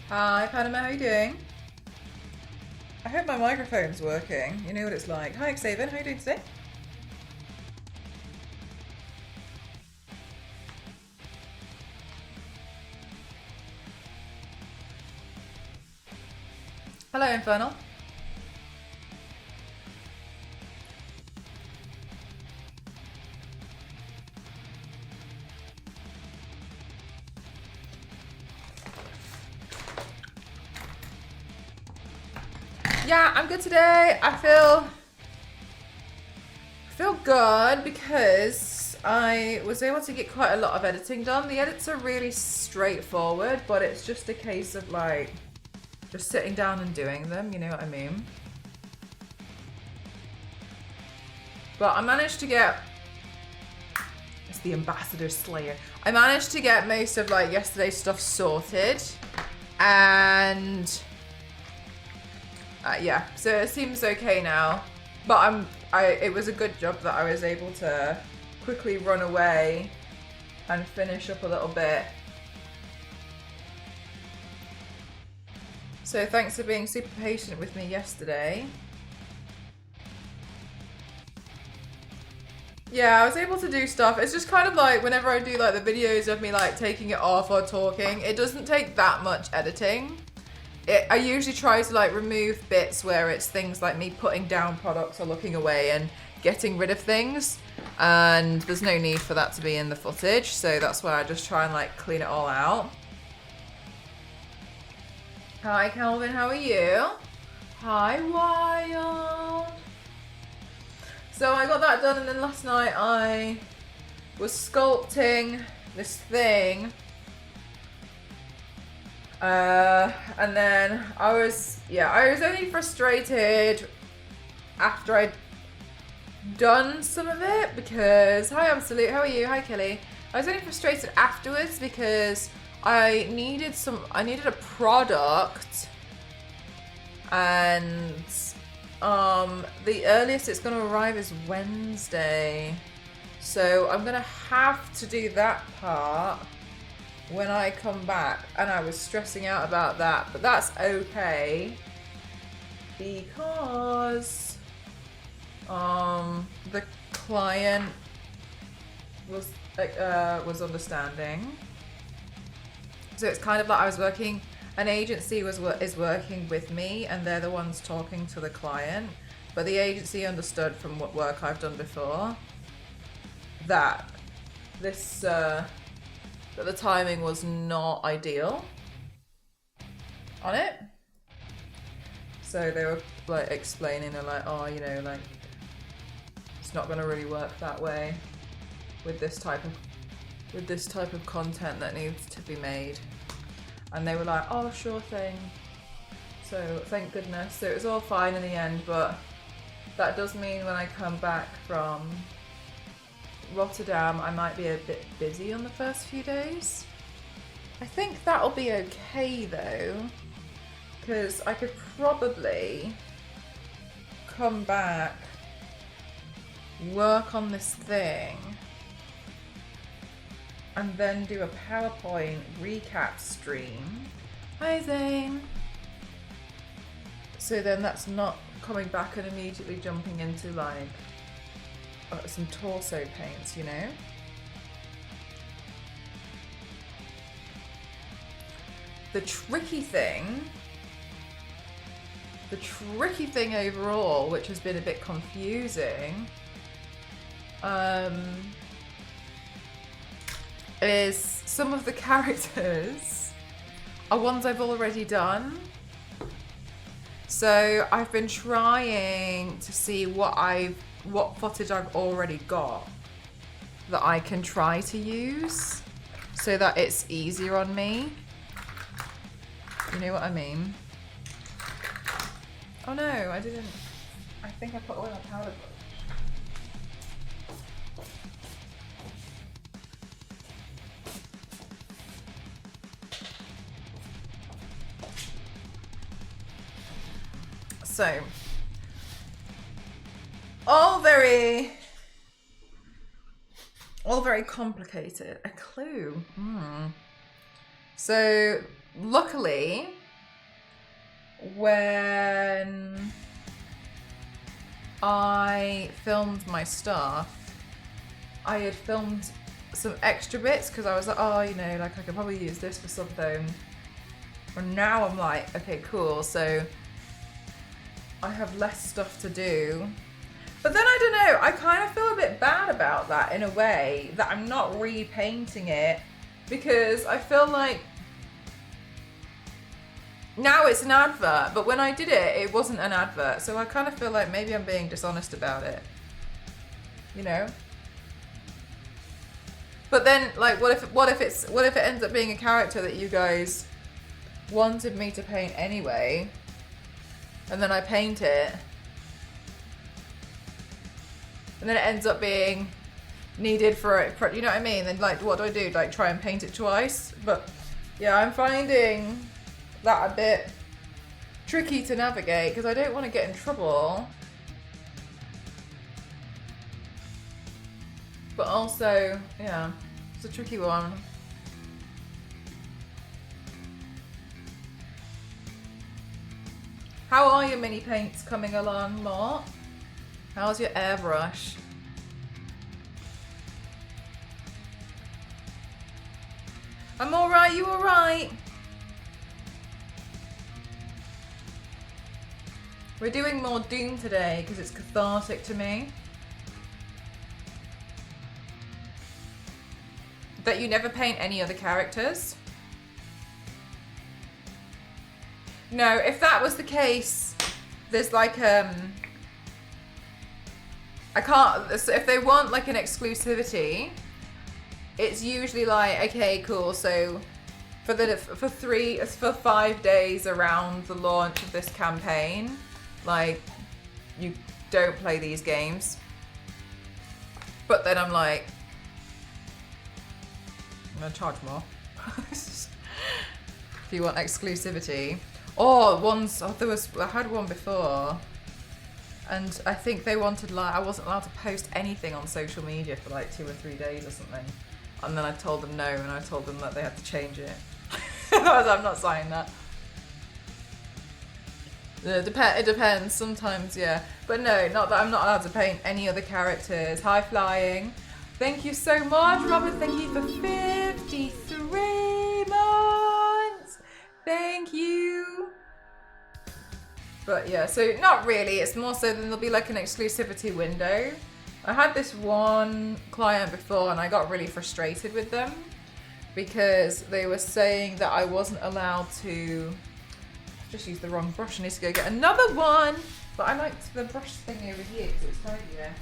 Hi, Panama, how you doing? I hope my microphone's working. You know what it's like. Hi, Xavier, how you doing today? Hello, Infernal. Yeah, I'm good today. I feel good because I was able to get quite a lot of editing done. The edits are really straightforward, but it's just a case of like just sitting down and doing them, you know what I mean? But I managed to get, it's the Ambassador Slayer. I managed to get most of like yesterday's stuff sorted, and yeah, so it seems okay now. But it was a good job that I was able to quickly run away and finish up a little bit. So thanks for being super patient with me yesterday. Yeah, I was able to do stuff. It's just kind of like whenever I do like the videos of me like taking it off or talking, it doesn't take that much editing. I usually try to like remove bits where it's things like me putting down products or looking away and getting rid of things, and there's no need for that to be in the footage, so that's why I just try and like clean it all out. Hi Calvin, how are you? Hi Wild. So I got that done, and then last night I was sculpting this thing. And then I was only frustrated after I'd done some of it because, hi Absolute, how are you? Hi Kelly. I was only frustrated afterwards because I needed a product, and the earliest it's gonna arrive is Wednesday. So I'm gonna have to do that part when I come back, and I was stressing out about that, but that's okay because the client was understanding. So it's kind of like an agency is working with me, and they're the ones talking to the client, but the agency understood from what work I've done before that that the timing was not ideal on it. So they were like explaining, they're like, oh, you know, like it's not going to really work that way with this type of content that needs to be made. And they were like, oh, sure thing. So thank goodness. So it was all fine in the end, but that does mean when I come back from Rotterdam, I might be a bit busy on the first few days. I think that'll be okay though, because I could probably come back, work on this thing, and then do a PowerPoint recap stream. Hi Zane. So then that's not coming back and immediately jumping into like some torso paints, you know? The tricky thing overall, which has been a bit confusing, is some of the characters are ones I've already done. So I've been trying to see what footage I've already got that I can try to use so that it's easier on me. You know what I mean? Oh no, I didn't. I think I put all my powder brush. So, all very complicated. A clue. So, luckily, when I filmed my stuff, I had filmed some extra bits because I was like, oh, you know, like I could probably use this for something. And now I'm like, okay, cool. So I have less stuff to do. But then I don't know, I kind of feel a bit bad about that in a way, that I'm not repainting it, because I feel like now it's an advert, but when I did it, it wasn't an advert. So I kind of feel like maybe I'm being dishonest about it, you know? But then, like, what if it ends up being a character that you guys wanted me to paint anyway, and then I paint it, and then it ends up being needed for it, you know what I mean? Then, like, what do? Like, try and paint it twice? But yeah, I'm finding that a bit tricky to navigate because I don't want to get in trouble. But also, yeah, it's a tricky one. How are your mini paints coming along, Mort? How's your airbrush? I'm alright, you alright? We're doing more Doom today because it's cathartic to me. That you never paint any other characters? No, if that was the case, there's like I can't, so if they want like an exclusivity, it's usually like, okay, cool, so for 5 days around the launch of this campaign, like, you don't play these games. But then I'm like, I'm gonna charge more. If you want exclusivity. I had one before, and I think they wanted, like, I wasn't allowed to post anything on social media for like 2 or 3 days or something. And then I told them no, and I told them that they had to change it. I was like, I'm not signing that. It depends, sometimes, yeah. But no, not that I'm not allowed to paint any other characters. High Flying. Thank you so much, Robert. Thank you for 53 months. Thank you. But yeah, so not really. It's more so than there'll be like an exclusivity window. I had this one client before and I got really frustrated with them because they were saying that I wasn't allowed to, just use the wrong brush. I need to go get another one. But I liked the brush thing over here because it's tidier.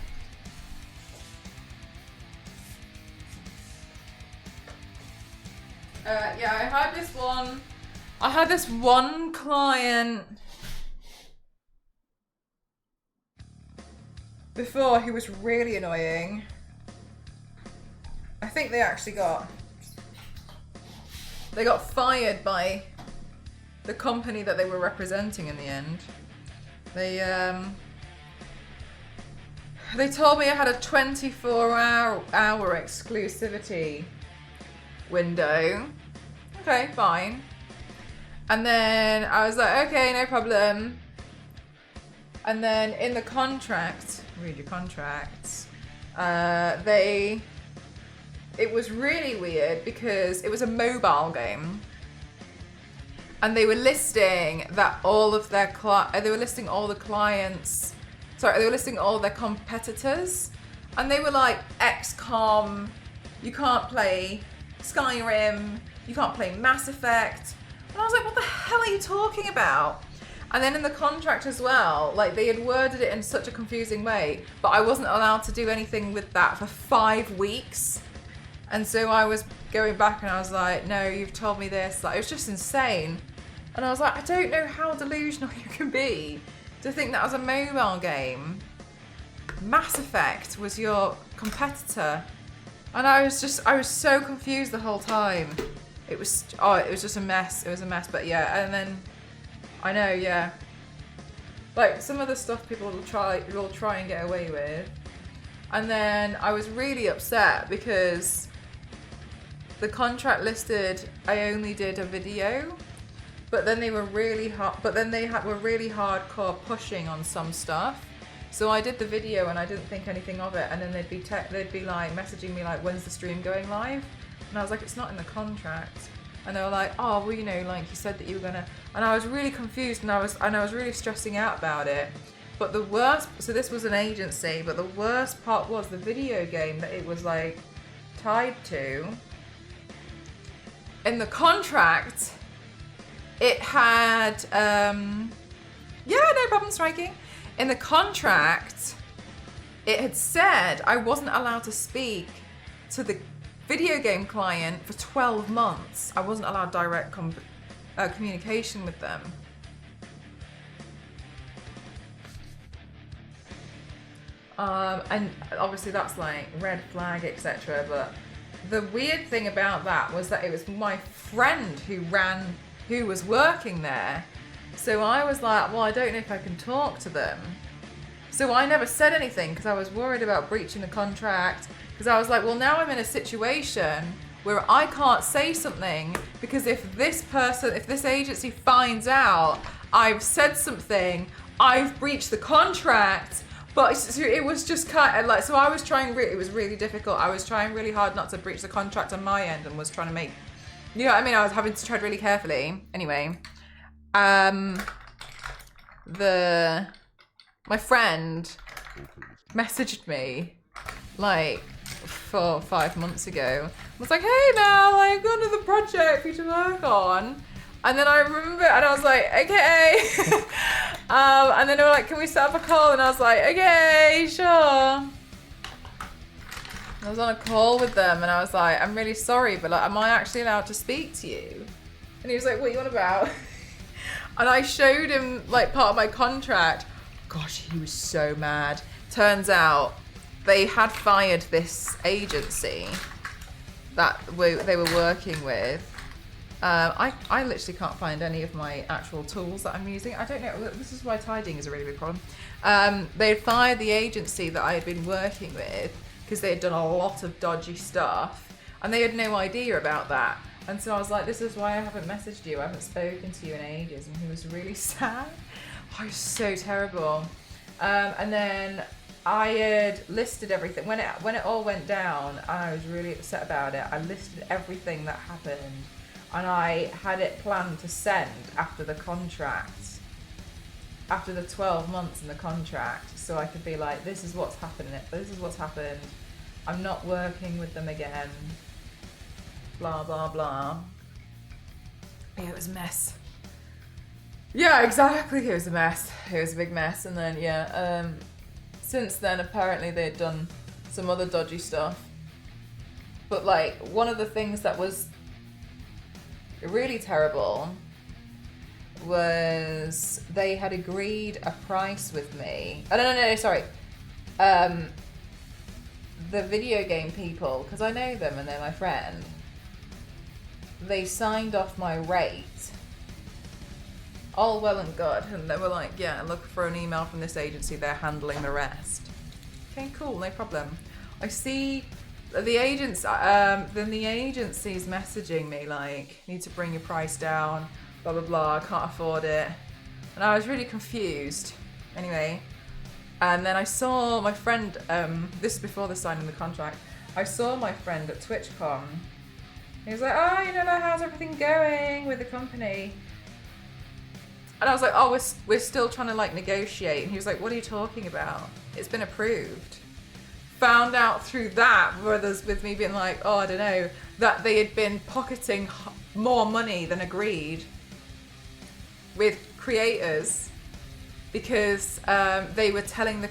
Yeah, I had this one client before who was really annoying. I think they actually got fired by the company that they were representing in the end. They told me I had a 24-hour exclusivity window. Okay, fine. And then I was like, okay, no problem. And then in the contract, read your contracts, it was really weird because it was a mobile game. And they were listing that all of their they were listing all the clients, they were listing all their competitors. And they were like, XCOM, you can't play Skyrim, you can't play Mass Effect. And I was like, what the hell are you talking about? And then in the contract as well, like they had worded it in such a confusing way, but I wasn't allowed to do anything with that for 5 weeks. And so I was going back and I was like, no, you've told me this. Like, it was just insane. And I was like, I don't know how delusional you can be to think that was a mobile game. Mass Effect was your competitor. And I was so confused the whole time. It was just a mess. It was a mess, but yeah. And then, I know, yeah. Like, some of the stuff people will try and get away with. And then I was really upset because the contract listed I only did a video. But then they were really hard. But then they were really hardcore pushing on some stuff. So I did the video and I didn't think anything of it. And then they'd be like messaging me like, "When's the stream going live?" And I was like, "It's not in the contract." And they were like, "Oh, well, you know, like you said that you were gonna." And I was really confused and I was really stressing out about it. But the worst, so this was an agency, but the worst part was the video game that it was like tied to. In the contract, it had, yeah, no problem striking. In the contract, it had said I wasn't allowed to speak to the video game client for 12 months. I wasn't allowed direct communication with them. And obviously that's like red flag, etc. But the weird thing about that was that it was my friend who was working there. So I was like, well, I don't know if I can talk to them. So I never said anything because I was worried about breaching the contract. Because I was like, well, now I'm in a situation where I can't say something because if this agency finds out I've said something, I've breached the contract. But it was just kind of like, so I was trying, it was really difficult. I was trying really hard not to breach the contract on my end and was trying to make, you know what I mean? I was having to tread really carefully. Anyway, my friend messaged me like 4 or 5 months ago. Was like, "Hey Mel, I've got another project for you to work on." And then I remember, and I was like, "Okay." And then they were like, "Can we set up a call?" And I was like, "Okay, sure." I was on a call with them, and I was like, "I'm really sorry, but like, am I actually allowed to speak to you?" And he was like, "What are you on about?" And I showed him like part of my contract. Gosh, he was so mad. Turns out they had fired this agency that they were working with. I literally can't find any of my actual tools that I'm using. I don't know. This is why tidying is a really big problem. They had fired the agency that I had been working with because they had done a lot of dodgy stuff, and they had no idea about that. And so I was like, "This is why I haven't messaged you. I haven't spoken to you in ages." And he was really sad. Oh, it was so terrible. And then I had listed everything when it all went down. I was really upset about it. I listed everything that happened. And I had it planned to send after the contract, after the 12 months in the contract, so I could be like, "This is what's happening. This is what's happened. I'm not working with them again. Blah, blah, blah." Yeah, it was a mess. Yeah, exactly. It was a mess. It was a big mess. And then, yeah, since then, apparently they'd done some other dodgy stuff. But like, one of the things that was really terrible was they had agreed a price with me. Oh, no, sorry. The video game people, because I know them and they're my friend, they signed off my rate. All well and good. And they were like, "Yeah, look for an email from this agency. They're handling the rest." Okay, cool, no problem. I see the agents, then the agency's messaging me like, "Need to bring your price down, blah, blah, blah, I can't afford it." And I was really confused. Anyway, and then I saw my friend, this is before the signing the contract, I saw my friend at TwitchCon. He was like, "Oh, you know, how's everything going with the company?" And I was like, "Oh, we're still trying to like negotiate." And he was like, "What are you talking about? It's been approved." Found out through that, brothers, with me being like, "Oh, I don't know," that they had been pocketing more money than agreed with creators because they were telling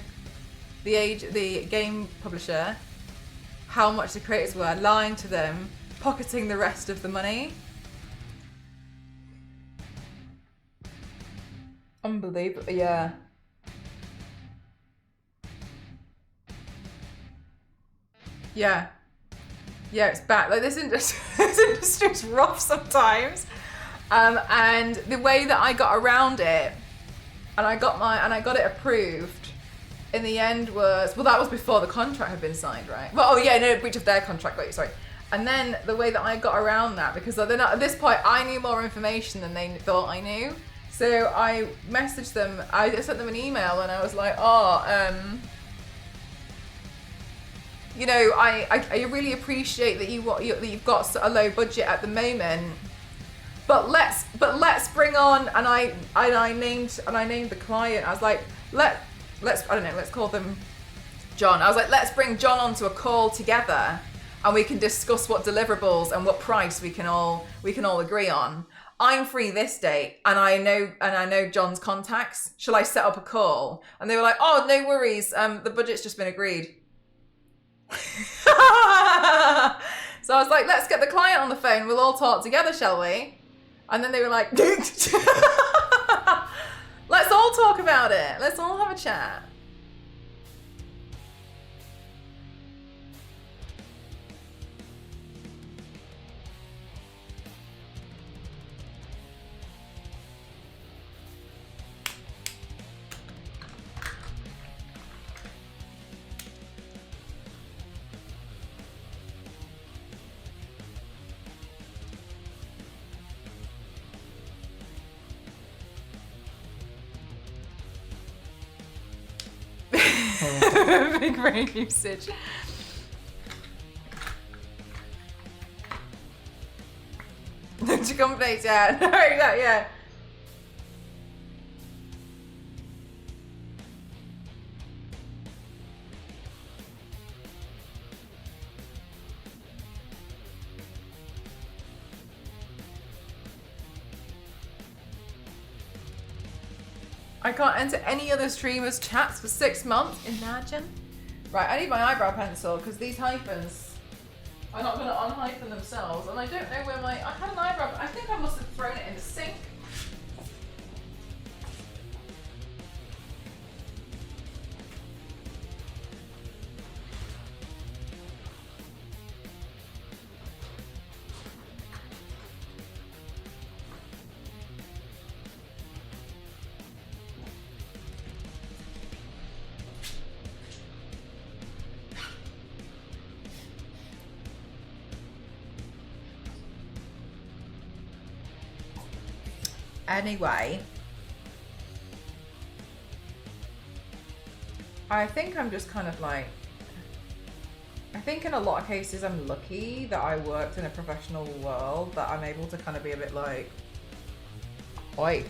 the game publisher how much the creators were, lying to them, pocketing the rest of the money. Unbelievable, yeah. Yeah. Yeah, it's bad. Like this industry's rough sometimes. And the way that I got around it, and I got it approved in the end was, well, that was before the contract had been signed, right? Well, oh yeah, no, breach of their contract, wait, sorry. And then the way that I got around that, because then at this point I knew more information than they thought I knew. So I messaged them, I sent them an email and I was like, you know, I really appreciate that that you've got a low budget at the moment, but let's bring on, and I named the client. I was like, let's I don't know, let's call them John. I was like, let's bring John onto a call together, and we can discuss what deliverables and what price we can all agree on. I'm free this date, and I know John's contacts. Shall I set up a call? And they were like, oh, no worries. The budget's just been agreed. So I was like, let's get the client on the phone. We'll all talk together, shall we? And then they were like, let's all talk about it. Let's all have a chat. Big brain usage. To complete, yeah. Yeah. I can't enter any other streamers' chats for 6 months. Imagine. Right, I need my eyebrow pencil because these hyphens are not going to unhyphen themselves. And I don't know where I had an eyebrow, I think I must have thrown it in the sink. Anyway, I think I'm just kind of like, I think in a lot of cases I'm lucky that I worked in a professional world, that I'm able to kind of be a bit like, oi.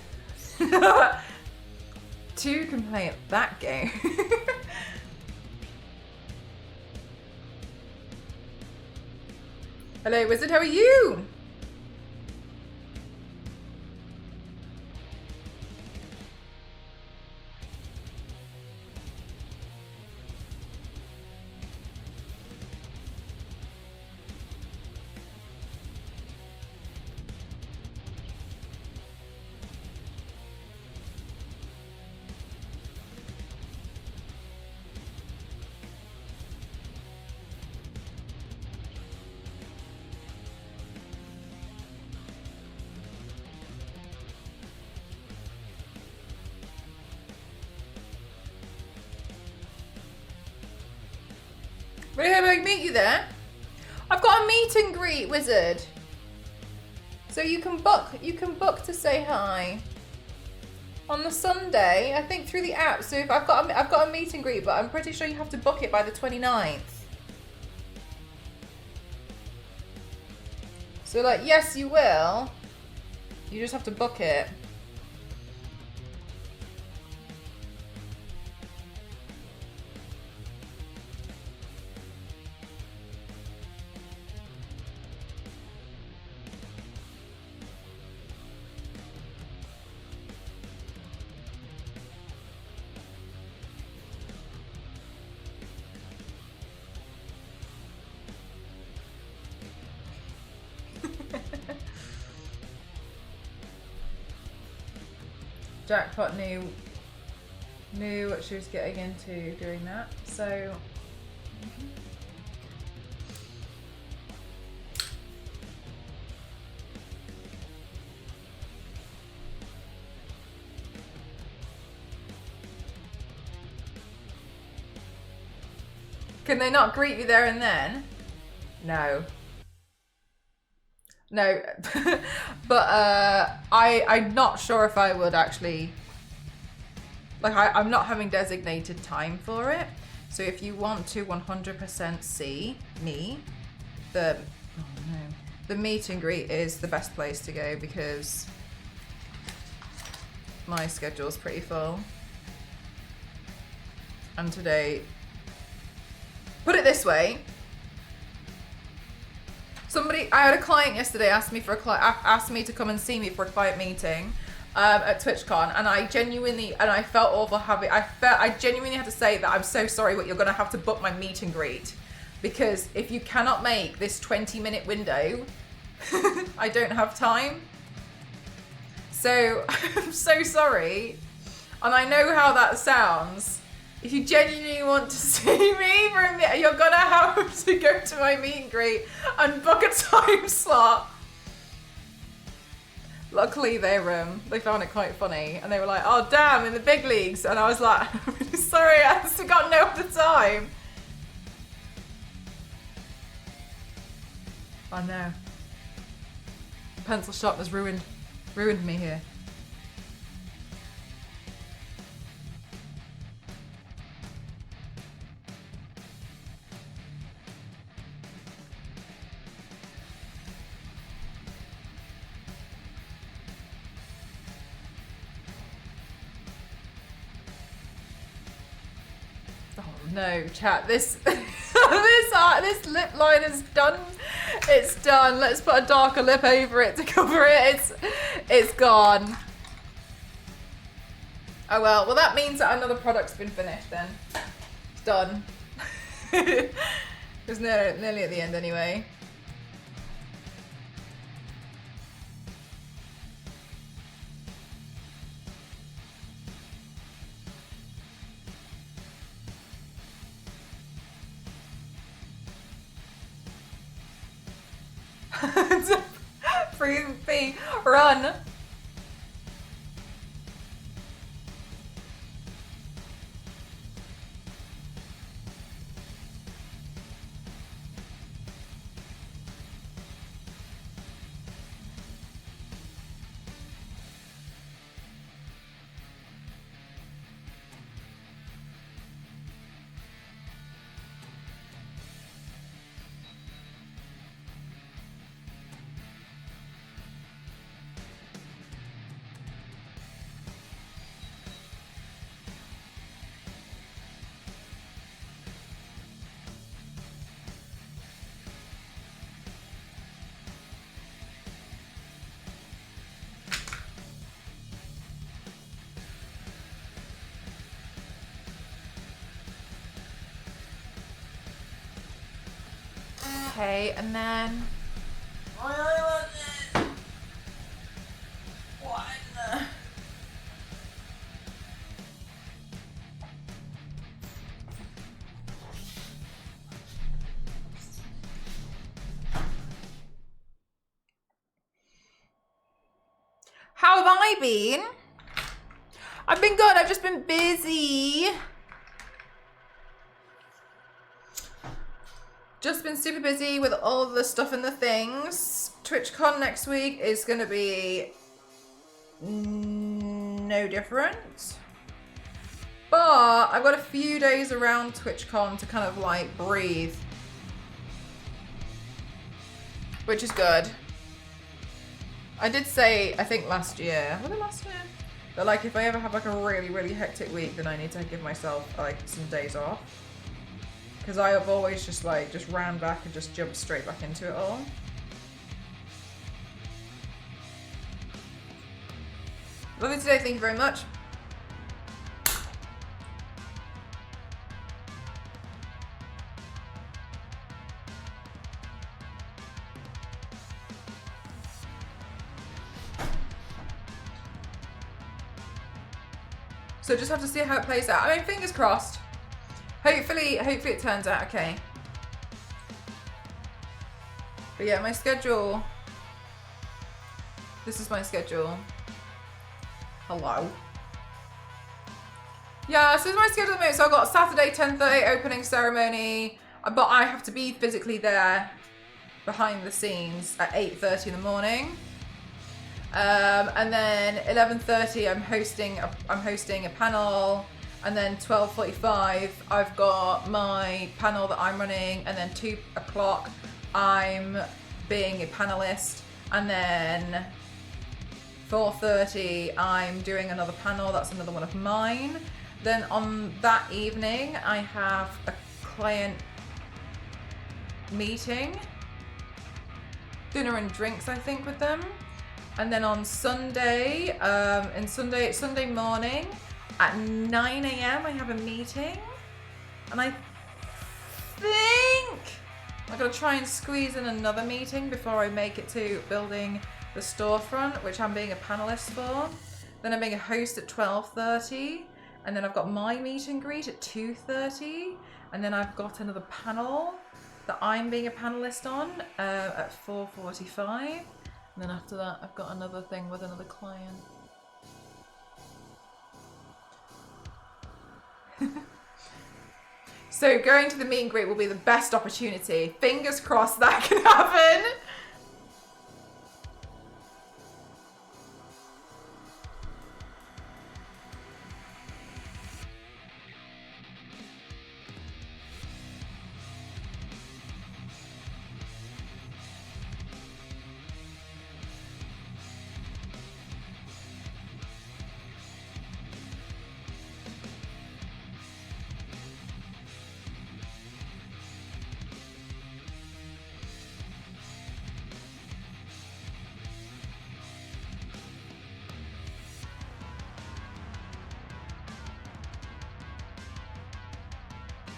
To complain at that game. Hello, Wizard, how are you? Really hope I can meet you there. I've got a meet and greet, Wizard. So you can book to say hi on the Sunday, I think through the app. So if I've got a meet and greet, but I'm pretty sure you have to book it by the 29th. So like, yes, you will. You just have to book it. Jackpot knew what she was getting into doing that, so can they not greet you there and then? No. No, but I'm not sure if I would actually, like I'm not having designated time for it. So if you want to 100% see me, the meet and greet is the best place to go because my schedule's pretty full. And today, put it this way. I had a client yesterday asked me to come and see me for a client meeting at TwitchCon, and I felt awful I genuinely had to say that I'm so sorry, but you're gonna have to book my meet and greet, because if you cannot make this 20-minute window, I don't have time. So I'm so sorry, and I know how that sounds. If you genuinely want to see me for a minute, you're gonna have to go to my meet and greet and book a time slot. Luckily, they found it quite funny, and they were like, "Oh damn, in the big leagues," and I was like, "I'm really sorry, I just got no other time." I know. The pencil sharpener's ruined me here. No, chat. This lip line is done. It's done. Let's put a darker lip over it to cover it. It's gone. Oh well. Well, that means that another product's been finished then. It's done. It's nearly at the end anyway. Free run. Okay, and then how have I been? I've been good. I've just been busy. Just been super busy with all the stuff and the things. TwitchCon next week is going to be no different. But I've got a few days around TwitchCon to kind of like breathe. Which is good. I did say, I think last year, that like if I ever have like a really, really hectic week, then I need to give myself like some days off. Because I have always just ran back and just jumped straight back into it all. Love you today, thank you very much. So just have to see how it plays out. I mean, fingers crossed. Hopefully it turns out okay. But yeah, my schedule. This is my schedule. Hello. Yeah, so this is my schedule at the moment. So I've got Saturday 10:30 opening ceremony, but I have to be physically there behind the scenes at 8:30 in the morning. And then 11:30 I'm hosting a panel, and then 12:45 I've got my panel that I'm running, and then 2 o'clock I'm being a panelist, and then 4:30 I'm doing another panel, that's another one of mine. Then on that evening I have a client meeting, dinner and drinks I think with them. And then on Sunday, Sunday morning at 9 a.m. I have a meeting, and I think I'm gonna try and squeeze in another meeting before I make it to building the storefront, which I'm being a panelist for. Then I'm being a host at 12:30, and then I've got my meet and greet at 2:30, and then I've got another panel that I'm being a panelist on at 4:45. And then after that, I've got another thing with another client. So going to the meet and greet will be the best opportunity. Fingers crossed that can happen.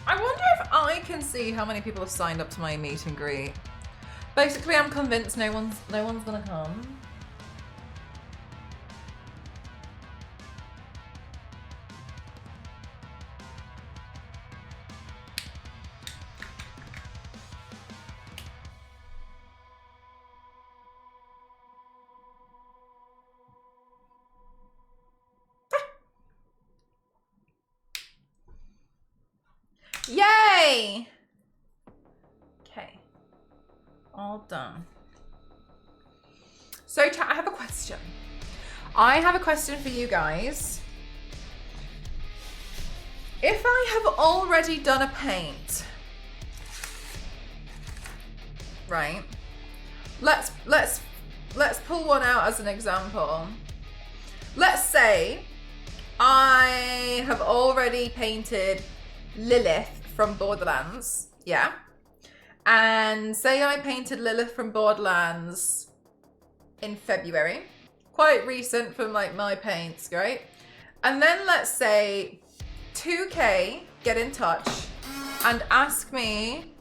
I wonder if I can see how many people have signed up to my meet and greet. Basically, I'm convinced no one's gonna come. Yay! Okay, all done. So chat, I have a question. I have a question for you guys. If I have already done a paint, right? Let's pull one out as an example. Let's say I have already painted Lilith from Borderlands, yeah? And say I painted Lilith from Borderlands in February, quite recent from like my paints, right? And then let's say 2K get in touch and ask me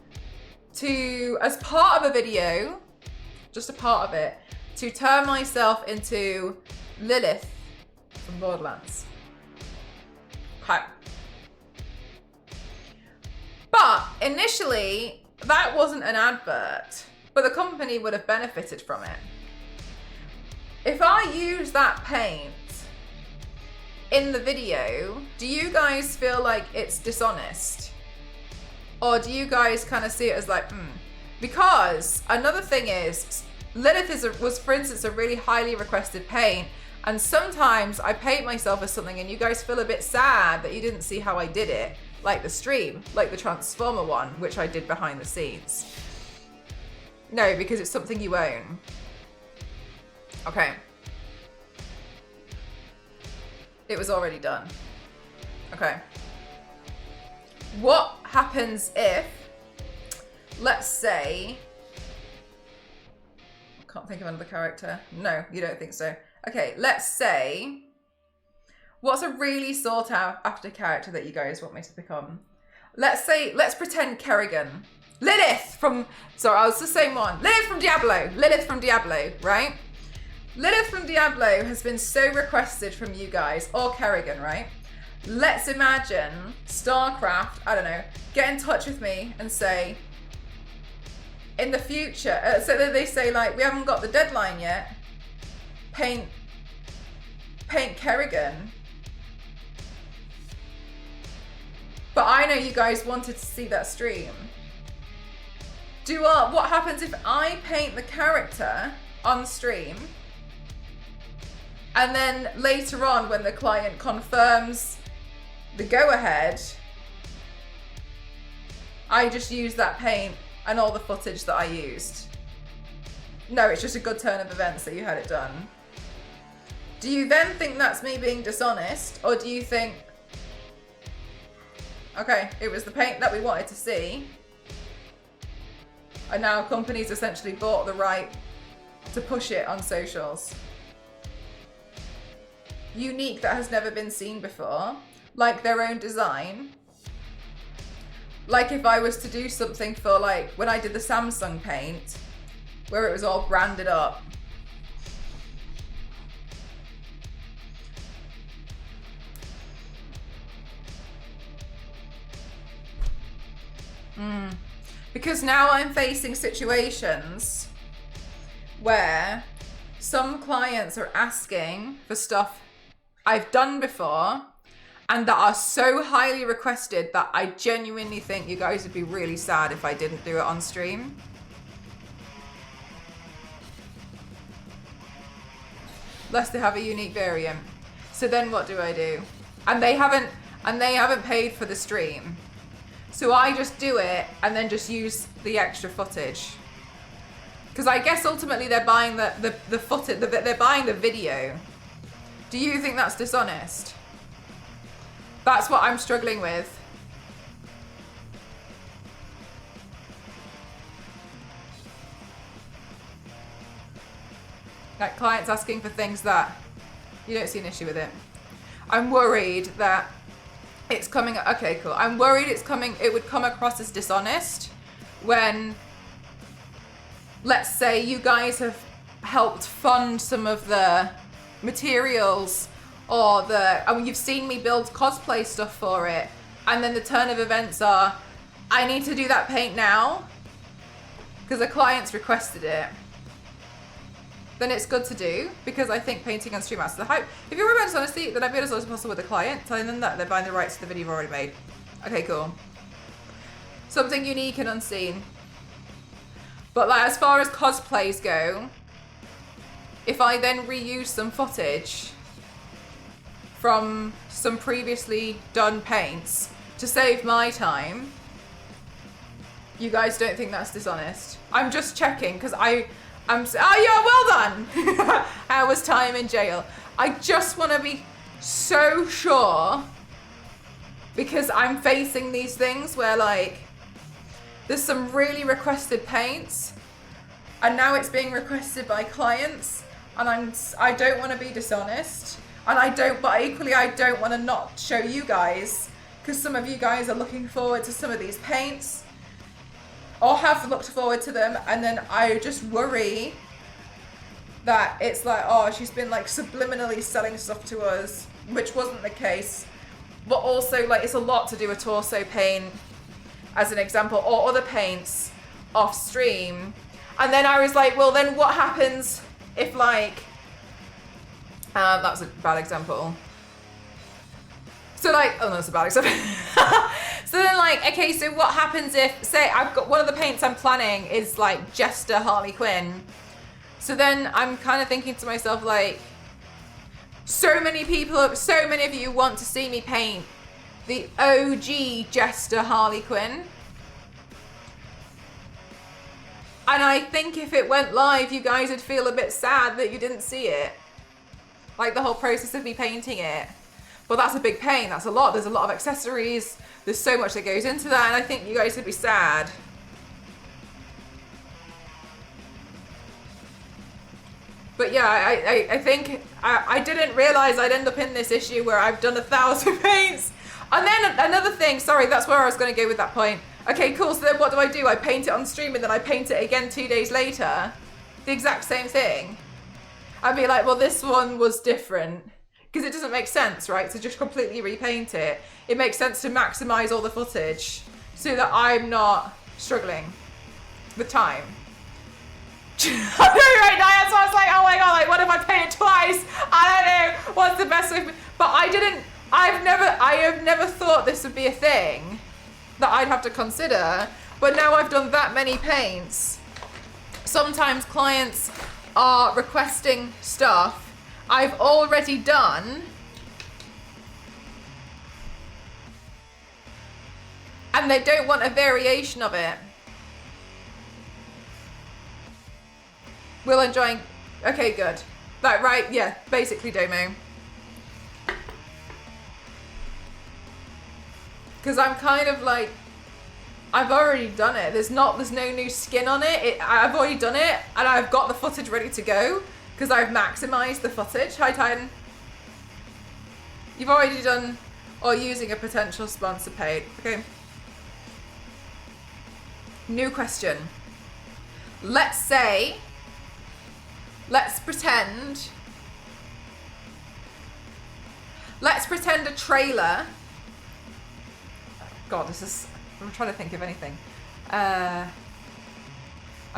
to, as part of a video, just a part of it, to turn myself into Lilith from Borderlands. Okay. But initially, that wasn't an advert, but the company would have benefited from it. If I use that paint in the video, do you guys feel like it's dishonest? Or do you guys kind of see it as like, Because another thing is, Lilith was, for instance, a really highly requested paint, and sometimes I paint myself as something and you guys feel a bit sad that you didn't see how I did it. Like the stream, like the Transformer one, which I did behind the scenes. No, because it's something you own. Okay. It was already done. Okay. What happens if, let's say, I can't think of another character. No, you don't think so. Okay, let's say, what's a really sought after character that you guys want me to become? Let's pretend Kerrigan. Lilith from, sorry, I was the same one. Lilith from Diablo, right? Lilith from Diablo has been so requested from you guys, or Kerrigan, right? Let's imagine StarCraft, I don't know, get in touch with me and say, in the future, so that they say like, we haven't got the deadline yet, paint Kerrigan. But I know you guys wanted to see that stream. what happens if I paint the character on stream and then later on when the client confirms the go-ahead, I just use that paint and all the footage that I used? No, it's just a good turn of events that you had it done. Do you then think that's me being dishonest, or do you think, okay, it was the paint that we wanted to see, and now companies essentially bought the right to push it on socials? Unique, that has never been seen before, like their own design. Like if I was to do something for, like when I did the Samsung paint, where it was all branded up. Because now I'm facing situations where some clients are asking for stuff I've done before and that are so highly requested that I genuinely think you guys would be really sad if I didn't do it on stream. Lest they have a unique variant. So then what do I do? And they haven't paid for the stream. So I just do it and then just use the extra footage. Because I guess ultimately they're buying the footage, they're buying the video. Do you think that's dishonest? That's what I'm struggling with. Like clients asking for things that you don't see an issue with it. I'm worried that it's coming, okay, cool. I'm worried it would come across as dishonest when, let's say you guys have helped fund some of the materials or you've seen me build cosplay stuff for it, and then the turn of events are, I need to do that paint now because the client's requested it. Then it's good to do, because I think painting on stream adds to the hype. If you're about dishonesty, then I'd be as honest as possible with the client, telling them that they're buying the rights to the video you've already made. Okay, cool. Something unique and unseen. But like, as far as cosplays go, if I then reuse some footage from some previously done paints to save my time, you guys don't think that's dishonest? I'm just checking, because oh yeah, well done. Hours time in jail. I just want to be so sure, because I'm facing these things where like there's some really requested paints and now it's being requested by clients, and I don't want to be dishonest, and but equally I don't want to not show you guys, because some of you guys are looking forward to some of these paints or have looked forward to them, and then I just worry that it's like, oh, she's been like subliminally selling stuff to us, which wasn't the case. But also, like, it's a lot to do a torso paint as an example, or other paints off stream. And then I was like, well, then what happens if like, that was a bad example. So like, oh no, that's a bad example. So then like, okay, so what happens if, say I've got one of the paints I'm planning is like Jester Harley Quinn. So then I'm kind of thinking to myself like, so many of you want to see me paint the OG Jester Harley Quinn. And I think if it went live, you guys would feel a bit sad that you didn't see it. Like the whole process of me painting it. But that's a big paint, that's a lot. There's a lot of accessories. There's so much that goes into that, and I think you guys would be sad. But yeah, I think I didn't realize I'd end up in this issue where I've done 1,000 paints. And then another thing, sorry, that's where I was going to go with that point. Okay, cool, so then what do? I paint it on stream and then I paint it again 2 days later. The exact same thing. I'd be like, well, this one was different. Because it doesn't make sense, right? To just completely repaint it. It makes sense to maximize all the footage so that I'm not struggling with time. I know right now, that's why I was like, oh my god, like what if I paint it twice? I don't know, what's the best way? But I have never thought this would be a thing that I'd have to consider. But now I've done that many paints. Sometimes clients are requesting stuff I've already done, and they don't want a variation of it. Will enjoying. Okay, good. That right? Yeah, basically, Domo. Because I'm kind of like, I've already done it. There's no new skin on it. I've already done it, and I've got the footage ready to go because I've maximized the footage. Hi, Titan. You've already done or using a potential sponsor paid. Okay. New question. Let's pretend a trailer. God, I'm trying to think of anything. I'm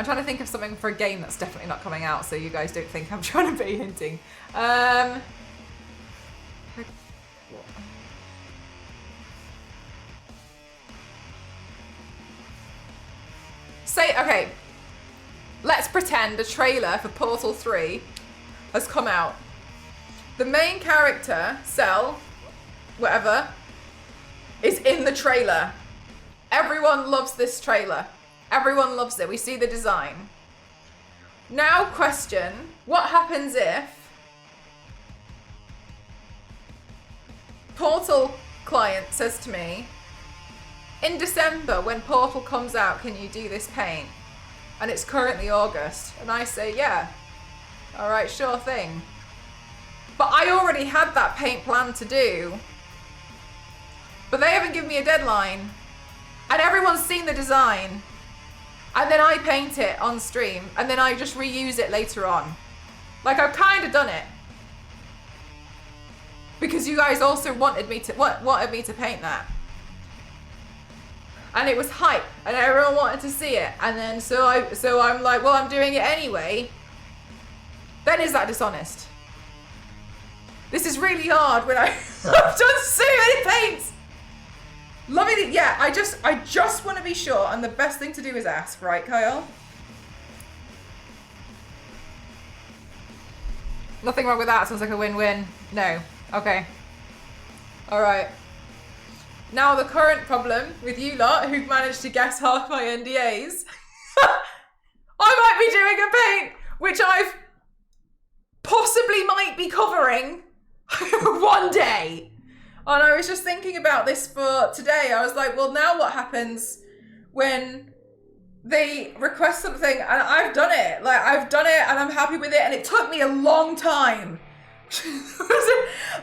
trying to think of something for a game that's definitely not coming out, so you guys don't think I'm trying to be hinting. Okay, let's pretend a trailer for Portal 3 has come out. The main character, Cell, whatever, is in the trailer. Everyone loves this trailer. Everyone loves it. We see the design. Now question, what happens if Portal client says to me, in December when Portal comes out, can you do this paint? And it's currently August. And I say, yeah. All right, sure thing. But I already had that paint planned to do. But they haven't given me a deadline. And everyone's seen the design. And then I paint it on stream. And then I just reuse it later on. Like, I've kind of done it. Because you guys also wanted me to paint that. And it was hype. And everyone wanted to see it. And then so I'm like, well, I'm doing it anyway. Then is that dishonest? This is really hard when I've done so many paints. Loving it. Yeah, I just want to be sure, and the best thing to do is ask, right, Kyle? Nothing wrong with that. Sounds like a win-win. No. Okay. All right. Now the current problem with you lot who've managed to guess half my NDAs. I might be doing a paint which I've possibly might be covering one day. And I was just thinking about this for today. I was like, well, now what happens when they request something and I've done it? Like, I've done it and I'm happy with it, and it took me a long time.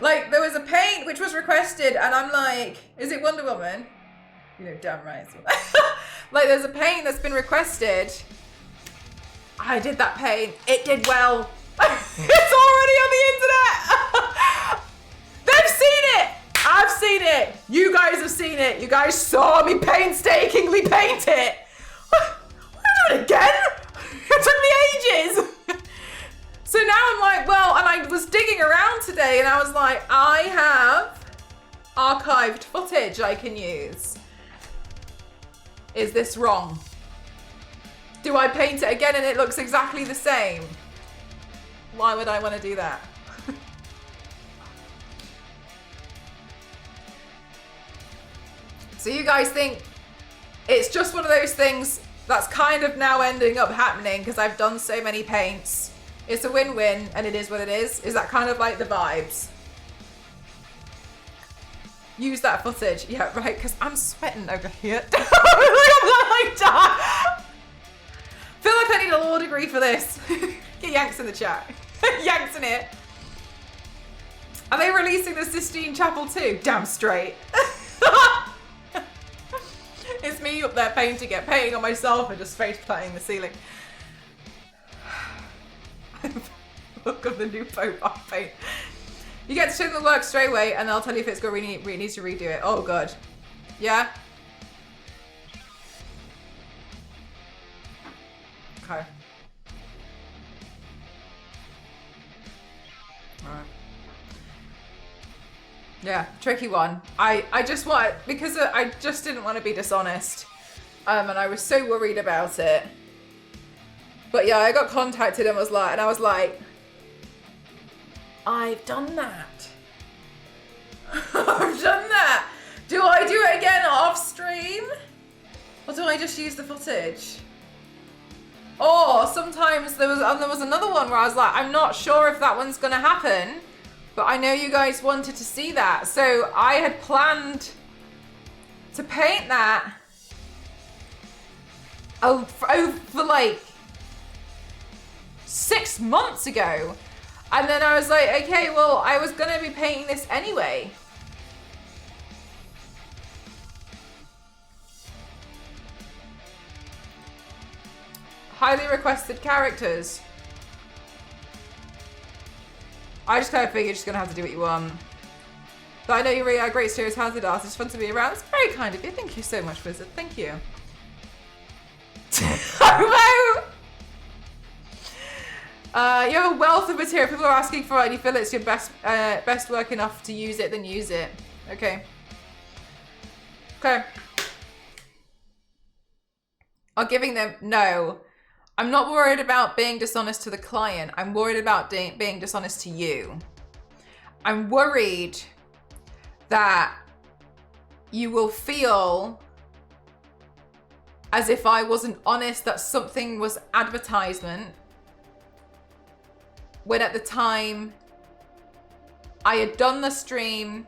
Like, there was a paint which was requested and I'm like, is it Wonder Woman? You know, damn right. Like, there's a paint that's been requested. I did that paint. It did well. It's already on the internet. They've seen it. I've seen it. You guys have seen it. You guys saw me painstakingly paint it. I do it again. It took me ages. So now I'm like, well, and I was digging around today and I was like, I have archived footage I can use. Is this wrong? Do I paint it again and it looks exactly the same? Why would I want to do that? So you guys think it's just one of those things that's kind of now ending up happening because I've done so many paints. It's a win-win and it is what it is. Is that kind of like the vibes? Use that footage. Yeah, right, because I'm sweating over here. Feel like I need a law degree for this. Get Yanks in the chat. Yanks in it. Are they releasing the Sistine Chapel too? Damn straight. It's me up there painting on myself and just face planting the ceiling. Look of the new Pope off paint. You get to show them the work straight away and they'll tell you if it's good or needs to redo it. Oh god. Yeah? Okay. Alright. Yeah, tricky one. I just want, because I just didn't want to be dishonest. And I was so worried about it. But yeah, I got contacted and I was like, I've done that. I've done that. Do I do it again off stream? Or do I just use the footage? Or sometimes there was another one where I was like, I'm not sure if that one's gonna happen, but I know you guys wanted to see that. So I had planned to paint that for like 6 months ago. And then I was like, okay, well, I was gonna be painting this anyway. Highly requested characters. I just kind of figured you're just gonna have to do what you want. But I know you're really a great, serious, talented artist. It's fun to be around. It's very kind of you. Thank you so much, Wizard. Thank you. Hello. You have a wealth of material. People are asking for it, and you feel it's your best work enough to use it, then use it. Okay. Okay. Are giving them no. I'm not worried about being dishonest to the client. I'm worried about being dishonest to you. I'm worried that you will feel as if I wasn't honest that something was advertisement, when at the time I had done the stream,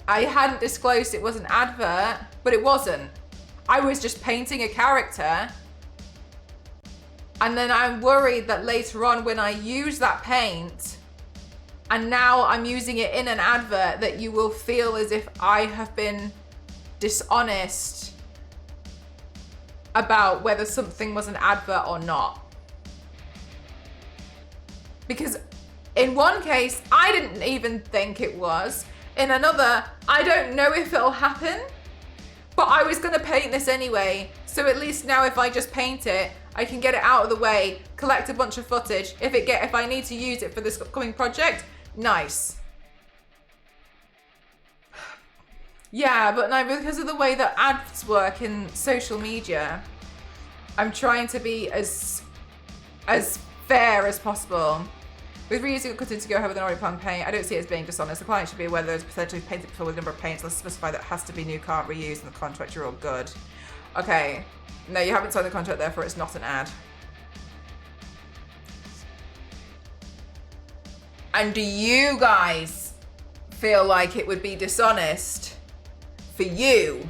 I hadn't disclosed it was an advert, but it wasn't. I was just painting a character. And then I'm worried that later on when I use that paint, and now I'm using it in an advert, that you will feel as if I have been dishonest about whether something was an advert or not. Because in one case, I didn't even think it was. In another, I don't know if it'll happen, but I was gonna paint this anyway. So at least now if I just paint it, I can get it out of the way, collect a bunch of footage. If I need to use it for this upcoming project, nice. Yeah, but no, because of the way that ads work in social media, I'm trying to be as fair as possible. With reusing or cutting to go ahead with an already planned paint, I don't see it as being dishonest. The client should be aware there's potentially painted before with a number of paints. Let's specify that it has to be new, can't reuse in the contract. You're all good. Okay. No, you haven't signed the contract, therefore it's not an ad. And do you guys feel like it would be dishonest for you?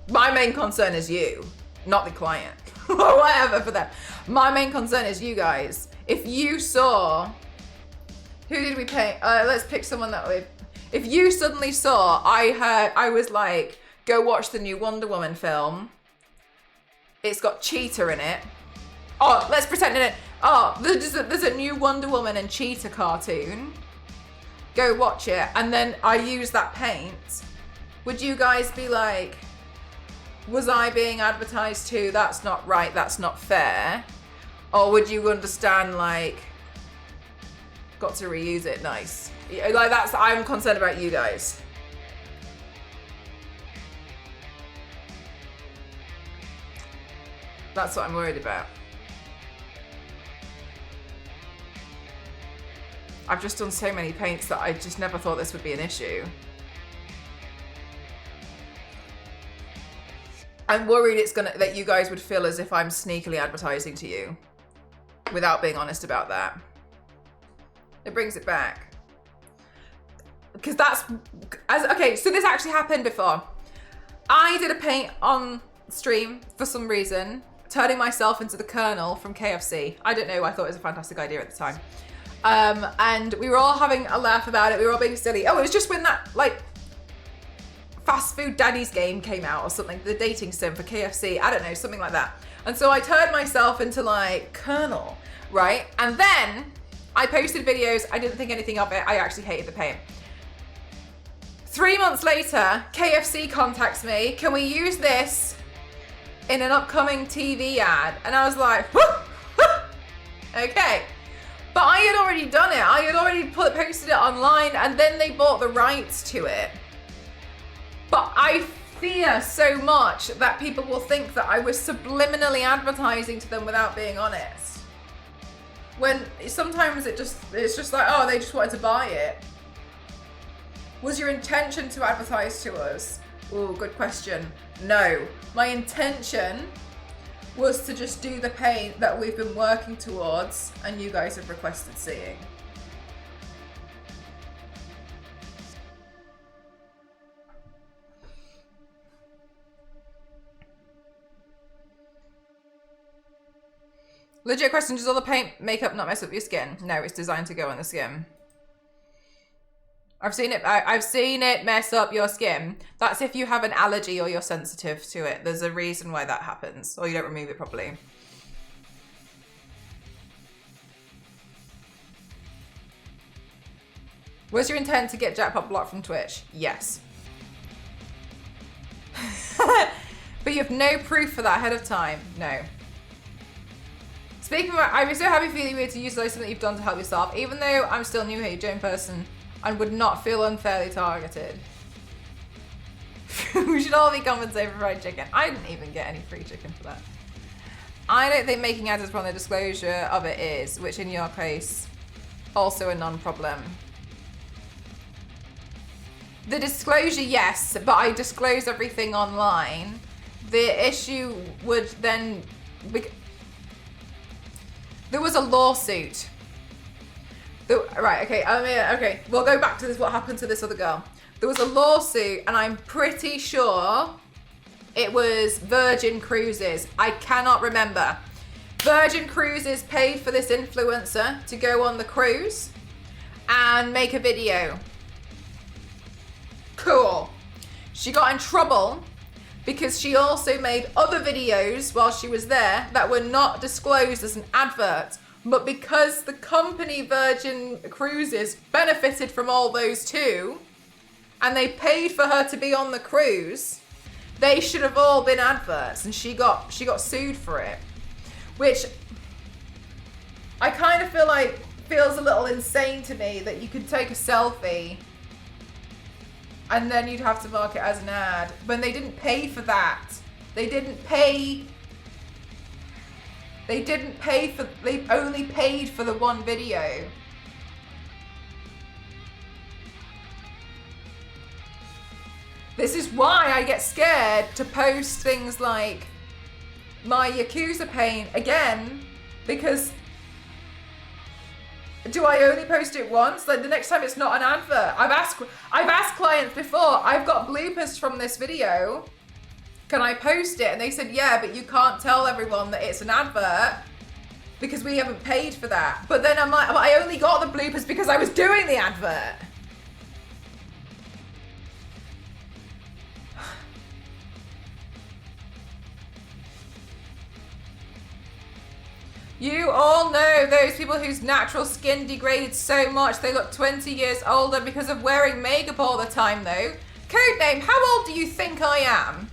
My main concern is you, not the client. Or whatever for them. My main concern is you guys. If you saw... Who did we paint? Let's pick someone that we... If you suddenly saw, I was like, go watch the new Wonder Woman film. It's got Cheetah in it. Oh, let's pretend in it. Oh, there's a new Wonder Woman and Cheetah cartoon. Go watch it. And then I use that paint. Would you guys be like, was I being advertised to? That's not right. That's not fair. Or would you understand, like, got to reuse it? Nice. Like, I'm concerned about you guys. That's what I'm worried about. I've just done so many paints that I just never thought this would be an issue. I'm worried that you guys would feel as if I'm sneakily advertising to you without being honest about that. It brings it back. Because okay, so this actually happened before. I did a paint on stream for some reason, turning myself into the Colonel from KFC. I don't know, I thought it was a fantastic idea at the time. And we were all having a laugh about it. We were all being silly. Oh, it was just when that, like, Fast Food Daddy's game came out or something, the dating sim for KFC. I don't know, something like that. And so I turned myself into, like, Colonel, right? And then I posted videos. I didn't think anything of it. I actually hated the paint. 3 months later, KFC contacts me. Can we use this in an upcoming TV ad? And I was like, okay. But I had already done it. I had already posted it online, and then they bought the rights to it. But I fear so much that people will think that I was subliminally advertising to them without being honest. When sometimes it's just like, oh, they just wanted to buy it. Was your intention to advertise to us? Oh, good question. No. My intention was to just do the paint that we've been working towards and you guys have requested seeing. Legit question, does all the paint makeup not mess up your skin? No, it's designed to go on the skin. I've seen it mess up your skin. That's if you have an allergy or you're sensitive to it. There's a reason why that happens, or you don't remove it properly. Was your intent to get Jackpot blocked from Twitch? Yes. But you have no proof for that ahead of time? No. Speaking of, I'm so happy feeling weird to utilize something you've done to help yourself. Even though I'm still new here, you're in person, and would not feel unfairly targeted. We should all be compensated for fried chicken. I didn't even get any free chicken for that. I don't think making ads upon the disclosure of it is, which in your case, also a non-problem. The disclosure, yes, but I disclose everything online. The issue would then... There was a lawsuit. Right, okay, okay, we'll go back to this, what happened to this other girl. There was a lawsuit, and I'm pretty sure it was Virgin Cruises. I cannot remember. Virgin Cruises paid for this influencer to go on the cruise and make a video. Cool. She got in trouble because she also made other videos while she was there that were not disclosed as an advert. But because the company Virgin Cruises benefited from all those too, and they paid for her to be on the cruise, they should have all been adverts, and she got sued for it. Which I kind of feel like feels a little insane to me, that you could take a selfie and then you'd have to mark it as an ad when they didn't pay for that. They only paid for the one video. This is why I get scared to post things like my Yakuza paint again, because do I only post it once? Like the next time it's not an advert. I've asked clients before, I've got bloopers from this video. Can I post it? And they said, yeah, but you can't tell everyone that it's an advert because we haven't paid for that. But then I'm like, I only got the bloopers because I was doing the advert. You all know those people whose natural skin degraded so much they look 20 years older because of wearing makeup all the time though. Codename, how old do you think I am?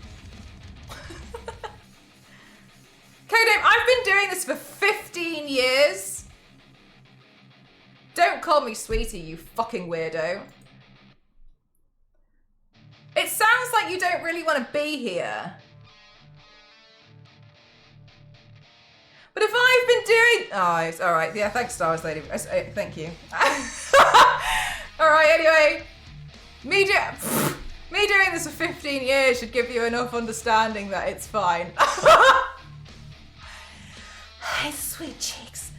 Codename, I've been doing this for 15 years. Don't call me sweetie, you fucking weirdo. It sounds like you don't really want to be here. But if I've been doing... Oh, it's all right. Yeah, thanks, Star Wars Lady. Thank you. All right, anyway. Me doing this for 15 years should give you enough understanding that it's fine. Hey, sweet cheeks.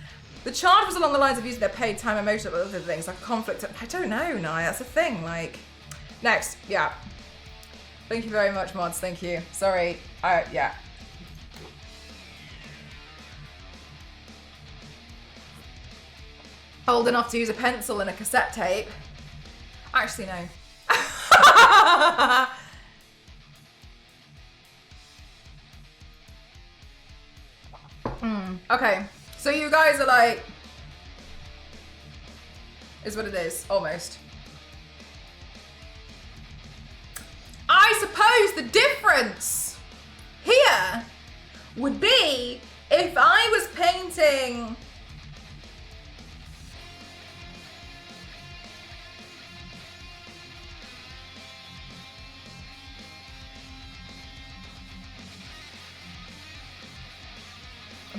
The charge was along the lines of using their paid time emotion with other things, like conflict. I don't know, Naya. That's a thing. Like, next. Yeah. Thank you very much, mods. Thank you. Sorry. Yeah. Old enough to use a pencil and a cassette tape. Actually, no. Okay, so you guys are like, is what it is, almost. I suppose the difference here would be if I was painting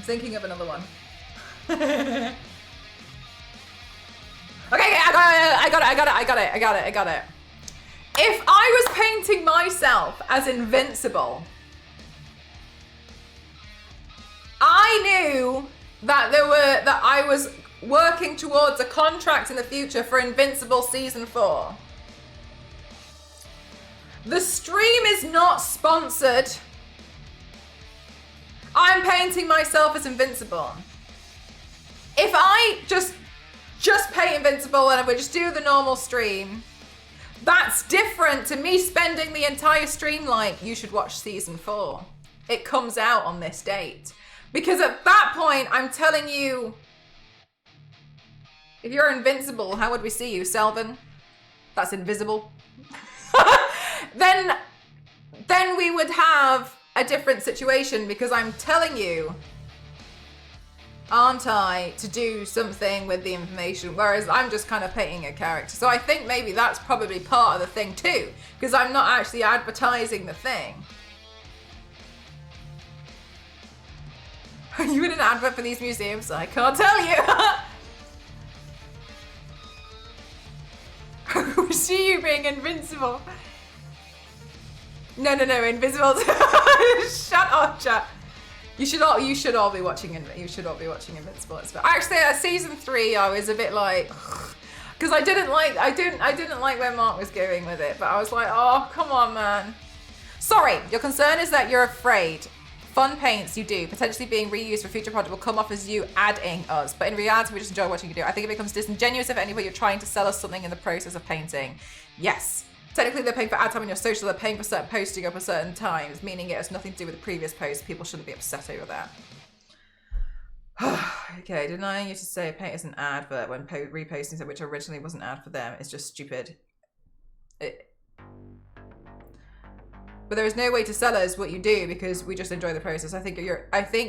thinking of another one. Okay, I got it. If I was painting myself as invincible, I knew that I was working towards a contract in the future for Invincible Season 4. The stream is not sponsored. I'm painting myself as Invincible. If I just paint Invincible and I would just do the normal stream, that's different to me spending the entire stream like, you should watch Season 4. It comes out on this date. Because at that point, I'm telling you, if you're invincible, how would we see you, Selvin? That's invisible. Then we would have a different situation, because I'm telling you, aren't I, to do something with the information, whereas I'm just kind of painting a character. So I think maybe that's probably part of the thing too, because I'm not actually advertising the thing. Are you in an advert for these museums? I can't tell you. We see you being invincible. No, invisible. Shut up, chat. You should all be watching Invincible. Actually, at season 3, I was a bit like, because I didn't like where Mark was going with it. But I was like, oh, come on, man. Sorry, your concern is that you're afraid fun paints you do potentially being reused for future project will come off as you adding us, but in reality we just enjoy watching you do. I think it becomes disingenuous if anyway you're trying to sell us something in the process of painting. Yes, technically they're paying for ad time on your social, they're paying for certain posting up at certain times, meaning it has nothing to do with the previous post. People shouldn't be upset over that. Okay, denying you to say a paint is an advert when reposting something which originally wasn't an ad for them is just stupid. But there is no way to sell us what you do because we just enjoy the process. I think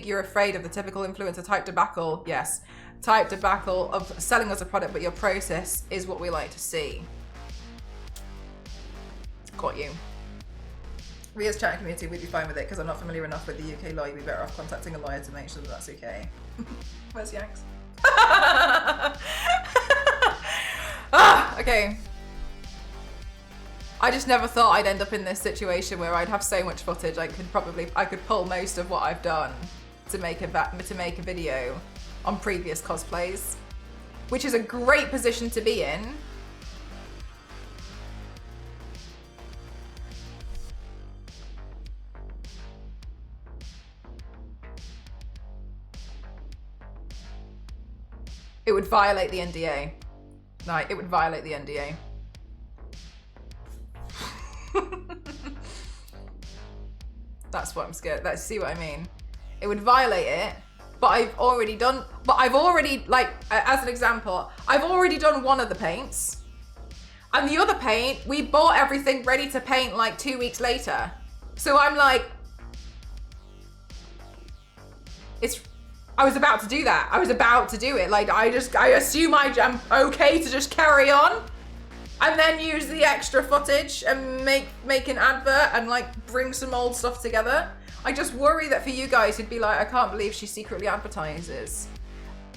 you're afraid of the typical influencer type debacle. Yes, type debacle of selling us a product, but your process is what we like to see. Got you. Ria's chatting community, we'd be fine with it because I'm not familiar enough with the UK law. You'd be better off contacting a lawyer to make sure that that's okay. Where's Yanks? Okay. I just never thought I'd end up in this situation where I'd have so much footage. I could pull most of what I've done to make a video on previous cosplays, which is a great position to be in. It would violate the NDA. No, it would violate the NDA. That's what I'm scared. See what I mean? It would violate it, but I've already, like, as an example, I've already done one of the paints, and the other paint, we bought everything ready to paint like 2 weeks later. So I'm like, I was about to do that. I was about to do it. Like, I assume I'm okay to just carry on and then use the extra footage and make an advert and like bring some old stuff together. I just worry that for you guys, you'd be like, I can't believe she secretly advertises.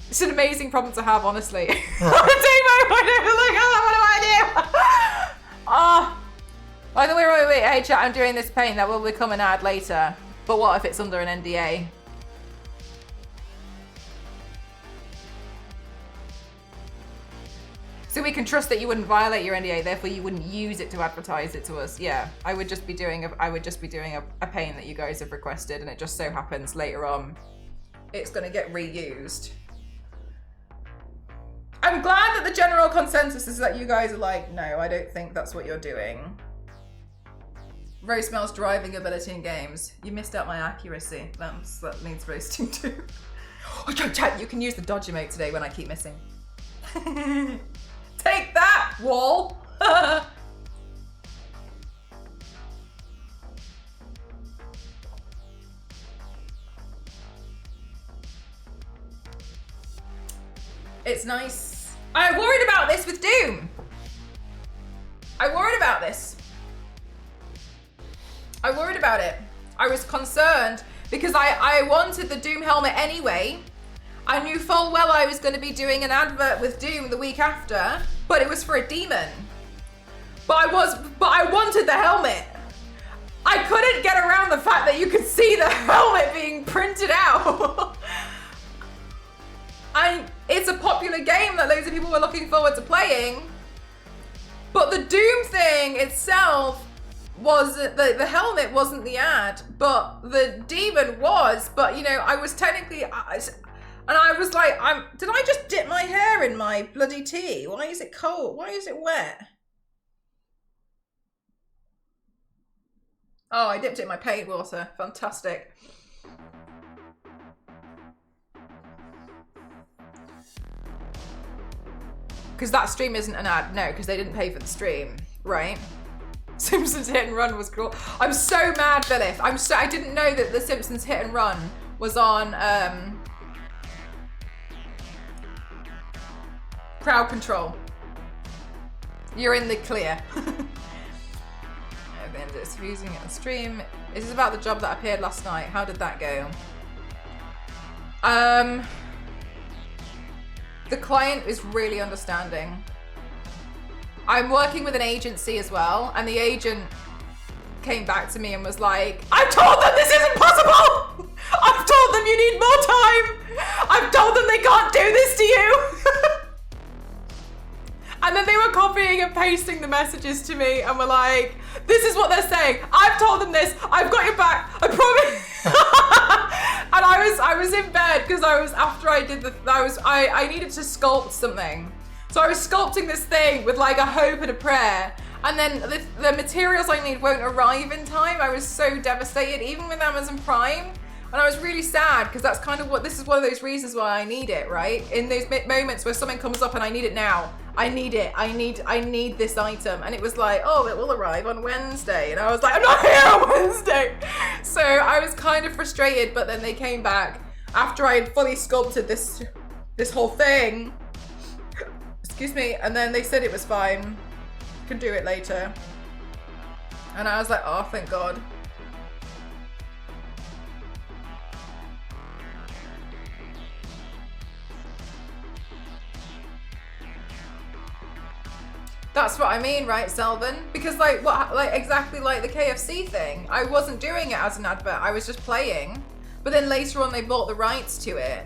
It's an amazing problem to have, honestly. By the way, wait, hey chat, I'm doing this paint that will become an ad later. But what if it's under an NDA? So we can trust that you wouldn't violate your NDA, therefore you wouldn't use it to advertise it to us. Yeah, I would just be doing a paint that you guys have requested, and it just so happens later on it's gonna get reused. I'm glad that the general consensus is that you guys are like, no, I don't think that's what you're doing. Roast driving ability in games. You missed out my accuracy. That needs roasting too. Oh, chat, you can use the dodge emote today when I keep missing. Take that, wall! It's nice. I worried about this with Doom. I worried about it. I was concerned because I wanted the Doom helmet anyway. I knew full well I was going to be doing an advert with Doom the week after, but it was for a demon. But I wanted the helmet. I couldn't get around the fact that you could see the helmet being printed out. It's a popular game that loads of people were looking forward to playing. But the Doom thing itself was, the helmet wasn't the ad, but the demon was. But you know, I was technically, and I was like, did I just dip my hair in my bloody tea? Why is it cold? Why is it wet? Oh, I dipped it in my paint water. Fantastic. Because that stream isn't an ad. No, because they didn't pay for the stream, right? Simpsons Hit and Run was cool. I'm so mad, Philip. I didn't know that the Simpsons Hit and Run was on Crowd Control. You're in the clear. Then it's using it on stream. This is about the job that appeared last night. How did that go? The client is really understanding. I'm working with an agency as well, and the agent came back to me and was like, I've told them this isn't possible! I've told them you need more time! I've told them they can't do this to you! And then they were copying and pasting the messages to me and were like, this is what they're saying. I've told them this. I've got your back. I promise. And I was in bed because after I did I needed to sculpt something. So I was sculpting this thing with like a hope and a prayer. And then the materials I need won't arrive in time. I was so devastated, even with Amazon Prime. And I was really sad because that's kind of this is one of those reasons why I need it, right? In those moments where something comes up and I need it now. I need it. I need this item. And it was like, oh, it will arrive on Wednesday. And I was like, I'm not here on Wednesday. So I was kind of frustrated, but then they came back after I had fully sculpted this whole thing. Excuse me. And then they said it was fine. Can do it later. And I was like, oh, thank God. That's what I mean, right, Selvin? Because exactly like the KFC thing. I wasn't doing it as an advert, I was just playing. But then later on they bought the rights to it.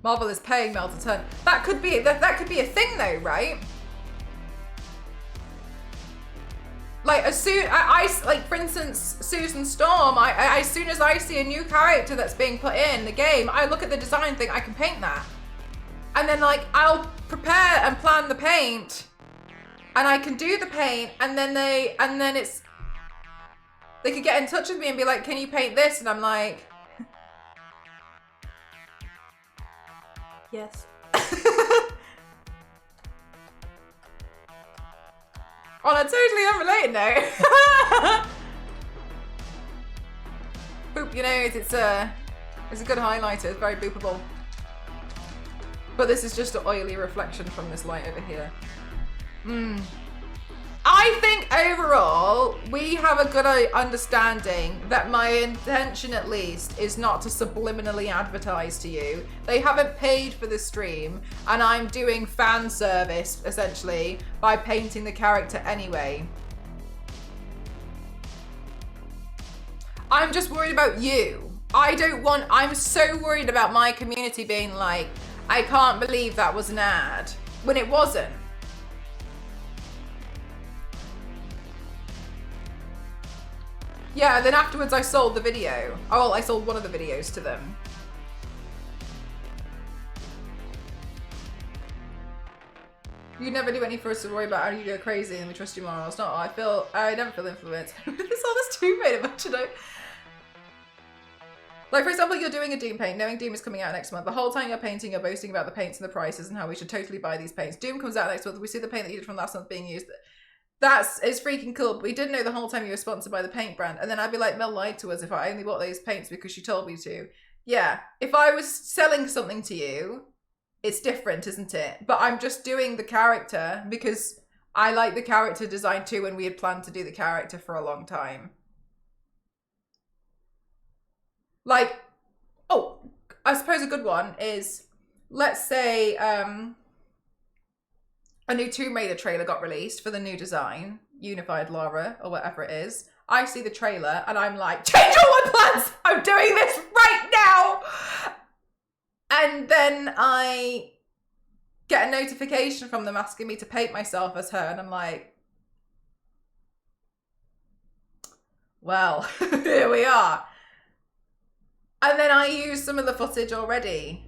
Marvel is paying Mel to turn. That could be a thing though, right? Like as soon for instance, Susan Storm, as soon as I see a new character that's being put in the game, I look at the design thing, I can paint that. And then like I'll prepare and plan the paint and I can do the paint and then they could get in touch with me and be like, can you paint this? And I'm like, yes. On a totally unrelated note. Boop your nose, it's a good highlighter, it's very boopable. But this is just an oily reflection from this light over here. I think overall, we have a good understanding that my intention at least is not to subliminally advertise to you. They haven't paid for the stream and I'm doing fan service essentially by painting the character anyway. I'm just worried about you. I'm so worried about my community being like, I can't believe that was an ad, when it wasn't. Yeah, then afterwards I sold the video. Oh, well, I sold one of the videos to them. You never do anything for us to worry about how you go crazy and we trust you more. It's not, I never feel influenced. This all this too made much, you know? Like, for example, you're doing a Doom paint, knowing Doom is coming out next month. The whole time you're painting, you're boasting about the paints and the prices and how we should totally buy these paints. Doom comes out next month, we see the paint that you did from last month being used. It's freaking cool, but we didn't know the whole time you were sponsored by the paint brand. And then I'd be like, Mel lied to us if I only bought those paints because she told me to. Yeah, if I was selling something to you, It's different, isn't it? But I'm just doing the character because I like the character design too, and we had planned to do the character for a long time. Like, oh, I suppose a good one is, let's say a new Tomb Raider trailer got released for the new design, Unified Lara, or whatever it is. I see the trailer and I'm like, change all my plans! I'm doing this right now! And then I get a notification from them asking me to paint myself as her, and I'm like, well, here we are. And then I use some of the footage already,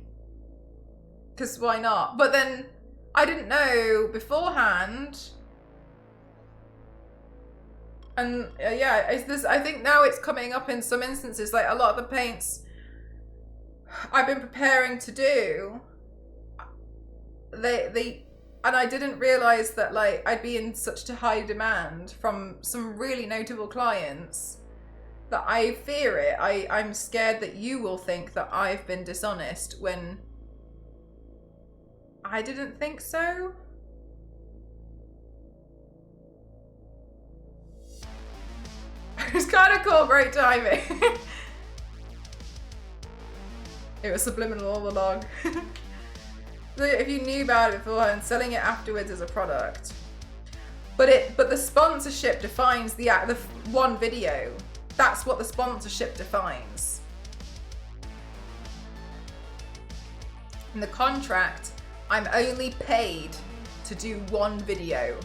because why not? But then I didn't know beforehand. And yeah, I think now it's coming up in some instances, like a lot of the paints I've been preparing to do, and I didn't realize that like I'd be in such a high demand from some really notable clients that I fear it. I'm scared that you will think that I've been dishonest when I didn't think so. It's kind of cool, great timing. It was subliminal all along. So if you knew about it beforehand, selling it afterwards as a product. But the sponsorship defines the one video. That's what the sponsorship defines. In the contract, I'm only paid to do one video.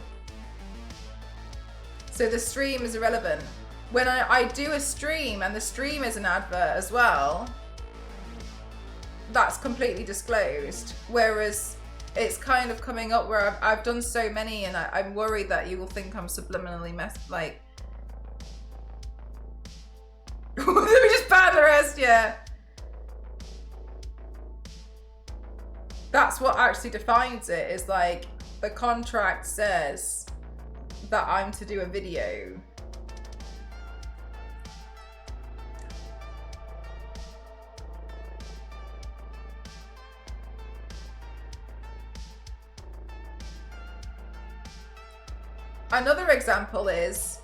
So the stream is irrelevant. When I do a stream and the stream is an advert as well, that's completely disclosed. Whereas it's kind of coming up where I've done so many, and I'm worried that you will think I'm subliminally like, let me just ban the rest, yeah. That's what actually defines it, is like the contract says that I'm to do a video. Another example is,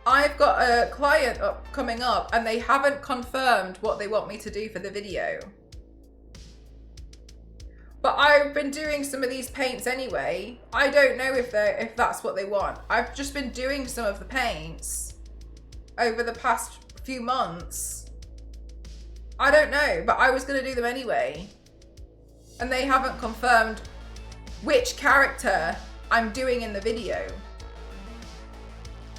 I've got a client coming up and they haven't confirmed what they want me to do for the video. But I've been doing some of these paints anyway. I don't know if that's what they want. I've just been doing some of the paints over the past few months. I don't know, but I was going to do them anyway. And they haven't confirmed which character I'm doing in the video.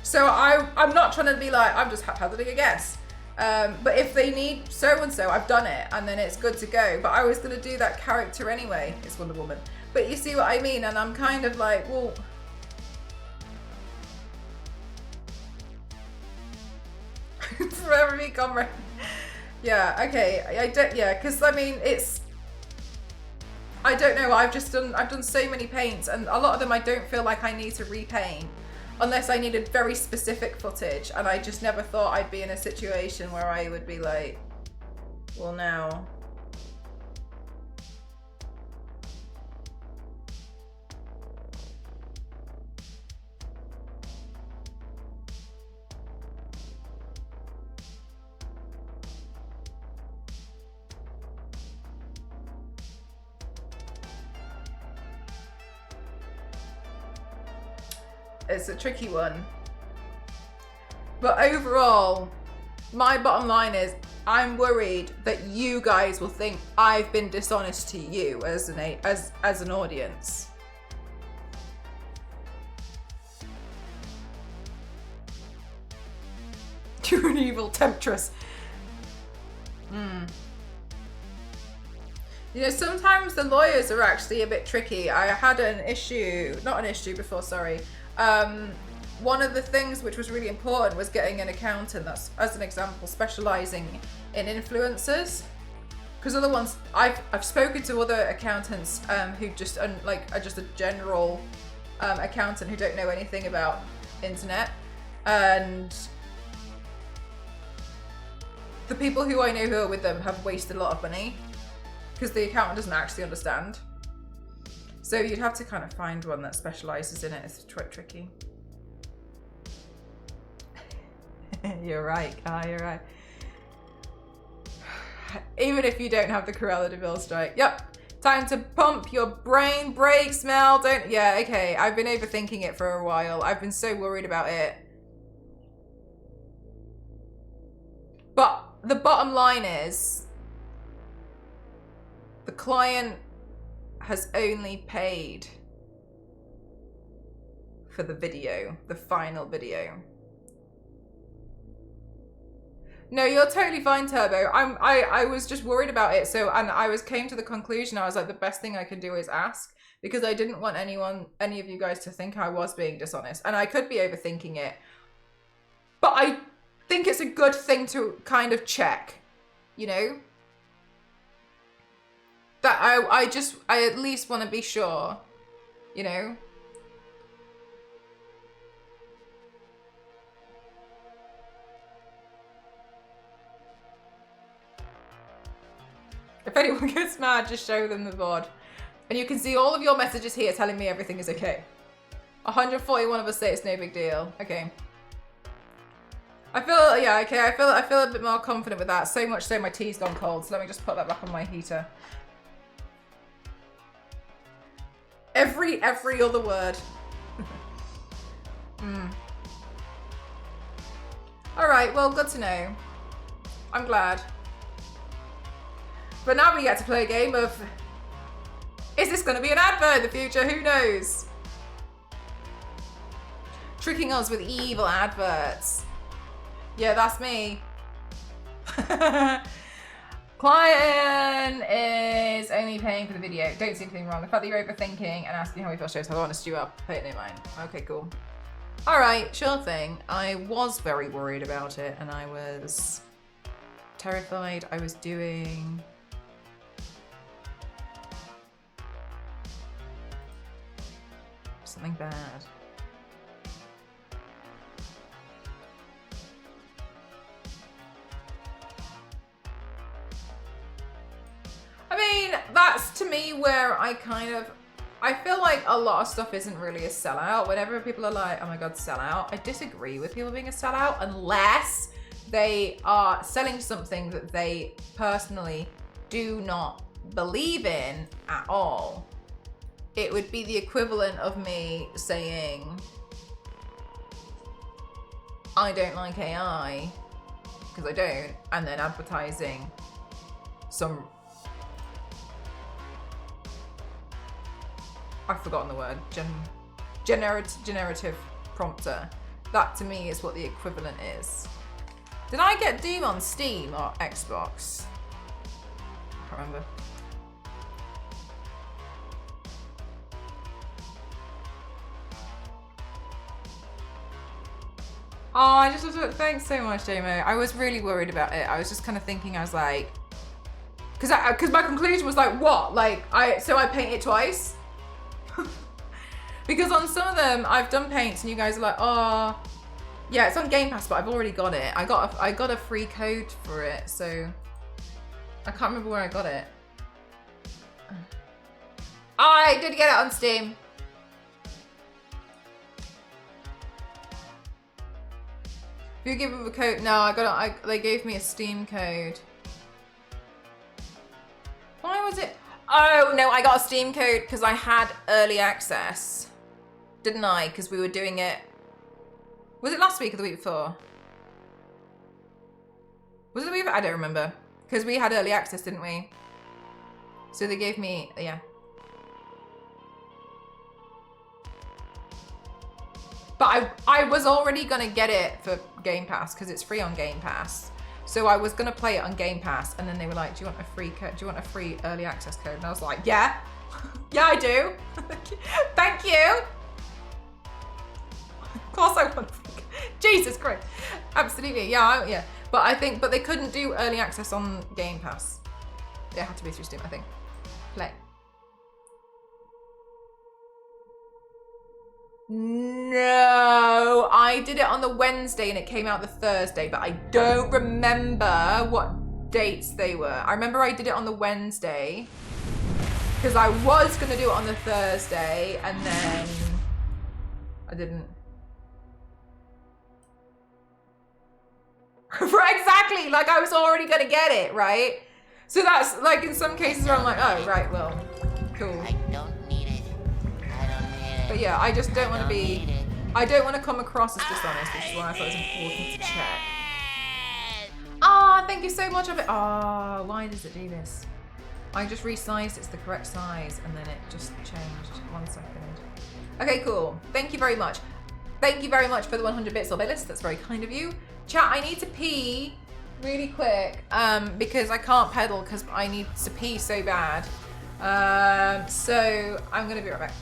So I'm not trying to be like, I'm just hazarding a guess. But if they need so-and-so, I've done it, and then it's good to go. But I was going to do that character anyway. It's Wonder Woman. But you see what I mean? And I'm kind of like, well... Forever me, comrade. Yeah, okay. I don't, yeah, because I mean, it's... I don't know, I've done so many paints, and a lot of them I don't feel like I need to repaint unless I needed very specific footage, and I just never thought I'd be in a situation where I would be like, well now. It's a tricky one. But overall, my bottom line is, I'm worried that you guys will think I've been dishonest to you as an audience. You're an evil temptress. You know, sometimes the lawyers are actually a bit tricky. I had not an issue before, sorry. One of the things which was really important was getting an accountant that's, as an example, specializing in influencers. Because other ones, I've spoken to other accountants who just are just a general accountant who don't know anything about internet, and the people who I know who are with them have wasted a lot of money because the accountant doesn't actually understand. So you'd have to kind of find one that specializes in it. It's tricky. You're right, Kai, you're right. Even if you don't have the Cruella de Vil strike. Yep. Time to pump your brain brakes, Mel. Don't. Yeah, okay. I've been overthinking it for a while. I've been so worried about it. But the bottom line is, the client has only paid for the video, the final video. No, you're totally fine, Turbo. I was just worried about it. So, and I came to the conclusion, I was like, the best thing I can do is ask, because I didn't want any of you guys to think I was being dishonest, and I could be overthinking it. But I think it's a good thing to kind of check, you know? That I at least want to be sure, you know? If anyone gets mad, just show them the VOD. And you can see all of your messages here telling me everything is okay. 141 of us say it's no big deal. Okay. I feel, yeah, okay, I feel a bit more confident with that. So much so my tea's gone cold, so let me just put that back on my heater. Every other word. Alright, well, good to know. I'm glad. But now we get to play a game of, is this going to be an advert in the future? Who knows? Tricking us with evil adverts. Yeah, that's me. Client is only paying for the video. Don't see anything wrong. The fact that you're overthinking and asking how we feel shows how honest you are. Pay it no mind. Okay, cool. All right, sure thing. I was very worried about it, and I was terrified. I was doing something bad. I mean, that's to me where I feel like a lot of stuff isn't really a sellout. Whenever people are like, oh my God, sellout, I disagree with people being a sellout unless they are selling something that they personally do not believe in at all. It would be the equivalent of me saying, I don't like AI, because I don't, and then advertising some, I've forgotten the word, generative prompter. That to me is what the equivalent is. Did I get Doom on Steam or Xbox? I can't remember. Oh, I just was, thanks so much, JMO. I was really worried about it. I was just kind of thinking, I was like, because my conclusion was like, what? Like, so I paint it twice? Because on some of them, I've done paints and you guys are like, oh, yeah, it's on Game Pass, but I've already got it. I got a free code for it, so I can't remember where I got it. I did get it on Steam. If you give them a code, no, they gave me a Steam code. Why was it? Oh no, I got a Steam code because I had early access, didn't I? Because we were doing it. Was it last week or the week before? Was it the week before? I don't remember. Because we had early access, didn't we? So they gave me, yeah. But I was already gonna get it for Game Pass because it's free on Game Pass. So I was gonna play it on Game Pass, and then they were like, "Do you want a free code? Do you want a free early access code?" And I was like, "Yeah, yeah, I do. Thank you." Of course I want. Jesus Christ, absolutely, yeah, yeah. But they couldn't do early access on Game Pass. It had to be through Steam, I think. Play. No, I did it on the Wednesday and it came out the Thursday, but I don't remember what dates they were. I remember I did it on the Wednesday because I was going to do it on the Thursday and then I didn't. Exactly, like I was already going to get it, right? So that's like in some cases where I'm like, oh, right, well, cool. I don't need it. I don't need it. But yeah, I just don't want to be, need it. I don't want to come across as dishonest, which is why I thought it was important to check. Ah, thank you so much of it. Ah, why does it do this? I just resized, it's the correct size, and then it just changed. 1 second. Okay, cool. Thank you very much. Thank you very much for the 100 bits of list. That's very kind of you. Chat, I need to pee really quick because I can't pedal because I need to pee so bad. So I'm gonna be right back.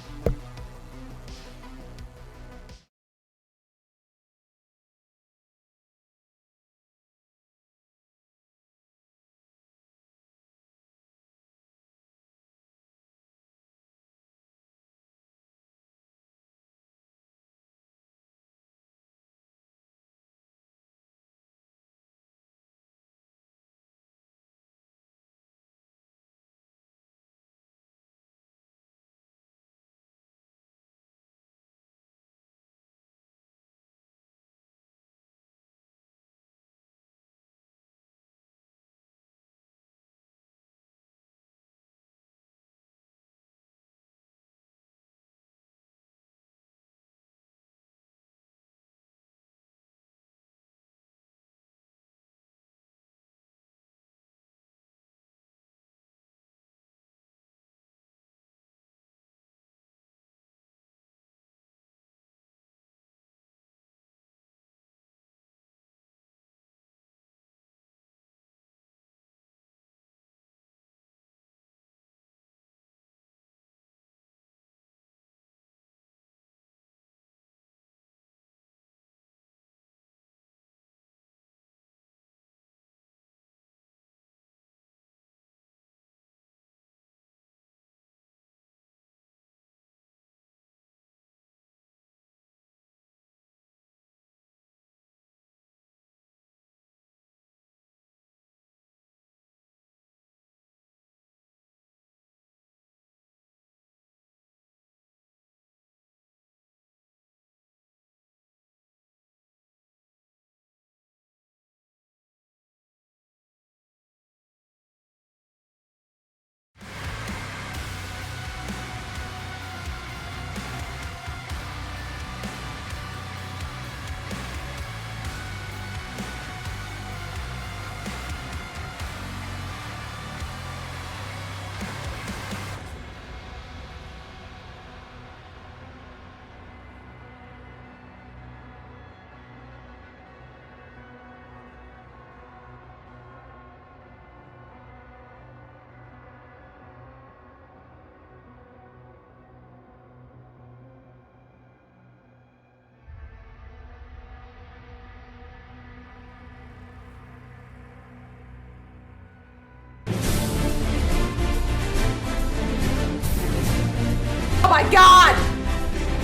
Oh my god!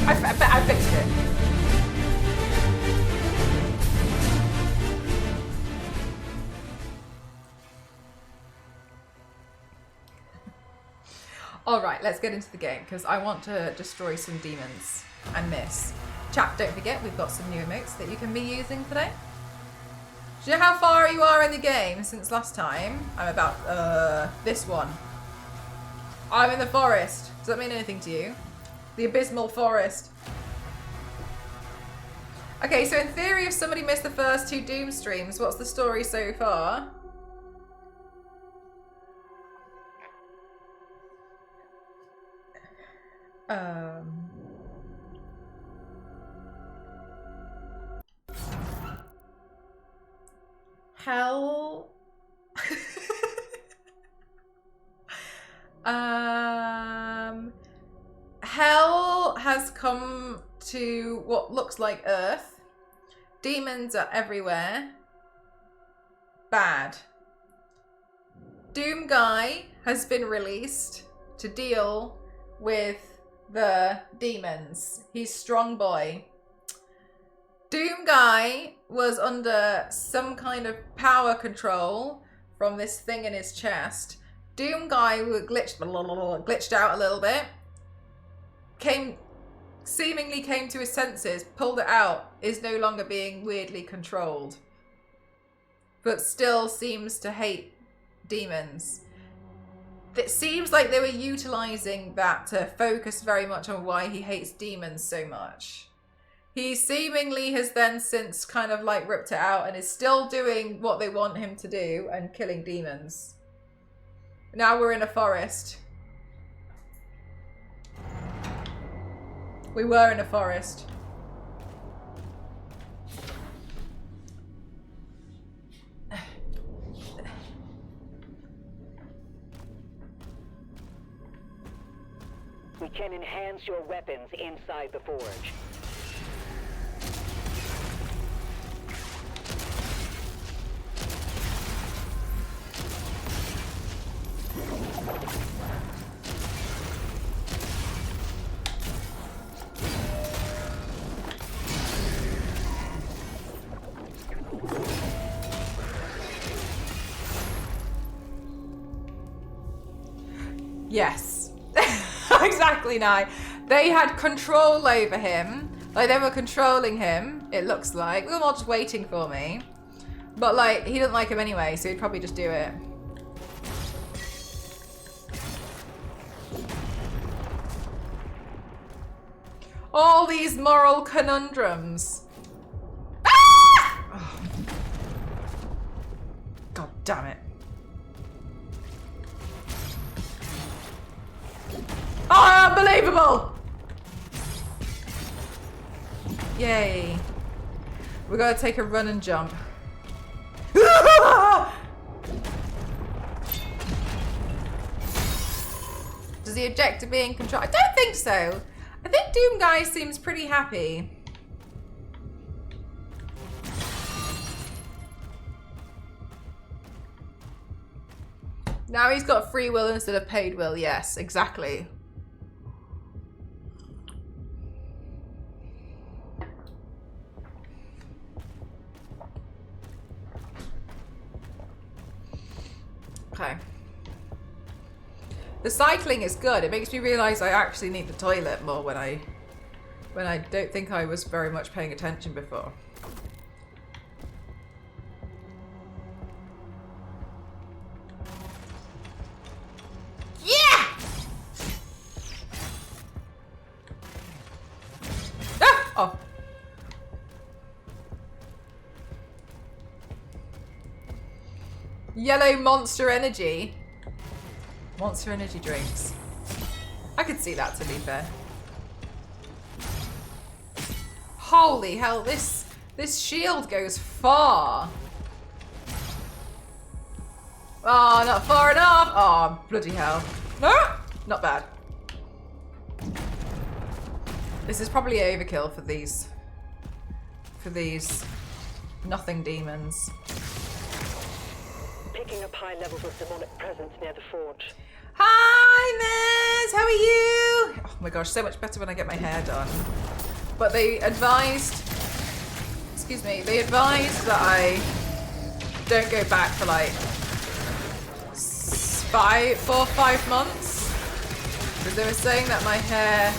I fixed it. Alright, let's get into the game because I want to destroy some demons and miss. Chat, don't forget we've got some new emotes that you can be using today. Do you know how far you are in the game since last time? I'm about, this one. I'm in the forest. Does that mean anything to you? The abysmal forest. Okay, so in theory, if somebody missed the first 2 Doom streams, what's the story so far? Hell. Hell has come to what looks like Earth. Demons are everywhere. Bad. Doom Guy has been released to deal with the demons. He's strong boy. Doom Guy was under some kind of power control from this thing in his chest. Doom guy who glitched out a little bit, seemingly came to his senses, pulled it out, is no longer being weirdly controlled, but still seems to hate demons. It seems like they were utilizing that to focus very much on why he hates demons so much. He seemingly has then since kind of like ripped it out and is still doing what they want him to do and killing demons. Now we're in a forest. We were in a forest. We can enhance your weapons inside the forge. Yes. Exactly, Nye. They had control over him. Like, they were controlling him, it looks like. They were all just waiting for me. But, like, he didn't like him anyway, so he'd probably just do it. All these moral conundrums. Ah! Oh. God damn it. Oh, unbelievable! Yay. We gotta take a run and jump. Does he object to being controlled? I don't think so. I think Doom Guy seems pretty happy. Now he's got free will instead of paid will. Yes, exactly. Okay. The cycling is good. It makes me realise I actually need the toilet more when I don't think I was very much paying attention before. Yeah! Ah! Oh. Yellow Monster Energy. Monster Energy drinks. I could see that, to be fair. Holy hell, this shield goes far. Oh, not far enough. Oh, bloody hell. No, not bad. This is probably overkill for these nothing demons. Picking up high levels of demonic presence near the forge. Hi, Miss! How are you? Oh my gosh, so much better when I get my hair done. But they advised, excuse me, they advised that I don't go back for like 4 or 5 months. Because they were saying that my hair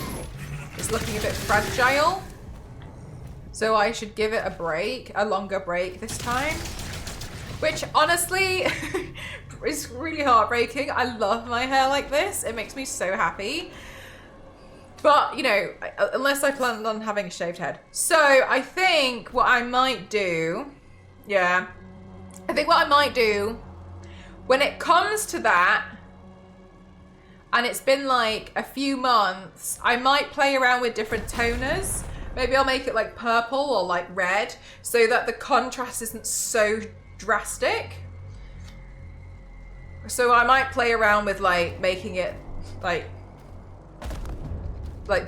is looking a bit fragile. So I should give it a break, a longer break this time. Which honestly is really heartbreaking. I love my hair like this. It makes me so happy. But, you know, unless I plan on having a shaved head. So I think what I might do, yeah. I think what I might do, when it comes to that, and it's been like a few months, I might play around with different toners. Maybe I'll make it like purple or like red so that the contrast isn't so drastic. So I might play around with like making it like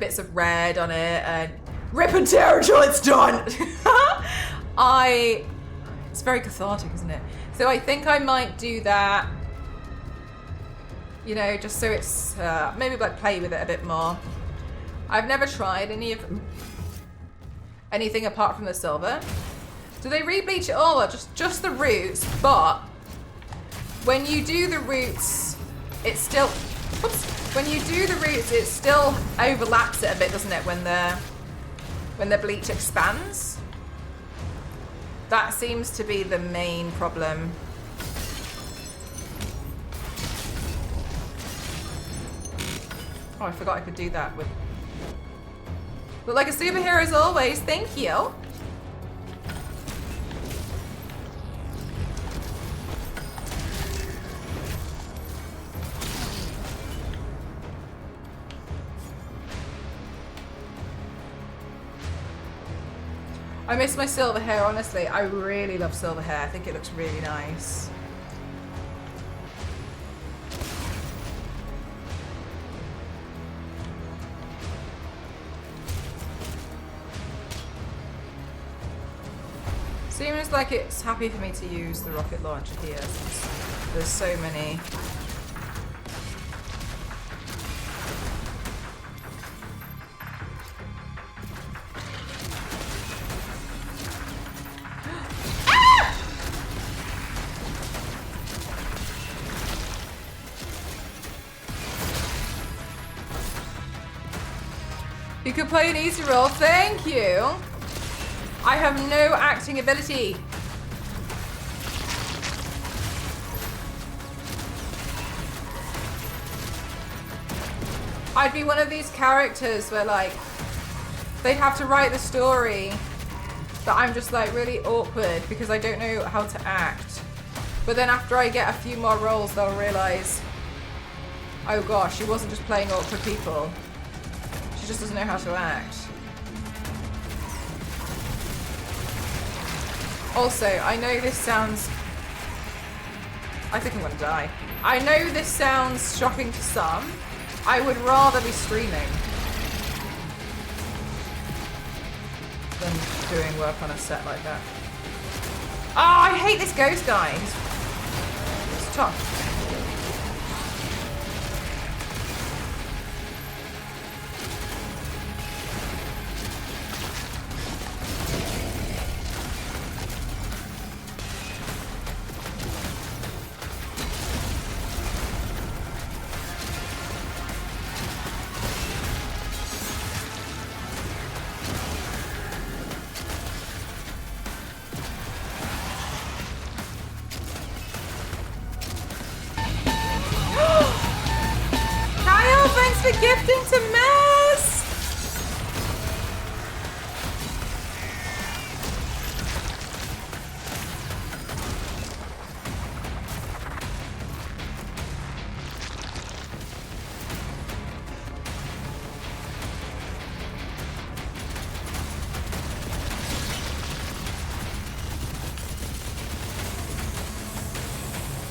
bits of red on it and rip and tear until it's done. It's very cathartic, isn't it? So I think I might do that, you know, just so it's maybe like play with it a bit more. I've never tried anything apart from the silver. Do they re-bleach it all or just the roots? But when you do the roots, it still, whoops, when you do the roots, it still overlaps it a bit, doesn't it? When the bleach expands. That seems to be the main problem. Oh, I forgot I could do that with... Look like a superhero as always, thank you. I miss my silver hair, honestly. I really love silver hair. I think it looks really nice. Seems like it's happy for me to use the rocket launcher here since there's so many. You could play an easy role, thank you. I have no acting ability. I'd be one of these characters where like they have to write the story, but I'm just like really awkward because I don't know how to act. But then after I get a few more roles, they'll realize, oh gosh, she wasn't just playing awkward people. She just doesn't know how to act. Also, I know this sounds... I think I'm gonna die. I know this sounds shocking to some. I would rather be streaming than doing work on a set like that. Oh, I hate this ghost guy. He's tough. For gifting to Mess!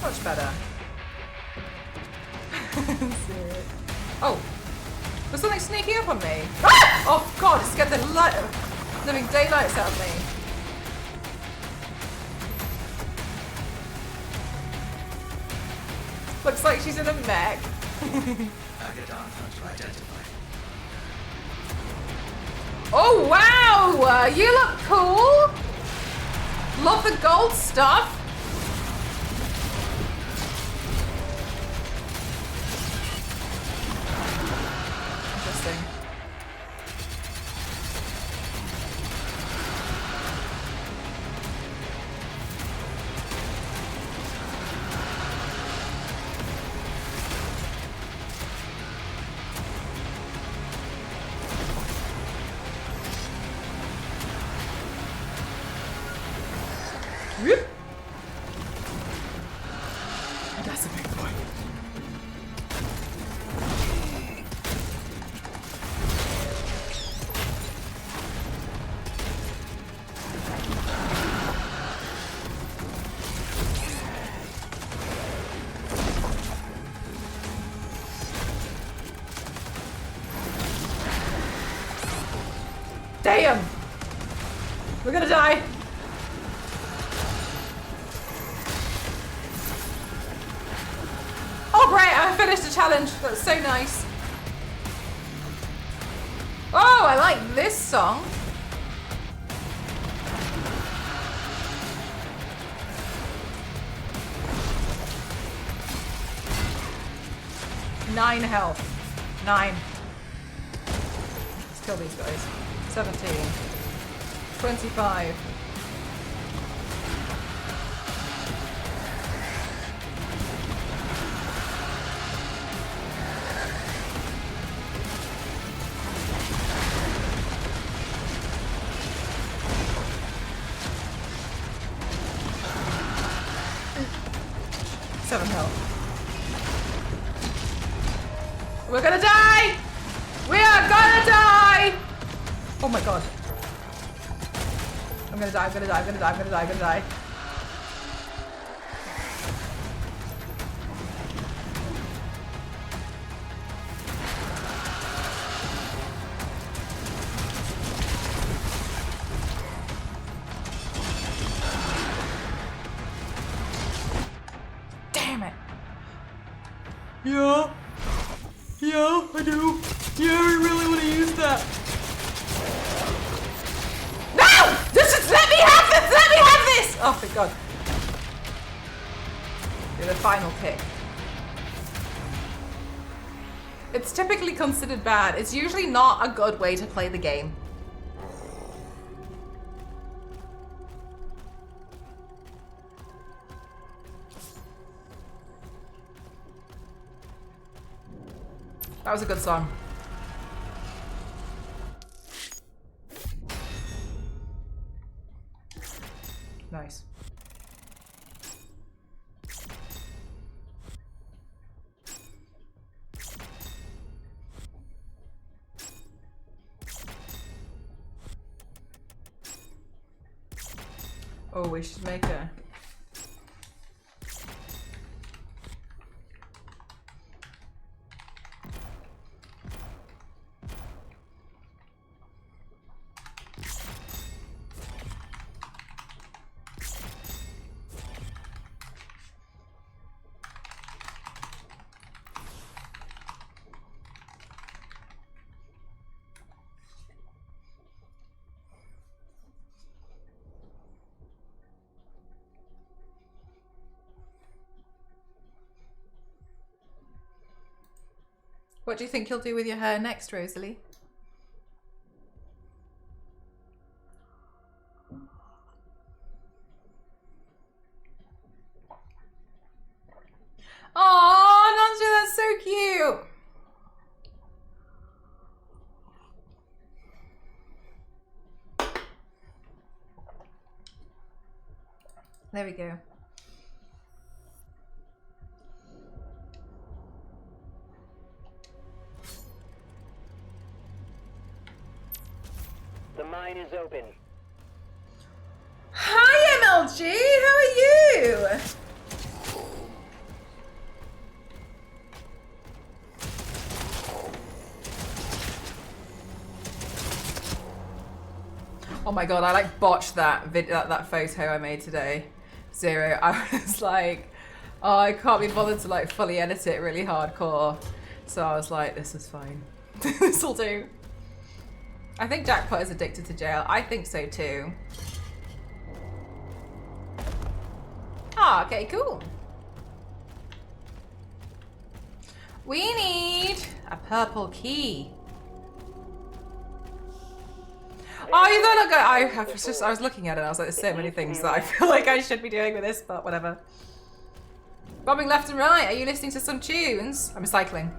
Much better. Oh, there's something sneaking up on me. Ah! Oh god, it scared the living daylights out of me. Looks like she's in a mech. Oh wow, you look cool. Love the gold stuff. That's a big boy. Damn! We're gonna die! Oh great, I finished the challenge. That's so nice. Oh, I like this song. 9 health. 9. Let's kill these guys. 17. 25. We're gonna die! We are gonna die! Oh my god. I'm gonna die, I'm gonna die, I'm gonna die, I'm gonna die, I'm gonna die. Damn it. Yeah. Yeah, I do. Yeah, I really want to use that. No! Just let me have this! Let me have this! Oh, thank God. Do the final kick. It's typically considered bad. It's usually not a good way to play the game. That was a good song. Nice. Oh, we should make a... What do you think you'll do with your hair next, Rosalie? Oh, Nanju, that's so cute. There we go. The mine is open. Hi, MLG. How are you? Oh my god, I like botched that that photo I made today. Zero. I was like, oh, I can't be bothered to like fully edit it really hardcore. So I was like, this is fine. This'll do. I think Jackpot is addicted to jail. I think so too. Ah, okay, cool. We need a purple key. Oh, you don't look. I was looking at it. I was like, there's so many things that I feel like I should be doing with this, but whatever. Bobbing left and right. Are you listening to some tunes? I'm cycling.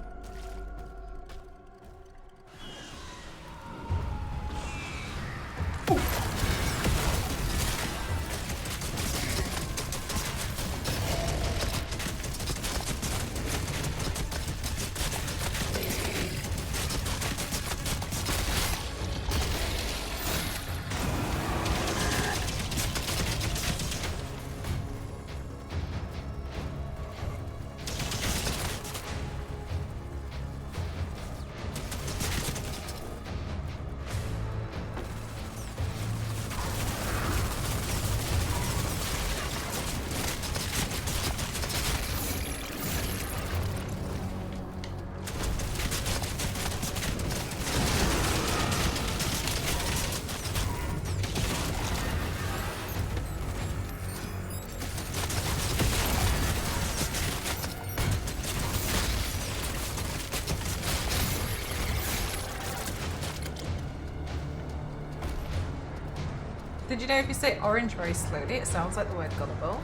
Did you know if you say orange very slowly, it sounds like the word gullible?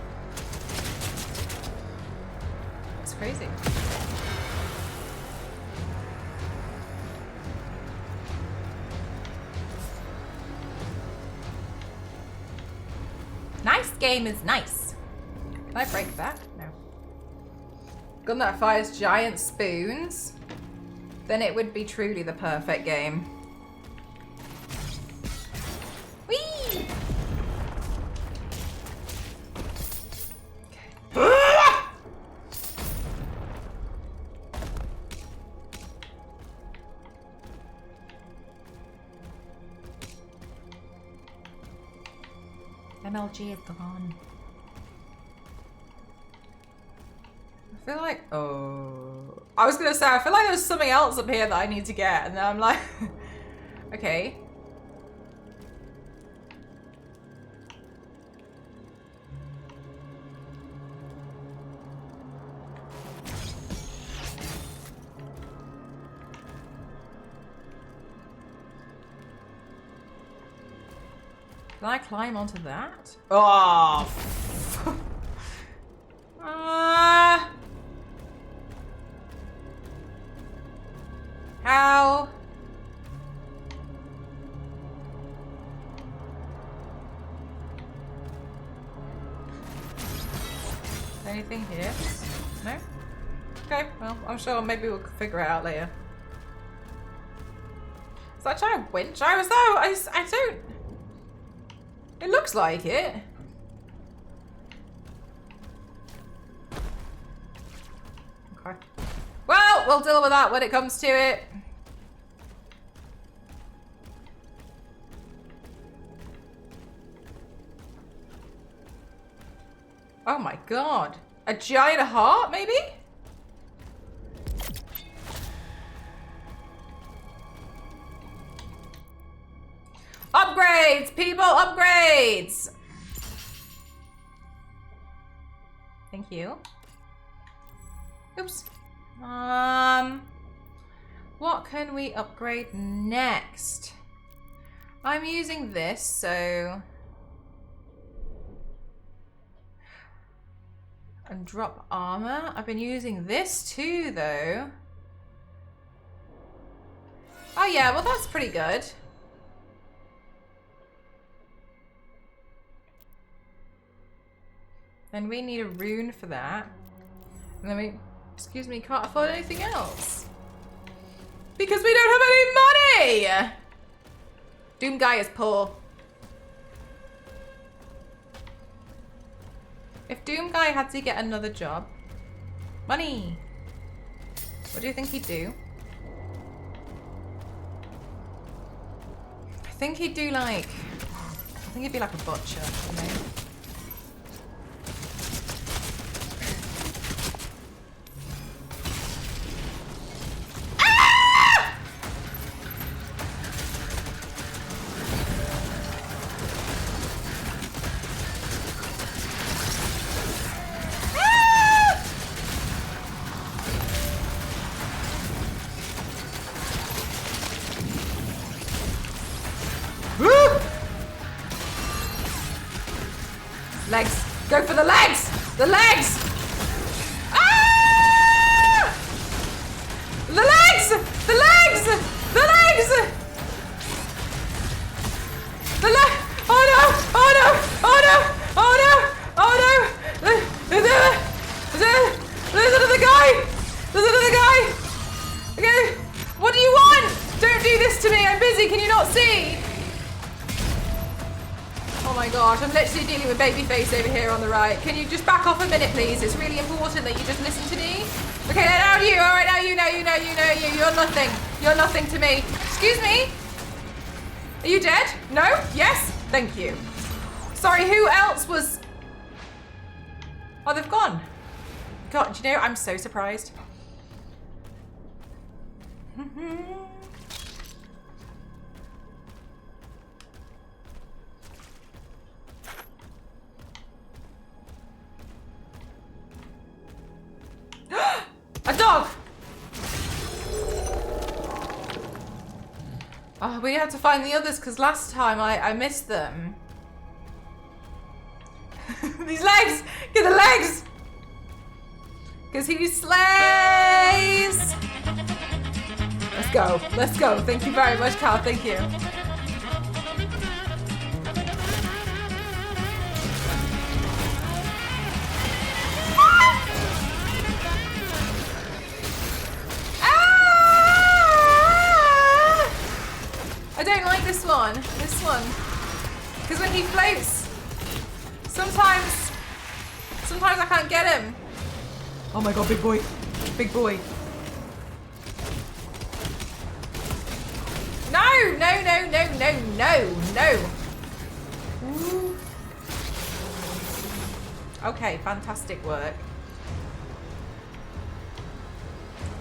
That's crazy. Nice game is nice. Can I break that? No. Gun that fires giant spoons. Then it would be truly the perfect game. Whee! MLG is gone. I feel like, oh, I was gonna say, I feel like there's something else up here that I need to get, and then I'm like, okay. Can I climb onto that? Oh. How? Anything here? No? Okay, well, I'm sure maybe we'll figure it out later. Is that giant winch? I don't... It looks like it. Okay. Well, we'll deal with that when it comes to it. Oh my god. A giant heart, maybe? Upgrades, people, upgrades! Thank you. Oops. What can we upgrade next? I'm using this, so... And drop armor. I've been using this too, though. Oh yeah, well that's pretty good. Then we need a rune for that. And then we, excuse me, can't afford anything else. Because we don't have any money! Doom guy is poor. If Doom guy had to get another job, money. What do you think he'd do? I think he'd do like, I think he'd be like a butcher, you know? Legs! Go for the legs! The legs! Ah! The legs! The legs! The legs! The leg! Oh no! Oh no! Oh no! Oh no! Oh no! There's another guy! There's another guy! Okay. What do you want? Don't do this to me! I'm busy, can you not see? Oh my gosh, I'm literally dealing with Babyface over here on the right. Can you just back off a minute, please? It's really important that you just listen to me. Okay, now you. All right, now you. You're nothing. You're nothing to me. Excuse me? Are you dead? No? Yes? Thank you. Sorry, who else was... Oh, they've gone. God, do you know, I'm so surprised. A dog! Oh, we have to find the others because last time I missed them. These legs! Get the legs! Because he slays! Let's go. Let's go. Thank you very much, Cal. Thank you. I don't like this one. This one. Because when he floats, sometimes I can't get him. Oh my god, big boy. Big boy. No, no, no, no, no, no, no. Ooh. Okay, fantastic work.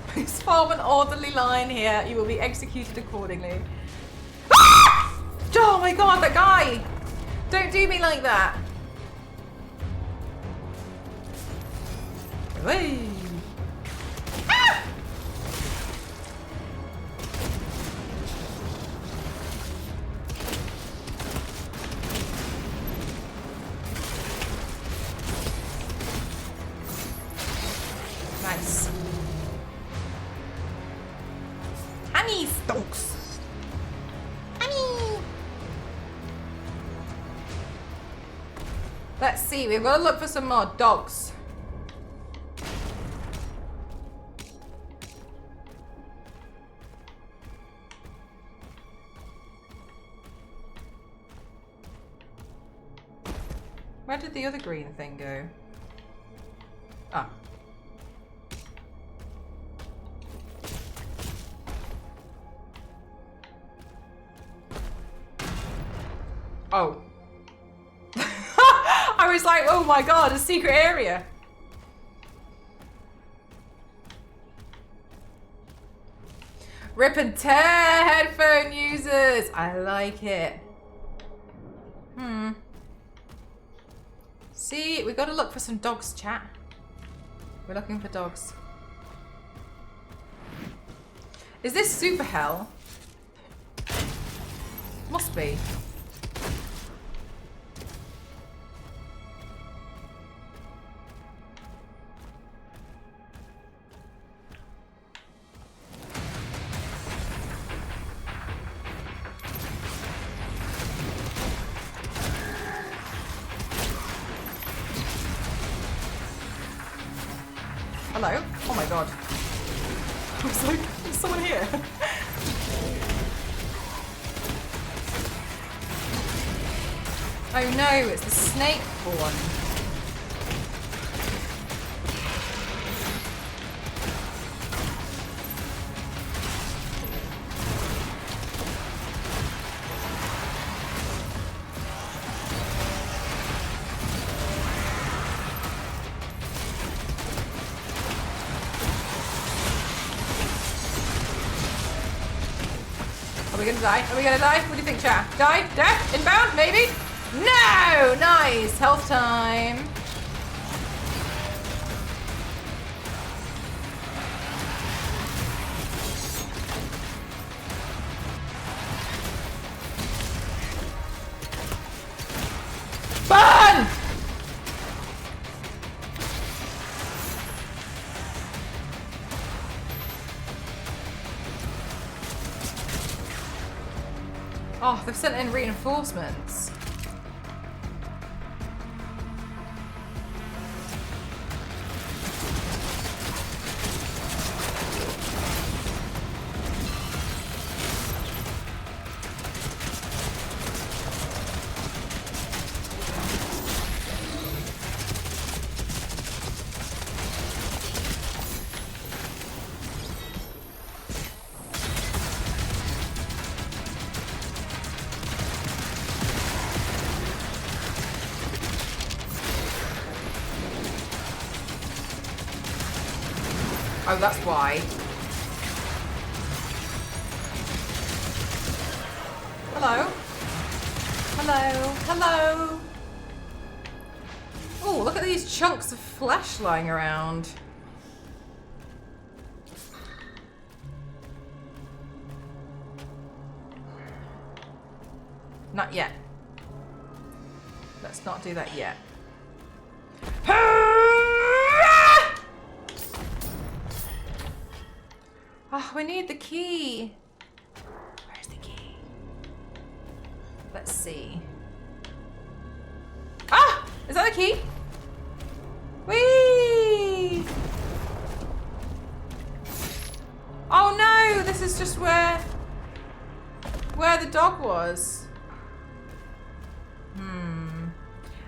Please form an orderly line here. You will be executed accordingly. Ah! Oh my god, that guy! Don't do me like that. Hey. Ah! Nice. Honey stonks. Honey. Let's see. We've got to look for some more dogs. Where did the other green thing go? Ah. Oh. I was like, oh my god, a secret area. Rip and tear headphone users. I like it. See, we gotta look for some dogs, chat. We're looking for dogs. Is this super hell? Must be. Hello? Oh my god. I was like, there's someone here. Oh no, it's the snake one. Are we gonna die? Are we gonna die? What do you think, chat? Die? Death? Inbound? Maybe? No! Nice! Health time. Burn! Oh, they've sent in reinforcements. Oh, that's why. Hello? Hello? Hello? Oh, look at these chunks of flesh lying around. Not yet. Let's not do that yet. Oh, we need the key. Where's the key? Let's see. Ah! Is that the key? Whee! Oh no! This is just where the dog was.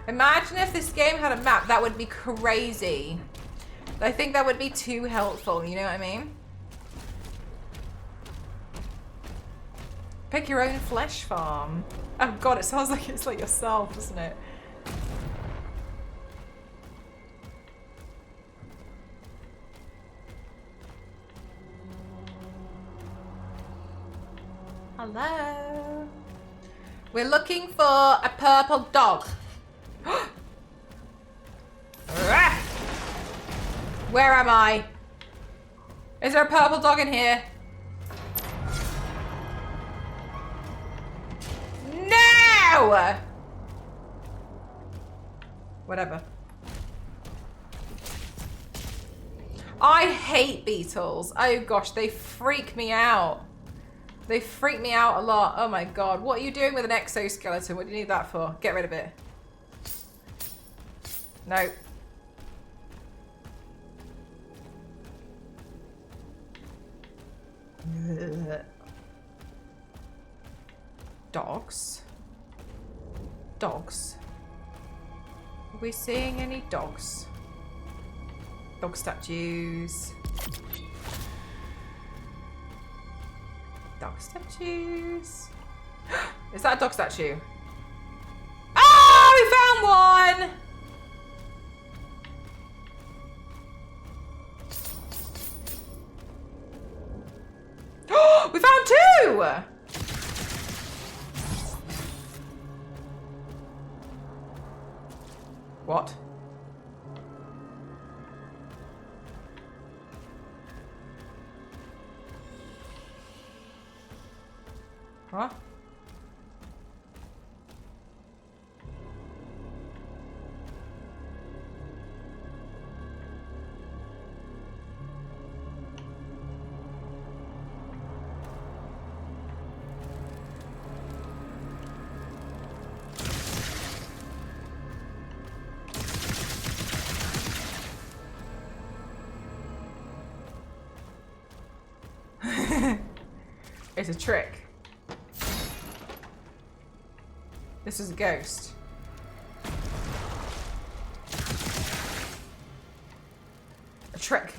Imagine if this game had a map. That would be crazy. I think that would be too helpful. You know what I mean? Pick your own flesh farm. Oh god, it sounds like it's like yourself, doesn't it? Hello. We're looking for a purple dog. Where am I? Is there a purple dog in here? No! Whatever. I hate beetles. Oh gosh, they freak me out. They freak me out a lot. Oh my god. What are you doing with an exoskeleton? What do you need that for? Get rid of it. No. Dogs? Dogs? Are we seeing any dogs? Dog statues. Dog statues. Is that a dog statue? Oh, we found one! We found two! What? Huh? It's a trick. This is a ghost. A trick.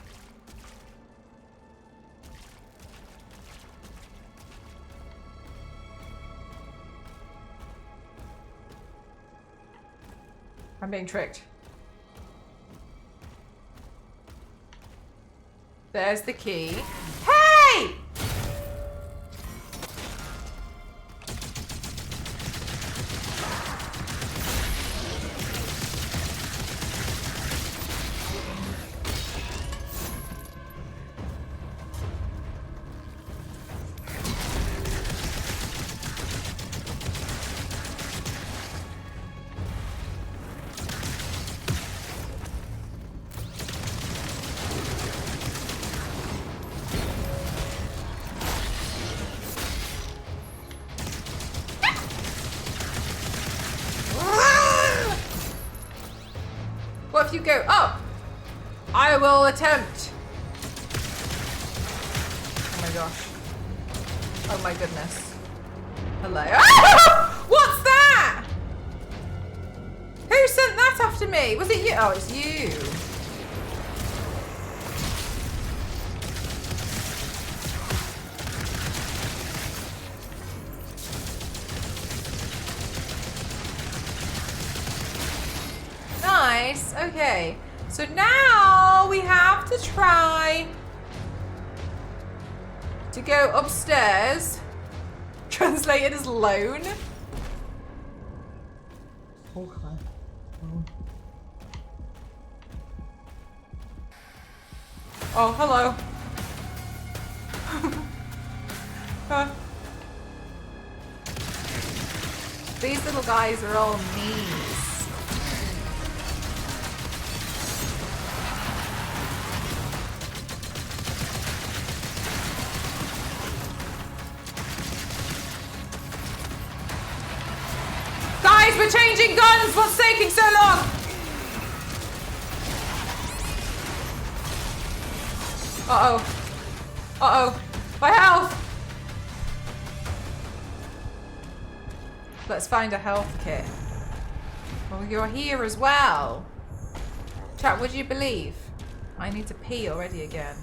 I'm being tricked. There's the key. Hey! What if you go up? I will attempt. Oh my gosh. Oh my goodness. Hello. Ah! What's that? Who sent that after me? Was it you? Oh, it's you. Nice. Okay. So now we have to try to go upstairs. Translated as lone. Okay. Oh, hello. These little guys are all knees. we're changing guns! What's taking so long? Uh-oh. Uh-oh. My health! Let's find a health kit. Oh, you're here as well. Chat, would you believe? I need to pee already again.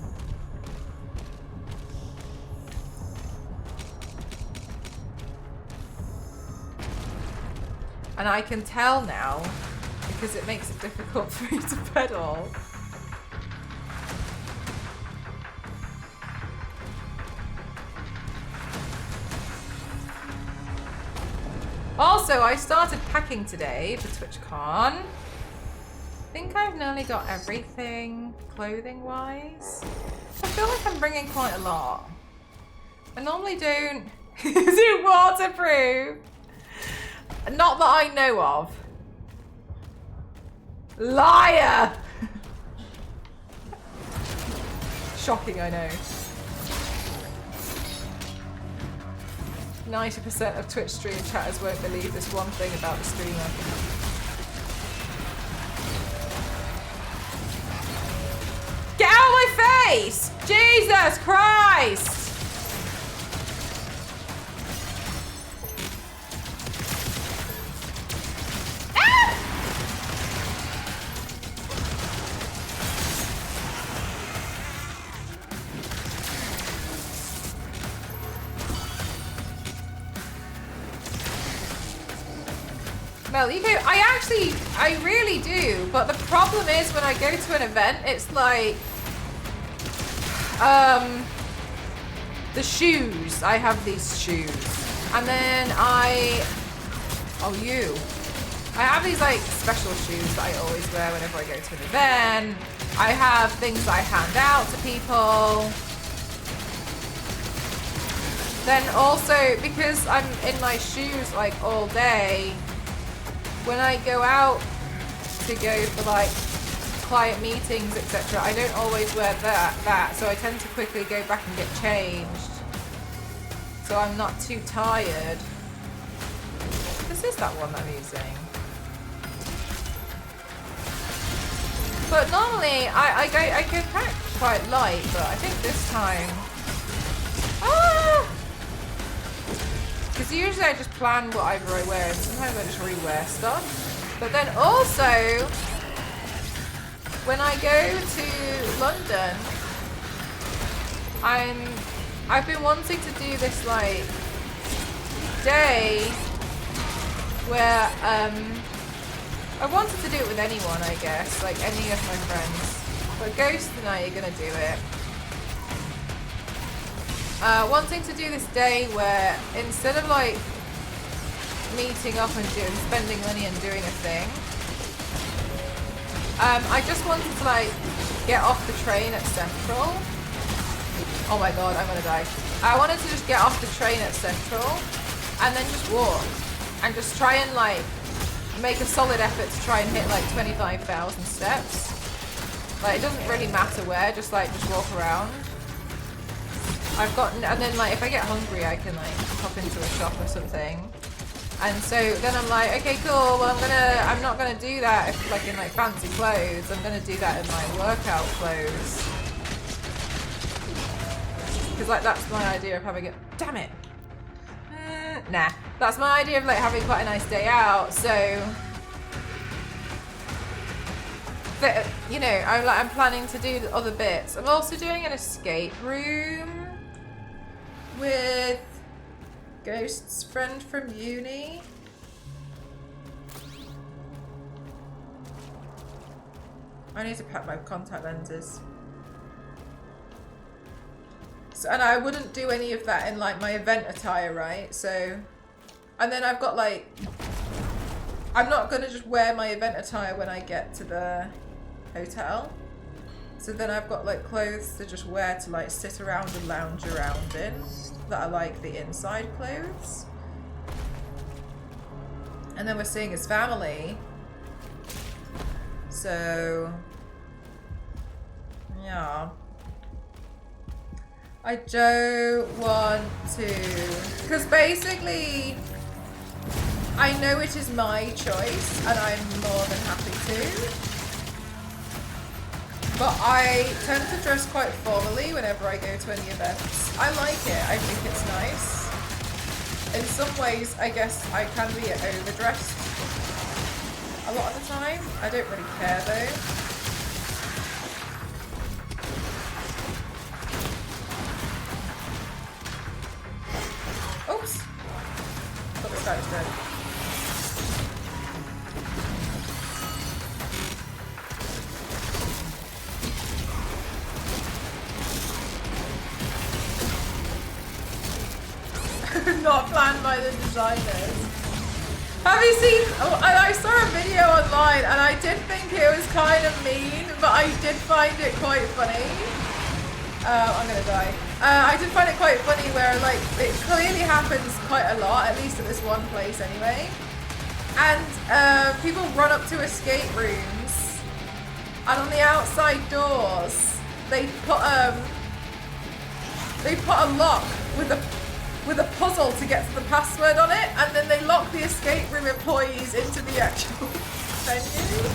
And I can tell now because it makes it difficult for me to pedal. Also, I started packing today for TwitchCon. I think I've nearly got everything clothing-wise. I feel like I'm bringing quite a lot. I normally don't do waterproof. Not that I know of. Liar! Shocking, I know. 90% of Twitch stream chatters won't believe this one thing about the streamer. Get out of my face! Jesus Christ! Well, you know, I really do, but the problem is when I go to an event, it's like, the shoes. I have these shoes. And then I have these like special shoes that I always wear whenever I go to an event. I have things I hand out to people. Then also, because I'm in my shoes like all day, when I go out to go for like client meetings, etc., I don't always wear that, so I tend to quickly go back and get changed. So I'm not too tired. This is that one I'm using. But normally I go pack quite light, but I think this time. Because usually I just plan whatever I wear, and sometimes I just rewear stuff. But then also, when I go to London, I've been wanting to do this like day where I wanted to do it with anyone, I guess, like any of my friends. But Ghost and I are gonna do it. Wanting to do this day where instead of like meeting up and spending money and doing a thing, I just wanted to like get off the train at Central. Oh my god, I'm gonna die. I wanted to just get off the train at Central and then just walk and just try and like make a solid effort to try and hit like 25,000 steps. Like it doesn't really matter where, just walk around. And then like if I get hungry I can like hop into a shop or something. And so then I'm like, okay, cool, well I'm not gonna do that if like in like fancy clothes. I'm gonna do that in my workout clothes. Because like that's my idea of having it. Damn it. Nah. That's my idea of like having quite a nice day out. So but, you know, I'm planning to do other bits. I'm also doing an escape room with Ghost's friend from uni. I need to pack my contact lenses. So, and I wouldn't do any of that in like my event attire, right? So, and then I've got like, I'm not gonna just wear my event attire when I get to the hotel. So then I've got like clothes to just wear to like sit around and lounge around in that are like the inside clothes. And then we're seeing his family. So yeah. I don't want to, because basically I know it is my choice, and I'm more than happy to. But I tend to dress quite formally whenever I go to any events. I like it. I think it's nice. In some ways, I guess I can be overdressed a lot of the time. I don't really care though. Oops. Thought this guy was dead. Not planned by the designers. Have you seen? Oh, I saw a video online and I did think it was kind of mean, but I did find it quite funny. I'm gonna die. I did find it quite funny where like it clearly happens quite a lot, at least at this one place anyway. And people run up to escape rooms, and on the outside doors they put a lock with a puzzle to get to the password on it, and then they lock the escape room employees into the actual venue.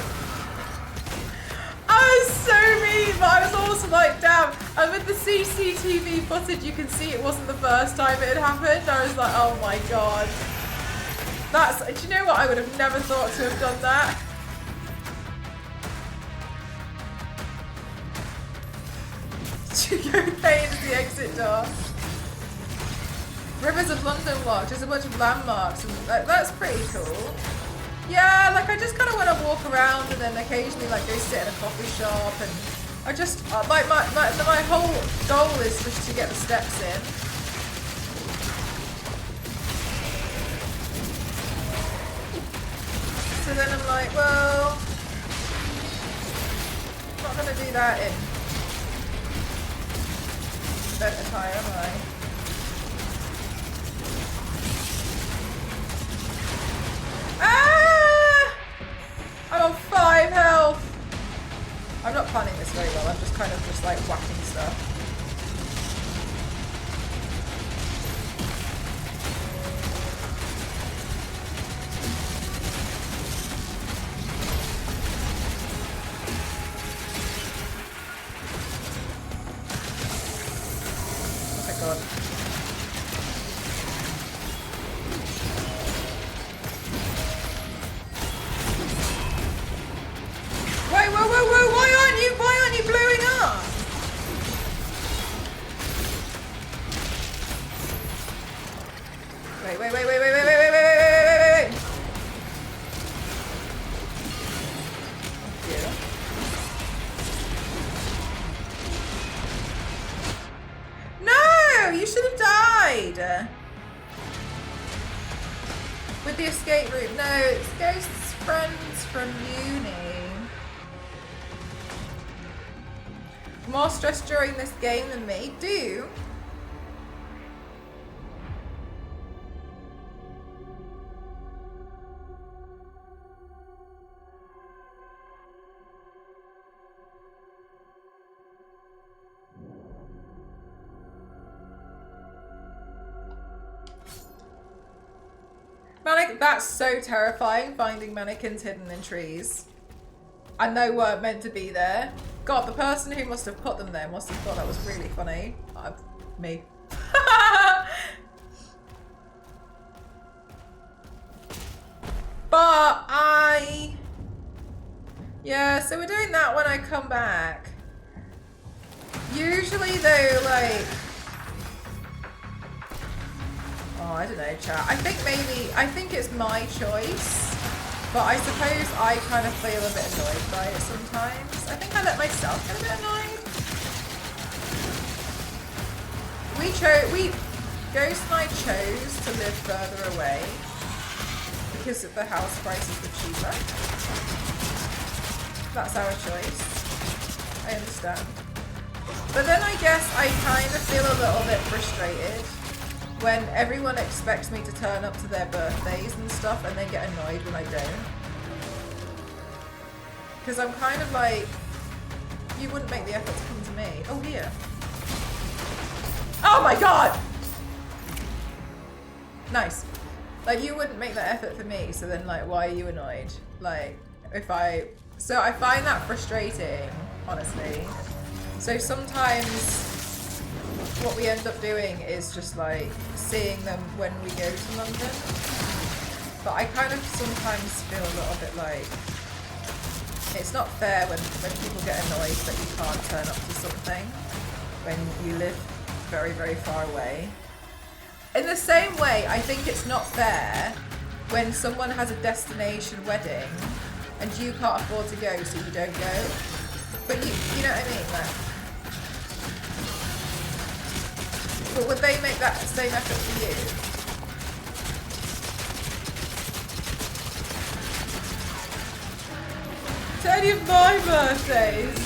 I was so mean, but I was also like, damn. And with the CCTV footage, you can see it wasn't the first time it had happened. I was like, oh my god. Do you know what? I would have never thought to have done that. Pain is the exit door. Rivers of London Watch, there's a bunch of landmarks, and that's pretty cool. Yeah, like I just kind of want to walk around and then occasionally like go sit in a coffee shop, and I just, like my whole goal is just to get the steps in. So then I'm like, well, I'm not going to do that in event attire, am I? Ah! I'm on 5 health. I'm not planning this very well. I'm just kind of just like whacking stuff. Oh my god. Why aren't you blowing up? Wait. Yeah. No, you should have died. With the escape route. No, it's Ghost's friends from uni. More stress during this game than me. Do? That's so terrifying, finding mannequins hidden in trees. And they weren't meant to be there. God, the person who must have put them there must have thought that was really funny. Me. But yeah, so we're doing that when I come back. Usually though, like, oh, I don't know, chat. I think it's my choice, but I suppose I kind of feel a bit annoyed by it sometimes. I think I let myself get a bit annoyed. Ghost and I chose to live further away because the house prices were cheaper. That's our choice. I understand. But then I guess I kind of feel a little bit frustrated when everyone expects me to turn up to their birthdays and stuff and they get annoyed when I don't. Because I'm kind of like, you wouldn't make the effort to come to me. Oh, here. Oh my god! Nice. Like, you wouldn't make that effort for me, so then, like, why are you annoyed? Like, so I find that frustrating, honestly. So sometimes what we end up doing is just, like, seeing them when we go to London. But I kind of sometimes feel a little bit like it's not fair when people get annoyed that you can't turn up to something when you live very, very far away. In the same way, I think it's not fair when someone has a destination wedding and you can't afford to go, so you don't go. But you know what I mean? Like, but would they make that same effort for you? To any of my birthdays,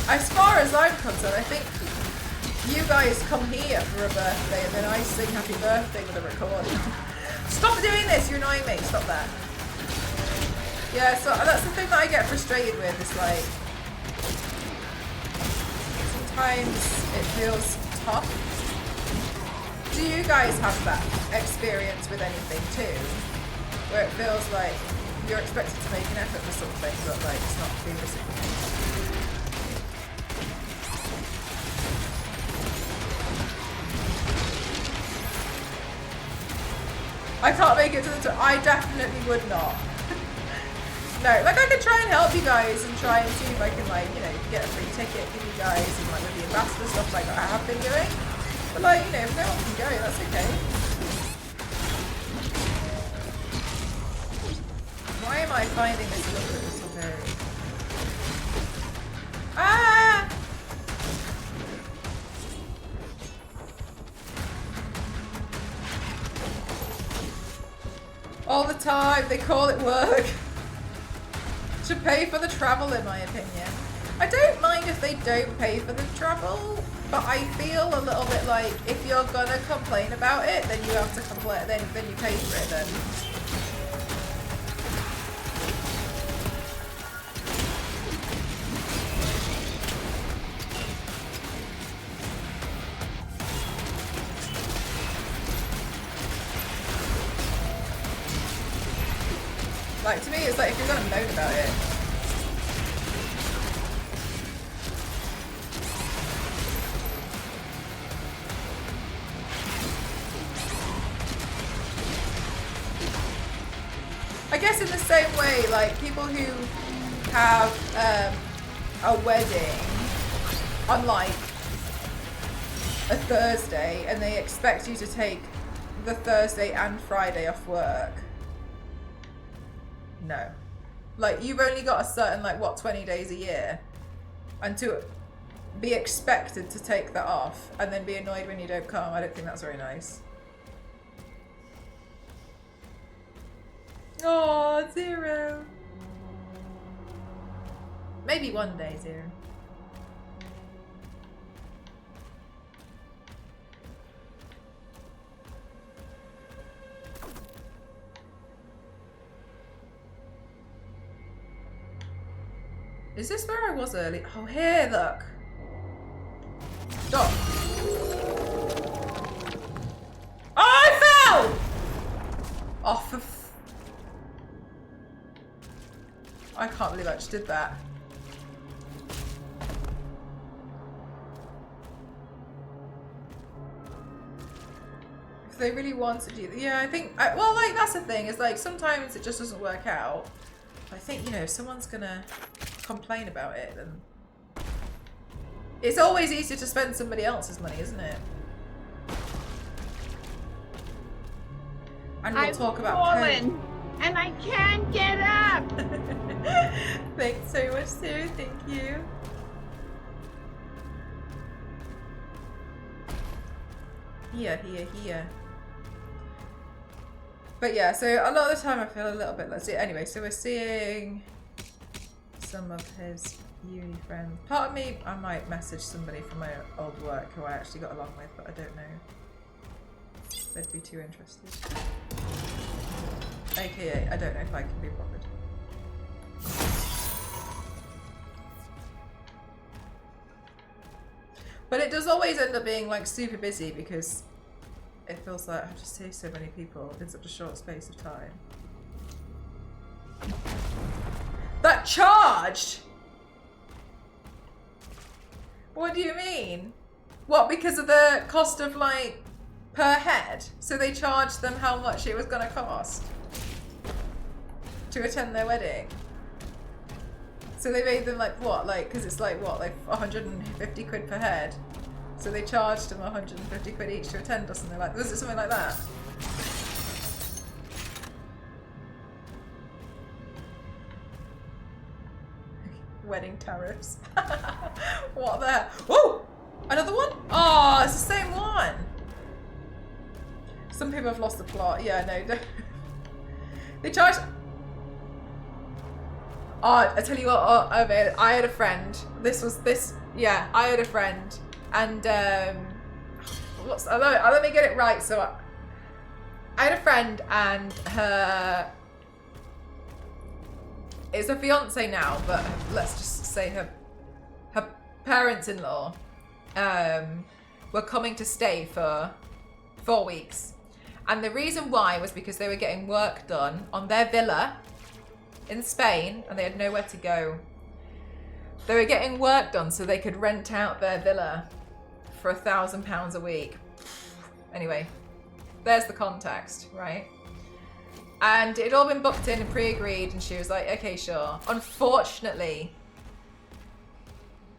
as far as I'm concerned, I think you guys come here for a birthday and then I sing happy birthday with a recording. Stop doing this, you're annoying me, stop that. Yeah, so that's the thing that I get frustrated with, is like, sometimes it feels tough. Do you guys have that experience with anything too? Where it feels like you're expected to make an effort for something, but like it's not being reciprocated. I can't make it to the top. I definitely would not. No, like I could try and help you guys and try and see if I can, like, you know, get a free ticket for you guys and like with the ambassador stuff like I have been doing. But like, you know, if no one can go, that's okay. Why am I finding this little very... Ah! All the time, they call it work. Should pay for the travel, in my opinion. I don't mind if they don't pay for the travel, but I feel a little bit like if you're gonna complain about it, then you have to complain. Then you pay for it. Then. Like, to me, it's like if you're gonna moan about it. I guess in the same way, like, people who have a wedding on, like, a Thursday and they expect you to take the Thursday and Friday off work. No. Like, you've only got a certain, like, what, 20 days a year? And to be expected to take that off and then be annoyed when you don't come, I don't think that's very nice. Oh, Zero. Maybe one day, Zero. Is this where I was early? Oh, here, look. Stop. Oh, I fell! Off of... I can't believe I just did that. If they really wanted you... Yeah, I think... well, like, that's the thing. Is like, sometimes it just doesn't work out. I think, you know, if someone's gonna complain about it, then it's always easier to spend somebody else's money, isn't it? And we'll talk about fallen and I can't get up. Thanks so much, Sue. Thank you. Here. But yeah, so a lot of the time I feel a little bit like... Anyway, so we're seeing some of his uni friends. Part of me, I might message somebody from my old work who I actually got along with, but I don't know. They'd be too interested. AKA, I don't know if I can be bothered. But it does always end up being like super busy because it feels like I have to see so many people in such a short space of time. That charged? What do you mean? What, because of the cost of like per head? So they charged them how much it was gonna cost to attend their wedding? So they made them like what, like, because it's like what, like 150 quid per head. So they charged them 150 quid each to attend or something like that. Was it something like that? Wedding tariffs. What the hell? Whoa! Another one? Oh, it's the same one. Some people have lost the plot. Yeah, no. Don't. They charged. Oh, I tell you what, I had a friend. Yeah, I had a friend. And, let me get it right. So, I had a friend and her, it's a fiance now, but let's just say her parents-in-law, were coming to stay for 4 weeks. And the reason why was because they were getting work done on their villa in Spain and they had nowhere to go. They were getting work done so they could rent out their villa for £1,000 a week. Anyway, there's the context, right? And it'd all been booked in and pre-agreed and she was like, okay, sure. Unfortunately,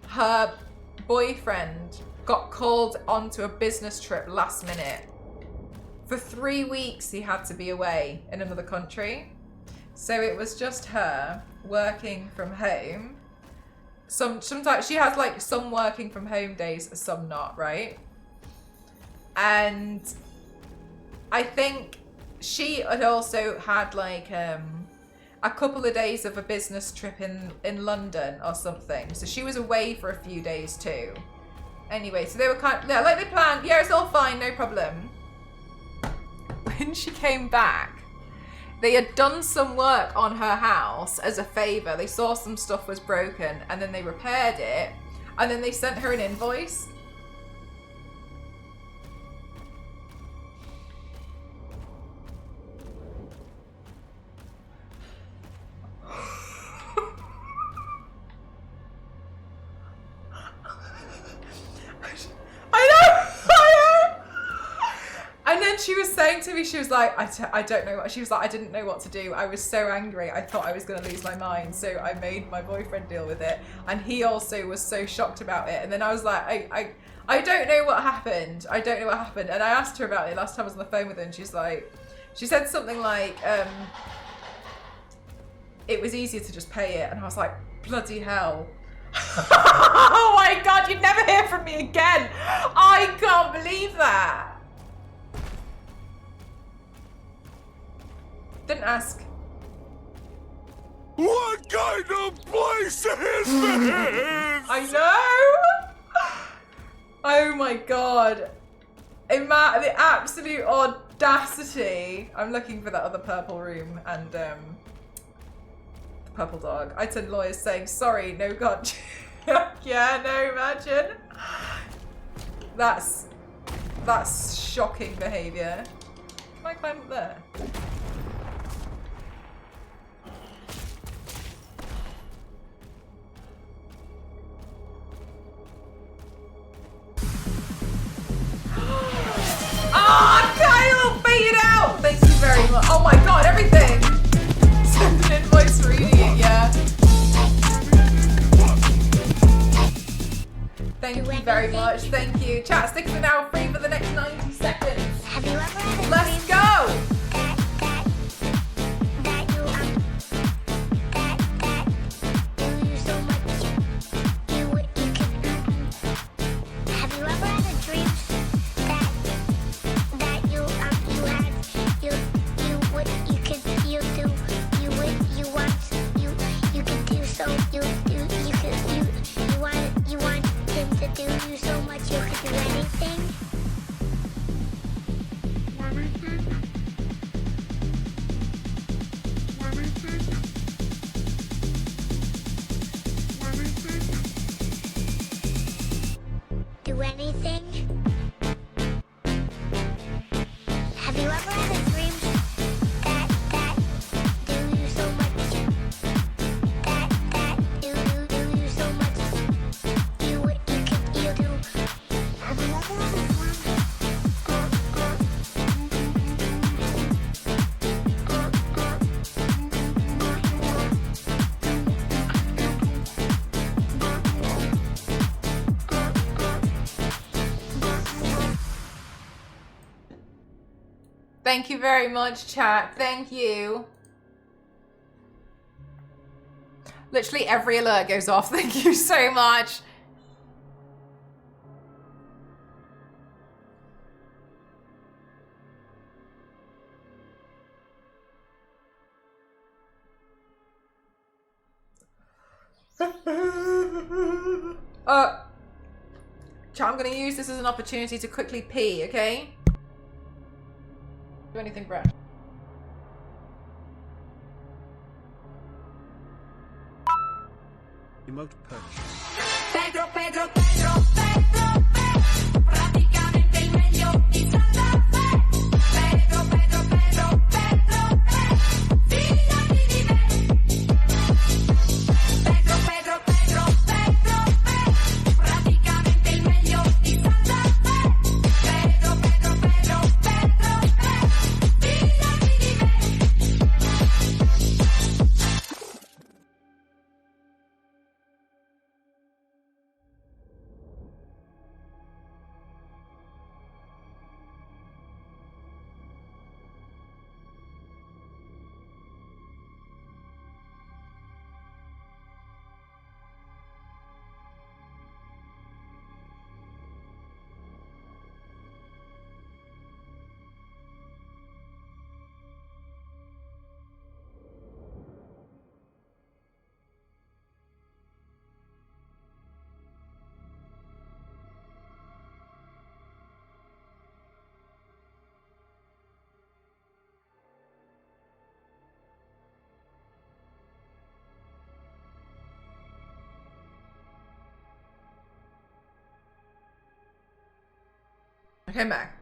her boyfriend got called onto a business trip last minute. For 3 weeks, he had to be away in another country. So it was just her working from home. Sometimes she has like some working from home days, some not, right? And I think she had also had like a couple of days of a business trip in London or something. So she was away for a few days too. Anyway, so they were yeah, like they planned, yeah, it's all fine, no problem. When she came back, they had done some work on her house as a favour. They saw some stuff was broken and then they repaired it and then they sent her an invoice. And then she was saying to me, she was like, I don't know what, she was like, I didn't know what to do. I was so angry. I thought I was going to lose my mind. So I made my boyfriend deal with it. And he also was so shocked about it. And then I was like, I don't know what happened. I don't know what happened. And I asked her about it last time I was on the phone with her. And she's like, she said something like, it was easier to just pay it. And I was like, bloody hell. Oh my God, you'd never hear from me again. I can't believe that. Didn't ask. What kind of place is this? I know. Oh my God. The absolute audacity. I'm looking for that other purple room and the purple dog. I turned lawyers saying, sorry, no God. Yeah, no, imagine. That's shocking behaviour. Can I climb up there? Ah, Kyle, bait it out! Thank you very much. Oh my God, everything! Send an invoice for eating it, yeah. Thank you very much. Thank you. Chat sticks are now free for the next 90 seconds. Have you ever had a Let's dream go! that do you so much you could have you ever had a dream that you could do so you want him to do you so much you could do anything? Do anything? Thank you very much, chat. Thank you. Literally every alert goes off. Thank you so much. Chat, I'm gonna use this as an opportunity to quickly pee, okay? Do anything, Brett. Emote purchase. Pedro, Pedro, Pedro, Pedro, Pedro, praticamente il meglio di Santa Fe. Pedro, Pedro, Pedro, Pedro, Pedro, fidati di me. Pedro, Pedro, Pedro, Pedro, Pedro, praticamente il meglio di Santa Fe. Pedro, Pedro, Pedro, Pedro, Pedro, fidati di me. I came back.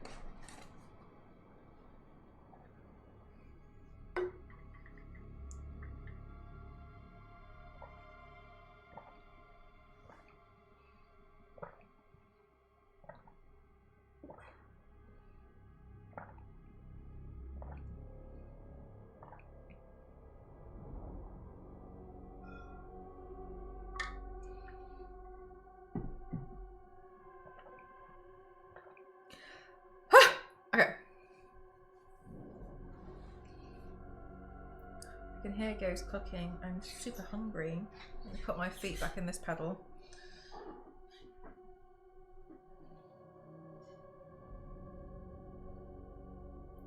Okay. I can hear Ghost cooking. I'm super hungry. Let me put my feet back in this pedal.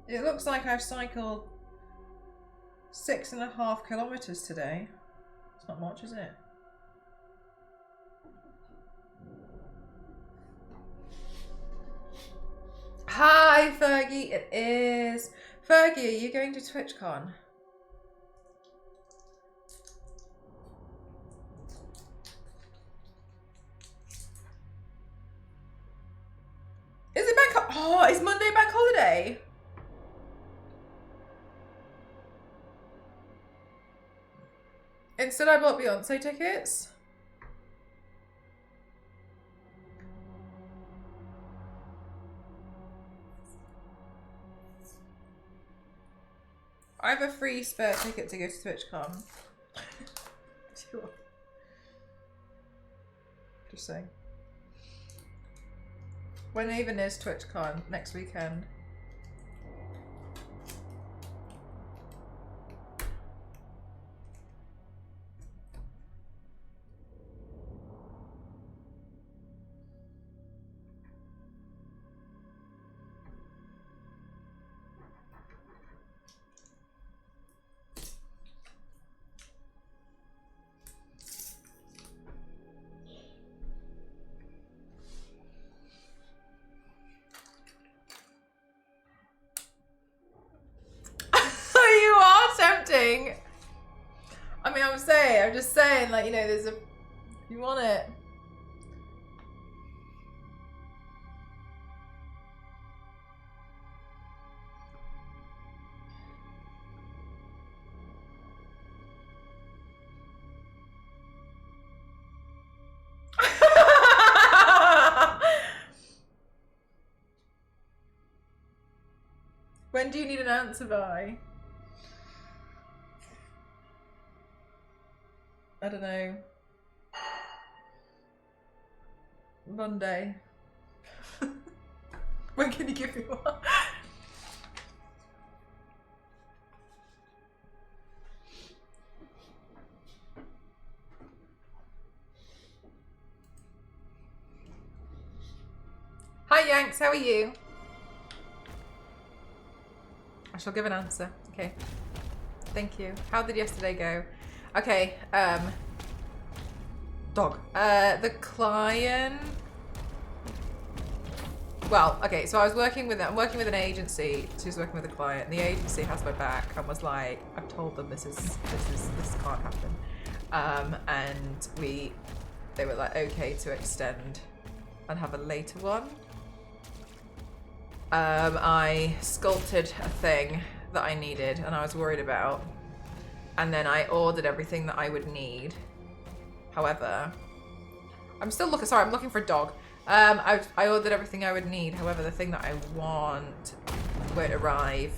It looks like I've cycled 6.5 kilometers today. It's not much, is it? Hi, Fergie. It is. Fergie, are you going to TwitchCon? Is it bank? Oh, is Monday bank holiday? Instead, I bought Beyonce tickets. I have a free spare ticket to go to TwitchCon. Just saying. When even is TwitchCon? Next weekend. I mean, I'm just saying, like, you know, there's a, if you want it. When do you need an answer by? I don't know. Monday. When can you give me one? Hi Yanks, how are you? I shall give an answer. Okay. Thank you. How did yesterday go? Okay, dog. The client. Well, okay, so I'm working with an agency. She's working with a client. The agency has my back and was like, I've told them this can't happen. And they were like, okay to extend and have a later one. I sculpted a thing that I needed and I was worried about. And then I ordered everything that I would need. However, I'm looking for a dog. I ordered everything I would need. However, the thing that I want won't arrive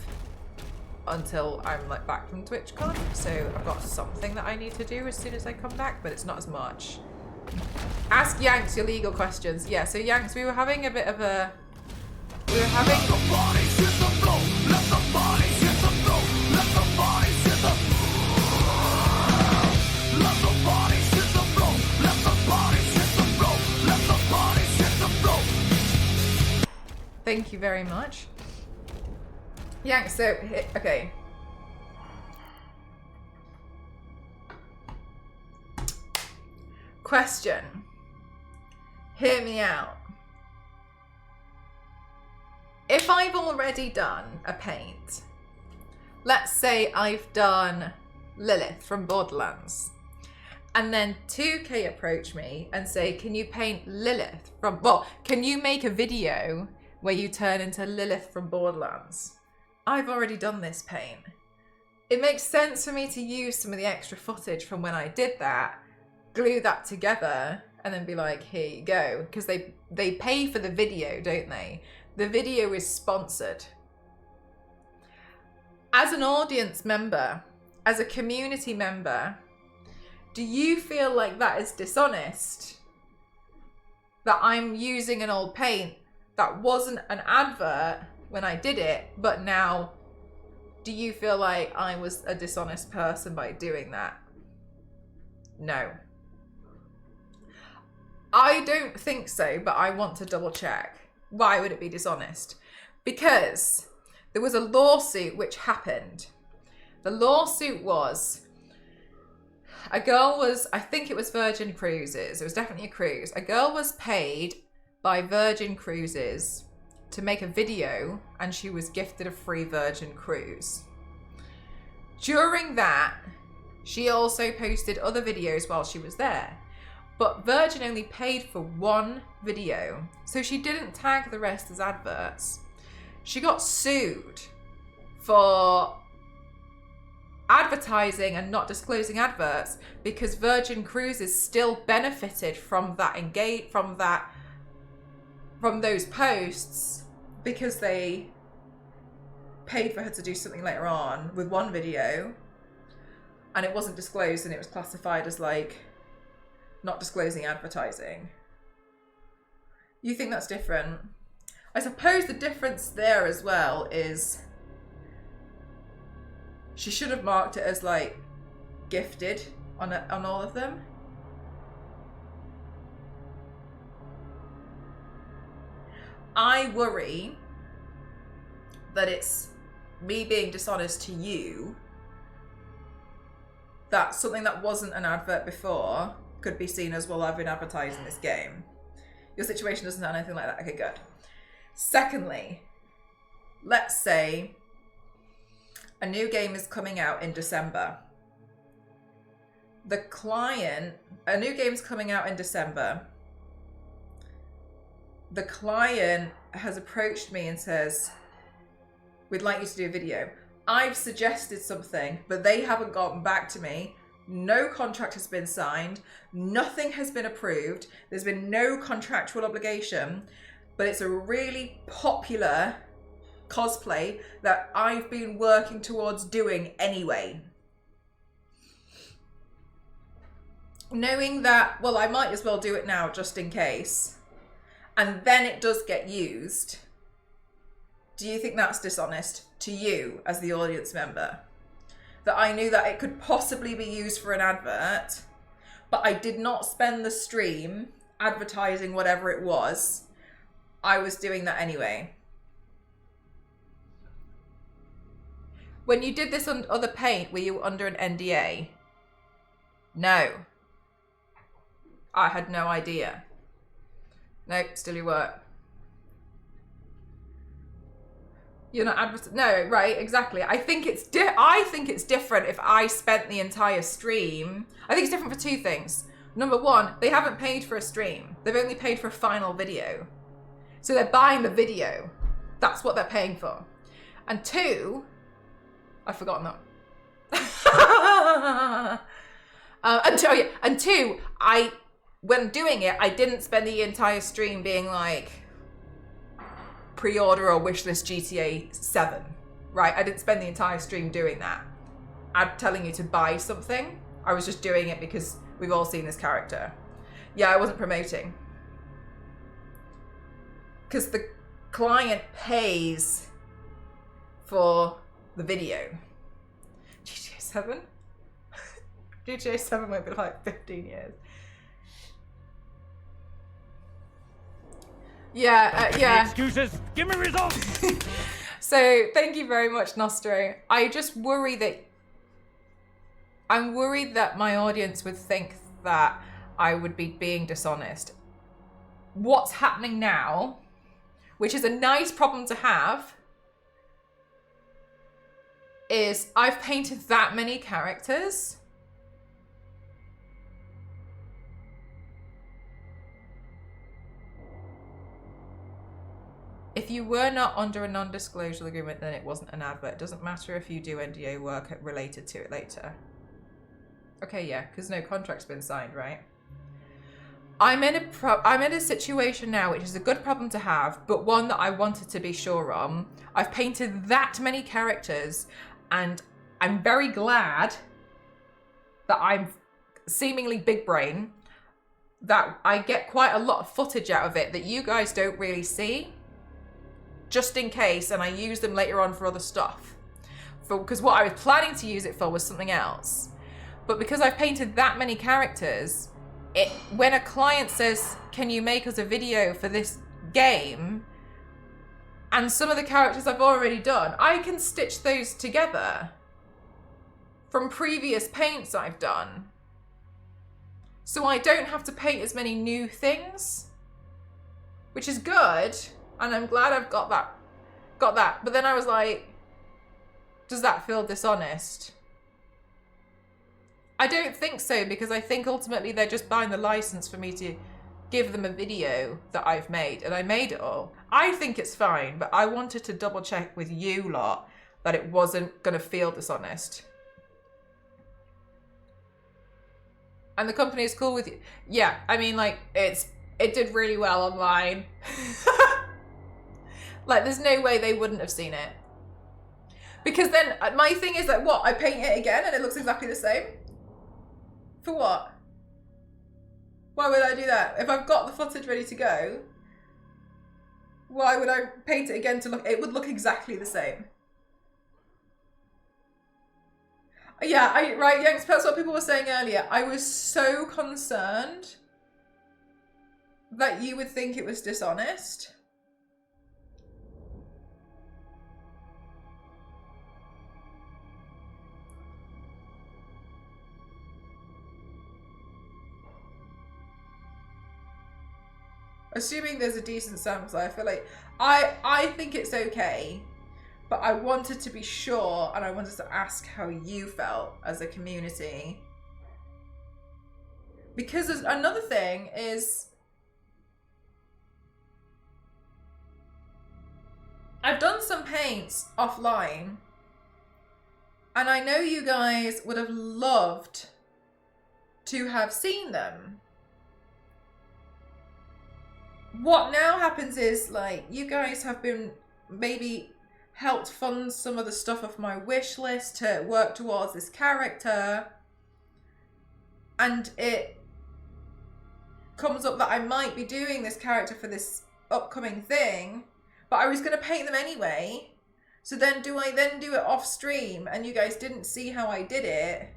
until I'm like back from TwitchCon. So I've got something that I need to do as soon as I come back, but it's not as much. Ask Yanks your legal questions. Yeah, so Yanks, we were having a bit of a... Thank you very much. Yanks, so, okay. Question. Hear me out. If I've already done a paint, let's say I've done Lilith from Borderlands, and then 2K approach me and say, can you paint Lilith from, well, can you make a video where you turn into Lilith from Borderlands? I've already done this paint. It makes sense for me to use some of the extra footage from when I did that, glue that together, and then be like, here you go. Because they pay for the video, don't they? The video is sponsored. As an audience member, as a community member, do you feel like that is dishonest? That I'm using an old paint that wasn't an advert when I did it, but now do you feel like I was a dishonest person by doing that? No. I don't think so, but I want to double check. Why would it be dishonest? Because there was a lawsuit which happened. The lawsuit was, a girl was, I think it was Virgin Cruises, it was definitely a cruise. A girl was paid by Virgin Cruises to make a video and she was gifted a free Virgin cruise. During that, she also posted other videos while she was there. But Virgin only paid for one video, so she didn't tag the rest as adverts. She got sued for advertising and not disclosing adverts because Virgin Cruises still benefited from that from those posts because they paid for her to do something later on with one video and it wasn't disclosed and it was classified as like not disclosing advertising. You think that's different? I suppose the difference there as well is she should have marked it as like gifted on all of them. I worry that it's me being dishonest to you, that something that wasn't an advert before could be seen as, well, I've been advertising this game. Your situation doesn't have anything like that. Okay, good. Secondly, let's say a new game is coming out in December. A new game's coming out in December. The client has approached me and says, we'd like you to do a video. I've suggested something, but they haven't gotten back to me. No contract has been signed. Nothing has been approved. There's been no contractual obligation, but it's a really popular cosplay that I've been working towards doing anyway. Knowing that, well, I might as well do it now just in case, and then it does get used. Do you think that's dishonest to you as the audience member? That I knew that it could possibly be used for an advert, but I did not spend the stream advertising whatever it was. I was doing that anyway. When you did this on other paint, were you under an NDA? No. I had no idea. Nope, still you work. You're not no, right, exactly. I think it's different if I spent the entire stream. I think it's different for two things. Number one, they haven't paid for a stream. They've only paid for a final video. So they're buying the video. That's what they're paying for. And two, I've forgotten that. And two, when doing it, I didn't spend the entire stream being like, pre-order or wishlist GTA 7, right? I didn't spend the entire stream doing that. I'm telling you to buy something. I was just doing it because we've all seen this character. Yeah, I wasn't promoting. Because the client pays for the video. GTA 7? GTA 7 won't be like 15 years. Yeah. Excuses. Give me results. So thank you very much, Nostro. I just worry that I'm worried that my audience would think that I would be being dishonest. What's happening now, which is a nice problem to have, is I've painted that many characters. If you were not under a non-disclosure agreement, then it wasn't an advert. It doesn't matter if you do NDA work related to it later. Okay, yeah, because no contract's been signed, right? I'm in a situation now, which is a good problem to have, but one that I wanted to be sure on. I've painted that many characters, and I'm very glad that I'm seemingly big brain, that I get quite a lot of footage out of it that you guys don't really see. Just in case, and I use them later on for other stuff. Because what I was planning to use it for was something else. But because I've painted that many characters, when a client says, can you make us a video for this game? And some of the characters I've already done, I can stitch those together from previous paints I've done. So I don't have to paint as many new things, which is good. And I'm glad I've got that. But then I was like, does that feel dishonest? I don't think so, because I think ultimately they're just buying the license for me to give them a video that I've made, and I made it all. I think it's fine, but I wanted to double check with you lot that it wasn't going to feel dishonest. And the company is cool with you. Yeah, I mean, like, it did really well online. Like, there's no way they wouldn't have seen it. Because then my thing is like, what? I paint it again and it looks exactly the same? For what? Why would I do that? If I've got the footage ready to go, why would I paint it again to look? It would look exactly the same. Yeah, right, Yanks, that's what people were saying earlier. I was so concerned that you would think it was dishonest. Assuming there's a decent sample, I feel like I think it's okay, but I wanted to be sure, and I wanted to ask how you felt as a community. Because there's another thing is, I've done some paints offline, and I know you guys would have loved to have seen them. What now happens is, like, you guys have been maybe helped fund some of the stuff off my wish list to work towards this character. And it comes up that I might be doing this character for this upcoming thing, but I was going to paint them anyway. So then do I then do it off stream and you guys didn't see how I did it?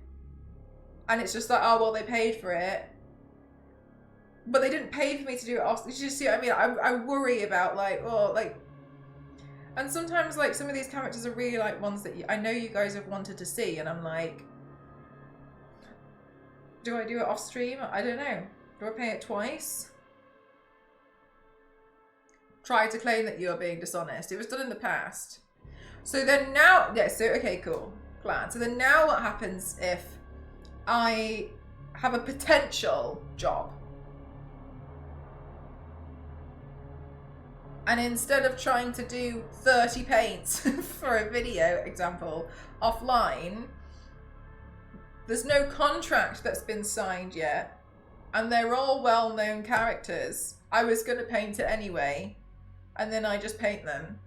And it's just like, oh, well, they paid for it. But they didn't pay for me to do it off. You just see what I mean? I worry about like, oh, like, and sometimes like some of these characters are really like ones that I know you guys have wanted to see. And I'm like, do I do it off stream? I don't know. Do I pay it twice? Try to claim that you're being dishonest. It was done in the past. So then now, yeah, so, okay, cool. Glad. So then now what happens if I have a potential job? And instead of trying to do 30 paints for a video example offline, there's no contract that's been signed yet. And they're all well-known characters. I was going to paint it anyway. And then I just paint them.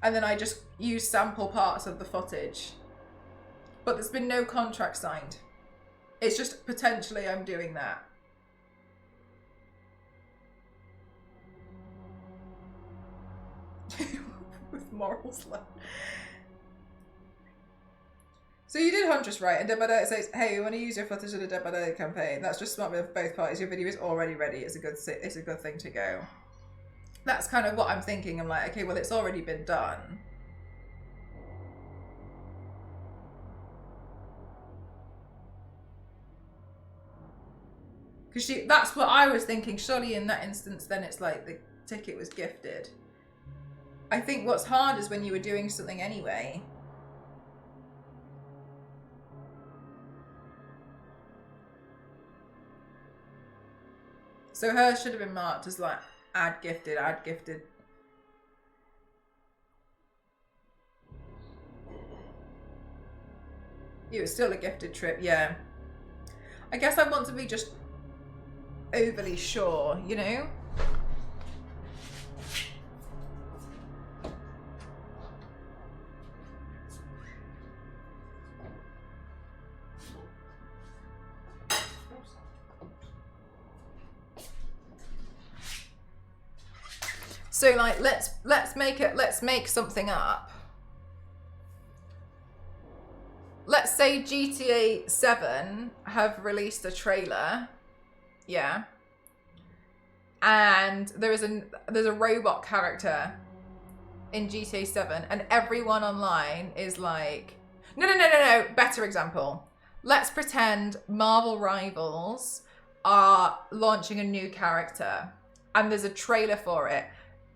And then I just use sample parts of the footage. But there's been no contract signed. It's just potentially I'm doing that. With morals left. So you did Huntress right, and Dead by Daylight says, hey, we want to use your footage of the Dead by Daylight campaign. That's just smart with both parties. Your video is already ready. It's a good thing to go. That's kind of what I'm thinking. I'm like, okay, well, it's already been done. Because that's what I was thinking. Surely in that instance, then it's like the ticket was gifted. I think what's hard is when you were doing something anyway. So hers should have been marked as like add gifted, add gifted. It was still a gifted trip, yeah. I guess I want to be just overly sure, you know? So like let's make something up. Let's say GTA 7 have released a trailer. Yeah. And there's a robot character in GTA 7 and everyone online is like, no, better example. Let's pretend Marvel Rivals are launching a new character and there's a trailer for it.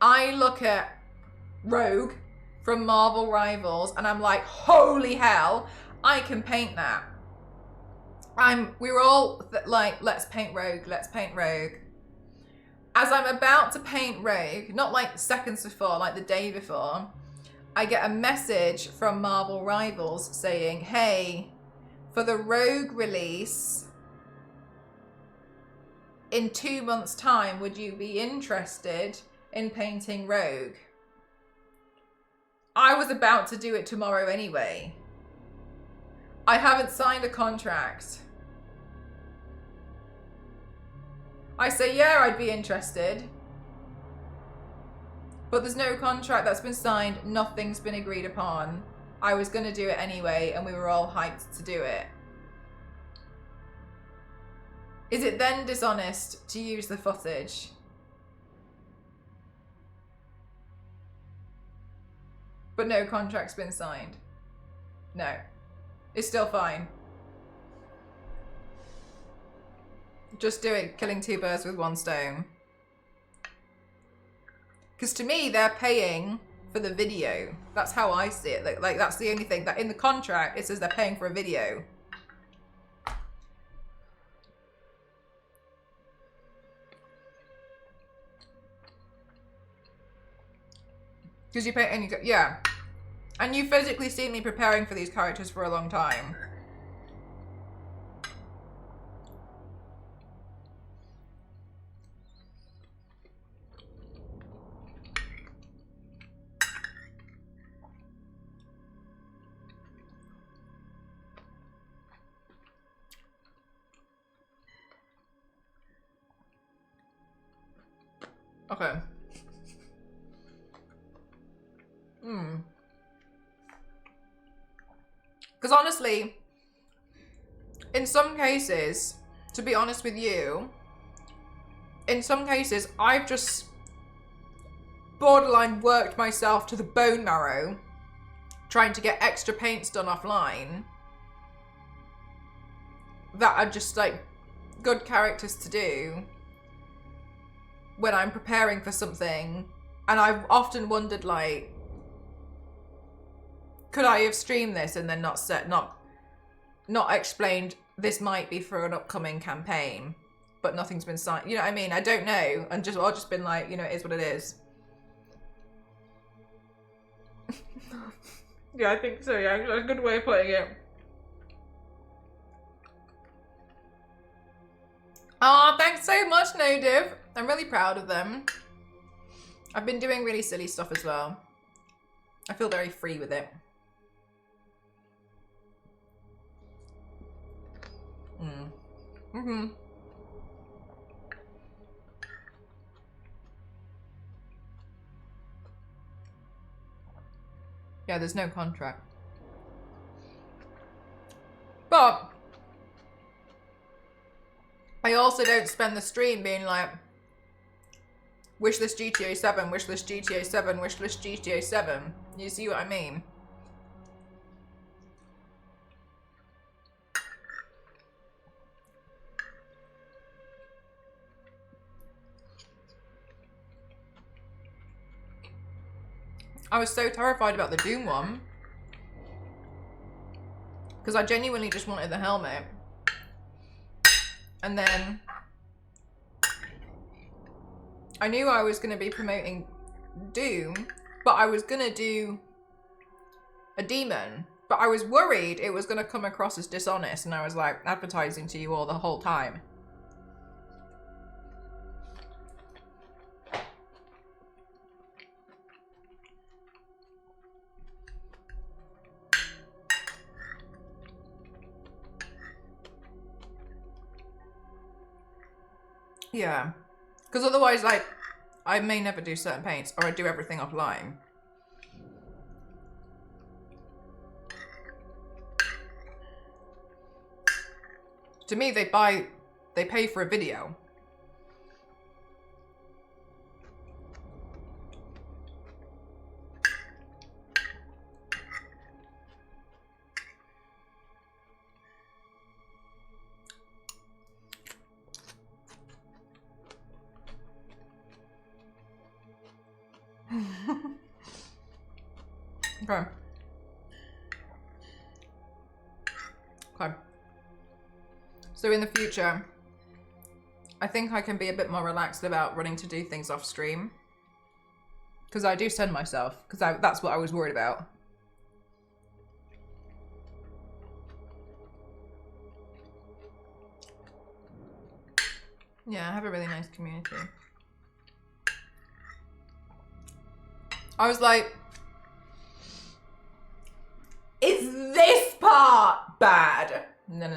I look at Rogue from Marvel Rivals and I'm like, holy hell, I can paint that. We were all like, let's paint Rogue, let's paint Rogue. As I'm about to paint Rogue, not like seconds before, like the day before, I get a message from Marvel Rivals saying, hey, for the Rogue release, in 2 months' time, would you be interested in painting Rogue? I was about to do it tomorrow anyway. I haven't signed a contract. I say, yeah, I'd be interested. But there's no contract that's been signed. Nothing's been agreed upon. I was going to do it anyway, and we were all hyped to do it. Is it then dishonest to use the footage? But no contract's been signed. No. It's still fine. Just do it, killing two birds with one stone. Because to me, they're paying for the video. That's how I see it. Like that's the only thing that in the contract, it says they're paying for a video. Because you pay and you go, yeah. And you've physically seen me preparing for these characters for a long time. Okay. Because honestly, in some cases, to be honest with you, in some cases, I've just borderline worked myself to the bone marrow trying to get extra paints done offline that are just like good characters to do when I'm preparing for something. And I've often wondered, like, could I have streamed this and then not explained this might be for an upcoming campaign, but nothing's been signed. You know what I mean? I don't know. And I've just been like, you know, it is what it is. Yeah, I think so. Yeah, that's a good way of putting it. Oh, thanks so much, No Div. I'm really proud of them. I've been doing really silly stuff as well. I feel very free with it. Yeah, there's no contract. But I also don't spend the stream being like, wishlist GTA 7, wishlist GTA 7, wishlist GTA 7. You see what I mean? I was so terrified about the Doom one because I genuinely just wanted the helmet. And then I knew I was going to be promoting Doom, but I was going to do a demon. But I was worried it was going to come across as dishonest, and I was like advertising to you all the whole time. Yeah, because otherwise, like, I may never do certain paints, or I do everything offline. To me, they pay for a video. Okay. Okay. So in the future, I think I can be a bit more relaxed about running to do things off stream. Because I do send myself, because that's what I was worried about. Yeah, I have a really nice community. I was like, is this part bad? No.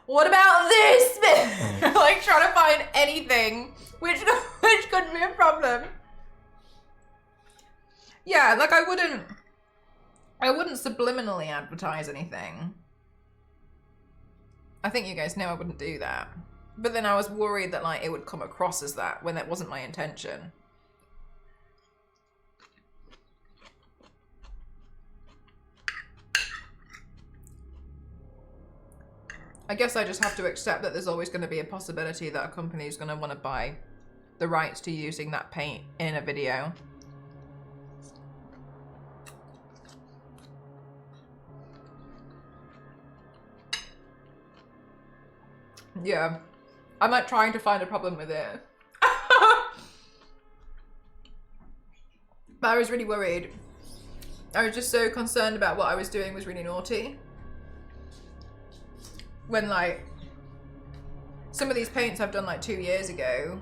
What about this bit? Like trying to find anything which could be a problem. Yeah, like I wouldn't subliminally advertise anything. I think you guys know I wouldn't do that. But then I was worried that like it would come across as that when that wasn't my intention. I guess I just have to accept that there's always going to be a possibility that a company is going to want to buy the rights to using that paint in a video. Yeah, I'm like trying to find a problem with it. But I was really worried. I was just so concerned about what I was doing was really naughty. When like some of these paints I've done like 2 years ago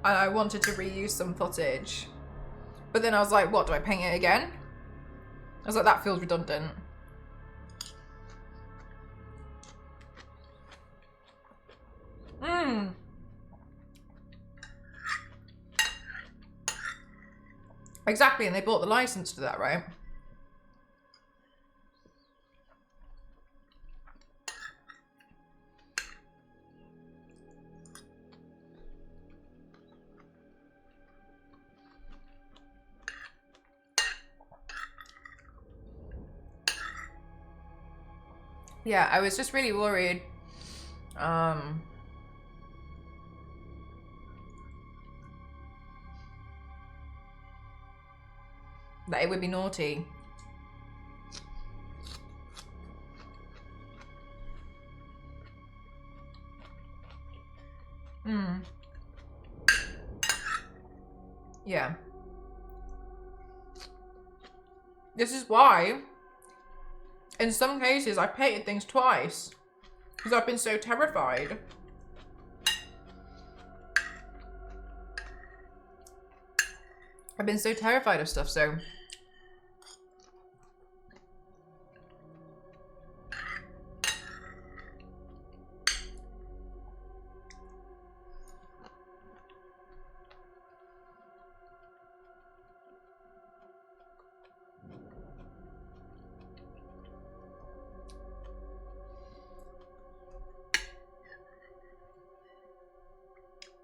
and I wanted to reuse some footage, but then I was like, what, do I paint it again? I was like, that feels redundant. Exactly, and they bought the license to that, right? Yeah, I was just really worried. That it would be naughty. Yeah. This is why, in some cases, I painted things twice. Because I've been so terrified. I've been so terrified of stuff, so...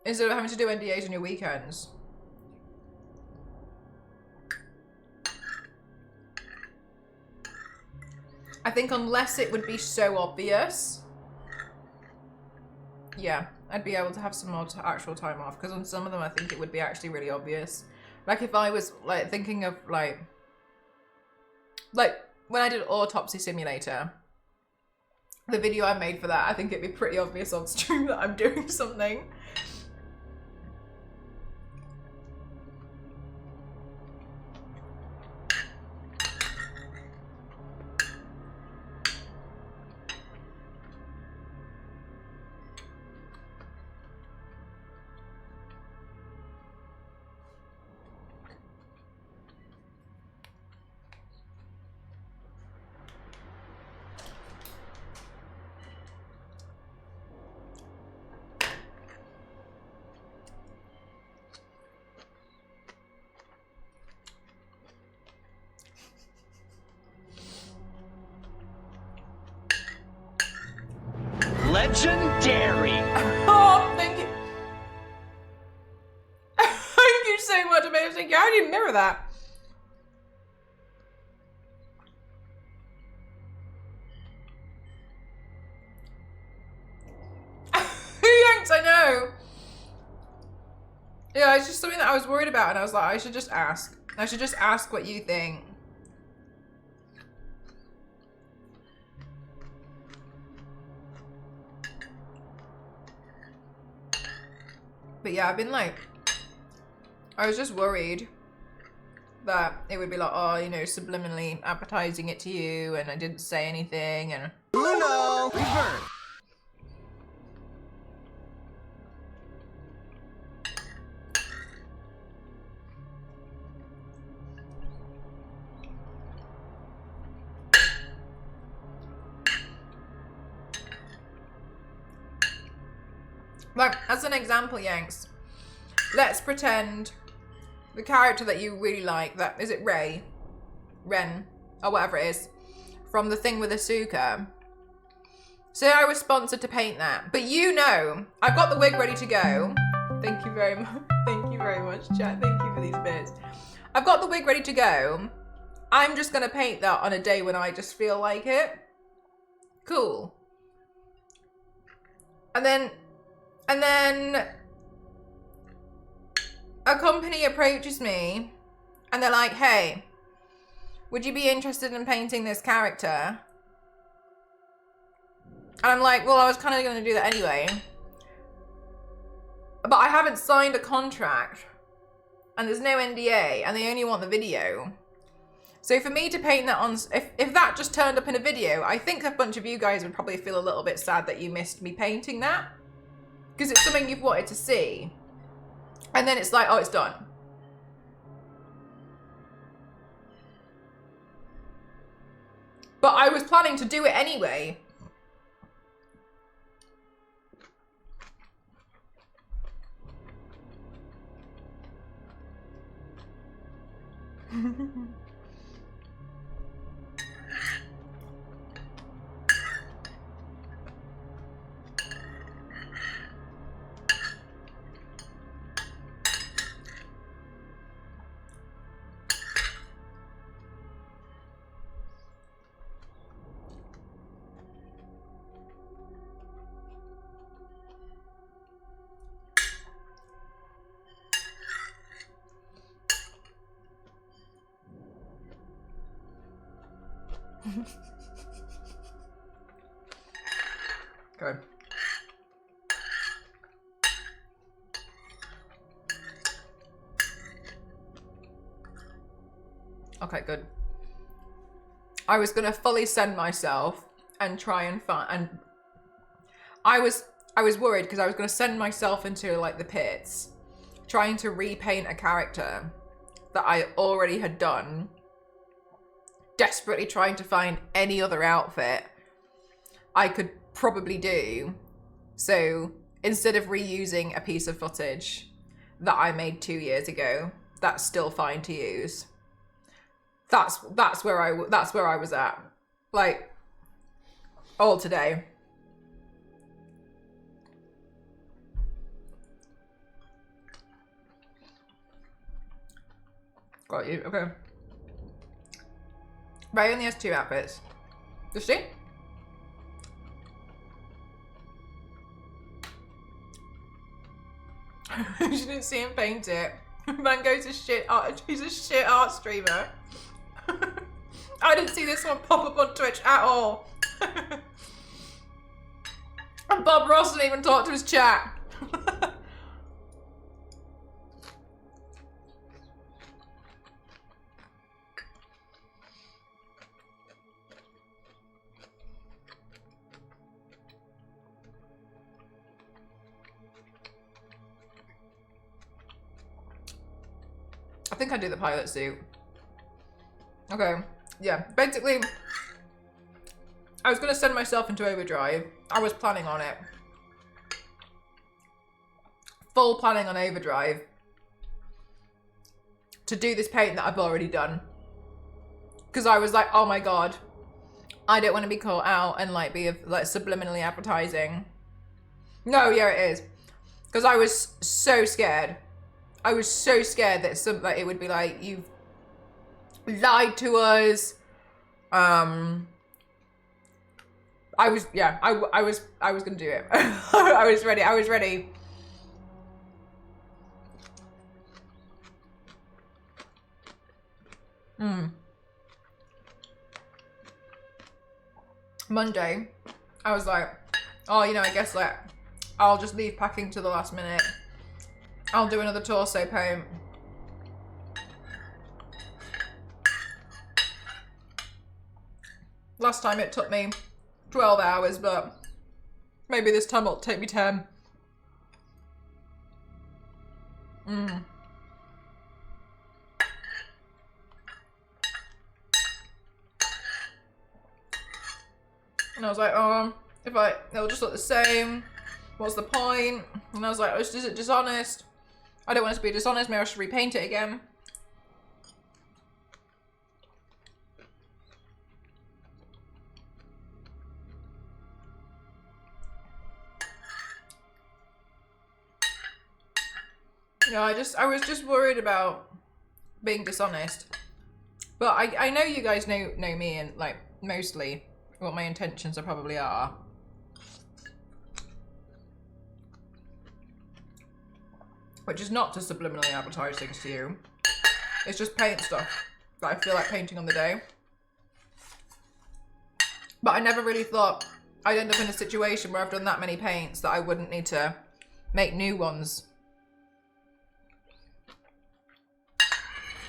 Instead of having to do NDAs on your weekends. I think unless it would be so obvious, yeah, I'd be able to have some more actual time off. Because on some of them, I think it would be actually really obvious. Like if I was like thinking of like when I did Autopsy Simulator, the video I made for that, I think it'd be pretty obvious on stream that I'm doing something. Legendary! Oh, thank you. Thank you so much, amazing. How do you mirror that? Thanks, I know. Yeah, it's just something that I was worried about, and I was like, I should just ask. I should just ask what you think. But yeah, I've been like, I was just worried that it would be like, oh, you know, subliminally advertising it to you, and I didn't say anything, and... Uno! Reverse! Like, as an example, Yanks, let's pretend the character that you really like, that, is it Ray? Ren, or whatever it is, from The Thing with Asuka. Say I was sponsored to paint that, but you know, I've got the wig ready to go. Thank you very much. Thank you very much, chat. Thank you for these bits. I've got the wig ready to go. I'm just gonna paint that on a day when I just feel like it. Cool. And then a company approaches me and they're like, hey, would you be interested in painting this character? And I'm like, well, I was kind of going to do that anyway. But I haven't signed a contract and there's no NDA and they only want the video. So for me to paint that on, if that just turned up in a video, I think a bunch of you guys would probably feel a little bit sad that you missed me painting that. Because it's something you've wanted to see. And then it's like, oh, it's done. But I was planning to do it anyway. Good. Okay, good. I was gonna fully send myself and try and find, and I was worried because I was gonna send myself into like the pits, trying to repaint a character that I already had done, desperately trying to find any other outfit I could probably do. So instead of reusing a piece of footage that I made 2 years ago, that's still fine to use. That's where I was at, like, all today. Got you. Okay. Ray only has 2 outfits. Does she? She didn't see him paint it. Man goes to shit art. He's a shit art streamer. I didn't see this one pop up on Twitch at all. And Bob Ross didn't even talk to his chat. I think I do the pilot suit. Okay, yeah, basically, I was gonna send myself into overdrive. I was planning on it. Full planning on overdrive. To do this paint that I've already done. Because I was like, oh my god, I don't want to be caught out and like be like subliminally advertising. No, yeah, it is. Because I was so scared. I was so scared that like it would be like, you've lied to us. I was gonna do it. I was ready. Monday, I was like, oh, you know, I guess like I'll just leave packing to the last minute. I'll do another torso paint. Last time it took me 12 hours, but maybe this time it'll take me 10. And I was like, oh, it'll just look the same. What's the point? And I was like, oh, is it dishonest? I don't want it to be dishonest. Maybe I should repaint it again. You know, I was just worried about being dishonest. But I know you guys know me and like mostly what my intentions probably are. Which is not to subliminally advertise things to you. It's just paint stuff that I feel like painting on the day. But I never really thought I'd end up in a situation where I've done that many paints that I wouldn't need to make new ones.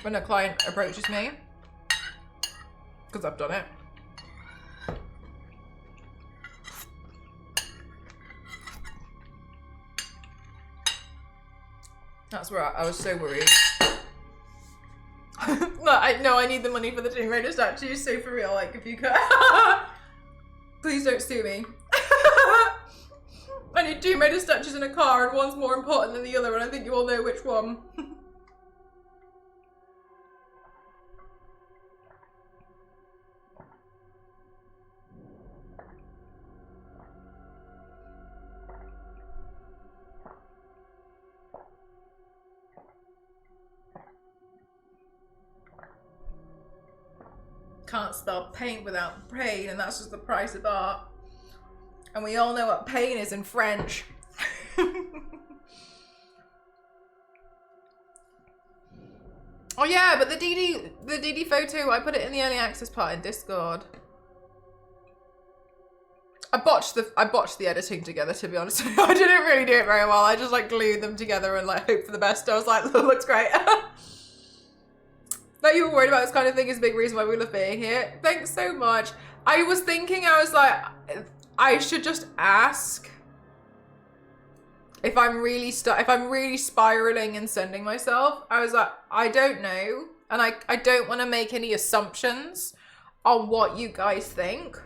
When a client approaches me, because I've done it. That's where I was so worried. I need the money for the Tomb Raider statues, so for real, like, if you could. Please don't sue me. I need 2 Tomb Raider statues in a car, and one's more important than the other, and I think you all know which one. can't spell paint without pain, and that's just the price of art. And we all know what pain is in French. Oh yeah, but the DD photo, I put it in the early access part in Discord. I botched the editing together, to be honest. I didn't really do it very well. I just like glued them together and like hope for the best. I was like, looks great. That you were worried about this kind of thing is a big reason why we love being here. Thanks so much. I was thinking, I was like, I should just ask if I'm really spiraling and sending myself. I was like, I don't know. And I don't want to make any assumptions on what you guys think.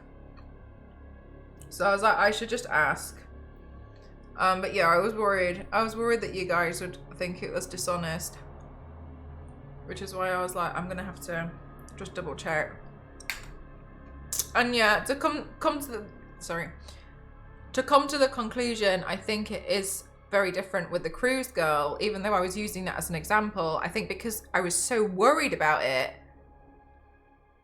So I was like, I should just ask. But yeah, I was worried. I was worried that you guys would think it was dishonest. Which is why I was like, I'm gonna have to just double check. And yeah, to come to the conclusion, I think it is very different with the cruise girl, even though I was using that as an example. I think because I was so worried about it,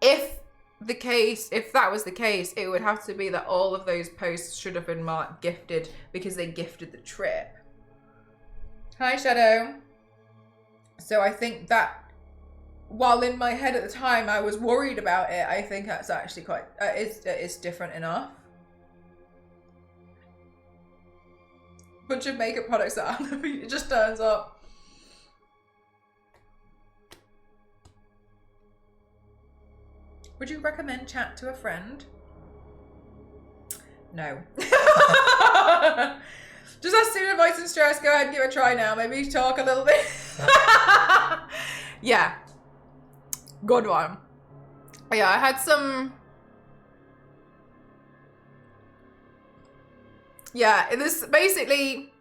if that was the case, it would have to be that all of those posts should have been marked gifted because they gifted the trip. Hi, Shadow. So I think that while in my head at the time I was worried about it, I think that's actually quite, it's different enough. Bunch of makeup products that it just turns up. Would you recommend chat to a friend? No. Just as soon advice and stress, go ahead and give it a try now. Maybe talk a little bit. Yeah. Good one. Yeah, I had some... Yeah, this basically...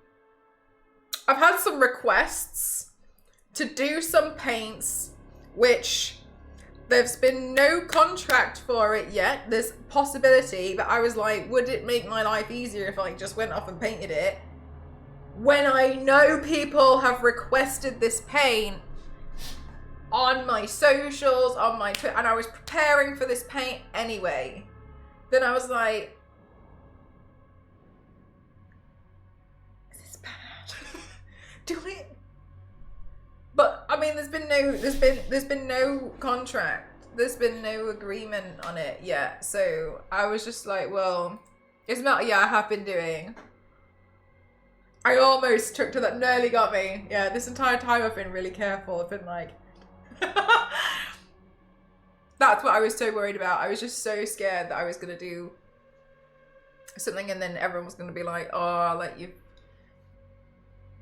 I've had some requests to do some paints, which there's been no contract for it yet. There's possibility, but I was like, would it make my life easier if I just went off and painted it? When I know people have requested this paint on my socials, on my Twitter, and I was preparing for this paint anyway, then I was like, is this bad? Do it? But I mean, there's been no contract. There's been no agreement on it yet. So I was just like, well, it's not. Yeah, I have been doing. I almost took to that. Nearly got me. Yeah, this entire time I've been really careful. I've been like. That's what I was so worried about. I was just so scared that I was gonna do something and then everyone was gonna be like, oh, like you.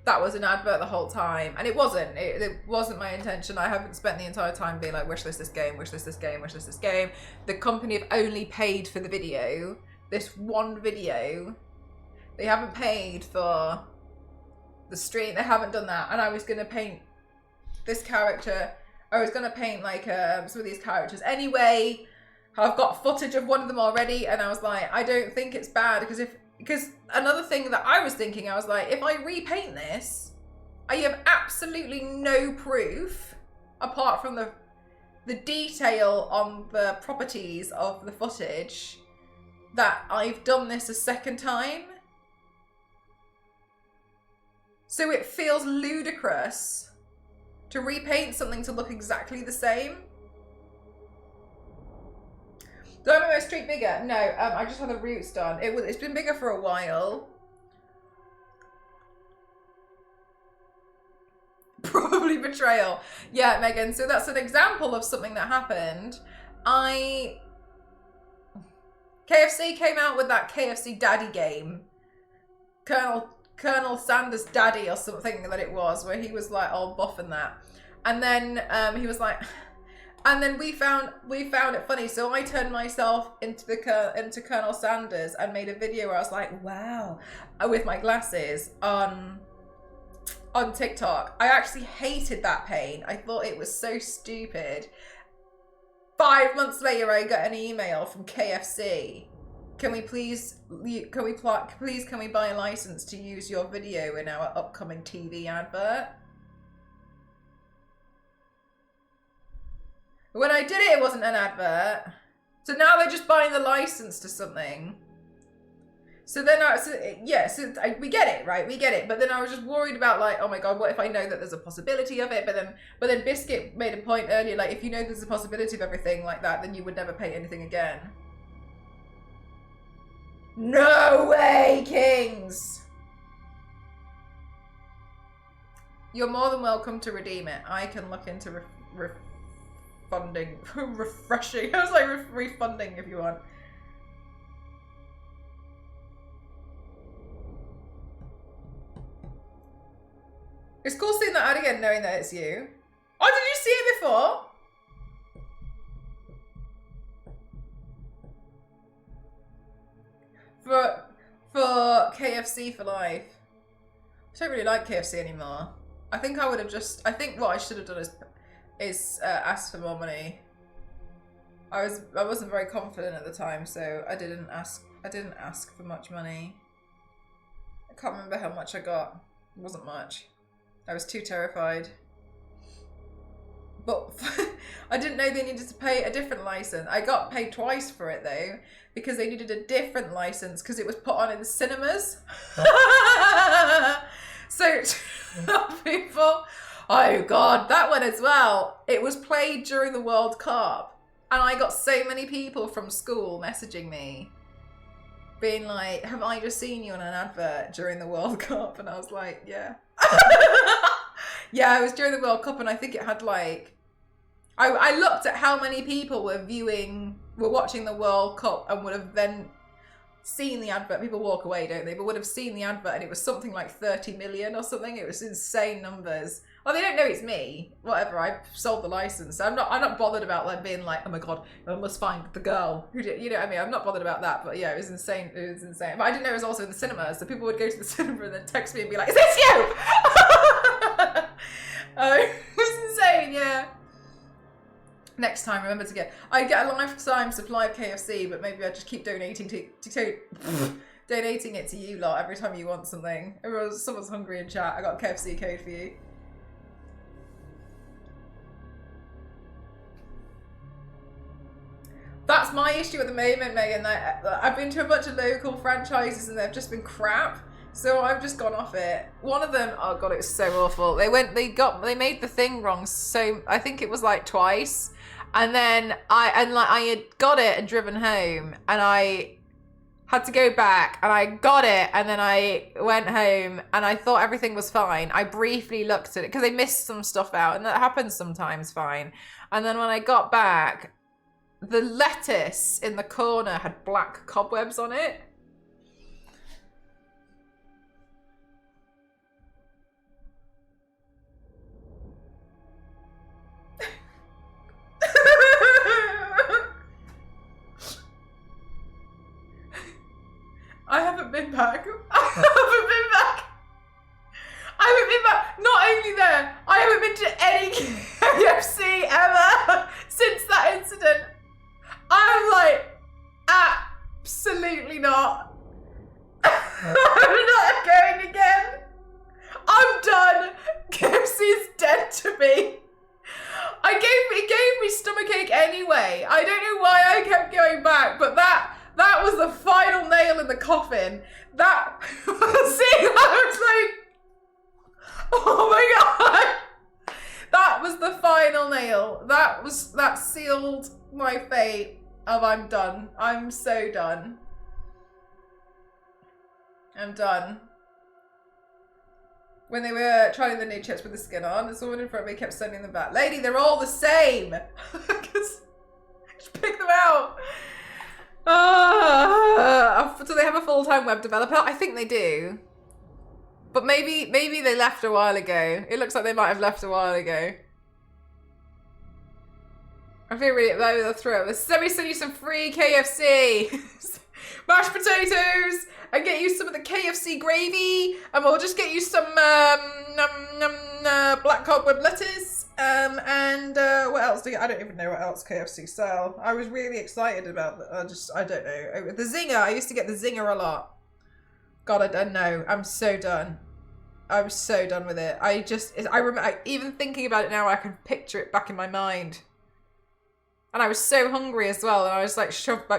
That was an advert the whole time, and it wasn't. It wasn't my intention. I haven't spent the entire time being like, wishlist this game, wishlist this game, wishlist this game. The company have only paid for the video, this one video. They haven't paid for the stream. They haven't done that. And I was gonna paint this character. I was gonna paint like some of these characters anyway. I've got footage of one of them already, and I was like, I don't think it's bad because another thing that I was thinking, I was like, if I repaint this, I have absolutely no proof apart from the detail on the properties of the footage that I've done this a second time. So it feels ludicrous to repaint something to look exactly the same. Do I make my streak bigger? No, I just had the roots done. It's been bigger for a while. Probably betrayal. Yeah, Megan, so that's an example of something that happened. KFC came out with that KFC Daddy game. Colonel Sanders' daddy or something that it was, where he was like all buff and that. And then he was like... And then we found it funny, so I turned myself into Colonel Sanders and made a video where I was like, "Wow," with my glasses on TikTok. I actually hated that paint. I thought it was so stupid. 5 months later, I got an email from KFC. Can we buy a license to use your video in our upcoming TV advert? When I did it, it wasn't an advert. So now they're just buying the license to something. So then, we get it, right? We get it. But then I was just worried about like, oh my God, what if I know that there's a possibility of it? But then Biscuit made a point earlier, like if you know there's a possibility of everything like that, then you would never pay anything again. No way, Kings! You're more than welcome to redeem it. I can look into refunding, refreshing. I was like refunding if you want. It's cool seeing that ad again, knowing that it's you. Oh, did you see it before? For KFC for life. I don't really like KFC anymore. I think I would have just. I think what I should have done is asked for more money. I wasn't very confident at the time, so I didn't ask. I didn't ask for much money. I can't remember how much I got. It wasn't much. I was too terrified. But I didn't know they needed to pay a different license. I got paid twice for it though, because they needed a different license because it was put on in the cinemas. So people, oh God, that one as well. It was played during the World Cup, and I got so many people from school messaging me, being like, "Have I just seen you on an advert during the World Cup?" And I was like, "Yeah." Yeah, it was during the World Cup, and I think it had like, I looked at how many people were watching the World Cup and would have then seen the advert. People walk away, don't they? But would have seen the advert, and it was something like 30 million or something. It was insane numbers. Oh, they don't know it's me. Whatever. I sold the license. I'm not bothered about like being like, oh my God, I must find the girl who did. You know what I mean? I'm not bothered about that. But yeah, it was insane. It was insane. But I didn't know it was also in the cinema. So people would go to the cinema and then text me and be like, "Is this you?" It was insane. Yeah. Next time, remember to I get a lifetime supply of KFC, but maybe I just keep donating donating it to you lot every time you want something. Someone's hungry in chat. I got a KFC code for you. That's my issue at the moment, Megan. I've been to a bunch of local franchises and they've just been crap. So I've just gone off it. One of them, oh God, it was so awful. They made the thing wrong. So I think it was like twice. And then I had got it and driven home, and I had to go back, and I got it, and then I went home and I thought everything was fine. I briefly looked at it because they missed some stuff out, and that happens sometimes, fine. And then when I got back, the lettuce in the corner had black cobwebs on it. I haven't been back. Not only there, I haven't been to any KFC ever since that incident. I'm like, absolutely not. I'm not going again. I'm done. KFC is dead to me. It gave me stomachache anyway. I don't know why I kept going back, but that was the final nail in the coffin. That I was like, oh my God. That was the final nail. That sealed my fate of I'm done. I'm so done. I'm done. When they were trying the new chips with the skin on, this woman in front of me kept sending them back. Lady, they're all the same. Just pick them out. Do they have a full-time web developer? I think they do. But maybe they left a while ago. It looks like they might have left a while ago. I feel really low the throat. Let me send you some free KFC. Mashed potatoes. And get you some of the KFC gravy. And we'll just get you some black cobweb lettuce. And what else I don't even know what else KFC sell. I was really excited about I don't know. The Zinger. I used to get the Zinger a lot. God, I don't know. I'm so done. I'm so done with it. I remember, even thinking about it now, I can picture it back in my mind. And I was so hungry as well, and I was like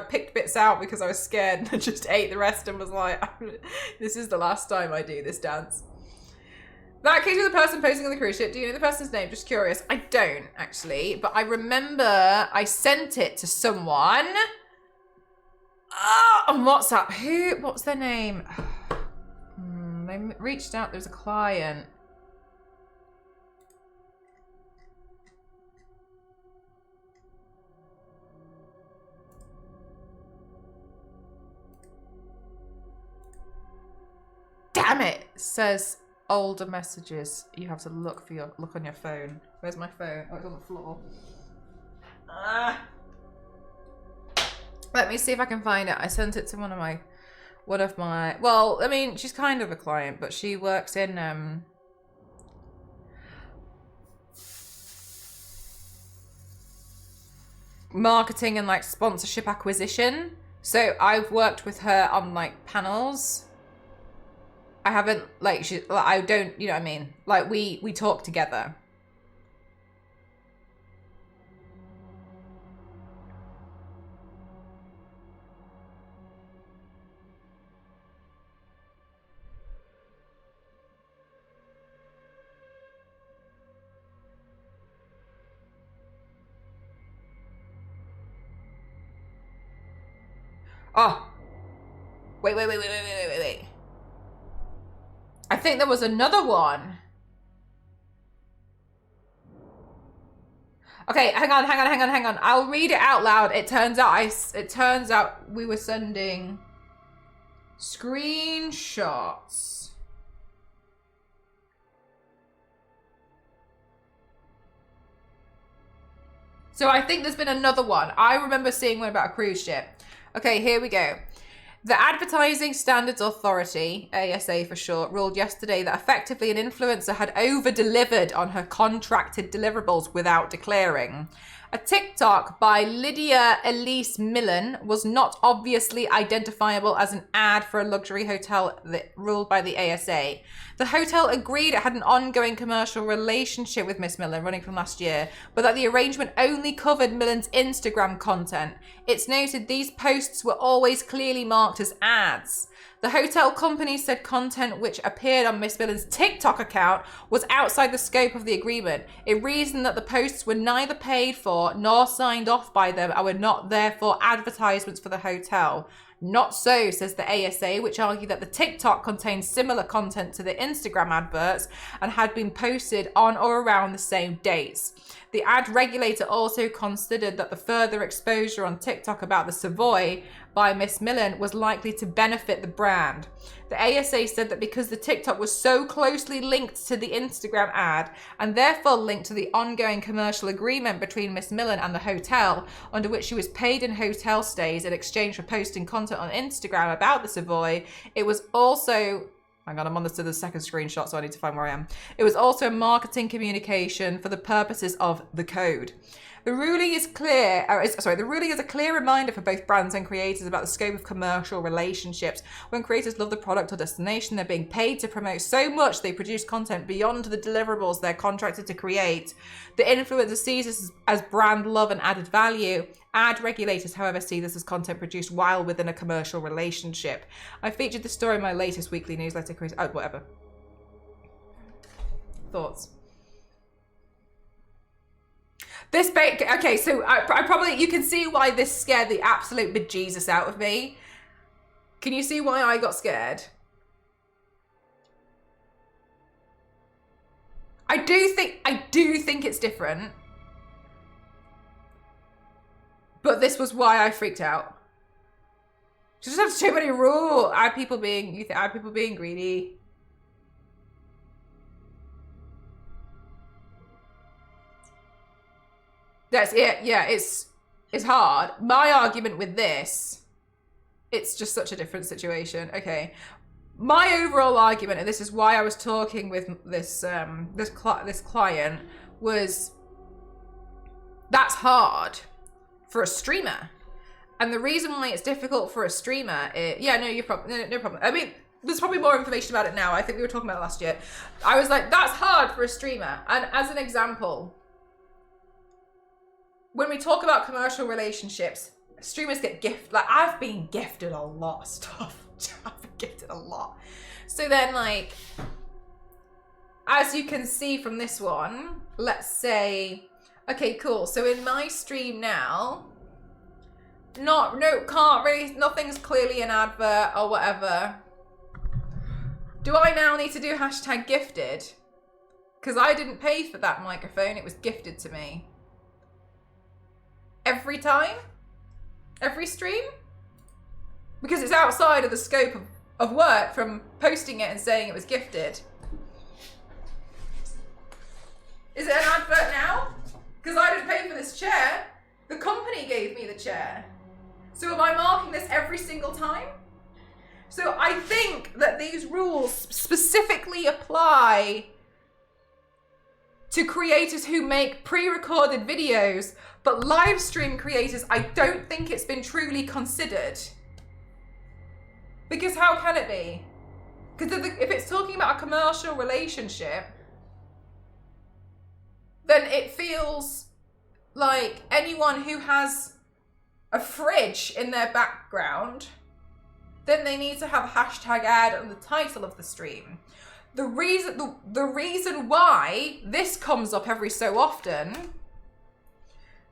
picked bits out because I was scared, and I just ate the rest and was like, this is the last time I do this dance. That case with the person posting on the cruise ship, do you know the person's name? Just curious. I don't, actually, but I remember I sent it to someone on WhatsApp. What's their name? They reached out, there's a client. Damn it! Says older messages. You have to look on your phone. Where's my phone? Oh, it's on the floor. Let me see if I can find it. I sent it to one of my. Well, I mean, she's kind of a client, but she works in marketing and like sponsorship acquisition. So I've worked with her on like panels. I haven't I don't, you know what I mean? Like we talk together. Oh. Wait. I think there was another one. Okay, hang on. I'll read it out loud. It turns out we were sending screenshots. So I think there's been another one. I remember seeing one about a cruise ship. Okay, here we go. The Advertising Standards Authority, ASA for short, ruled yesterday that effectively an influencer had over-delivered on her contracted deliverables without declaring. A TikTok by Lydia Elise Millen was not obviously identifiable as an ad for a luxury hotel ruled by the ASA. The hotel agreed it had an ongoing commercial relationship with Miss Millen running from last year, but that the arrangement only covered Millen's Instagram content. It's noted these posts were always clearly marked as ads. The hotel company said content which appeared on Miss Millen's TikTok account was outside the scope of the agreement. It reasoned that the posts were neither paid for nor signed off by them and were not therefore advertisements for the hotel. Not so, says the ASA, which argued that the TikTok contained similar content to the Instagram adverts and had been posted on or around the same dates. The ad regulator also considered that the further exposure on TikTok about the Savoy by Miss Millen was likely to benefit the brand. The ASA said that because the TikTok was so closely linked to the Instagram ad and therefore linked to the ongoing commercial agreement between Miss Millen and the hotel, under which she was paid in hotel stays in exchange for posting content on Instagram about the Savoy, it was also... Hang on, I'm on the second screenshot, so I need to find where I am. It was also marketing communication for the purposes of the code. The ruling is clear. The ruling is a clear reminder for both brands and creators about the scope of commercial relationships. When creators love the product or destination, they're being paid to promote so much they produce content beyond the deliverables they're contracted to create. The influencer sees this as brand love and added value. Ad regulators, however, see this as content produced while within a commercial relationship. I featured the story in my latest weekly newsletter. Whatever. Thoughts? Okay, so I probably, you can see why this scared the absolute bejesus out of me. Can you see why I got scared? I do think it's different. But this was why I freaked out. Just have too many rules. Are people being greedy? That's it. Yeah, it's hard. My argument with this, it's just such a different situation. Okay. My overall argument, and this is why I was talking with this client, was that's hard for a streamer. And the reason why it's difficult for a streamer is, no problem. I mean, there's probably more information about it now. I think we were talking about it last year. I was like, that's hard for a streamer. And as an example, when we talk about commercial relationships, streamers get gifted. Like, I've been gifted a lot of stuff. I've been gifted a lot. So then, like, as you can see from this one, let's say, okay, cool. So in my stream now, nothing's clearly an advert or whatever. Do I now need to do hashtag gifted? Because I didn't pay for that microphone, it was gifted to me. Every time? Every stream? Because it's outside of the scope of work from posting it and saying it was gifted. Is it an advert now? Because I didn't pay for this chair. The company gave me the chair. So am I marking this every single time? So I think that these rules specifically apply to creators who make pre-recorded videos, but live stream creators, I don't think it's been truly considered. Because how can it be? Because if it's talking about a commercial relationship, then it feels like anyone who has a fridge in their background, then they need to have a hashtag ad on the title of the stream. The reason why this comes up every so often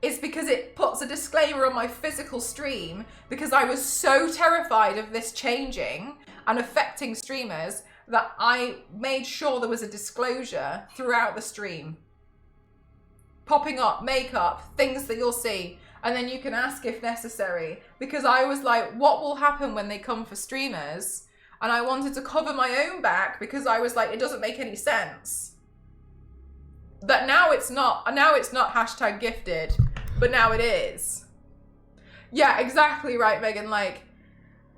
is because it puts a disclaimer on my physical stream, because I was so terrified of this changing and affecting streamers that I made sure there was a disclosure throughout the stream. Popping up, makeup, things that you'll see, and then you can ask if necessary, because I was like, what will happen when they come for streamers? And I wanted to cover my own back because I was like, it doesn't make any sense. That now it's not hashtag gifted, but now it is. Yeah, exactly right, Megan. Like,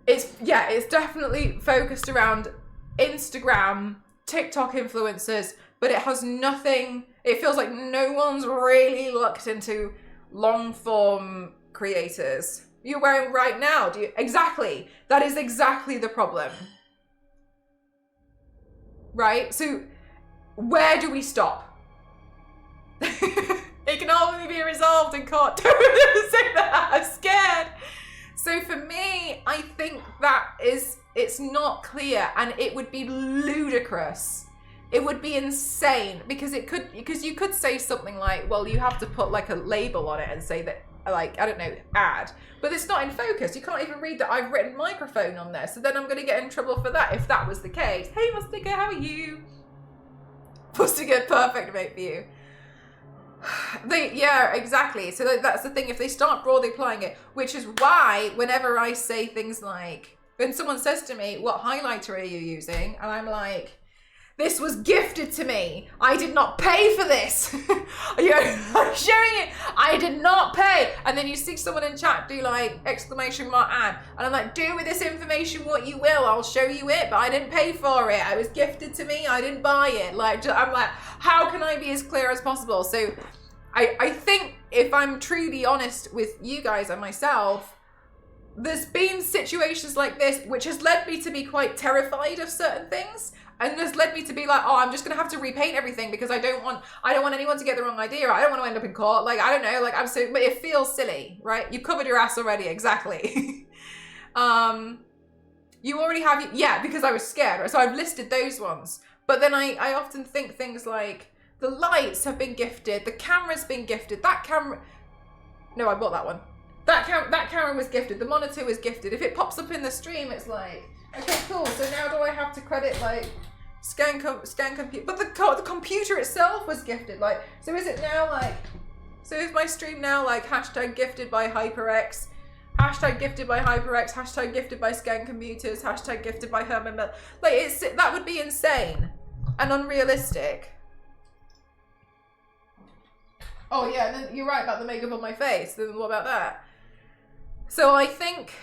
it's definitely focused around Instagram, TikTok influencers, but it has nothing, it feels like no one's really looked into long form creators. You're wearing right now, do you? Exactly. That is exactly the problem. Right? So where do we stop? It can only be resolved in court. Don't say that, I'm scared. So for me, I think that it's not clear, and it would be ludicrous. It would be insane, because you could say something like, well, you have to put like a label on it and say that, like, I don't know, ad, but it's not in focus. You can't even read that I've written microphone on there. So then I'm going to get in trouble for that if that was the case. Hey, Mustika, how are you? Mustika, perfect mate for you. Yeah, exactly. So that's the thing. If they start broadly applying it, which is why whenever I say things like, when someone says to me, what highlighter are you using? And I'm like, this was gifted to me. I did not pay for this. I'm sharing it. I did not pay. And then you see someone in chat do like exclamation mark ad. And I'm like, do with this information what you will. I'll show you it, but I didn't pay for it. It was gifted to me. I didn't buy it. Like, I'm like, how can I be as clear as possible? So I think if I'm truly honest with you guys and myself, there's been situations like this which has led me to be quite terrified of certain things. And has led me to be like, oh, I'm just gonna have to repaint everything because I don't want anyone to get the wrong idea. I don't want to end up in court. Like, I don't know, like, I'm so, but it feels silly, right? You covered your ass already, exactly. You already have, yeah, because I was scared. So I've listed those ones. But then I often think things like, the lights have been gifted, the camera's been gifted, that camera, no, I bought that one. That camera was gifted, the monitor was gifted. If it pops up in the stream, it's like, okay, cool. So now do I have to credit like scan computer? But the computer itself was gifted. Like, so is it now like? So is my stream now like hashtag gifted by HyperX, hashtag gifted by HyperX, hashtag gifted by Scan Computers, hashtag gifted by Herman Miller? Like, that would be insane and unrealistic. Oh yeah, and then you're right about the makeup on my face. Then what about that? So I think.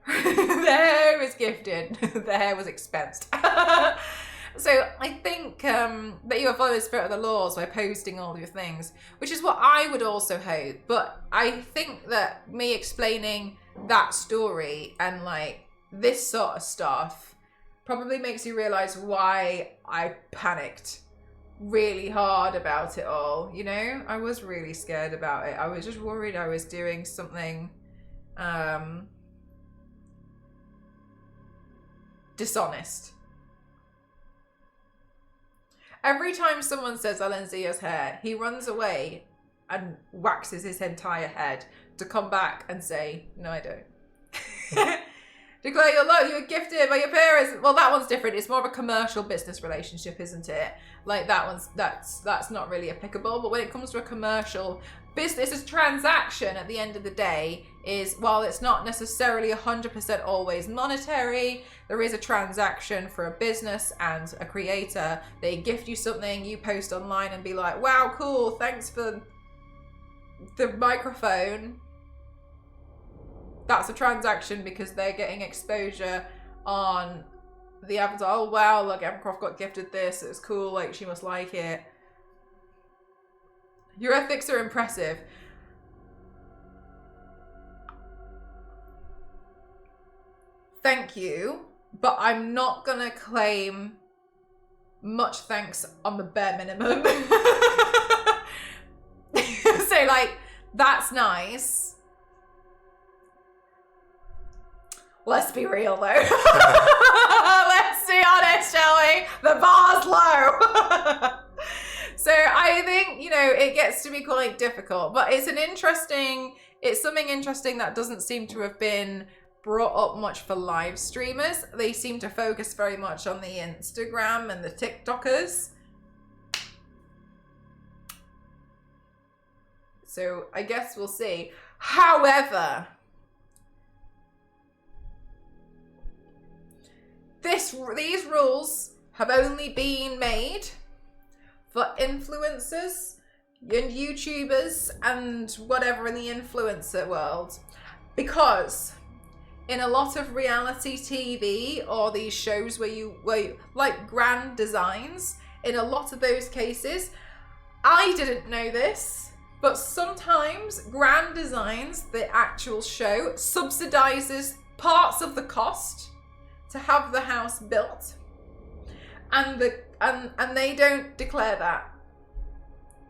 The hair is gifted. The hair was expensed. So I think that you are following the spirit of the laws by posting all your things, which is what I would also hope. But I think that me explaining that story and like this sort of stuff probably makes you realize why I panicked really hard about it all, you know? I was really scared about it. I was just worried I was doing something dishonest. Every time someone says Alan Zia's hair, he runs away and waxes his entire head to come back and say, no, I don't. Declare your love, you were gifted by your parents. Well, that one's different. It's more of a commercial business relationship, isn't it? Like that one's, that's not really applicable. But when it comes to a commercial business, a transaction at the end of the day is, while it's not necessarily 100% always monetary, there is a transaction for a business and a creator. They gift you something, you post online and be like, wow, cool, thanks for the microphone. That's a transaction because they're getting exposure on the avatar. Oh wow, look, Emma Croft got gifted this, it was cool, like she must like it. Your ethics are impressive. Thank you, but I'm not gonna claim much thanks on the bare minimum. So like, that's nice. Let's be real though. Let's be honest, shall we? The bar's low. So I think, you know, it gets to be quite difficult, but it's something interesting that doesn't seem to have been brought up much for live streamers. They seem to focus very much on the Instagram and the TikTokers. So I guess we'll see. However, these rules have only been made for influencers and YouTubers and whatever in the influencer world, because in a lot of reality TV or these shows where you like Grand Designs, in a lot of those cases, I didn't know this, but sometimes Grand Designs, the actual show, subsidizes parts of the cost to have the house built, and they don't declare that.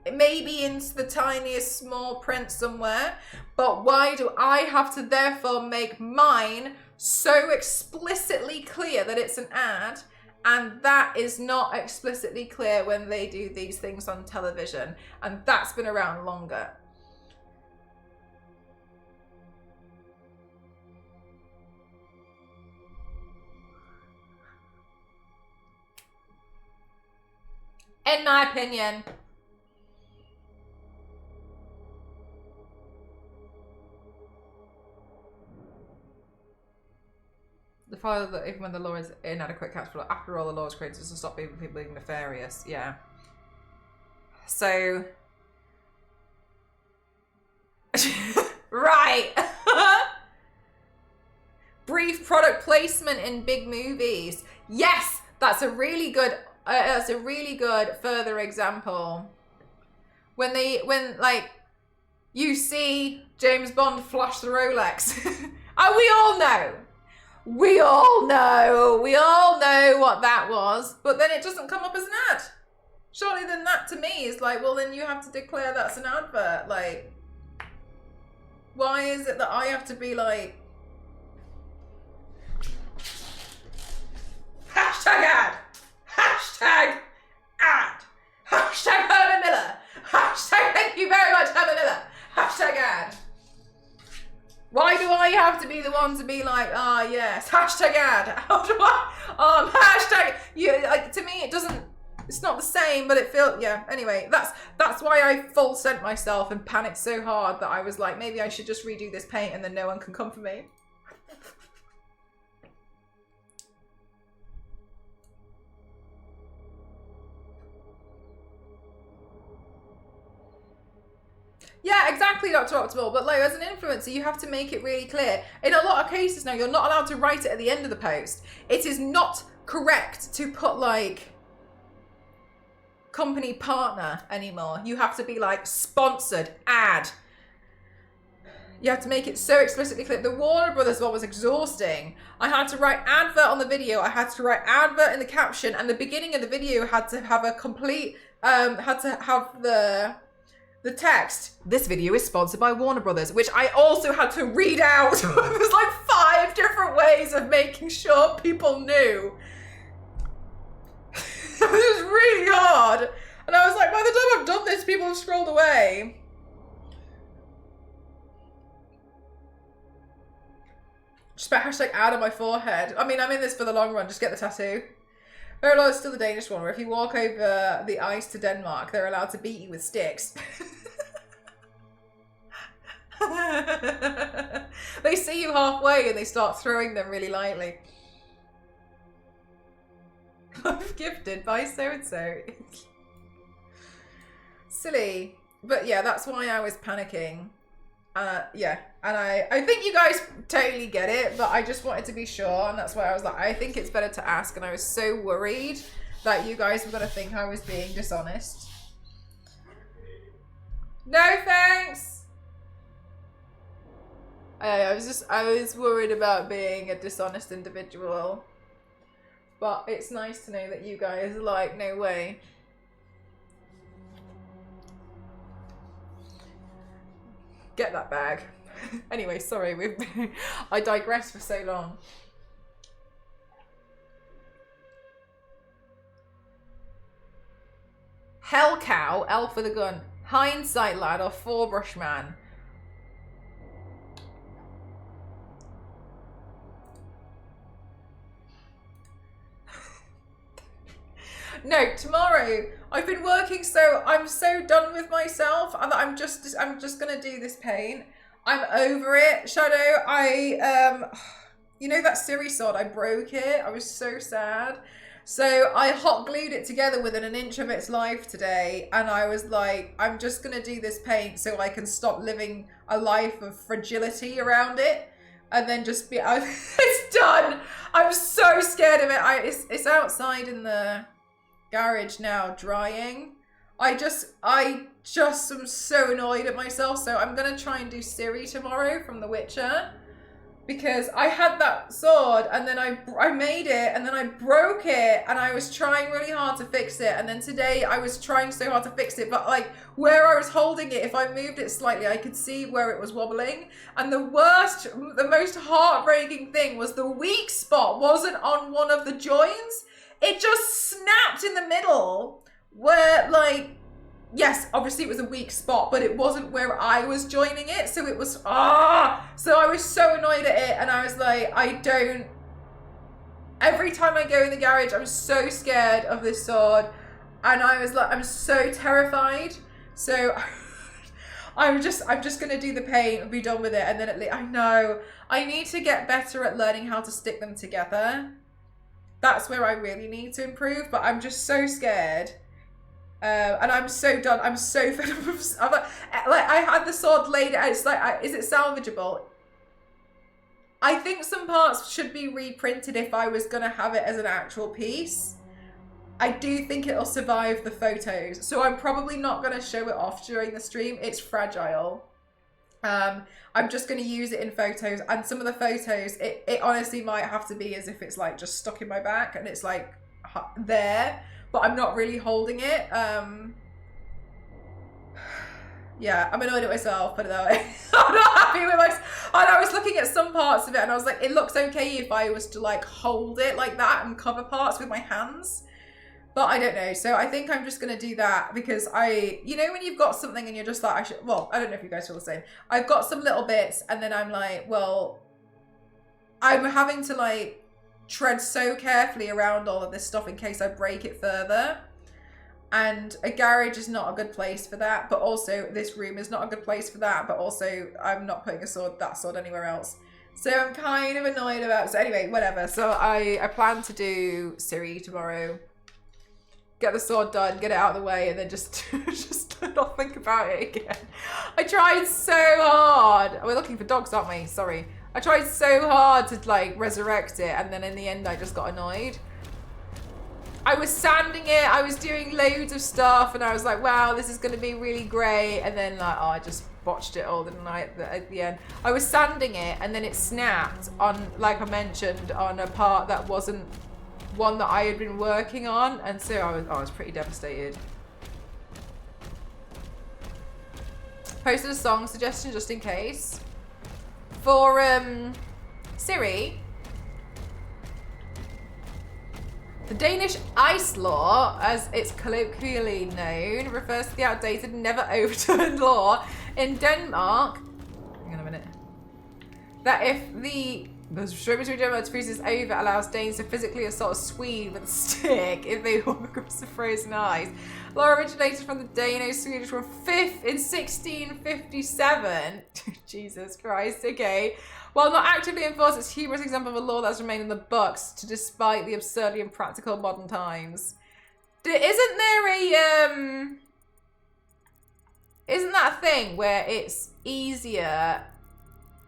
It may be in the tiniest small print somewhere, but why do I have to therefore make mine so explicitly clear that it's an ad, and that is not explicitly clear when they do these things on television? And that's been around longer. In my opinion. The father that even when the law is inadequate capital, after all the law is created to stop people being nefarious. Yeah. So right. Brief product placement in big movies. Yes, that's a really good further example. When like you see James Bond flash the Rolex. And we all know what that was, but then it doesn't come up as an ad. Surely then that to me is like, well then you have to declare that's an advert. Like, why is it that I have to be like hashtag ad, hashtag ad, hashtag Herman Miller, hashtag thank you very much Herman Miller, hashtag ad? Why do I have to be the one to be like, ah, yes, hashtag ad? How do I, hashtag, like, to me, it's not the same, but it feels, yeah, anyway, that's why I full sent myself and panicked so hard that I was like, maybe I should just redo this paint and then no one can come for me. Yeah, exactly, Dr. Optimal. But like, as an influencer, you have to make it really clear. In a lot of cases now, you're not allowed to write it at the end of the post. It is not correct to put like company partner anymore. You have to be like sponsored ad. You have to make it so explicitly clear. The Warner Brothers one was exhausting. I had to write advert on the video. I had to write advert in the caption, and the beginning of the video had to have a complete had to have the text, "This video is sponsored by Warner Brothers," which I also had to read out. There's like 5 different ways of making sure people knew. It was really hard. And I was like, by the time I've done this, people have scrolled away. Just put hashtag ad on my forehead. I mean, I'm in this for the long run. Just get the tattoo. Verilo is still the Danish one, where if you walk over the ice to Denmark, they're allowed to beat you with sticks. They see you halfway and they start throwing them really lightly. I'm gifted by so-and-so. Silly. But yeah, that's why I was panicking. Yeah, and I think you guys totally get it, but I just wanted to be sure, and that's why I was like, I think it's better to ask, and I was so worried that you guys were going to think I was being dishonest. No thanks! I was worried about being a dishonest individual, but it's nice to know that you guys are like, no way. Get that bag. Anyway, sorry, I digress for so long. Hell cow, L for the gun. Hindsight lad or 4-brush man. No, tomorrow. I've been working I'm so done with myself, and I'm just gonna do this paint. I'm over it. Shadow, you know that Siri sword, I broke it. I was so sad. So I hot glued it together within an inch of its life today, and I was like, I'm just gonna do this paint so I can stop living a life of fragility around it, and then just be. It's done. I'm so scared of it. It's outside in the garage now drying. I just am so annoyed at myself, so I'm gonna try and do Ciri tomorrow from The Witcher, because I had that sword and then I made it and then I broke it, and I was trying really hard to fix it, and then today I was trying so hard to fix it, but like where I was holding it, if I moved it slightly I could see where it was wobbling, and the most heartbreaking thing was the weak spot wasn't on one of the joins. It just snapped in the middle where, like, yes, obviously it was a weak spot, but it wasn't where I was joining it. So it was, so I was so annoyed at it. And I was like, every time I go in the garage, I'm so scared of this sword. And I was like, I'm so terrified. So I'm just going to do the paint and be done with it. And then at least, I know, I need to get better at learning how to stick them together. That's where I really need to improve, but I'm just so scared. And I'm so done. I'm so fed up of, like, I had the sword laid out. It's like, is it salvageable? I think some parts should be reprinted if I was going to have it as an actual piece. I do think it'll survive the photos. So I'm probably not going to show it off during the stream. It's fragile. I'm just going to use it in photos, and some of the photos, it honestly might have to be as if it's like just stuck in my back and it's like there, but I'm not really holding it. Yeah, I'm annoyed at myself, put it that way. I'm not happy with myself. And I was looking at some parts of it and I was like, it looks okay if I was to like hold it like that and cover parts with my hands. But I don't know. So I think I'm just going to do that, because you know, when you've got something and you're just like, I don't know if you guys feel the same. I've got some little bits and then I'm like, well, I'm having to like tread so carefully around all of this stuff in case I break it further. And a garage is not a good place for that. But also this room is not a good place for that. But also I'm not putting that sword anywhere else. So I'm kind of annoyed about it. So anyway, whatever. So I plan to do Ciri tomorrow. Get the sword done, get it out of the way, and then just not think about it again. I tried so hard. We're looking for dogs, aren't we? Sorry. I tried so hard to like resurrect it, and then in the end I just got annoyed. I was sanding it, I was doing loads of stuff, and I was like, wow, this is going to be really great. And then like, I just botched it all the night at the end. I was sanding it, and then it snapped on, like I mentioned, on a part that wasn't one that I had been working on, and so I was pretty devastated. posted a song suggestion just in case. For Siri, the Danish ice law, as it's colloquially known, refers to the outdated, never overturned law in Denmark. Hang on a minute. That if the restriction between Denmark and freeze is over, allows Danes to physically assault a Swede with a stick if they walk across the frozen ice. Law originated from the Dano-Swedish War in 1657. Jesus Christ, okay. While not actively enforced, it's a humorous example of a law that's remained in the books despite the absurdly impractical modern times. Isn't there a, isn't that a thing where it's easier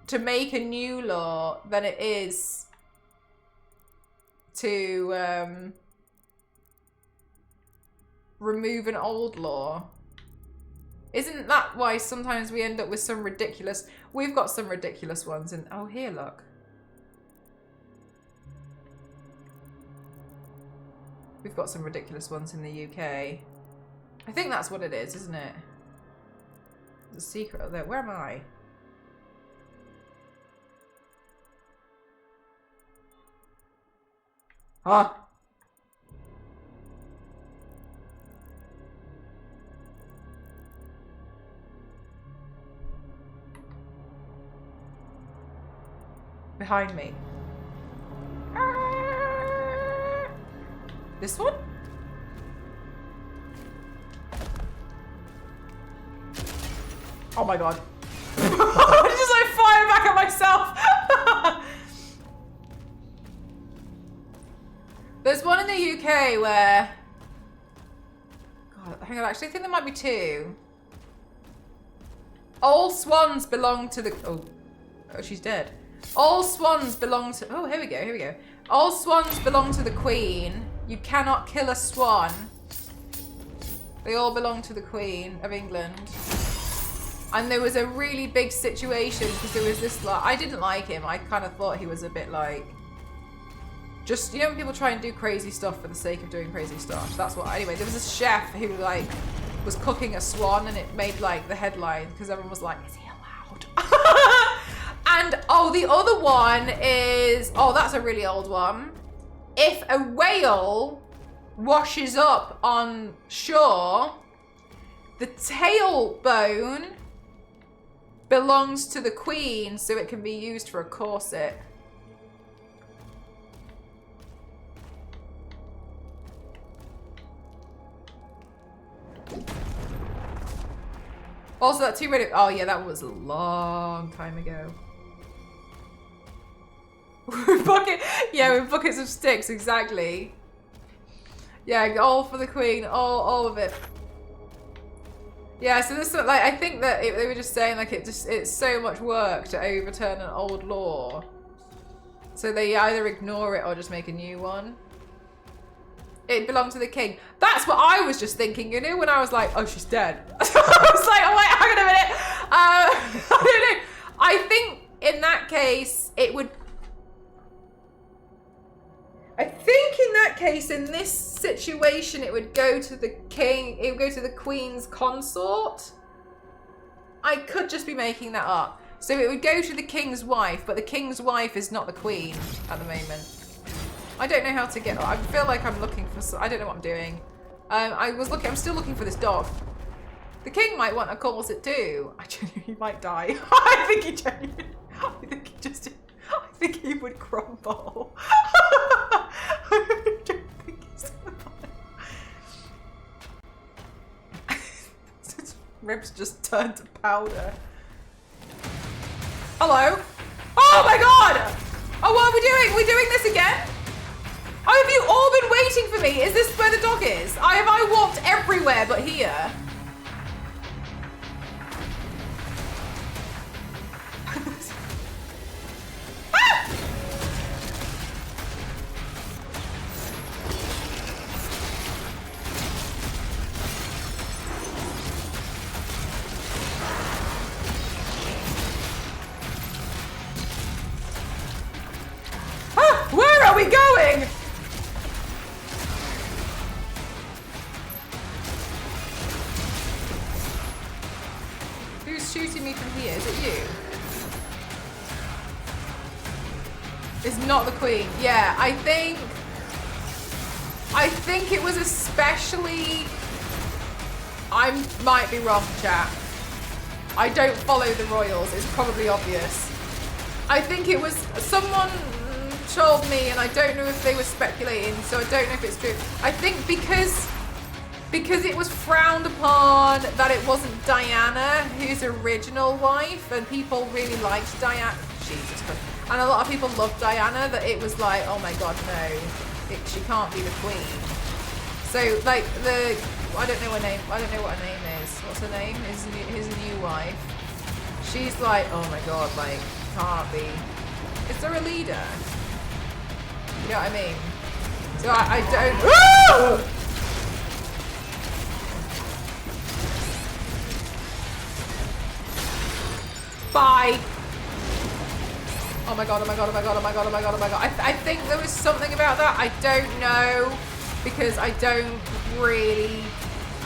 to make a new law than it is to remove an old law? Isn't that why sometimes we end up with some ridiculous... We've got some ridiculous ones in... Oh, here, look. We've got some ridiculous ones in the UK. I think that's what it is, isn't it? There's a secret up there. Where am I? Ah! Behind me. This one? Oh my god. I just like fire back at myself. There's one in the UK where... God, hang on, actually I think there might be two. All swans belong to the... Oh, she's dead. All swans belong to... Oh, here we go, here we go. All swans belong to the Queen. You cannot kill a swan. They all belong to the Queen of England. And there was a really big situation because there was this... Like, I didn't like him. I kind of thought he was a bit like... Just, you know when people try and do crazy stuff for the sake of doing crazy stuff? That's what... Anyway, there was a chef who, like, was cooking a swan and it made, like, the headline because everyone was like, is he allowed? And, oh, the other one is... Oh, that's a really old one. If a whale washes up on shore, the tailbone belongs to the Queen so it can be used for a corset. Also, that Tomb Raider... Oh, yeah, that was a long time ago. Bucket... Yeah, with buckets of sticks, exactly. Yeah, all for the Queen. All of it. Yeah, so this... Like, I think that they were just saying, like, it's so much work to overturn an old law. So they either ignore it or just make a new one. It belonged to the king. That's what I was just thinking, you know, when I was like, oh, she's dead. I was like, oh, wait, hang on a minute. I don't know. I think in that case, it would... I think in that case, in this situation, it would go to the king. It would go to the Queen's consort. I could just be making that up. So it would go to the king's wife, but the king's wife is not the Queen at the moment. I don't know how to get... I feel like I'm looking for... I don't know what I'm doing. I'm still looking for this dog. The king might want a corset too. I genuinely might die. I think he would crumble. I don't think he's gonna... His ribs just turned to powder. Hello? Oh my god! Oh, what are we doing? Are we doing this again? Oh, have you all been waiting for me? Is this where the dog is? Have I walked everywhere but here? Ah! Ah, where are we going? Who's shooting me from here? Is it you? It's not the Queen. Yeah, I think it was especially... I might be wrong, chat. I don't follow the royals. It's probably obvious. I think it was someone told me, and I don't know if they were speculating, so I don't know if it's true. I think because it was frowned upon that it wasn't Diana, his original wife, and people really liked Diana. Jesus Christ. And a lot of people loved Diana, that it was like, oh my god, no, she can't be the queen. So, like, I don't know her name, I don't know what her name is. What's her name? His new wife. She's like, oh my god, like, can't be. Is there a leader? You know what I mean? So I don't... Woo! Bye! Oh my god, oh my god, oh my god, oh my god, oh my god, oh my god. I think there was something about that. I don't know. Because I don't really...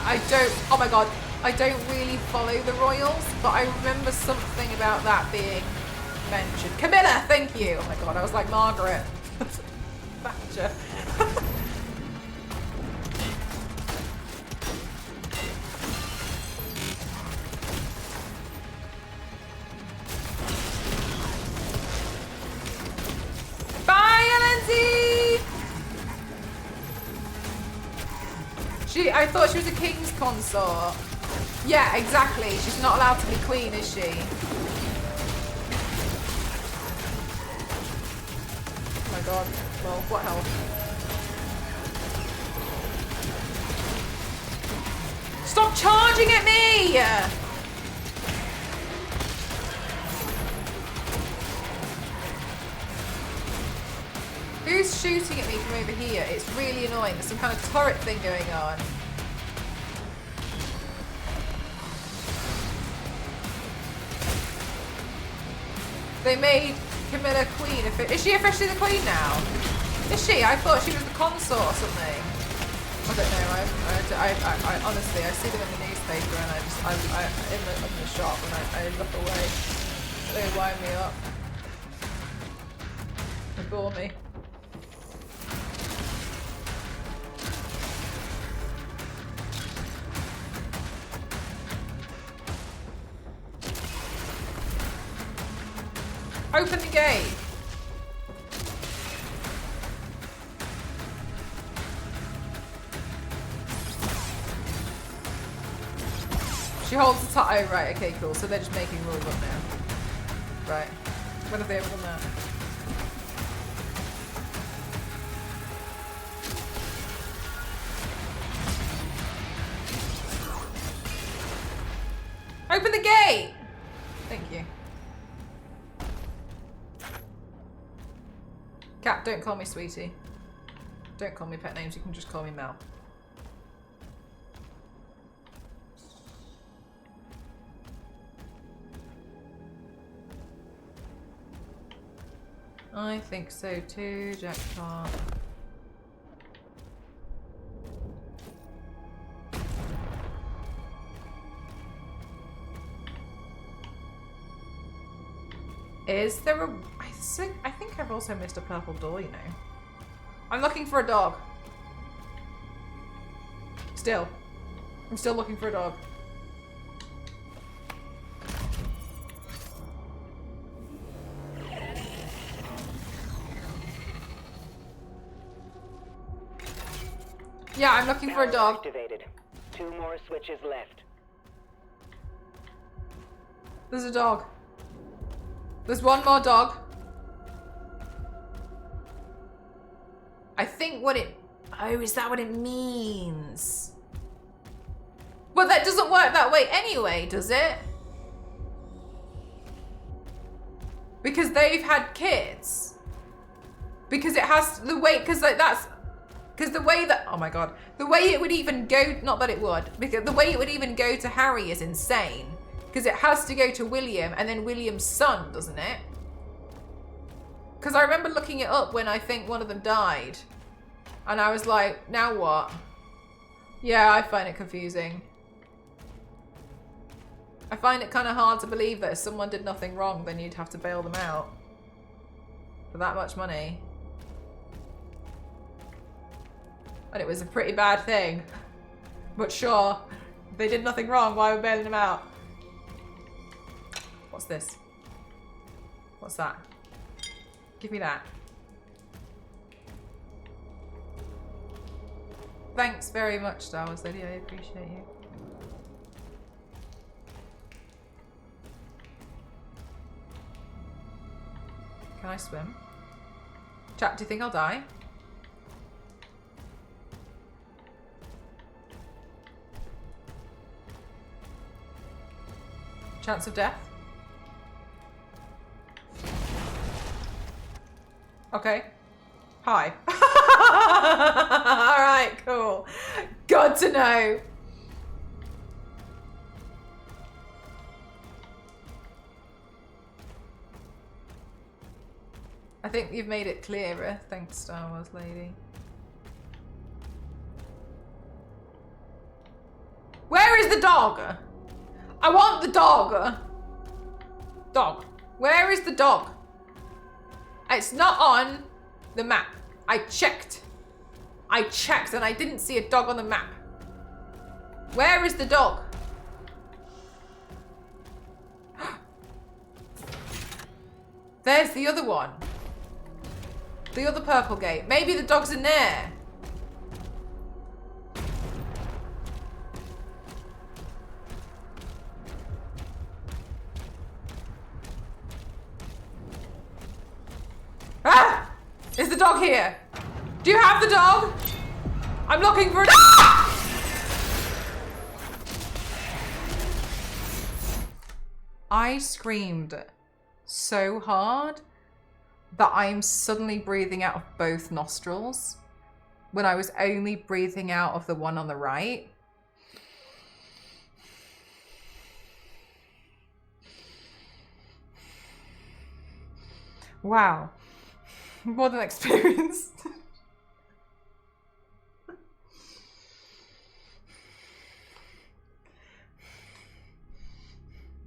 oh my god. I don't really follow the royals. But I remember something about that being mentioned. Camilla, thank you. Oh my god, I was like Margaret Thatcher. I thought she was a king's consort. Yeah, exactly. She's not allowed to be queen, is she? Oh my god. Well, what health? Stop charging at me! Who's shooting at me from over here? It's really annoying. There's some kind of turret thing going on. They made Camilla queen. Is she officially the queen now? Is she? I thought she was the consort or something. I don't know. I honestly, I see them in the newspaper and I'm in the shop and I look away. They wind me up. They bore me. Open the gate. She holds the top. Oh, right. Okay, cool. So they're just making rules up now. Right. When have they ever done that? Open the gate! Thank you. Cat, don't call me sweetie. Don't call me pet names, you can just call me Mel. I think so too, Jackpot. Is there a... I think I've also missed a purple door, you know. I'm looking for a dog. Still. I'm still looking for a dog. Yeah, I'm looking for a dog. Activated. 2 more switches left. There's a dog. There's one more dog. I think what it... Oh, is that what it means? Well, that doesn't work that way anyway, does it? Because they've had kids. Because it has... The way... Because like, that's... Because the way that... Oh my god. The way it would even go... Not that it would. Because the way it would even go to Harry is insane. Because it has to go to William and then William's son, doesn't it? Because I remember looking it up when I think one of them died. And I was like, now what? Yeah, I find it confusing. I find it kind of hard to believe that if someone did nothing wrong, then you'd have to bail them out for that much money. And it was a pretty bad thing. But sure, if they did nothing wrong, why are we bailing them out? What's this? What's that? Give me that. Thanks very much, Star Wars Lady. I appreciate you. Can I swim? Chat, do you think I'll die? Chance of death? Okay. Hi. Alright, cool. Good to know. I think you've made it clearer. Thanks, Star Wars Lady. Where is the dog? I want the dog. Dog. Where is the dog? It's not on the map. I checked. I checked and I didn't see a dog on the map. Where is the dog? There's the other one. The other purple gate. Maybe the dog's in there. Ah! Is the dog here? Do you have the dog? I'm looking for it. Ah! I screamed so hard that I'm suddenly breathing out of both nostrils when I was only breathing out of the one on the right. Wow. What an experience.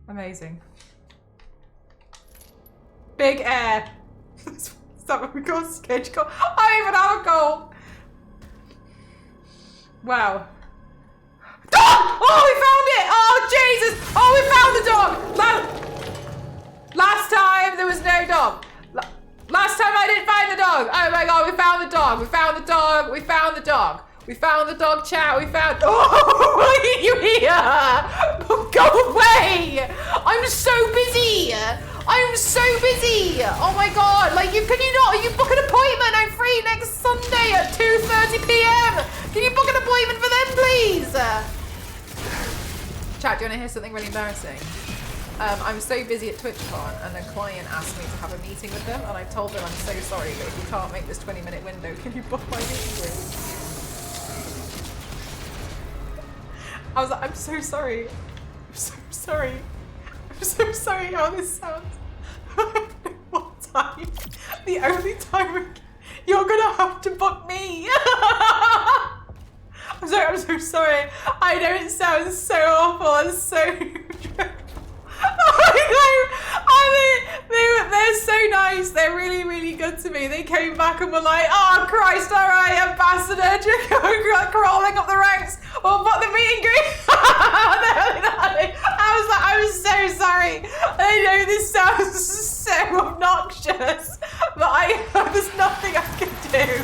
Amazing. Big air. Is that what we call sketch goal? I don't even have a goal. Wow. Dog! Oh, we found it! Oh, Jesus! Oh, we found the dog! Last time there was no dog. Last time I didn't find the dog. Oh my God, we found the dog. We found the dog. We found the dog. We found the dog, chat. We found. Oh, look at you here! Go away! I'm so busy. I'm so busy. Oh my God! Like, can you not? You book an appointment. I'm free next Sunday at 2:30 p.m. Can you book an appointment for them, please? Chat, do you want to hear something really embarrassing? I'm so busy at TwitchCon, and a client asked me to have a meeting with them, and I told them I'm so sorry, but if you can't make this 20-minute window, can you book my meeting room? I was like, I'm so sorry. I'm so sorry. I'm so sorry how this sounds. What time? The only time you're gonna have to book me. I'm sorry, I'm so sorry. I know it sounds so awful and so dreadful. They're so nice. They're really, really good to me. They came back and were like, oh Christ, all right, Ambassador, crawling up the ranks. Well, but the meet and greet. I was like, I'm so sorry. I know this sounds so obnoxious, but there's nothing I can do.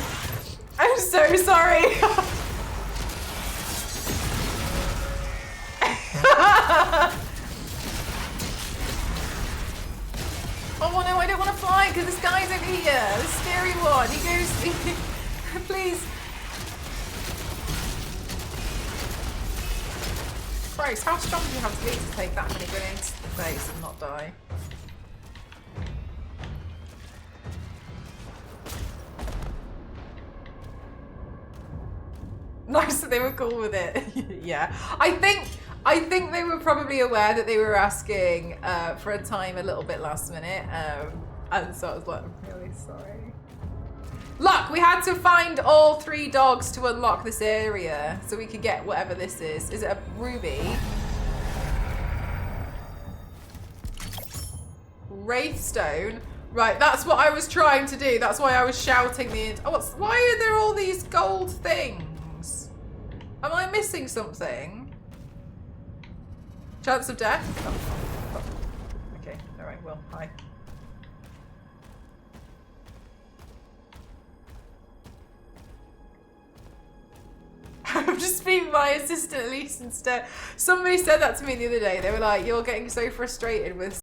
I'm so sorry. Oh no, I don't want to fly because this guy's over here. The scary one. He goes, please. Christ, how strong do you have to be to take that many grenades to the face and not die? Nice that they were cool with it. Yeah. I think they were probably aware that they were asking for a time a little bit last minute. And so I was like, I'm really sorry. Look, we had to find all 3 dogs to unlock this area so we could get whatever this is. Is it a ruby? Wraithstone. Right, that's what I was trying to do. That's why I was shouting the... Oh, why are there all these gold things? Am I missing something? Chance of death? Oh. Okay, alright, well, hi. I'm just being my assistant at least instead. Somebody said that to me the other day. They were like, you're getting so frustrated with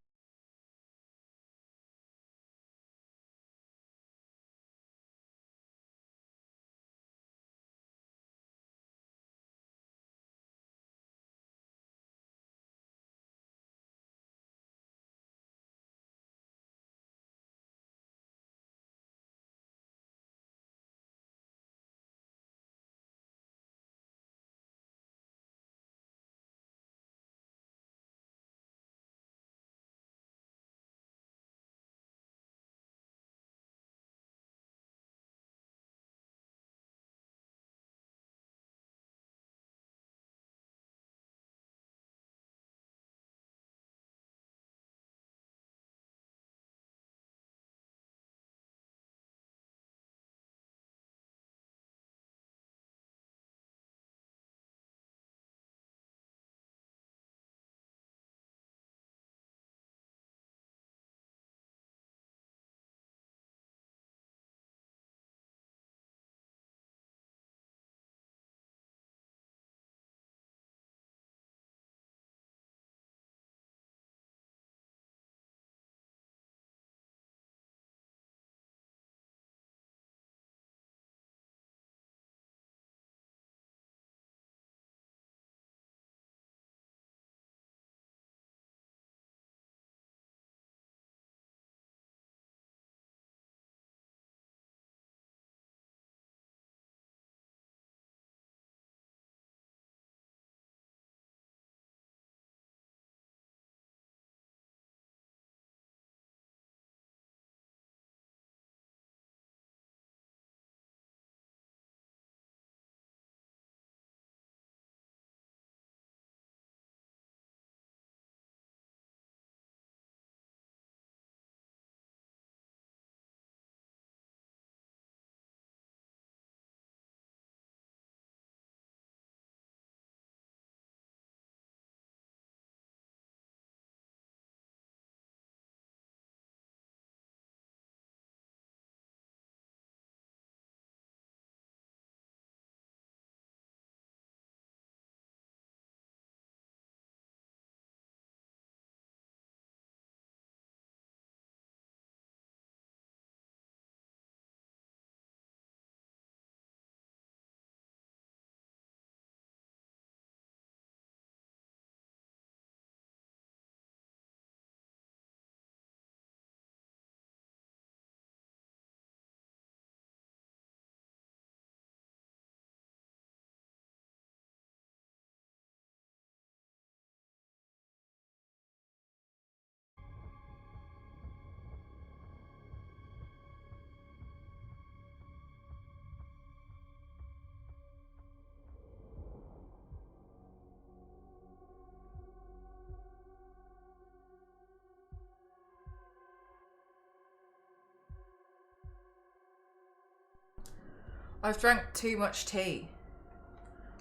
I've drank too much tea.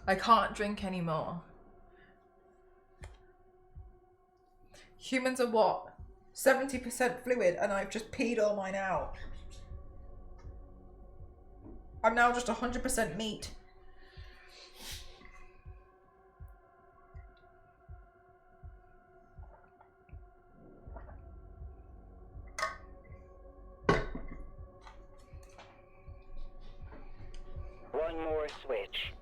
I can't drink anymore. Humans are what? 70% fluid and I've just peed all mine out. I'm now just 100% meat. One more switch.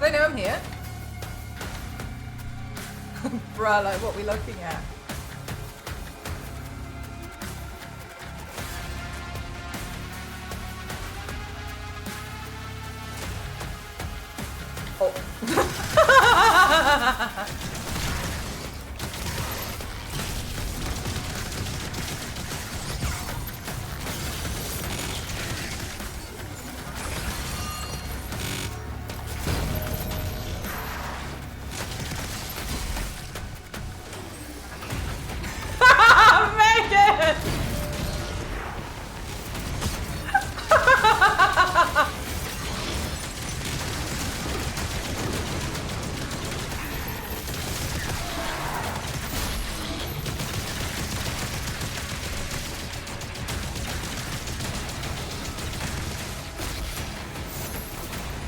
They know I'm here. Bruh, like what we looking at? Oh.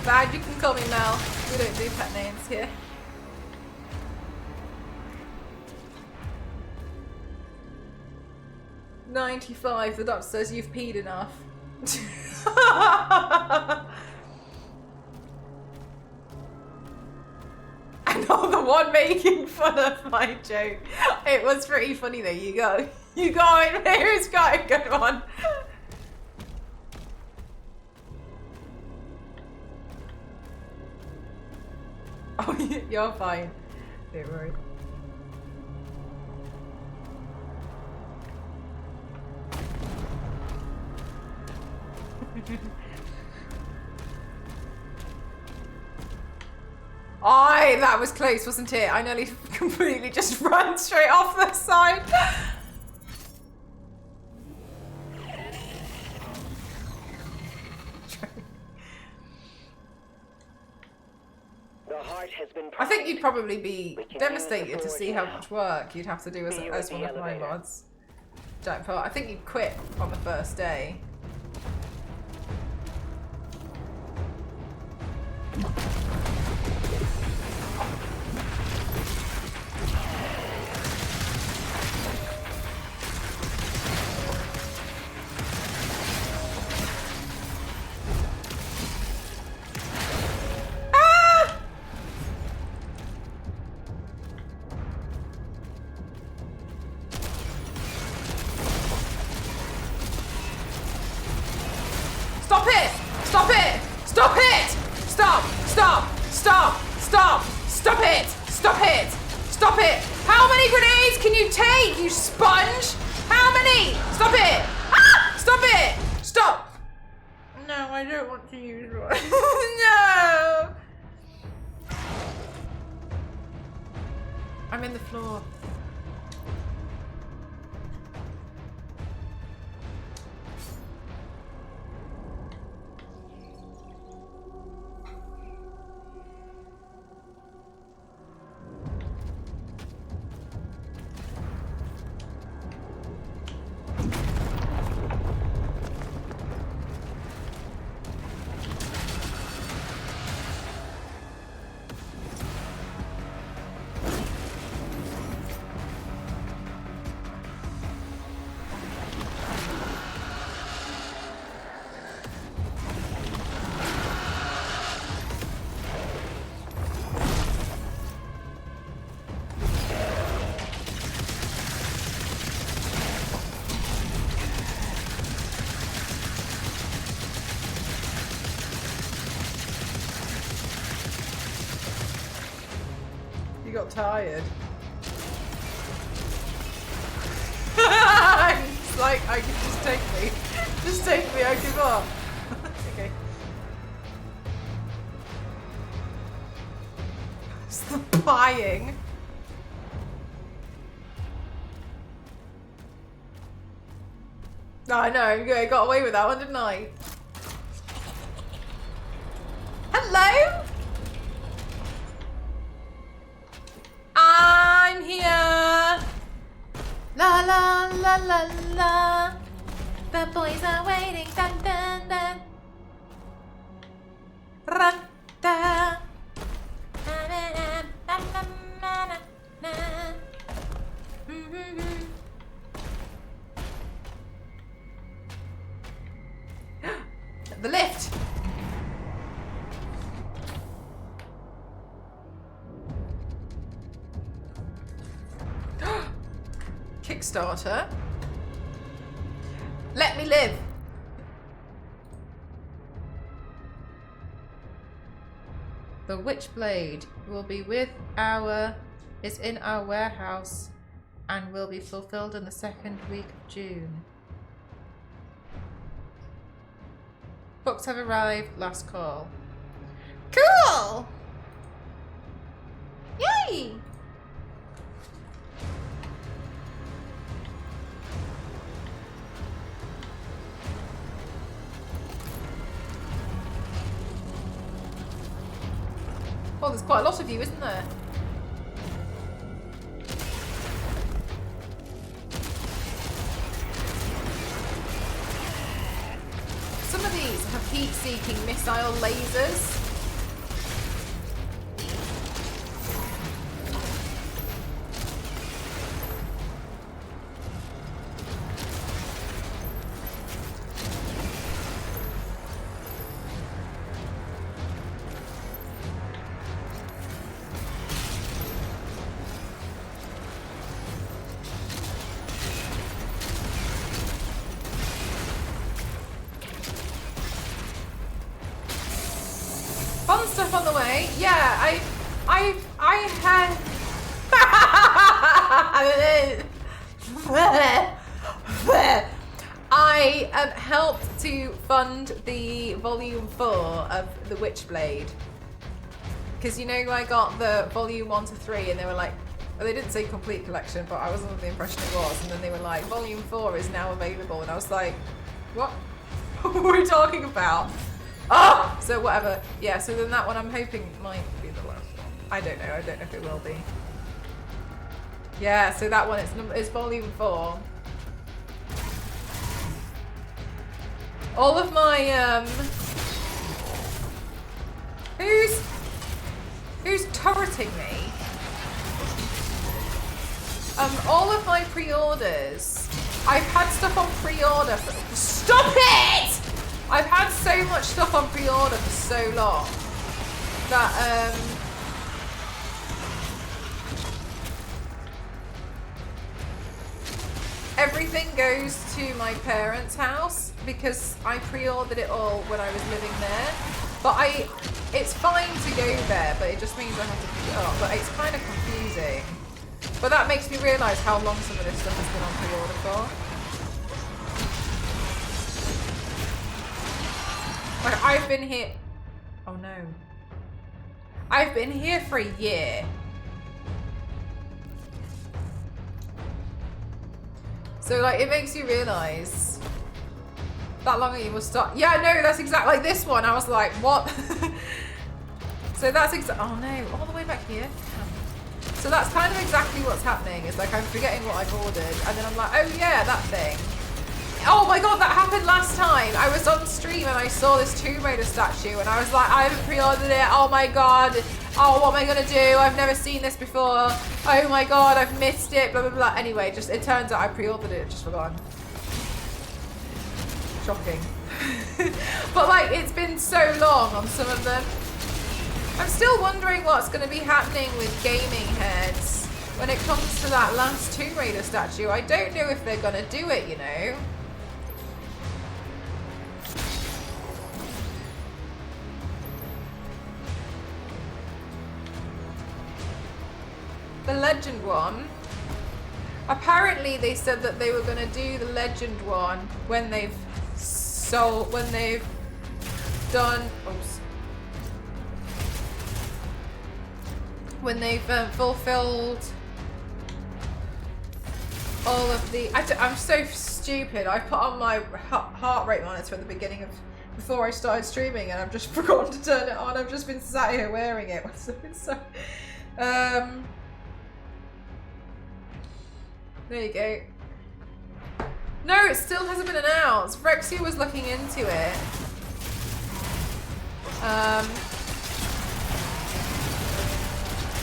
fine. You can call me Mel. We don't do pet names here. $95. The doctor says you've peed enough. I'm not the one making fun of my joke. It was pretty funny though. You got it. Who's got a good one? Oh, you're fine. Don't worry. That was close, wasn't it? I nearly completely just ran straight off the side. The heart has been I think you'd probably be We can devastated use to the see force how now. much work you'd have to do See you as at one the of my elevator. mods. Jackpot. I think you'd quit on the first day. Ah! Stop it! Stop it! Stop it! Stop! Stop! Stop! Stop! Stop it! Stop it! Stop it! How many grenades can you take, you sponge? How many? Stop it! Ah! Stop it! Stop! No, I don't want to use one. No! I'm in the floor. You got tired. It's like, I can just take me. Just take me, I give up. Okay. Supplying. No, I know, I got away with that one, didn't I? Hello? I'm here. La la la la la. The boys are waiting. Dun dun dun. Run da. Na na na na na na na. Mm-hmm. The lift. Kickstarter. Let me live. The Witchblade will be is in our warehouse and will be fulfilled in the second week of June. Books have arrived. Last call. Cool! Yay! Oh, there's quite a lot of you, isn't there? Some of these have heat-seeking missile lasers. fun stuff on the way. Yeah, I had. I helped to fund the volume 4 of the Witchblade. Because, you know, I got the volume 1 to 3 and they were like, well, they didn't say complete collection, but I was under the impression it was. And then they were like, volume 4 is now available. And I was like, what? What are we talking about? Oh! So whatever. Yeah, so then that one I'm hoping might be the last one. I don't know. I don't know if it will be. Yeah, so that one is volume 4. All of my who's turreting me? All of my pre-orders. I've had stuff on pre-order for, stop it! I've had so much stuff on pre-order for so long that everything goes to my parents' house because I pre-ordered it all when I was living there. But it's fine to go there, but it just means I have to pick it up. But it's kind of confusing. But that makes me realise how long some of this stuff has been on pre-order for. Like, I've been here... Oh no. I've been here for a year. So, like, it makes you realise that long you will start. Yeah, no, that's exactly like this one. I was like, what? So that's oh no, all the way back here. So that's kind of exactly what's happening. It's like I'm forgetting what I've ordered, and then I'm like, oh yeah, that thing. Oh my god, that happened last time. I was on stream and I saw this Tomb Raider statue, and I was like, I haven't pre-ordered it. Oh my god. Oh, what am I gonna do? I've never seen this before. Oh my god, I've missed it. Blah blah blah. Anyway, just it turns out I pre-ordered it. Just forgotten. Shocking. But like, it's been so long on some of them. I'm still wondering what's going to be happening with Gaming Heads when it comes to that last Tomb Raider statue. I don't know if they're going to do it, you know. The Legend one. Apparently they said that they were going to do the Legend one when they've done... Oops. When they've fulfilled all of the... I'm so stupid. I put on my heart rate monitor at the beginning of... before I started streaming, and I've just forgotten to turn it on. I've just been sat here wearing it. So, there you go. No, it still hasn't been announced. Rexia was looking into it.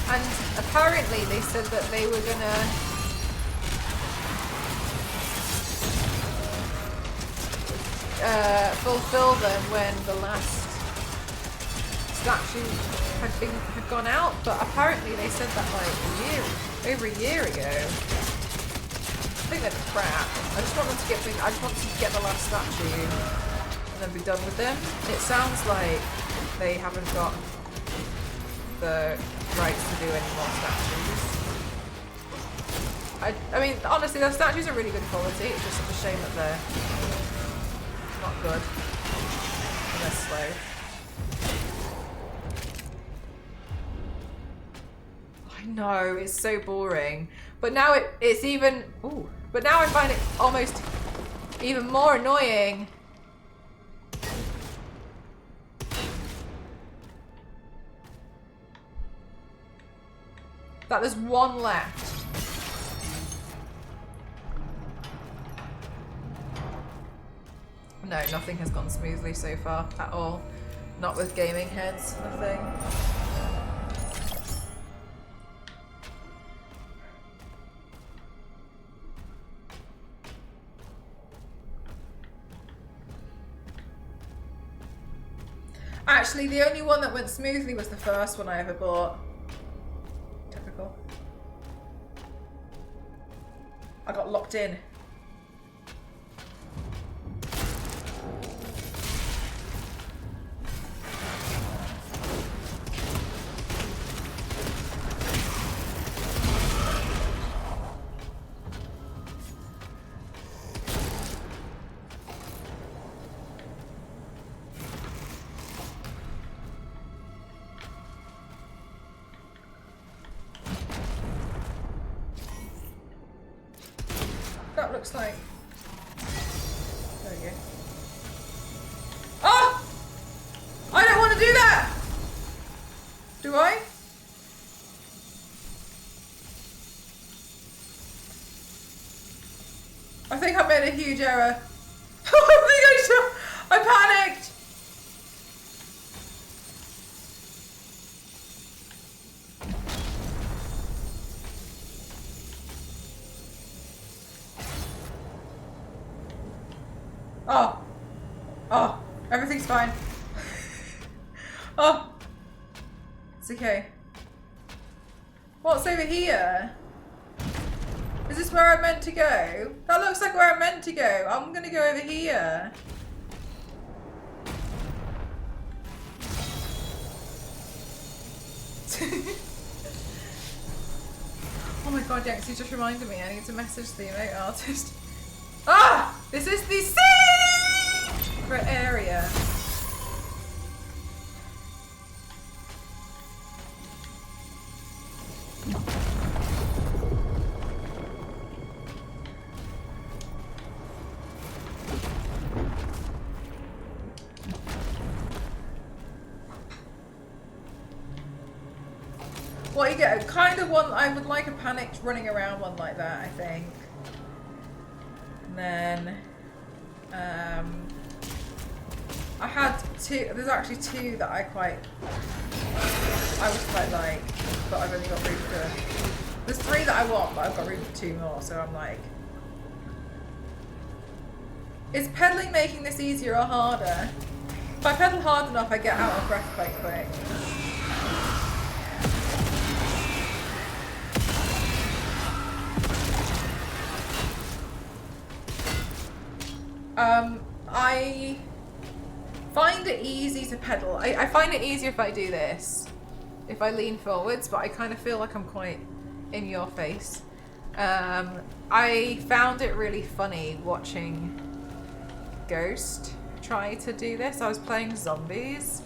And apparently they said that they were gonna fulfill them when the last statue had gone out, but apparently they said that like over a year ago. I think that's crap. I just want them to get the last statue and then be done with them. It sounds like they haven't got the rights to do any more statues. I mean, honestly, their statues are really good quality. It's just such a shame that they're not good and they're slow. I know, it's so boring. But now it's even... Ooh. But now I find it almost even more annoying. That there's one left. No, nothing has gone smoothly so far at all. Not with Gaming Heads, nothing. Actually, the only one that went smoothly was the first one I ever bought. Typical. I got locked in. looks like. There we go. Oh! I don't want to do that! Do I? I think I made a huge error. I panicked! Oh. Oh. Everything's fine. Oh. It's okay. What's over here? Is this where I'm meant to go? That looks like where I'm meant to go. I'm gonna go over here. Oh my god, Yanks, you just reminded me. I need to message the emote artist. Ah! This is the secret area. What you get? Kind of one. I would like a panicked running around one like that, I think. And then, I had two. There's actually two that I was quite like, but I've only got room for. There's three that I want, but I've got room for two more. So I'm like, is pedaling making this easier or harder? If I pedal hard enough, I get out of breath quite quick. I find it easy to pedal. I find it easier if I do this, if I lean forwards, but I kind of feel like I'm quite in your face. I found it really funny watching Ghost try to do this. I was playing Zombies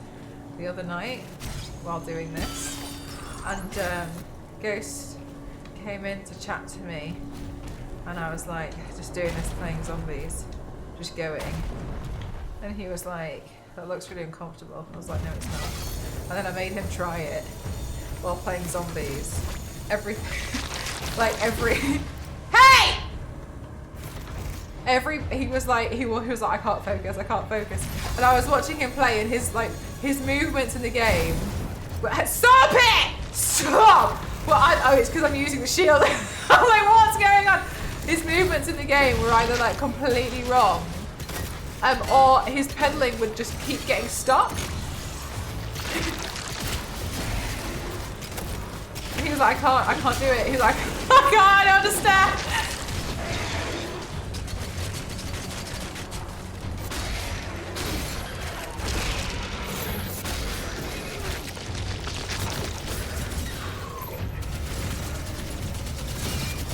the other night while doing this, and Ghost came in to chat to me, and I was like, just doing this, playing Zombies. Just going, and he was like, that looks really uncomfortable. I was like, no, it's not. And then I made him try it while playing Zombies. Hey! He was like, I can't focus. And I was watching him play, and his movements in the game. Stop it! Stop! Well, it's because I'm using the shield. I'm like, what's going on? His movements in the game were either like completely wrong, or his pedaling would just keep getting stuck. He was like, I can't do it. He was like, I don't understand.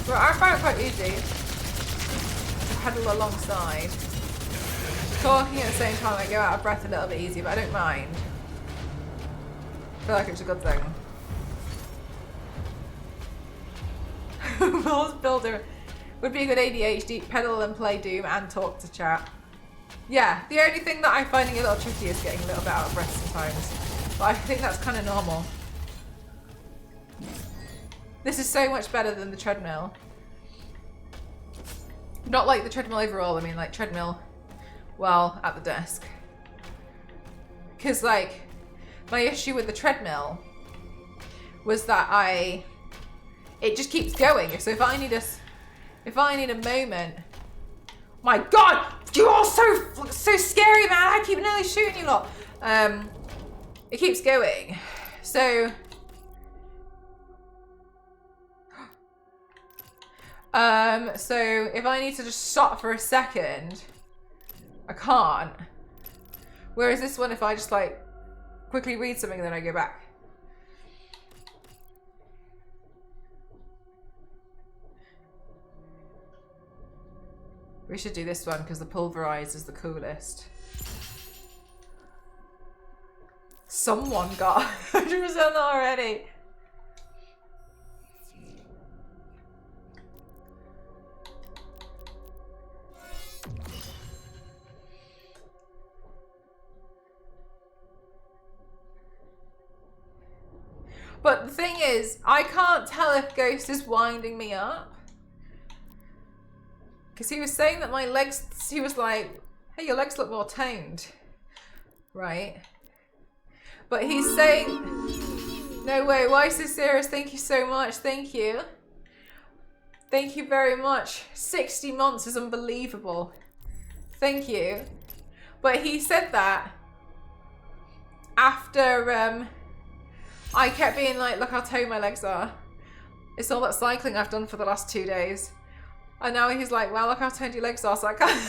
But I found it quite easy to pedal alongside. Talking at the same time, I go out of breath a little bit easier, but I don't mind. I feel like it's a good thing. Will's builder would be a good ADHD, pedal and play Doom and talk to chat. Yeah, the only thing that I'm finding a little tricky is getting a little bit out of breath sometimes. But I think that's kind of normal. This is so much better than the treadmill. Not like the treadmill overall, I mean like treadmill while at the desk. Because like, my issue with the treadmill was that it just keeps going. So if I need a moment, my God, you're all so scary, man. I keep nearly shooting you lot. It keeps going. So if I need to just stop for a second, I can't. Whereas this one, if I just like quickly read something and then I go back. We should do this one because the pulverize is the coolest. Someone got 100% already. But the thing is, I can't tell if Ghost is winding me up. Because he was saying that my legs, he was like, hey, your legs look more toned. Right? But he's saying, no way, why so serious? Thank you so much. Thank you. Thank you very much. 60 months is unbelievable. Thank you. But he said that after I kept being like, look how toned my legs are. It's all that cycling I've done for the last 2 days. And now he's like, wow, look how toned your legs are. So I can't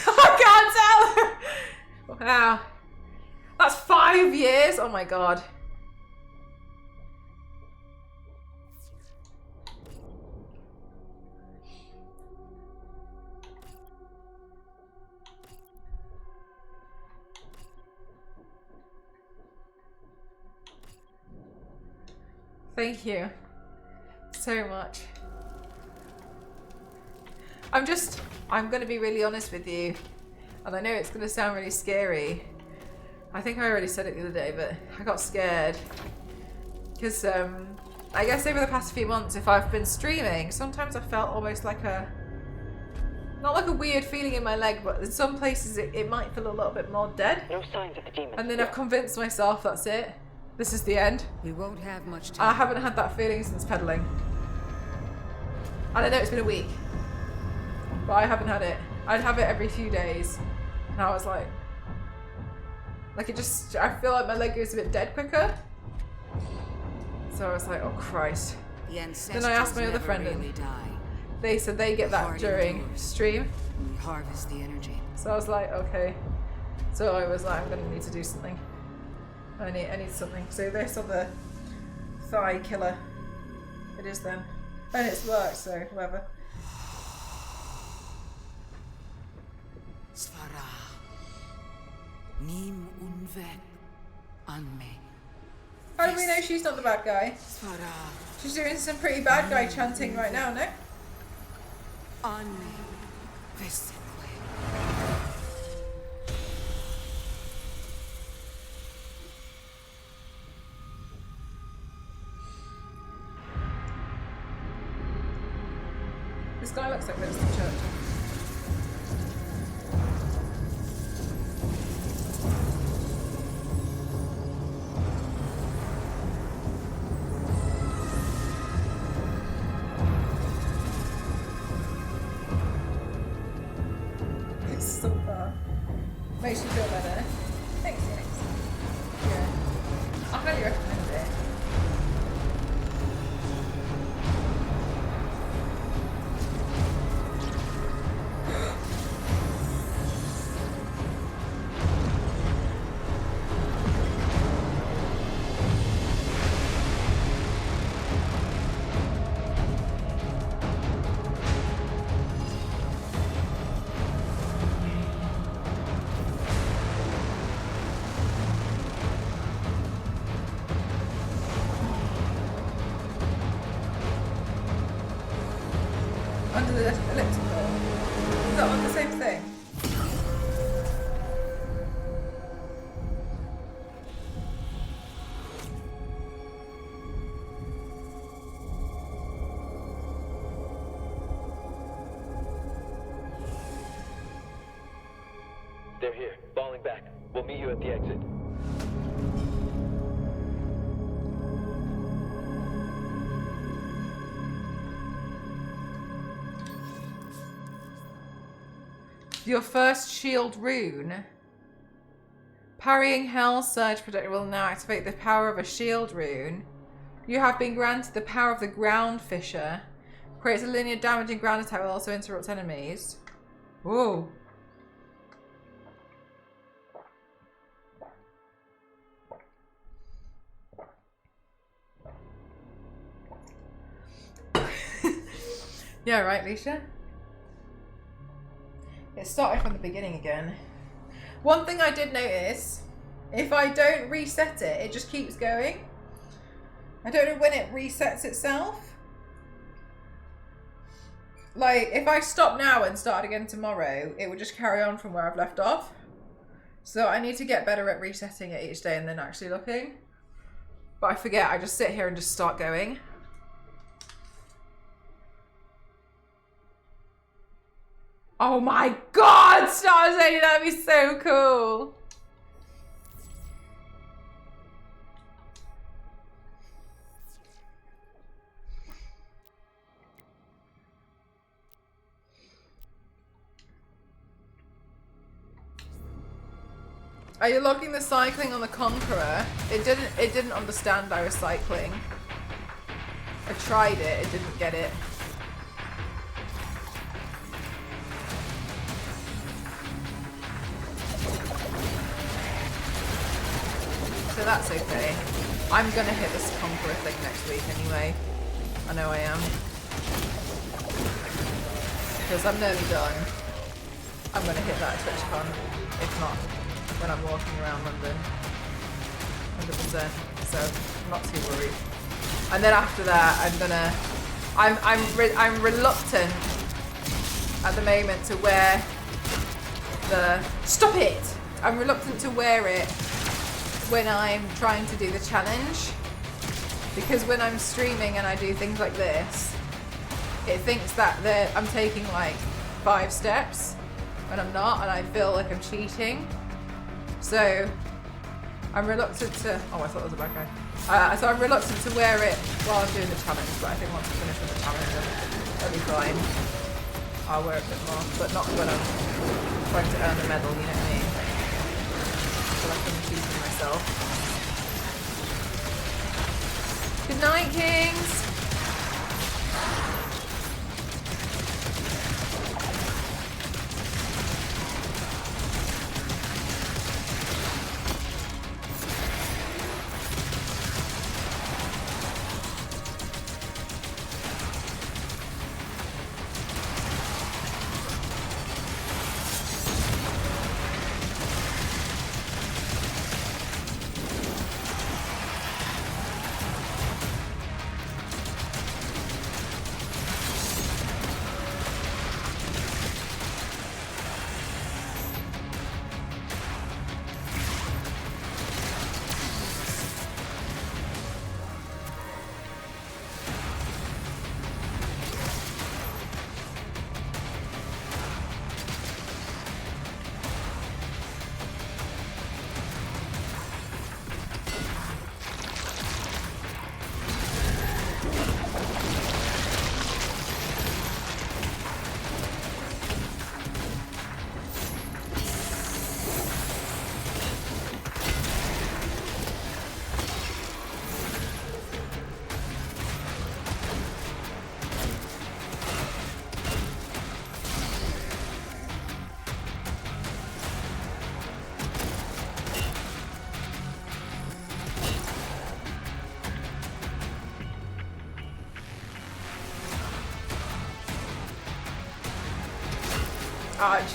tell. Wow. That's 5 years. Oh my God. Thank you so much. I'm going to be really honest with you. And I know it's going to sound really scary. I think I already said it the other day, but I got scared. Because I guess over the past few months, if I've been streaming, sometimes I felt almost like not like a weird feeling in my leg, but in some places it might feel a little bit more dead. No signs of the demon. And then I've convinced myself that's it. This is the end. We won't have much time. I haven't had that feeling since pedaling. And I know it's been a week, but I haven't had it. I'd have it every few days. And I was like it just, I feel like my leg goes a bit dead quicker. So I was like, oh Christ. The Then I asked my other never friend really and die. they said they get that Hard during indoors. stream. We harvest the energy. So I was like, okay. So I was like, I'm gonna need to do something. I need something. So this on the thigh killer. It is then. And it's worked, so whatever. Svara. Nim unvek anme. How do we know she's not the bad guy? Svara. She's doing some pretty bad guy chanting right now, no? Anme. Vesekwe. This guy looks like Winston Churchill. It's so far. Makes you feel better. Thanks, thanks. Yeah. I highly recommend it. Under the elliptical. Is that on the same thing? They're here, falling back. We'll meet you at the exit. Your first shield rune. Parrying Hell Surge Projectile will now activate the power of a shield rune. You have been granted the power of the Ground Fisher. Creates a linear damaging ground attack will also interrupt enemies. Whoa. Yeah, right, Leisha? It started from the beginning again. One thing I did notice, if I don't reset it, it just keeps going. I don't know when it resets itself. Like, if I stop now and start again tomorrow, it would just carry on from where I've left off. So I need to get better at resetting it each day and then actually looking. But I forget, I just sit here and just start going. Oh my god, Star City, that'd be so cool. Are you logging the cycling on the Conqueror? It didn't understand I was cycling. I tried it didn't get it. So that's okay. I'm gonna hit this Conqueror thing next week anyway. I know I am. Because I'm nearly done. I'm gonna hit that TwitchCon. If not, when I'm walking around London. 100%. So I'm not too worried. And then after that, I'm reluctant at the moment to wear the... Stop it! I'm reluctant to wear it when I'm trying to do the challenge, because when I'm streaming and I do things like this, it thinks that I'm taking like 5 steps when I'm not, and I feel like I'm cheating. So I'm reluctant to... Oh, I thought it was a bad guy. So I'm reluctant to wear it while I'm doing the challenge, but I think once I finish with the challenge, that'll be fine. I'll wear it a bit more, but not when I'm trying to earn the medal, you know what I mean? I feel like I'm cheating myself. Good night, Kings!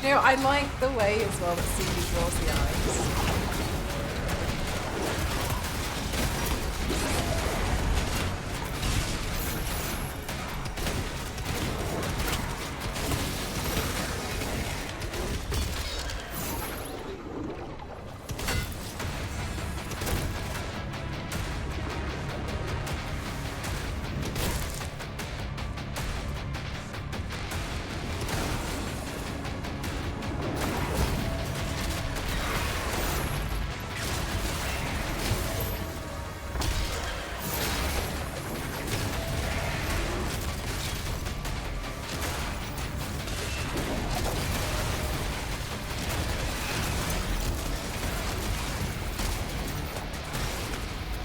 Do you know, I like the way as well that Stevie draws the eyes.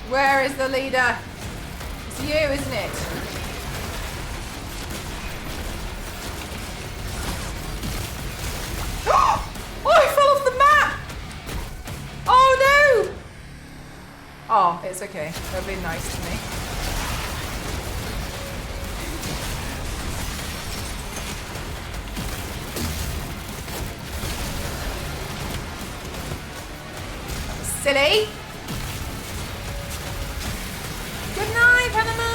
Where is the leader? It's you, isn't it? Oh, I fell off the map! Oh no! Oh, it's okay. They're being nice to me. That was silly. Good night, Panama!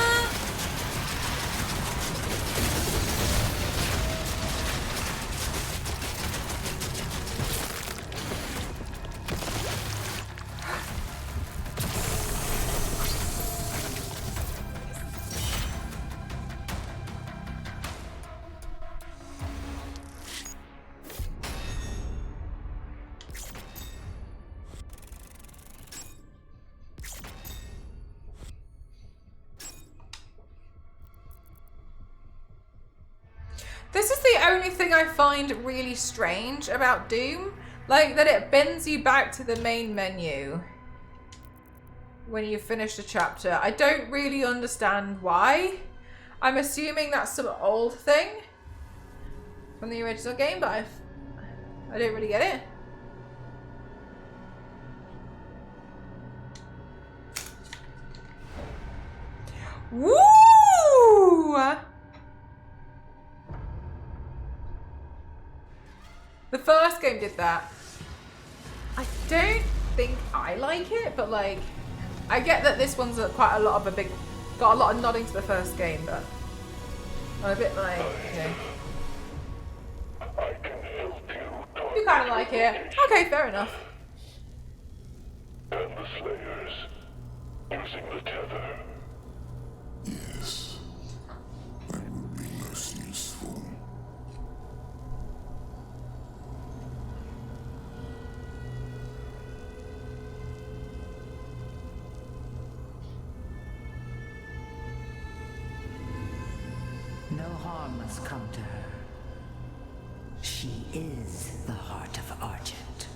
This is the only thing I find really strange about Doom. Like, that it bends you back to the main menu when you finish a chapter. I don't really understand why. I'm assuming that's some old thing from the original game, but I don't really get it. Woo! The first game did that. I don't think I like it, but like, I get that this one's quite a lot of got a lot of nodding to the first game, but I'm a bit like, okay. I can help you. You kind of like it. Okay, fair enough. And the Slayers. Using the tether. Yes. That would be less useful. No harm must come to her. She is the heart of Argent.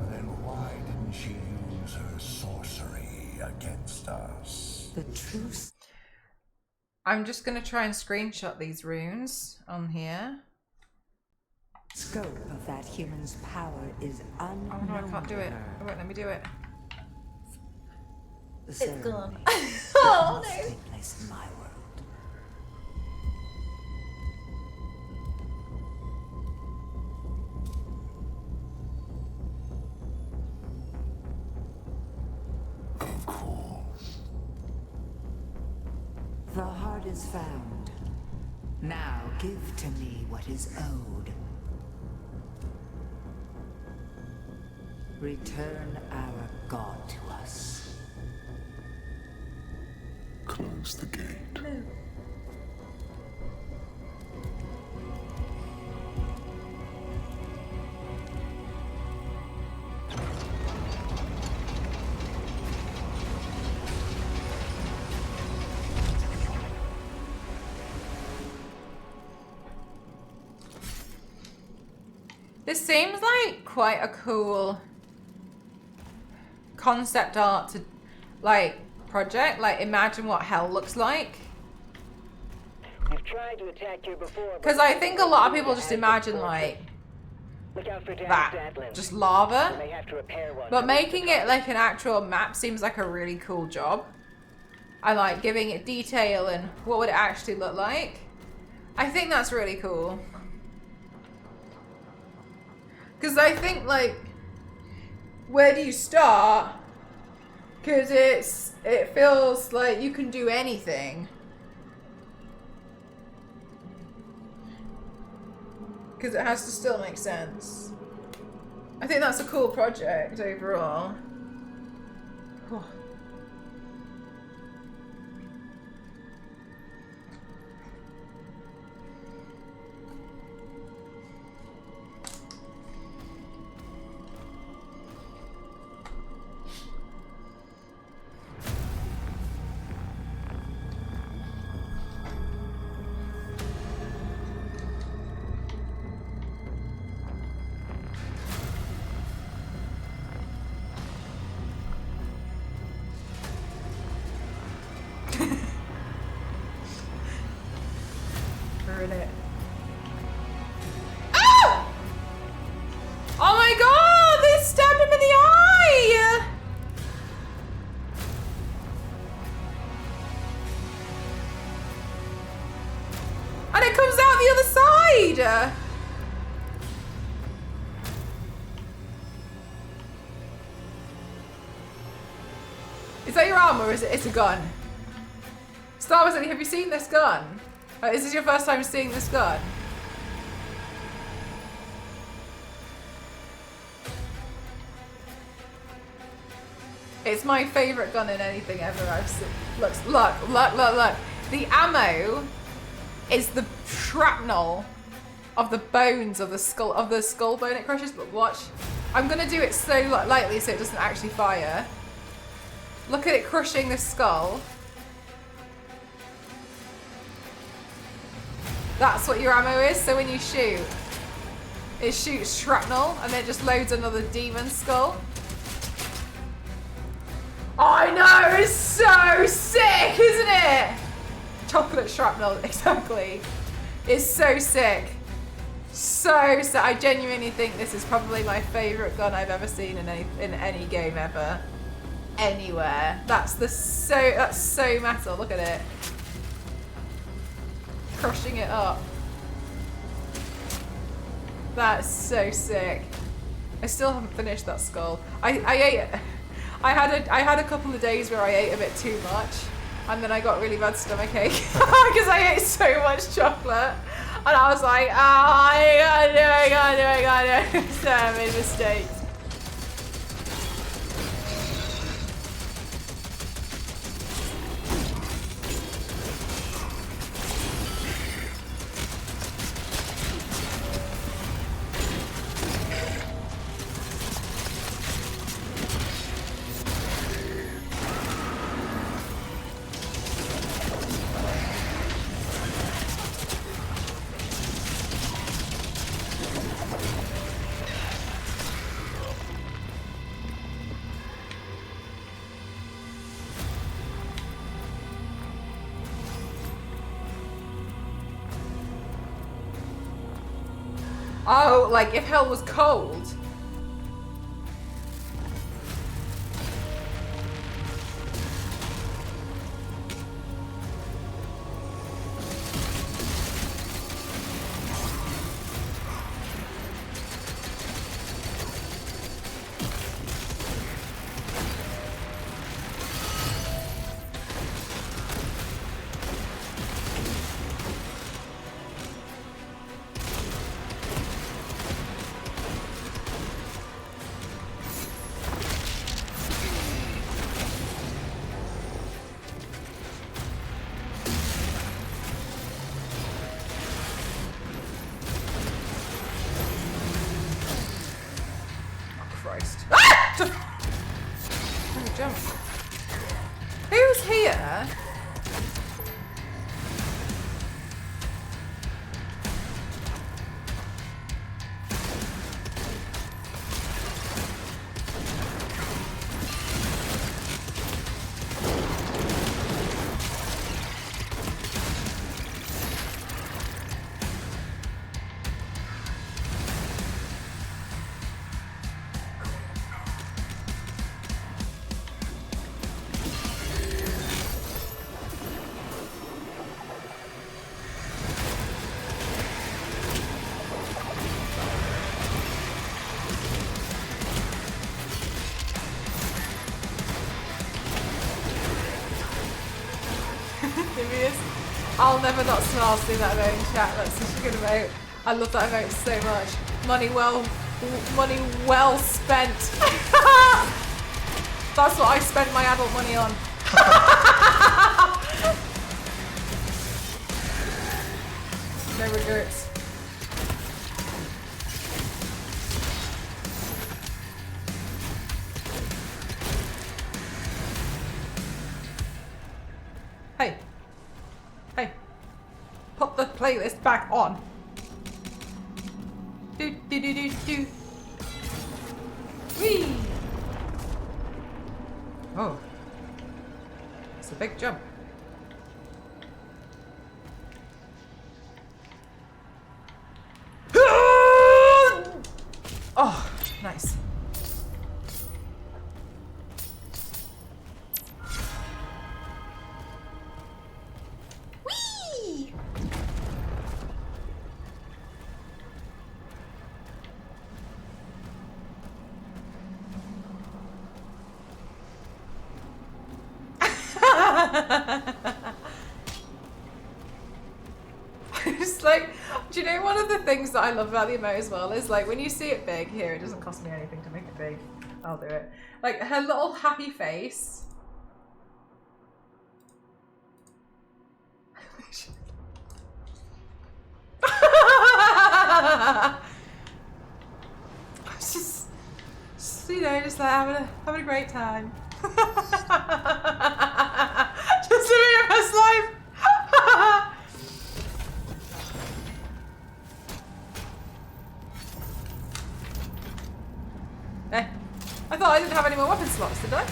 Then why didn't she use her sorcery against us? The truth. I'm just gonna try and screenshot these runes on here. Scope of that human's power is unknown. Oh no, I can't do it. It won't let me do it. It's gone. Oh no. Take place in my world. Of course. The heart is found. Now give to me what is owed. Return our God to us. Close the gate. This seems like quite a cool concept art to like project. Like, imagine what hell looks like. We've tried to attack here before. Because I think a lot of people just imagine like Look out for that, Zadlin. just You lava. may have to repair one. But making it like an actual map seems like a really cool job. I like giving it detail and what would it actually look like. I think that's really cool. Because I think like, where do you start? Because it feels like you can do anything. Because it has to still make sense. I think that's a cool project overall. Oh. Burn it. Ah! Oh my god! They stabbed him in the eye! And it comes out the other side! Is that your arm or is it a gun? Star Wars, have you seen this gun? Is this your first time seeing this gun? It's my favorite gun in anything ever I've seen. Look. The ammo is the shrapnel of the bones of the skull bone it crushes. But watch, I'm gonna do it so lightly so it doesn't actually fire. Look at it crushing the skull. That's what your ammo is. So when you shoot, it shoots shrapnel and then it just loads another demon skull. I know, it's so sick, isn't it? Chocolate shrapnel, exactly. It's so sick. So sick. I genuinely think this is probably my favourite gun I've ever seen in any game ever. Anywhere. That's so metal. Look at it. Crushing it up. That's so sick. I still haven't finished that skull. I ate it. I had a couple of days where I ate a bit too much, and then I got really bad stomachache because I ate so much chocolate, and I was like, I gotta do it. So I made mistakes. Oh, like if hell was cold. Jump. Who's here? I'll never not smile seeing that emote in chat. That's such a good emote. I love that emote so much. Money well spent. That's what I spend my adult money on. No regrets. Hey. Hey. Put the playlist back on. Do do do do do. Whee! Oh. It's a big jump. Oh, nice. Whee! It's like, do you know one of the things that I love about the emote as well is like when you see it big, here it doesn't cost me anything to make it big, I'll do it. Like her little happy face. just you know, just like having a great time. Just living your best life. Eh. I thought I didn't have any more weapon slots, did I?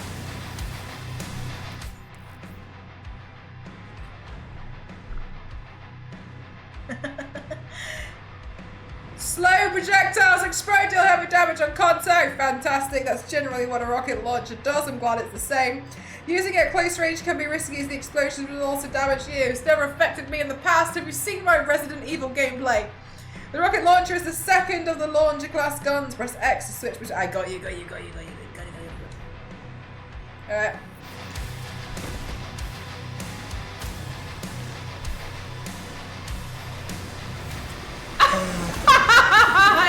Slow projectiles explode, deal heavy damage on contact. Fantastic. That's generally what a rocket launcher does. I'm glad it's the same. Using it at close range can be risky as the explosions will also damage you. It's never affected me in the past. Have you seen my Resident Evil gameplay? The rocket launcher is the second of the launcher class guns. Press X to switch between. I got you. Alright.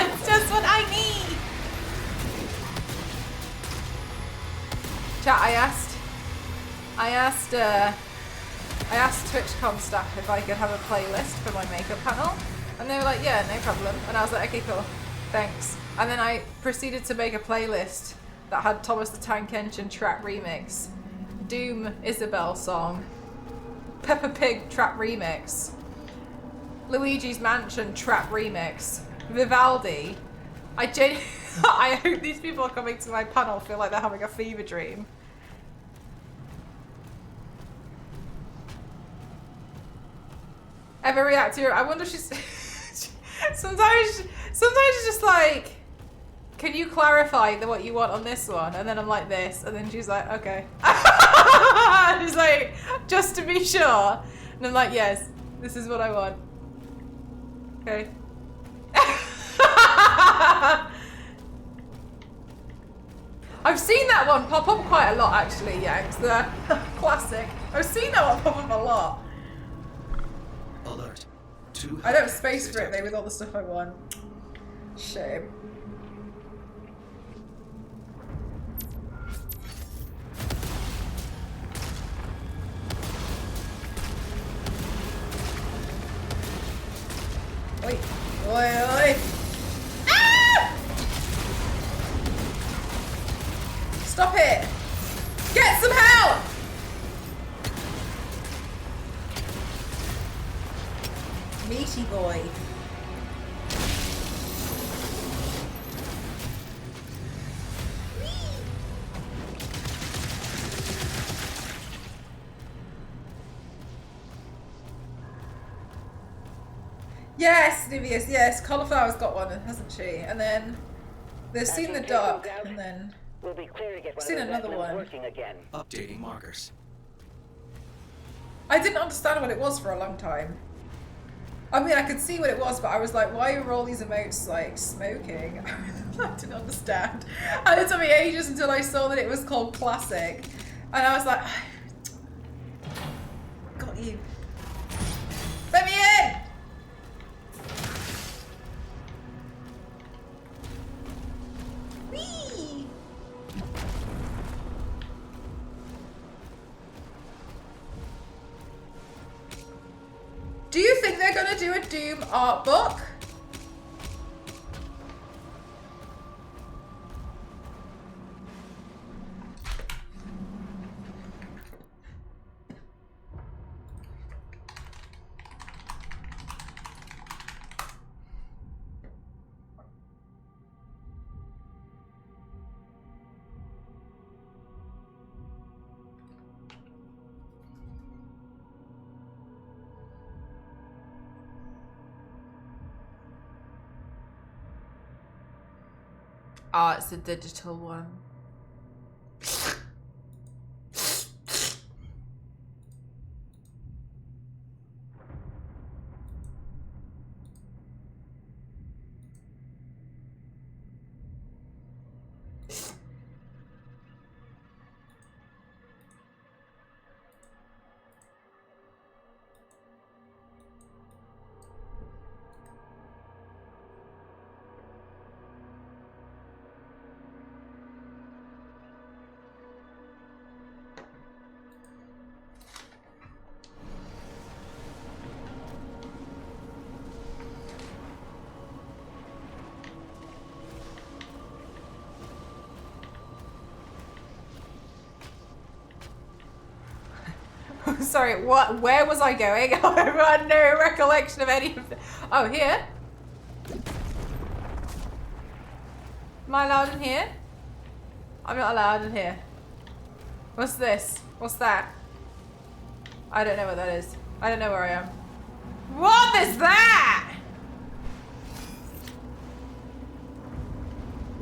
It's just what I need. Chat, I asked TwitchCon staff if I could have a playlist for my makeup panel, and they were like, yeah, no problem. And I was like, okay, cool, thanks. And then I proceeded to make a playlist that had Thomas the Tank Engine trap remix, Doom Isabel song, Peppa Pig trap remix, Luigi's Mansion trap remix, Vivaldi. I hope these people coming to my panel feel like they're having a fever dream. Ever react to her? I wonder if she's... sometimes she's just like, can you clarify what you want on this one? And then I'm like this, and then she's like, okay. She's like, just to be sure. And I'm like, yes, this is what I want. Okay. I've seen that one pop up quite a lot actually, Yanks. The classic. I've seen that one pop up a lot. Alert. I don't have space for it though with all the stuff I want. Shame. Oi, oi, oi! Ah! Stop it! Get some help! Meaty boy. Yes, Nivius, yes. Cauliflower's got one, hasn't she? And then they've seen the duck, and then We'll be clearing it when seen the another investment's one. working again. Updating markers. I didn't understand what it was for a long time. I mean, I could see what it was, but I was like, why are all these emotes like smoking? I didn't understand. And it took me ages until I saw that it was called Classic. And I was like, got you. Let me in! Whee! Do you think they're gonna do a Doom art book? Ah, it's a digital one. Sorry, what? Where was I going? I've got no recollection of any of it. Oh, here? Am I allowed in here? I'm not allowed in here. What's this? What's that? I don't know what that is. I don't know where I am. What is that?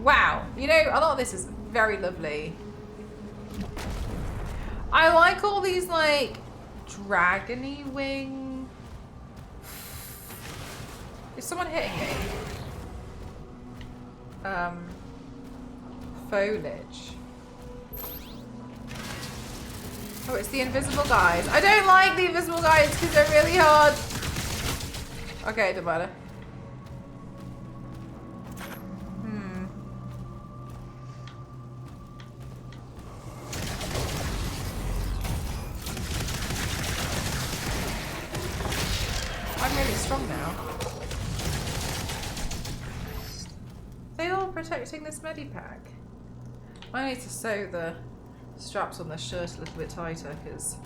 Wow. You know, a lot of this is very lovely. I like all these, like, dragony wing. Is someone hitting me? Foliage. Oh, it's the invisible guys. I don't like the invisible guys because they're really hard. Okay, don't matter. I'm really strong now. They all protecting this medipack. I need to sew the straps on the shirt a little bit tighter because.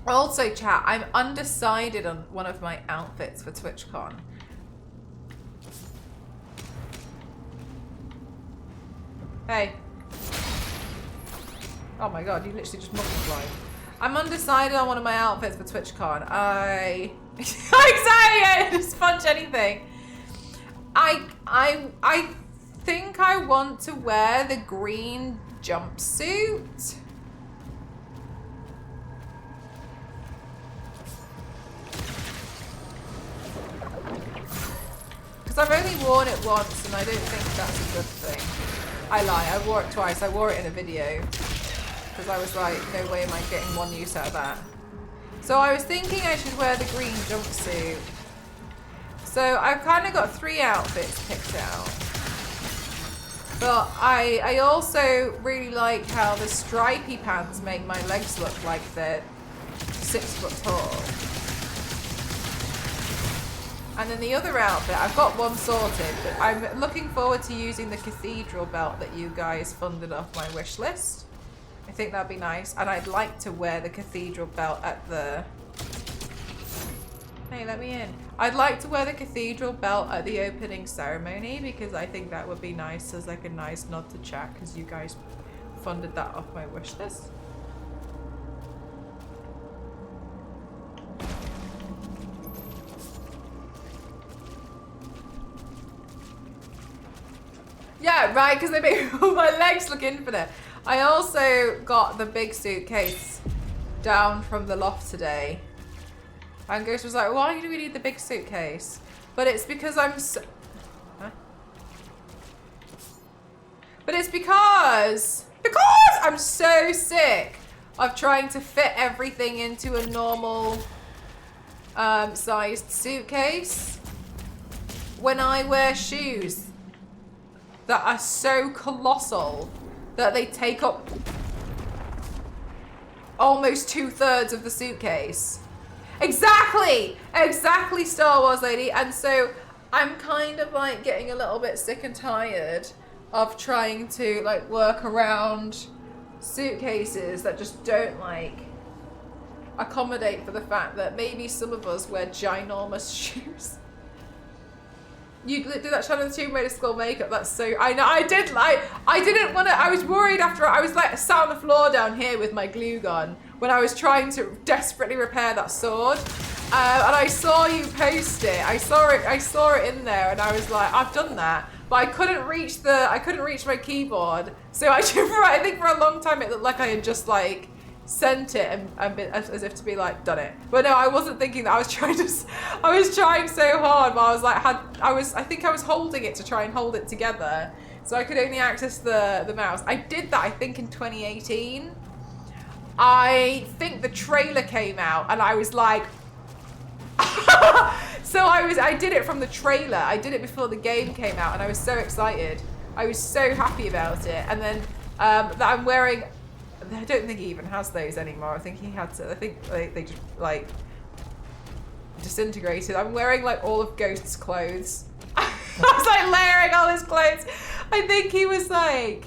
Also, chat, I'm undecided on one of my outfits for TwitchCon. Hey. Oh my god, you literally just multiplied. I'm undecided on one of my outfits for TwitchCon. Exactly, just punch anything. I think I want to wear the green jumpsuit. Because I've only worn it once and I don't think that's a good thing. I lie, I wore it twice. I wore it in a video. Because I was like, no way am I getting one use out of that. So I was thinking I should wear the green jumpsuit. So I've kind of got 3 outfits picked out. But I also really like how the stripy pants make my legs look like they're 6 foot tall. And then the other outfit, I've got one sorted, but I'm looking forward to using the cathedral belt that you guys funded off my wish list. I think that'd be nice. And I'd like to wear the cathedral belt at the... Hey, let me in. I'd like to wear the cathedral belt at the opening ceremony because I think that would be nice as like a nice nod to chat because you guys funded that off my wish list. Yeah, right, because they make all my legs look infinite. I also got the big suitcase down from the loft today. And Ghost was like, why do we need the big suitcase? But it's because I'm so... Huh? But it's because I'm so sick of trying to fit everything into a normal sized suitcase when I wear shoes that are so colossal that they take up almost 2/3 of the suitcase. Exactly, Star Wars lady. And so I'm kind of like getting a little bit sick and tired of trying to like work around suitcases that just don't like accommodate for the fact that maybe some of us wear ginormous shoes. You do that Shadow of the Tomb Raider skull makeup. That's so. I know. I didn't want to. I was worried after I was like sat on the floor down here with my glue gun when I was trying to desperately repair that sword, and I saw you post it. I saw it in there, and I was like, I've done that, but I couldn't reach my keyboard. So I think for a long time it looked like I had just like sent it and been, as if to be like done it, but no, I wasn't thinking that. I was trying so hard, but I was like I think I was holding it to try and hold it together, so I could only access the mouse. I did that I think in 2018. I think the trailer came out and I was like so I did it from the trailer. I did it before the game came out and I was so excited. I was so happy about it. And then that I'm wearing, I don't think he even has those anymore. I think he had to, I think they just like disintegrated. I'm wearing like all of Ghost's clothes. I was like layering all his clothes. I think he was like,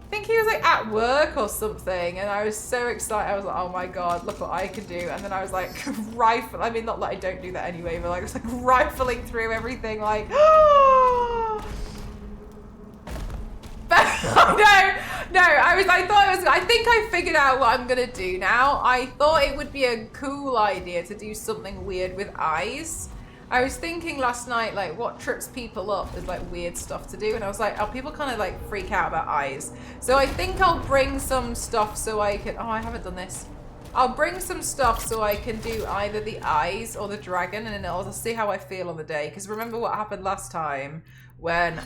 I think he was like at work or something, and I was so excited. I was like, oh my god, look what I can do. And then I was like I mean, not that I don't do that anyway, but like I was like rifling through everything like but I think I figured out what I'm gonna do now. I thought it would be a cool idea to do something weird with eyes. I was thinking last night, like, what trips people up is like weird stuff to do, and I was like, oh, people kind of like freak out about eyes. So I think I'll bring some stuff so I can, oh, I haven't done this. I'll bring some stuff so I can do either the eyes or the dragon, and then I'll see how I feel on the day. Because remember what happened last time when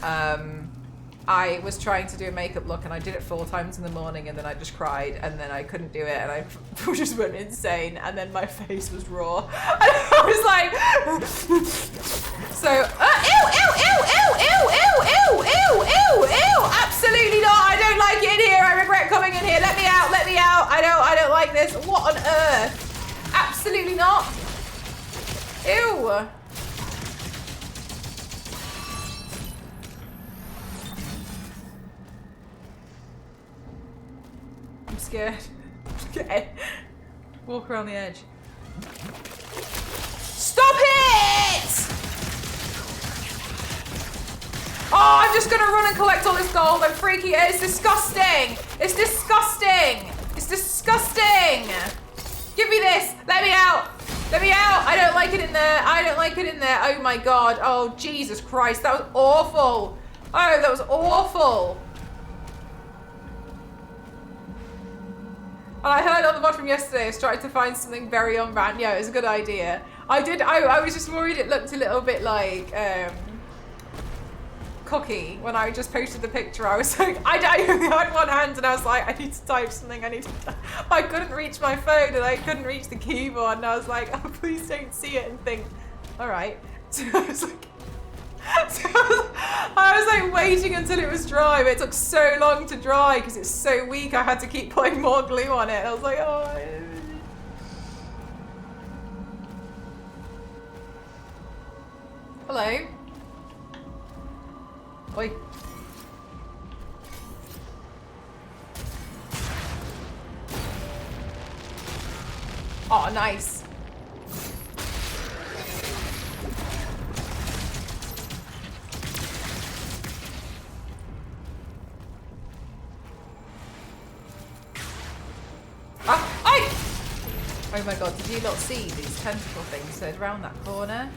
I was trying to do a makeup look and I did it 4 times in the morning and then I just cried and then I couldn't do it and I just went insane and then my face was raw. And I was like, so, ew, ew, ew, ew, ew, ew, ew, ew, ew, ew, absolutely not. I don't like it in here. I regret coming in here. Let me out, let me out. I don't like this. What on earth? Absolutely not. Ew. Scared. Okay. Walk around the edge. Stop it! Oh, I'm just gonna run and collect all this gold. I'm freaking out. It's disgusting. It's disgusting. It's disgusting. Give me this. Let me out. Let me out. I don't like it in there. I don't like it in there. Oh my god. Oh, Jesus Christ. That was awful. Oh, that was awful. And I heard on the VOD from yesterday, I was trying to find something very on brand. Yeah, it was a good idea. I was just worried it looked a little bit like cocky when I just posted the picture. I was like, I only had one hand and I was like, I need to type something. I couldn't reach my phone and I couldn't reach the keyboard. And I was like, oh, please don't see it and think, all right. So I was like, I was like waiting until it was dry, but it took so long to dry because it's so weak. I had to keep putting more glue on it. I was like, oh. Hello. Oi. Oh, nice. Oh my god, did you not see these tentacle things that around that corner?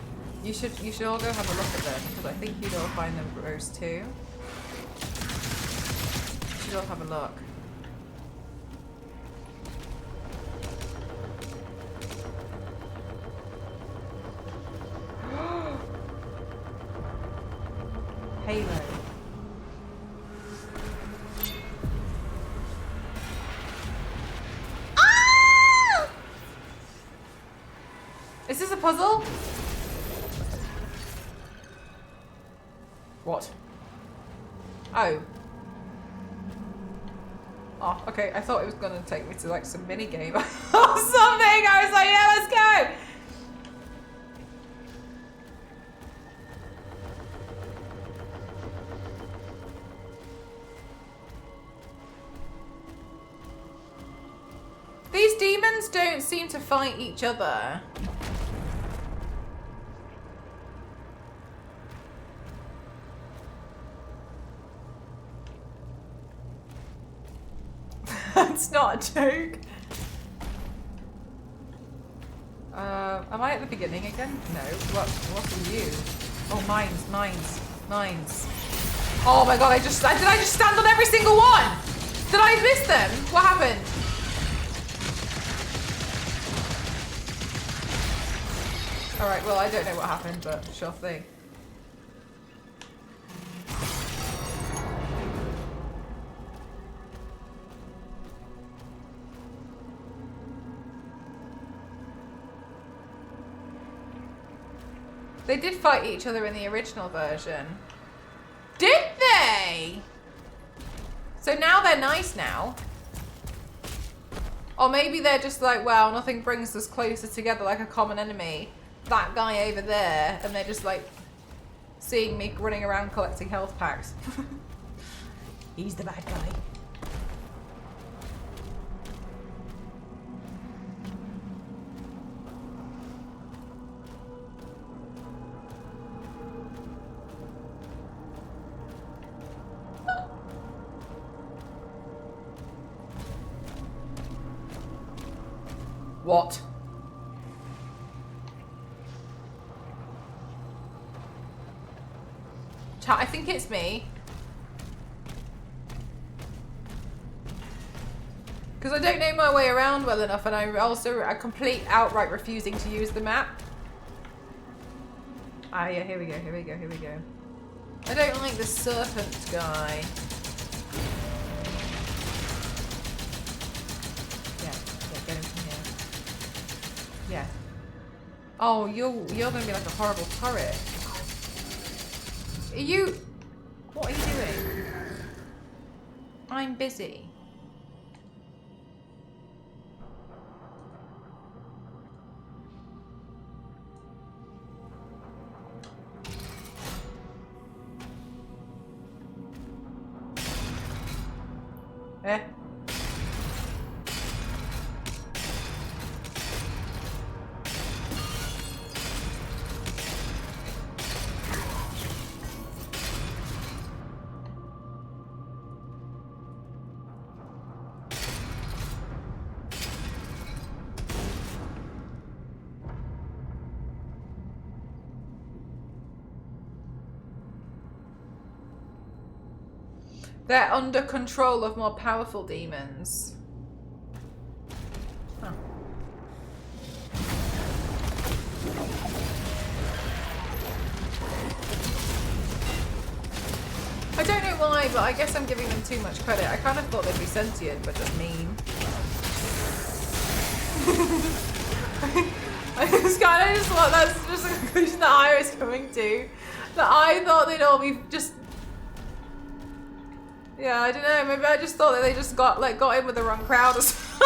You should all go have a look at them because I think you'd all find them gross too. You should all have a look. Halo. Is this a puzzle? What? Oh. Oh, okay. I thought it was gonna take me to like some mini game or something. I was like, yeah, let's go. These demons don't seem to fight each other. That's not a joke. Am I at the beginning again? No. What are you? Oh, mines. Oh my god, did I just stand on every single one? Did I miss them? What happened? Alright, well, I don't know what happened, but sure thing. They did fight each other in the original version. Did they? So now they're nice now. Or maybe they're just like, well, nothing brings us closer together like a common enemy. That guy over there. And they're just like seeing me running around collecting health packs. He's the bad guy. What? Chat, I think it's me. Because I don't know my way around well enough, and I complete outright refusing to use the map. Ah, yeah, here we go, here we go, here we go. I don't like the serpent guy. Yeah, get him from here. Yeah. Oh, you're gonna be like a horrible turret. Are you... What are you doing? I'm busy. Eh? They're under control of more powerful demons. Huh. I don't know why, but I guess I'm giving them too much credit. I kind of thought they'd be sentient, but just mean. I just kind of just thought that's just a conclusion that I was coming to. That I thought they'd all be just... Yeah, I don't know. Maybe I just thought that they just got in with the wrong crowd or something.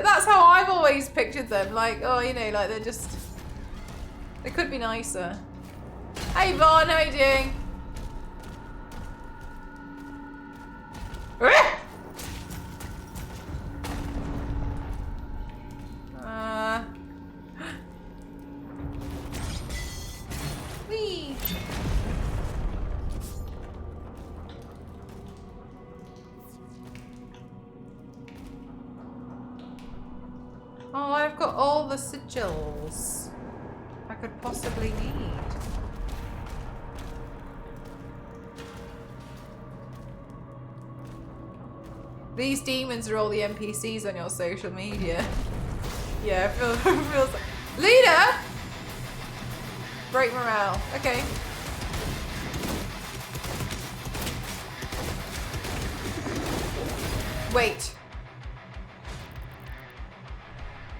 That's how I've always pictured them. Like, oh, you know, like they could be nicer. Hey, Vaughn, how you doing? Whee! Oh, I've got all the sigils I could possibly need. These demons are all the NPCs on your social media. Yeah, it feels like... Leader! Break morale. Okay. Wait.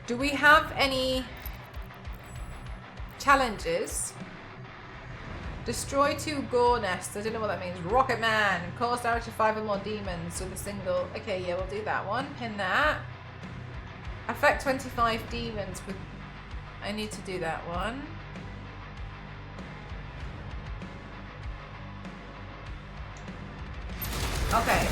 Do we have any challenges? Destroy 2 gore nests. I don't know what that means. Rocket Man. Cause damage to 5 or more demons with a single. Okay, yeah, we'll do that one. Pin that. Affect 25 demons with... I need to do that one. Okay.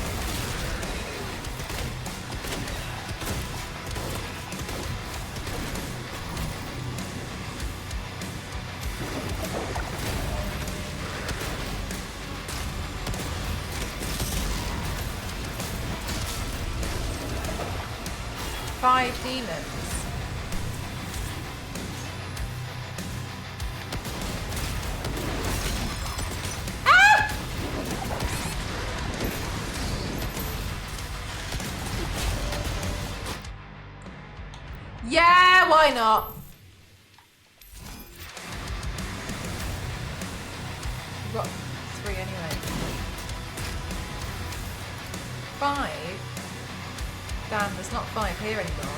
Five demons. Ah! Yeah, why not? We've got 3 anyway. 5? Damn, there's not 5 here anymore.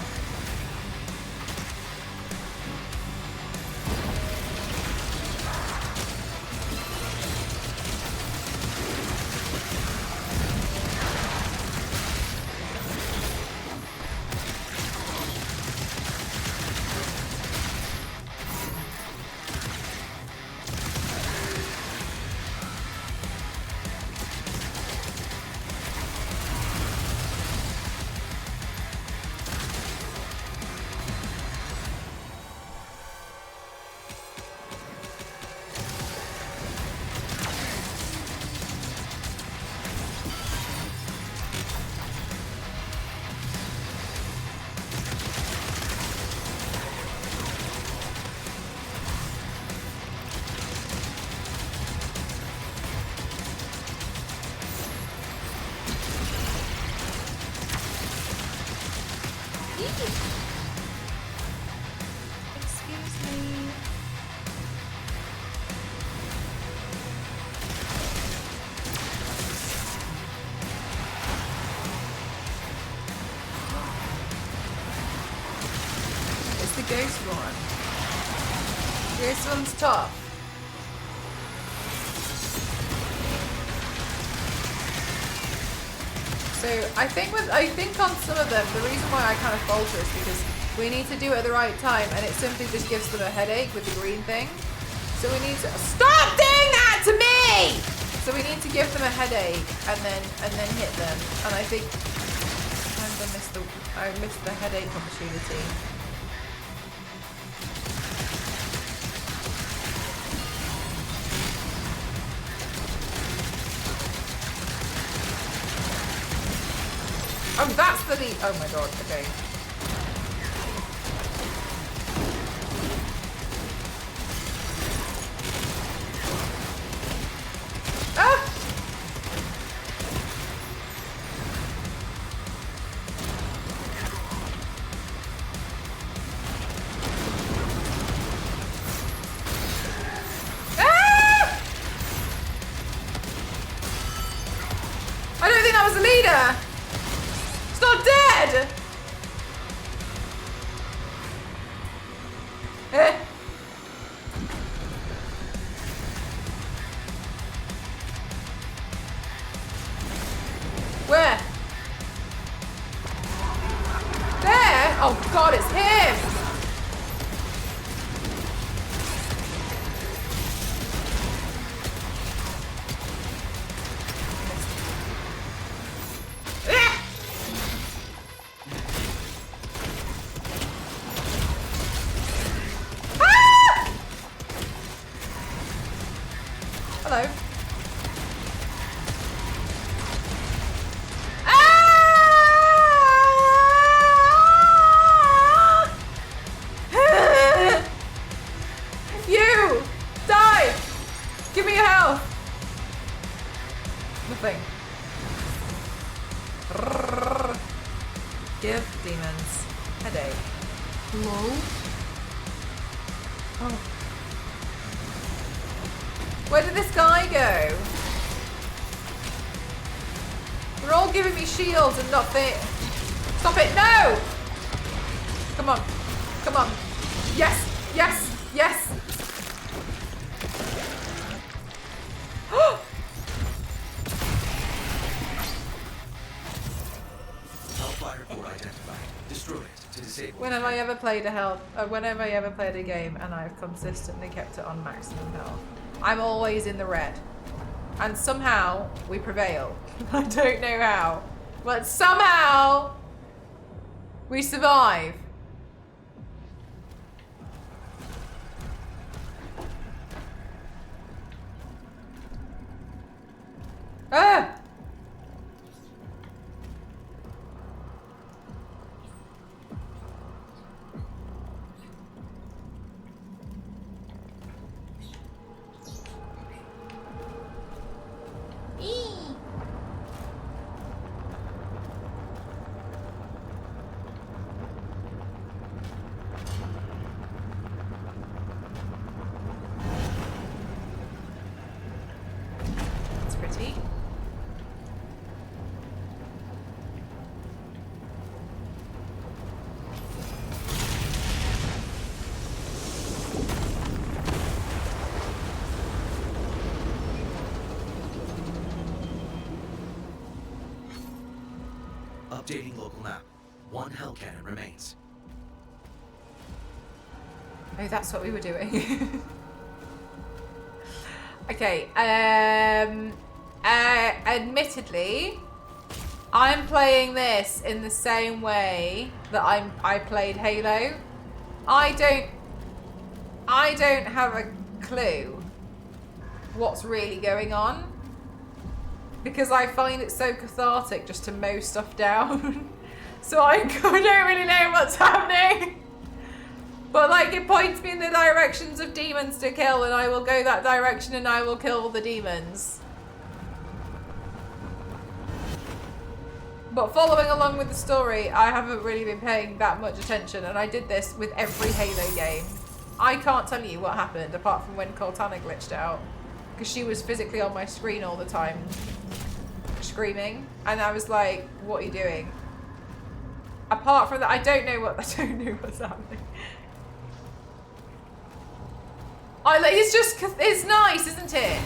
sleep. It's the ghost one. Ghost one's tough. So I think on some of them, the reason why I kind of falter is because we need to do it at the right time, and it simply just gives them a headache with the green thing. So we need to stop doing that to me. So we need to give them a headache and then hit them. And I think I missed the headache opportunity. Oh, that's the lead. Oh my god, okay. Ah! Ah! I don't think that was the leader. It's not dead! Eh? Where? There? Oh god, it's him! Hello. You! Die! Give me your health! Nothing. Give demons headache. Hello? Oh. Where did this guy go? We're all giving me shields and not fit. Stop it! No! Come on. Come on. Yes! Yes! Yes! Hellfire core identified. Destroy it to disable. When have I ever played a game and I've consistently kept it on maximum health? I'm always in the red. And somehow we prevail. I don't know how. But somehow we survive. Ah! It's pretty. Updating local map. One hell cannon remains. Oh, that's what we were doing. Okay, admittedly, I'm playing this in the same way that I played Halo. I don't have a clue what's really going on because I find it so cathartic just to mow stuff down. So I don't really know what's happening. But like it points me in the directions of demons to kill and I will go that direction and I will kill the demons. But following along with the story, I haven't really been paying that much attention and I did this with every Halo game. I can't tell you what happened apart from when Cortana glitched out. Because she was physically on my screen all the time, screaming. And I was like, what are you doing? Apart from that, I don't know what's happening. It's just, it's nice, isn't it?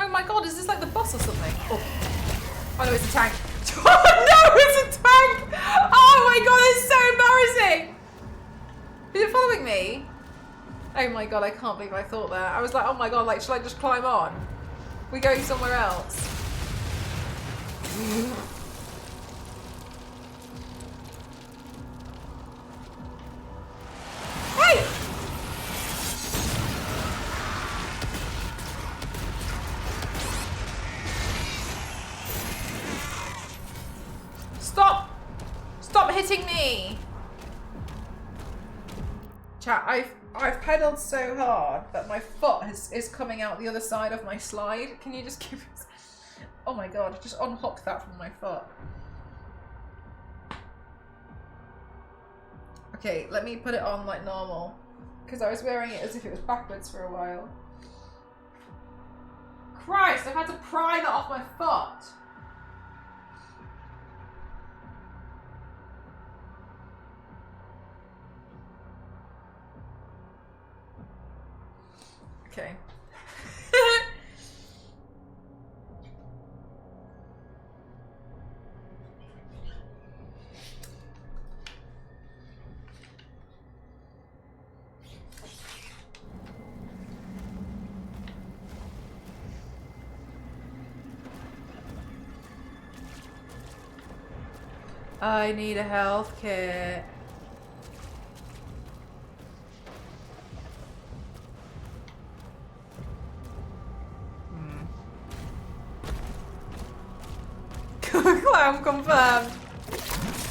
Oh my god, is this like the boss or something? Oh no, it's a tank. Oh no, it's a tank! Oh my god, it's so embarrassing! Is it following me? Oh my god, I can't believe I thought that. I was like, oh my god, like, should I just climb on? We're going somewhere else. Hey! Stop! Stop hitting me! Chat, I've pedaled so hard that my foot is coming out the other side of my slide. Can you just give it... Oh my god, just unhook that from my foot. Okay, let me put it on like normal. Because I was wearing it as if it was backwards for a while. Christ, I've had to pry that off my foot. Okay. I need a health kit. Clown confirmed.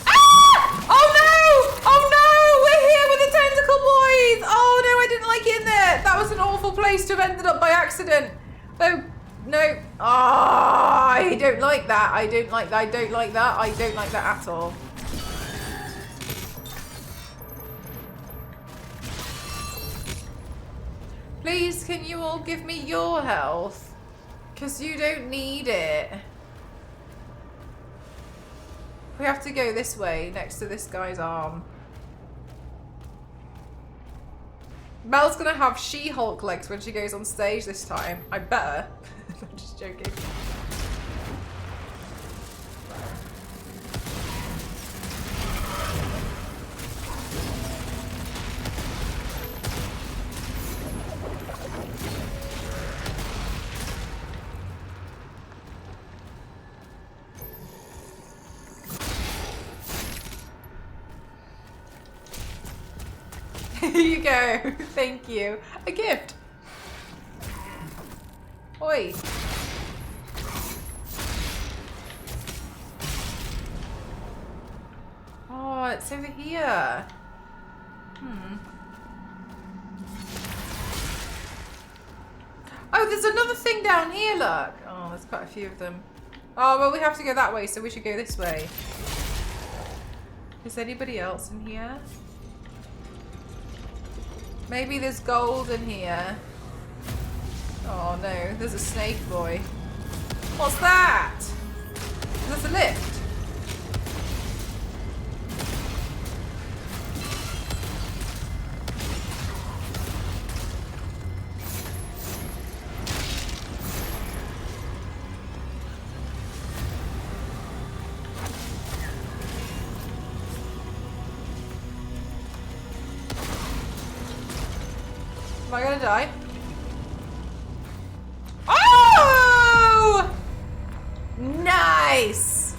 Ah! Oh no! Oh no! We're here with the tentacle boys! Oh no, I didn't like it in there. That was an awful place to have ended up by accident. Oh no. Ah! I don't like that. I don't like that. I don't like that. I don't like that at all. Please, can you all give me your health? Because you don't need it. We have to go this way, next to this guy's arm. Mel's gonna have She-Hulk legs when she goes on stage this time. I better. I'm just joking. Here you go. Thank you. A gift. Oi. Oh, it's over here. Oh, there's another thing down here, look. Oh, there's quite a few of them. Oh, well, we have to go that way, so we should go this way. Is anybody else in here? Maybe there's gold in here. Oh no, there's a snake boy. What's that? There's a lift. Am I gonna die? Oh! Nice!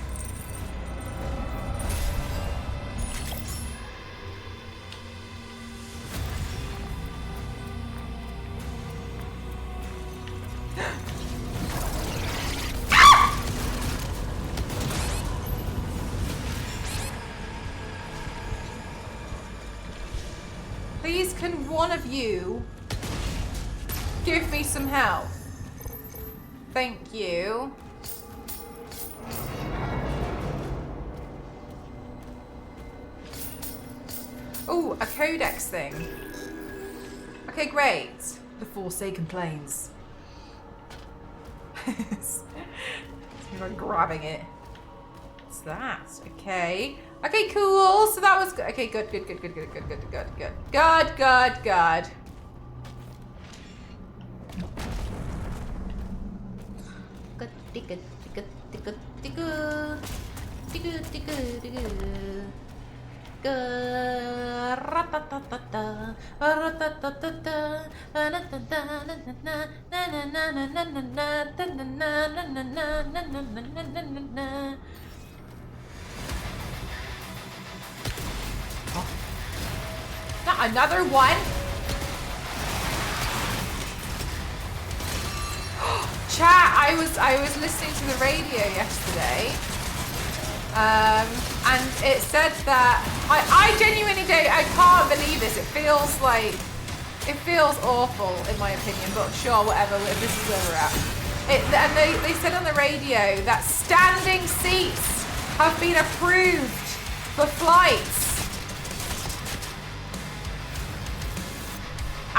Please, can one of you give me some help? Thank you. Oh, a codex thing. Okay, great. The Forsaken Plains. You're grabbing it. What's that? Okay. Okay, cool. So that was good. Okay, good. Good. Not another one. Chat, I was listening to the radio yesterday. And it said that I genuinely I can't believe this. It feels awful in my opinion, but sure, whatever, this is where we're at. And they said on the radio that standing seats have been approved for flights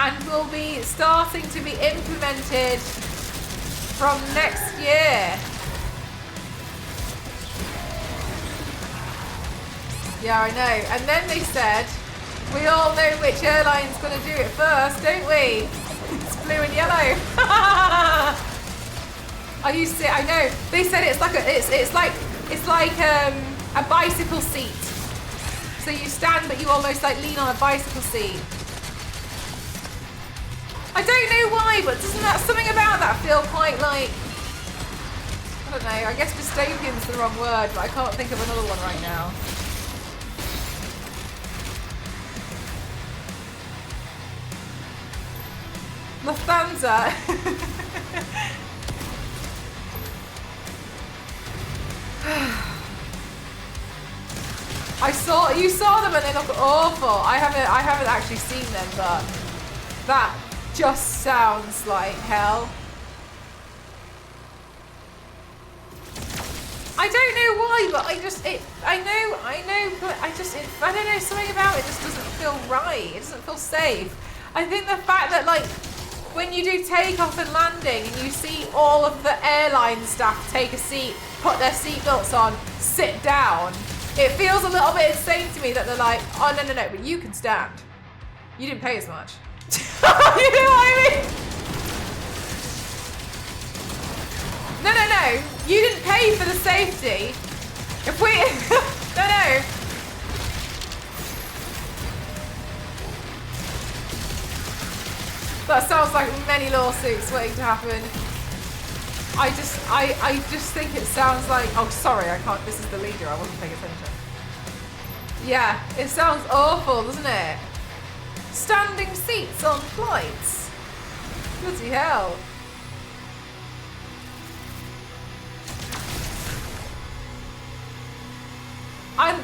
and will be starting to be implemented from next year. Yeah, I know. And then they said, we all know which airline's going to do it first, don't we? It's blue and yellow. I used to. I know. They said it's like a bicycle seat. So you stand, but you almost like lean on a bicycle seat. I don't know why, but doesn't that something about that feel quite like? I don't know. I guess dystopian's the wrong word, but I can't think of another one right now. Lufthansa. You saw them and they look awful. I haven't actually seen them, but that just sounds like hell. I don't know why, but I know, but I don't know, something about it just doesn't feel right. It doesn't feel safe. I think the fact that like when you do takeoff and landing and you see all of the airline staff take a seat, put their seatbelts on, sit down, it feels a little bit insane to me that they're like, oh no, but you can stand. You didn't pay as much. You know what I mean? No. You didn't pay for the safety. If we... No. That sounds like many lawsuits waiting to happen. I just think it sounds like... Oh, sorry, I can't... This is the leader. I wasn't paying attention. Yeah, it sounds awful, doesn't it? Standing seats on flights. Bloody hell.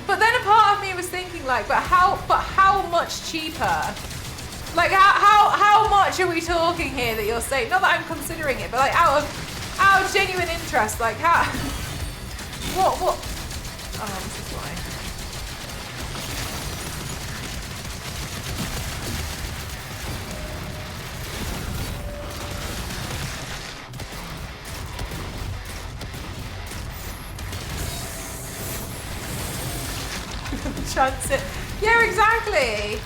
But then a part of me was thinking like, but how much cheaper? Like how much are we talking here that you're saying? Not that I'm considering it, but like out of genuine interest, like how what oh, this is why. Chance it. Yeah, exactly.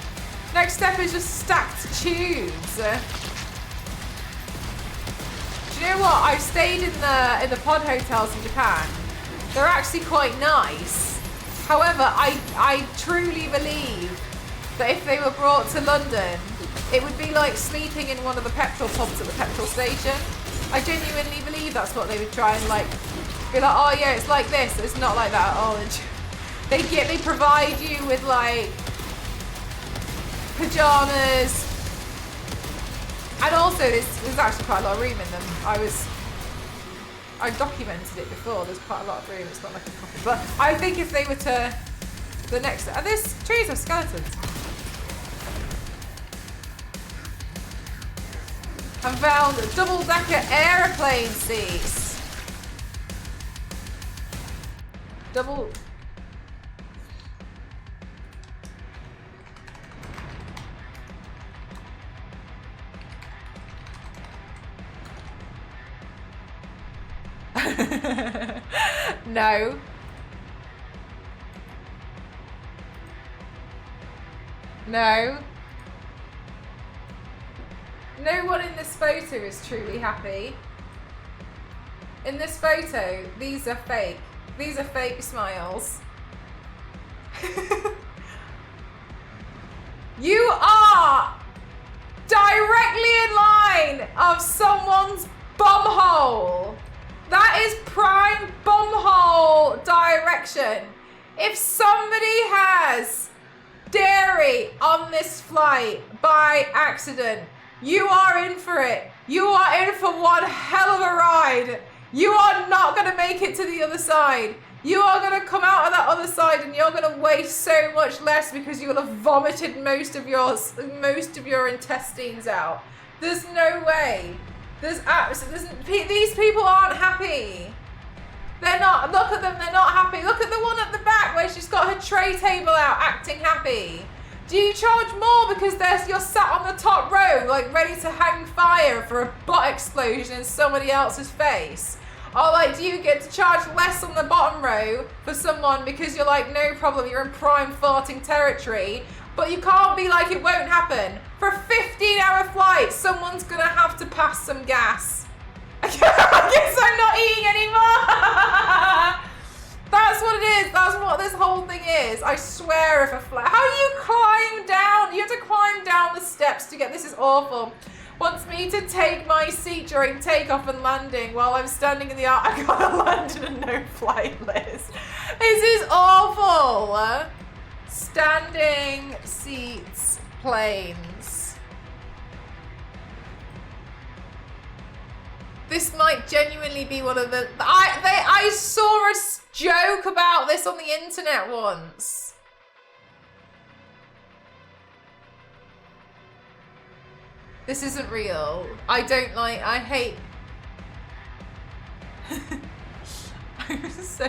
Next step is just stacked tubes. Do you know what? I've stayed in the pod hotels in Japan. They're actually quite nice. However, I truly believe that if they were brought to London, it would be like sleeping in one of the petrol pumps at the petrol station. I genuinely believe that's what they would try and like be like, oh yeah, it's like this. It's not like that at all. They provide you with like pajamas, and also there's actually quite a lot of room in them. I documented it before. There's quite a lot of room. It's not like a coffin, but I think if they were to the next, and there's trees of skeletons. I found double-decker airplane seats. Double... No. No. No one in this photo is truly happy. In this photo, these are fake. These are fake smiles. You are directly in line of someone's bumhole. That is prime bumhole direction. If somebody has dairy on this flight by accident, you are in for it. You are in for one hell of a ride. You are not going to make it to the other side. You are going to come out of that other side and you're going to weigh so much less because you will have vomited most of your intestines out. There's no way. These people aren't happy. They're not. Look at them. They're not happy. Look at the one at the back where she's got her tray table out, acting happy. Do you charge more because you're sat on the top row, like ready to hang fire for a butt explosion in somebody else's face? Or like, do you get to charge less on the bottom row for someone because you're like, no problem, you're in prime farting territory, but you can't be like, it won't happen. For a 15-hour flight, someone's gonna have to pass some gas. I guess I'm not eating anymore. That's what it is. That's what this whole thing is. I swear if a flight... How do you climb down? You have to climb down the steps to get... This is awful. Wants me to take my seat during takeoff and landing while I'm standing in the air. I gotta land in a no-flight list. This is awful. Standing seats, planes. This might genuinely be one of the... I saw a joke about this on the internet once. This isn't real. I hate... I'm so...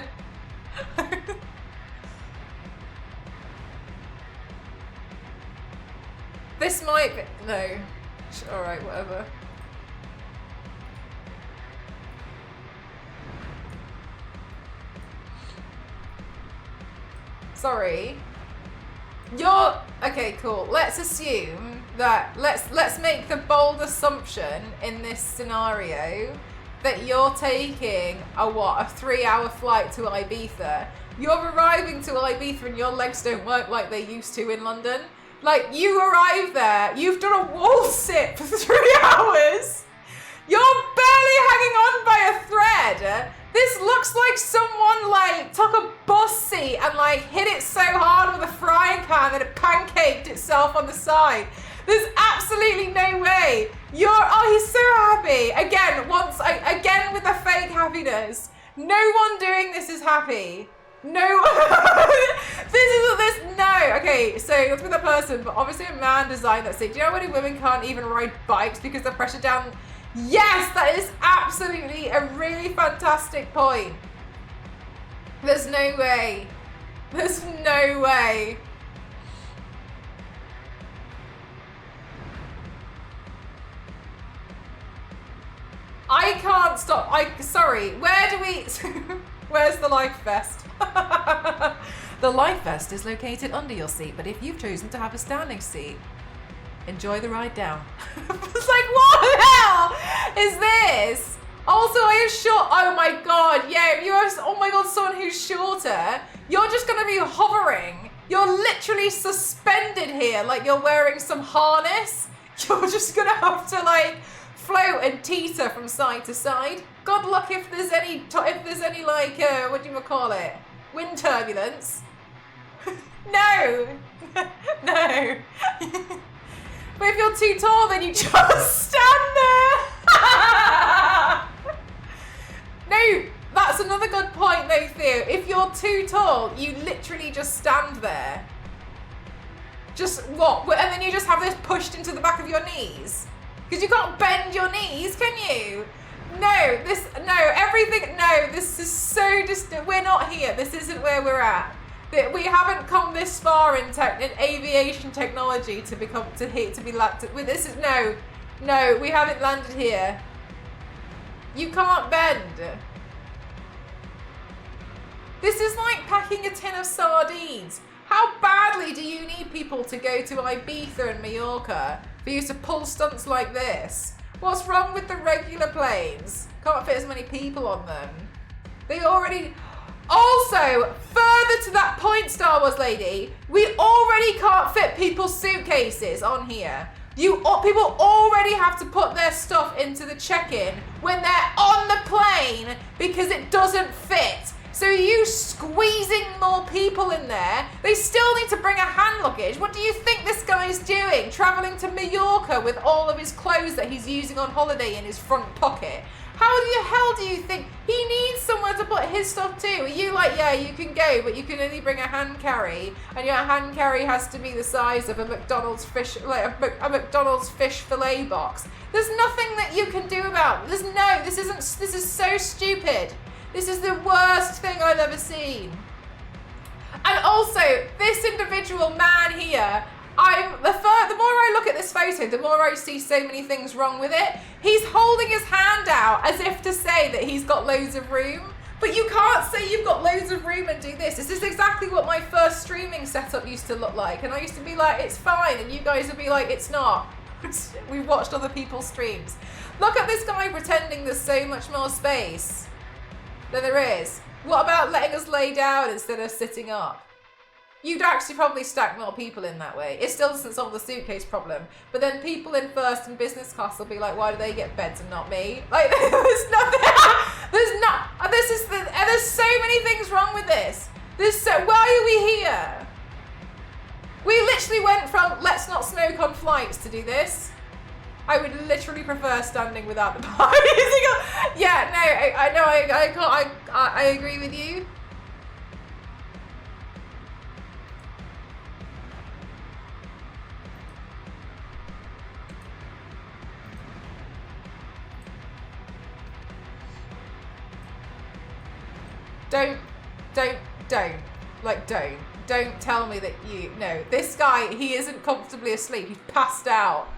This might be... No. Alright, whatever. Sorry. Okay, cool. Let's assume that let's make the bold assumption in this scenario that you're taking a 3-hour flight to Ibiza. You're arriving to Ibiza and your legs don't work like they used to in London. Like, you arrive there, you've done a wall sit for 3 hours. You're barely hanging on by a thread. This looks like someone like took a bus seat and like hit it so hard with a frying pan that it pancaked itself on the side. There's absolutely no way. He's so happy. Again with the fake happiness. No one doing this is happy. No. No. Okay, so it's with a person, but obviously a man designed that seat. Do you know how many women can't even ride bikes because they're pressured down? Yes, that is absolutely a really fantastic point. There's no way. There's no way. I can't stop. Sorry. Where's the life vest? The life vest is located under your seat, but if you've chosen to have a standing seat, enjoy the ride down. It's like, what the hell is this? Also, I am short. Oh my god, yeah, if you are, oh my god, someone who's shorter, you're just gonna be hovering. You're literally suspended here, like you're wearing some harness. You're just gonna have to like float and teeter from side to side. Good luck if there's any like, what do you call it? Wind turbulence. No. No. But if you're too tall, then you just stand there. No, that's another good point though, Theo. If you're too tall, you literally just stand there. Just what? And then you just have this pushed into the back of your knees. Because you can't bend your knees, can you? No, this is so distant. We're not here. This isn't where we're at. We haven't come this far in aviation technology to be landed. This is no, we haven't landed here. You can't bend. This is like packing a tin of sardines. How badly do you need people to go to Ibiza and Mallorca for you to pull stunts like this? What's wrong with the regular planes? Can't fit as many people on them. They already... Also, further to that point, Star Wars lady, we already can't fit people's suitcases on here. People already have to put their stuff into the check-in when they're on the plane because it doesn't fit. So you squeezing more people in there, they still need to bring a hand luggage. What do you think this guy's doing? Traveling to Mallorca with all of his clothes that he's using on holiday in his front pocket. How the hell do you think he needs somewhere to put his stuff too? Are you like, yeah, you can go, but you can only bring a hand carry, and your hand carry has to be the size of a McDonald's fish, like a McDonald's fish fillet box? There's nothing that you can do about it. This is so stupid. This is the worst thing I've ever seen. And also, this individual man here, the more I look at this photo, the more I see so many things wrong with it. He's holding his hand out as if to say that he's got loads of room. But you can't say you've got loads of room and do this. This is exactly what my first streaming setup used to look like. And I used to be like, it's fine. And you guys would be like, it's not. We've watched other people's streams. Look at this guy pretending there's so much more space than there is. What about letting us lay down instead of sitting up? You'd actually probably stack more people in that way. It still doesn't solve the suitcase problem. But then people in first and business class will be like, why do they get beds and not me? Like, there's nothing. There's so many things wrong with this. Why are we here? We literally went from let's not smoke on flights to do this. I would literally prefer standing without the bar. Yeah, no, I know, I can't, I agree with you. Don't tell me that no, this guy, he isn't comfortably asleep, he's passed out.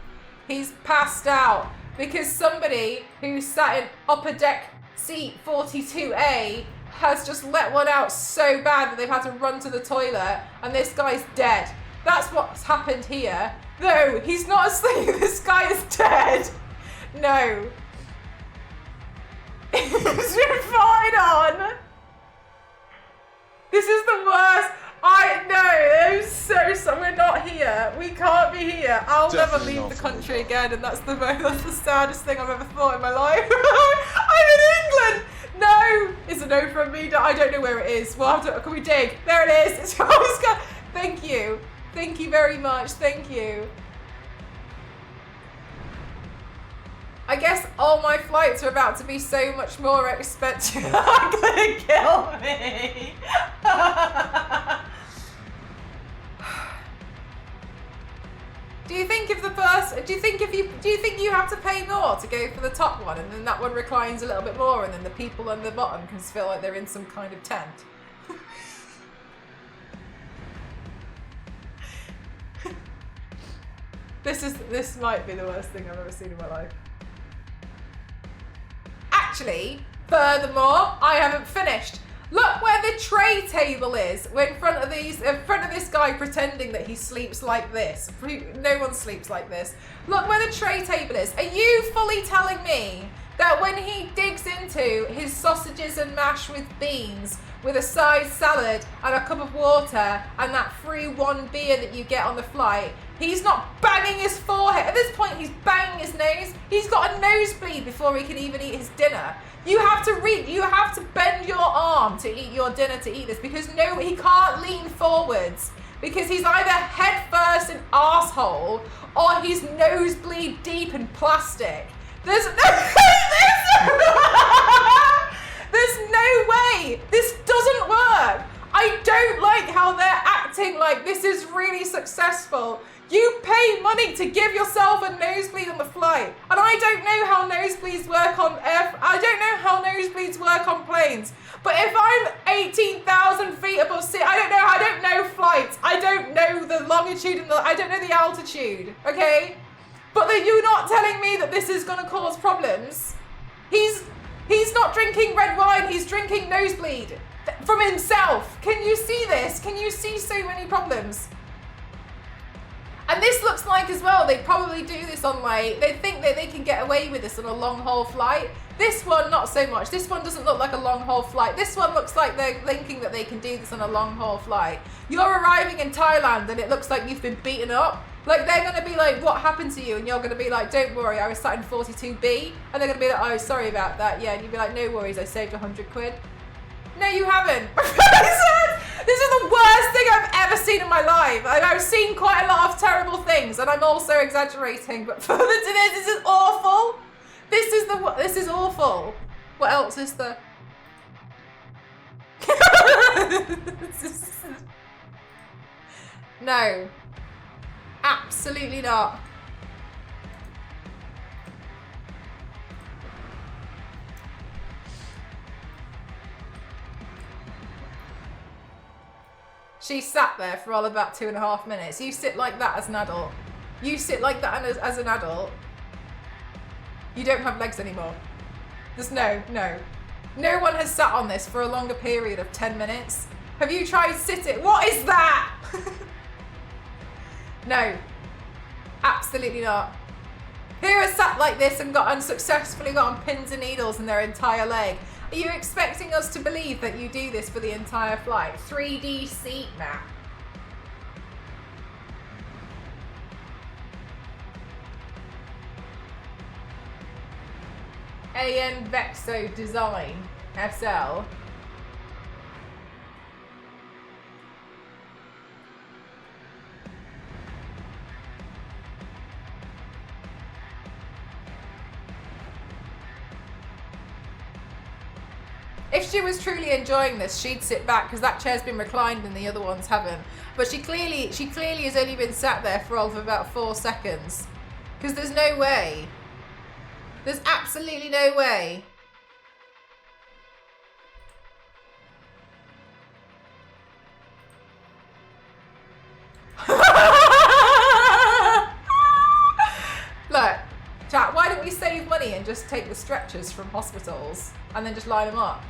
He's passed out because somebody who sat in upper deck seat 42A has just let one out so bad that they've had to run to the toilet and this guy's dead. That's what's happened here. No, he's not asleep, this guy is dead. No. He's been fine on. This is the worst. I know, I'm so sorry, we're not here. We can't be here. I'll never leave the country again, and that's the saddest thing I've ever thought in my life. I'm in England! No! It's a no from me. I don't know where it is. We'll have to, can we dig? There it is. Thank you. Thank you very much. Thank you. I guess all my flights are about to be so much more expensive. I'm gonna kill me. Do you think you have to pay more to go for the top one, and then that one reclines a little bit more, and then the people on the bottom can feel like they're in some kind of tent? This might be the worst thing I've ever seen in my life. Actually, furthermore, I haven't finished. Look where the tray table is. We're in front of this guy pretending that he sleeps like this. No one sleeps like this. Look where the tray table is. Are you fully telling me that when he digs into his sausages and mash with beans, with a side salad and a cup of water and that free one beer that you get on the flight, he's not banging his forehead? At this point, he's banging his nose. He's got a nosebleed before he can even eat his dinner. You have to bend your arm to eat your dinner to eat this, because no, he can't lean forwards because he's either head first in arsehole or he's nosebleed deep in plastic. There's no way. This doesn't work. I don't like how they're acting like this is really successful. You pay money to give yourself a nosebleed on the flight. And I don't know how nosebleeds work on I don't know how nosebleeds work on planes. But if I'm 18,000 feet above sea, I don't know flights. I don't know the longitude and I don't know the altitude, okay? But you're not telling me that this is gonna cause problems. He's not drinking red wine, he's drinking nosebleed from himself. Can you see this? Can you see so many problems? And this looks like as well, they probably do this on like, they think that they can get away with this on a long haul flight. This one, not so much. This one doesn't look like a long haul flight. This one looks like they're thinking that they can do this on a long haul flight. You're arriving in Thailand and it looks like you've been beaten up. Like they're going to be like, what happened to you? And you're going to be like, don't worry, I was sat in 42B. And they're going to be like, oh, sorry about that. Yeah, and you'd be like, no worries, I saved 100 quid. No, you haven't. This is the worst thing I've ever seen in my life. I've seen quite a lot of terrible things, and I'm also exaggerating. But further to this is awful. This is awful. What else is there? No, absolutely not. She sat there for all about 2.5 minutes. You sit like that as an adult. You sit like that as an adult. You don't have legs anymore. There's no. No one has sat on this for a longer period of 10 minutes. Have you tried sitting? What is that? No. Absolutely not. Who has sat like this and successfully got on pins and needles in their entire leg? Are you expecting us to believe that you do this for the entire flight? 3D seat map. AN Vexo Design SL. If she was truly enjoying this, she'd sit back because that chair's been reclined and the other ones haven't. But she clearly has only been sat there for all of about 4 seconds. Because there's no way. There's absolutely no way. Look, chat, why don't we save money and just take the stretchers from hospitals and then just line them up?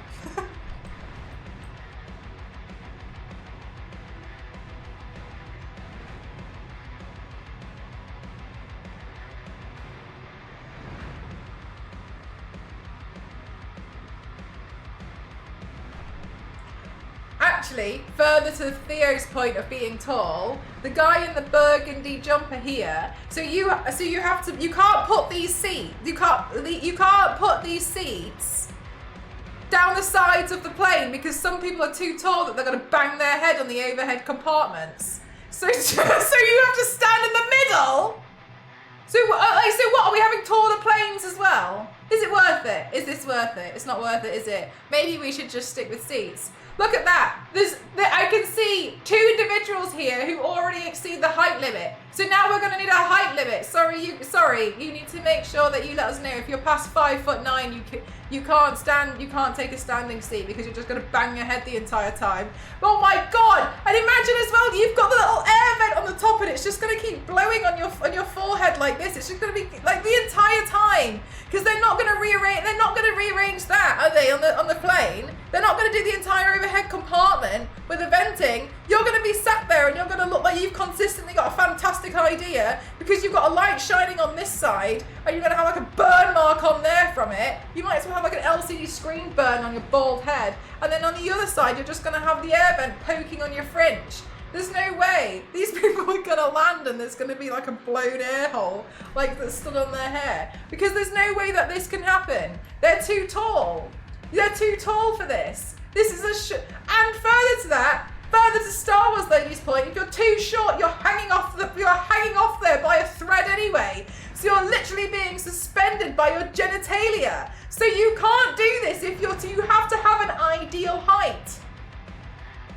Actually, further to Theo's point of being tall, the guy in the burgundy jumper here. So you can't put these seats. You can't put these seats down the sides of the plane because some people are too tall that they're going to bang their head on the overhead compartments. So you have to stand in the middle. So what, are we having taller planes as well? Is it worth it? Is this worth it? It's not worth it, is it? Maybe we should just stick with seats. Look at that. I can see 2 individuals here who already exceed the height limit. So now we're going to need a height limit. Sorry, you need to make sure that you let us know if you're past 5'9", you can't take a standing seat because you're just going to bang your head the entire time. Oh my god! And imagine as well, you've got the little air vent on the top and it's just going to keep blowing on your forehead like this. It's just going to be like the entire time because they're not going to rearrange that, are they, on the plane? They're not going to do the entire overhead compartment with the venting. You're going to be sat there and you're going to look like you've consistently got a fantastic idea because you've got a light shining on this side and you're going to have like a burn mark on there from it. You might as well have like an LCD screen burn on your bald head. And then on the other side, you're just going to have the air vent poking on your fringe. There's no way. These people are going to land and there's going to be like a blown air hole like that's stood on their hair. Because there's no way that this can happen. They're too tall. They're too tall for this. This is and further to that, further to Star Wars Lady's point, if you're too short, you're hanging off there by a thread anyway. So you're literally being suspended by your genitalia. So you can't do this if you have to have an ideal height.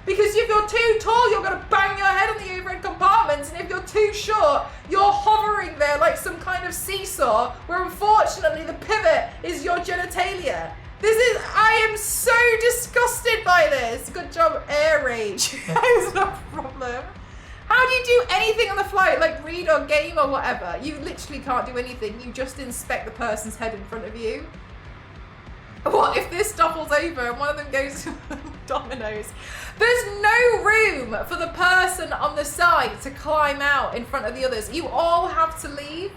Because if you're too tall, you're going to bang your head on the overhead compartments. And if you're too short, you're hovering there like some kind of seesaw where unfortunately the pivot is your genitalia. I am so disgusted by this. Good job, air rage. That is no problem. How do you do anything on the flight, like read or game or whatever? You literally can't do anything. You just inspect the person's head in front of you. What if this topples over and one of them goes to Domino's? There's no room for the person on the side to climb out in front of the others. You all have to leave.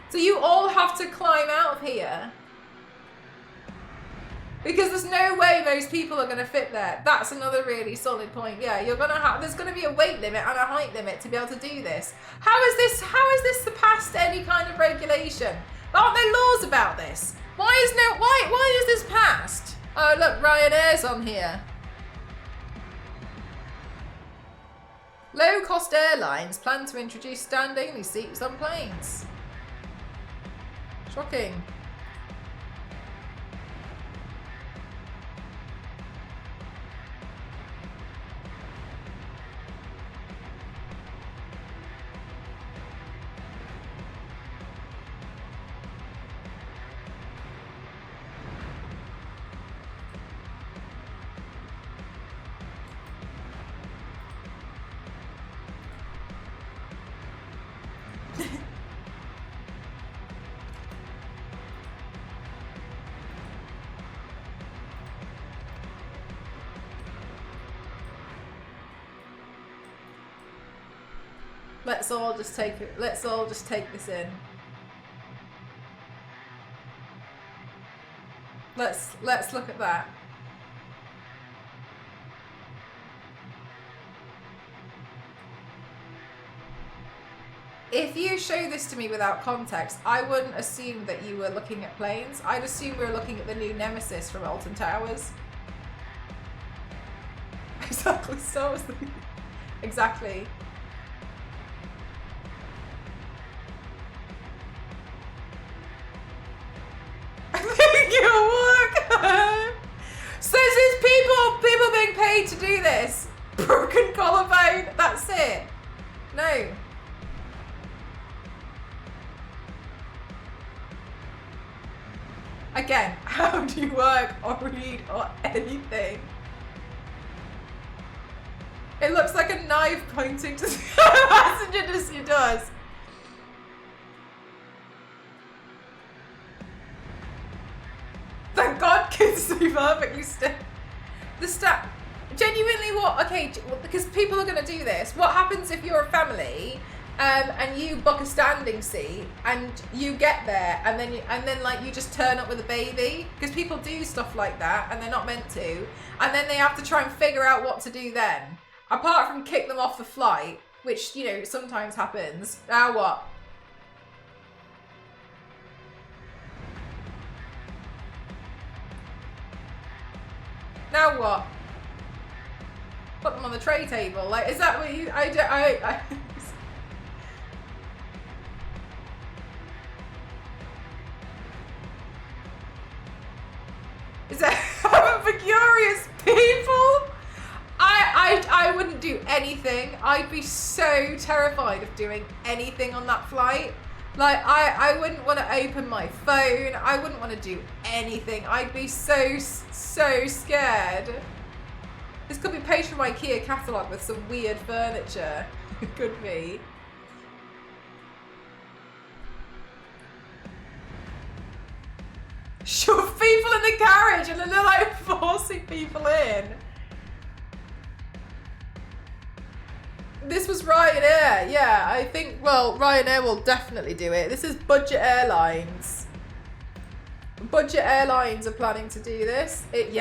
So you all have to climb out of here. Because there's no way most people are going to fit there. That's another really solid point. Yeah, there's going to be a weight limit and a height limit to be able to do this. How is this surpassed any kind of regulation? Aren't there laws about this? Why is this passed? Oh look, Ryanair's on here. Low-cost airlines plan to introduce stand-only seats on planes. Shocking. Let's all just take this in. Let's look at that. If you show this to me without context, I wouldn't assume that you were looking at planes. I'd assume we were looking at the new Nemesis from Alton Towers. Exactly, so was the... Exactly. So there's people being paid to do this. Broken collarbone, that's it. No. Again, how do you work or read or anything? It looks like a knife pointing to the passenger just does. Thank God kids do perfectly still. Genuinely what? Okay, because people are going to do this. What happens if you're a family and you book a standing seat and you get there and then like you just turn up with a baby? Because people do stuff like that and they're not meant to. And then they have to try and figure out what to do then. Apart from kick them off the flight, which, you know, sometimes happens. Now what? Now what? Put them on the tray table. Like, is that what you? Is that heaven for curious people? I wouldn't do anything. I'd be so terrified of doing anything on that flight. Like, I wouldn't want to open my phone. I wouldn't want to do anything. I'd be so scared. This could be page from IKEA catalogue with some weird furniture. It could be. Shove people in the carriage and then they're like forcing people in. This was Ryanair, yeah, I think, well, Ryanair will definitely do it. This is Budget Airlines. Budget Airlines are planning to do this. It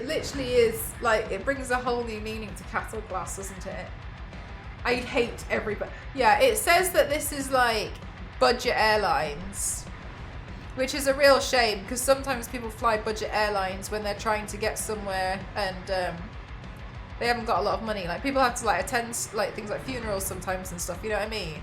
literally is, like, it brings a whole new meaning to cattle class, doesn't it? I'd hate everybody. Yeah, it says that this is, like, Budget Airlines, which is a real shame, because sometimes people fly Budget Airlines when they're trying to get somewhere and, they haven't got a lot of money. Like, people have to, like, attend, like, things like funerals sometimes and stuff, you know what I mean?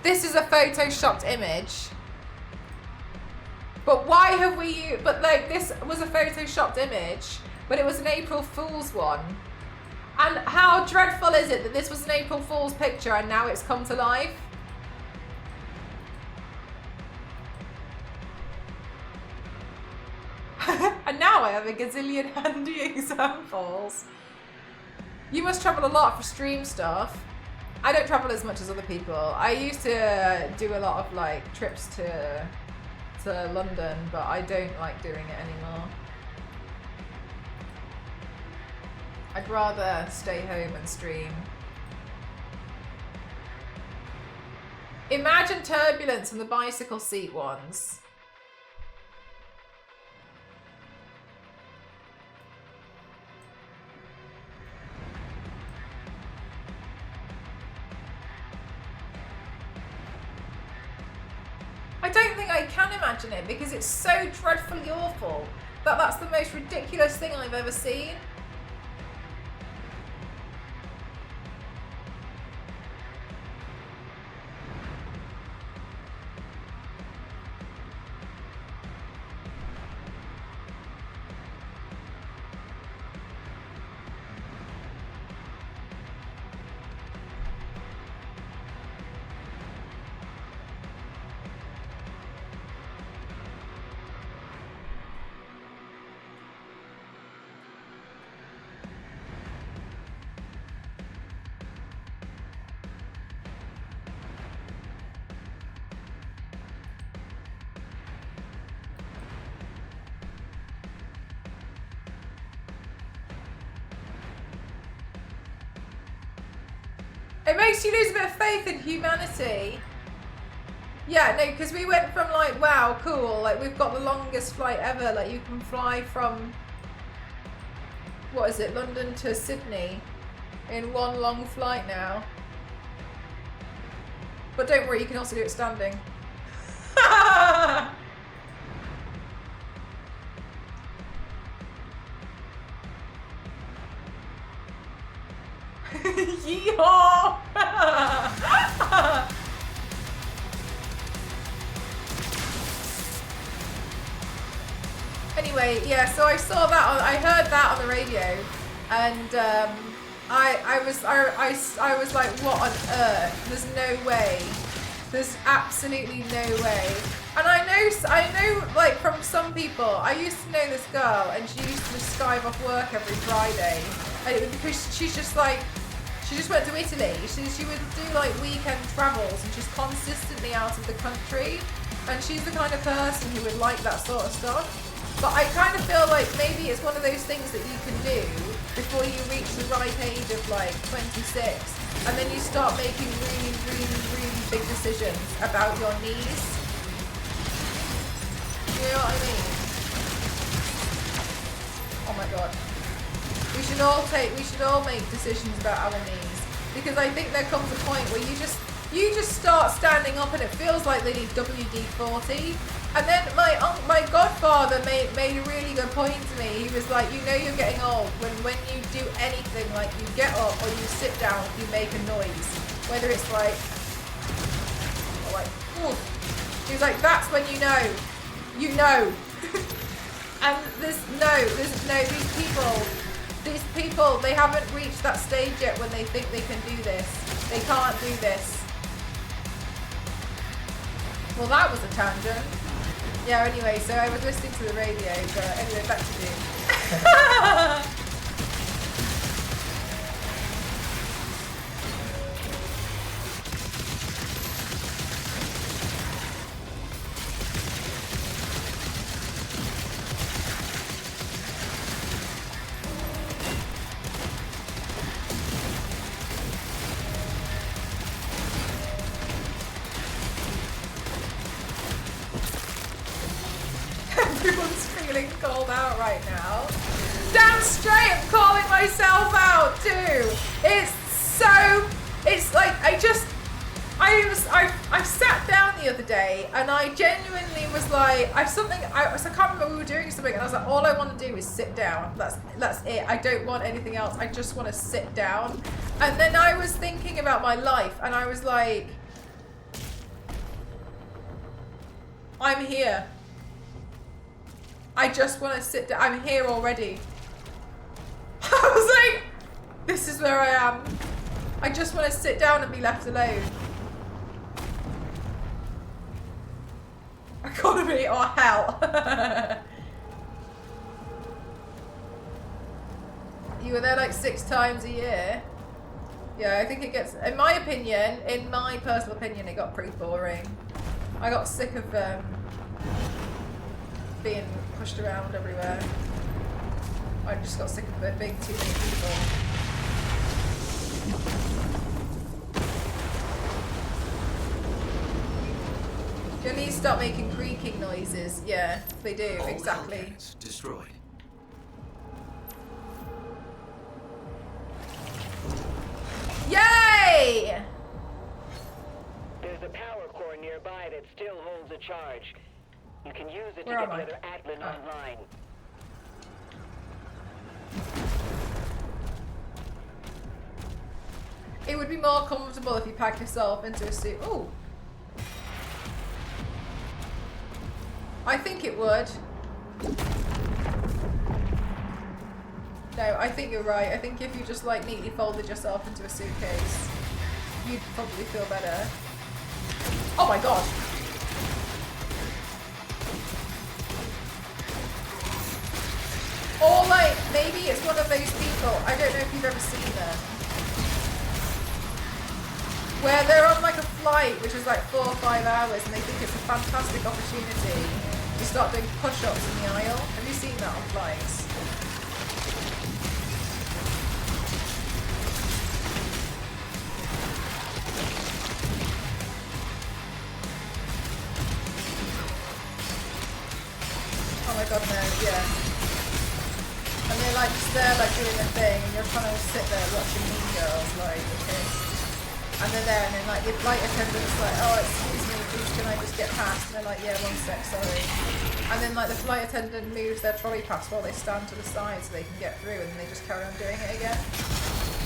This is a photoshopped image. But why have we... But, like, this was a photoshopped image, but it was an April Fool's one. And how dreadful is it that this was an April Fool's picture and now it's come to life? And now I have a gazillion handy examples. You must travel a lot for stream stuff. I don't travel as much as other people. I used to do a lot of like trips to London, but I don't like doing it anymore. I'd rather stay home and stream. Imagine Turbulence and the bicycle seat ones. I don't think I can imagine it because it's so dreadfully awful that that's the most ridiculous thing I've ever seen. It makes you lose a bit of faith in humanity. Yeah, no, because we went from like, wow, cool, like we've got the longest flight ever, like you can fly from, what is it, London to Sydney in one long flight now. But don't worry, you can also do it standing. Yeehaw! Anyway, yeah, so I saw that I heard that on the radio, and I was like, what on earth? There's no way. There's absolutely no way. And I know like from some people, I used to know this girl and she used to Skype off work every Friday. Because she's just like, she just went to Italy. She would do like weekend travels and she's consistently out of the country. And she's the kind of person who would like that sort of stuff. But I kind of feel like maybe it's one of those things that you can do before you reach the right age of like 26. And then you start making really, really, really big decisions about your knees. You know what I mean? Oh my god. We should all make decisions about our knees. Because I think there comes a point where you just start standing up and it feels like they need WD-40. And then my godfather made a really good point to me. He was like, you know you're getting old when you do anything, like you get up or you sit down, you make a noise. Whether it's like, or like, ooh. He was like, that's when you know. And these people, they haven't reached that stage yet when they think they can do this. They can't do this. Well, that was a tangent. Yeah, anyway, so I was listening to the radio, but anyway, back to Doom. Everyone's feeling called out right now. Damn straight, I'm calling myself out too. It's like I sat down the other day and I genuinely was like, I can't remember, we were doing something and I was like, all I want to do is sit down. That's it. I don't want anything else. I just want to sit down. And then I was thinking about my life and I was like, I'm here. I just want to sit down. I'm here already. I was like, this is where I am. I just want to sit down and be left alone. Economy or hell. You were there like 6 times a year. Yeah, I think it gets, in my opinion, in my personal opinion, it got pretty boring. I got sick of being pushed around everywhere. I just got sick of it being too many people. You at least start making creaking noises. Yeah, they do, All exactly. Hellcats destroyed. Yay! There's a power core nearby that still holds a charge. You can use it Where to am get I? Brother Atlan online. It would be more comfortable if you packed yourself into a suit. Ooh. I think it would. No, I think you're right. I think if you just like neatly folded yourself into a suitcase, you'd probably feel better. Oh my god. Or like, maybe it's one of those people, I don't know if you've ever seen them, where they're on like a flight which is like 4 or 5 hours and they think it's a fantastic opportunity to start doing push-ups in the aisle. Have you seen that on flights? Oh my god, no, yeah. And they're like just there like doing their thing and you're trying to sit there watching Mean Girls, like, okay. And they're there and then like the flight attendant's like, oh excuse me, please can I just get past? And they're like, yeah, 1 sec, sorry. And then like the flight attendant moves their trolley past while they stand to the side so they can get through and then they just carry on doing it again.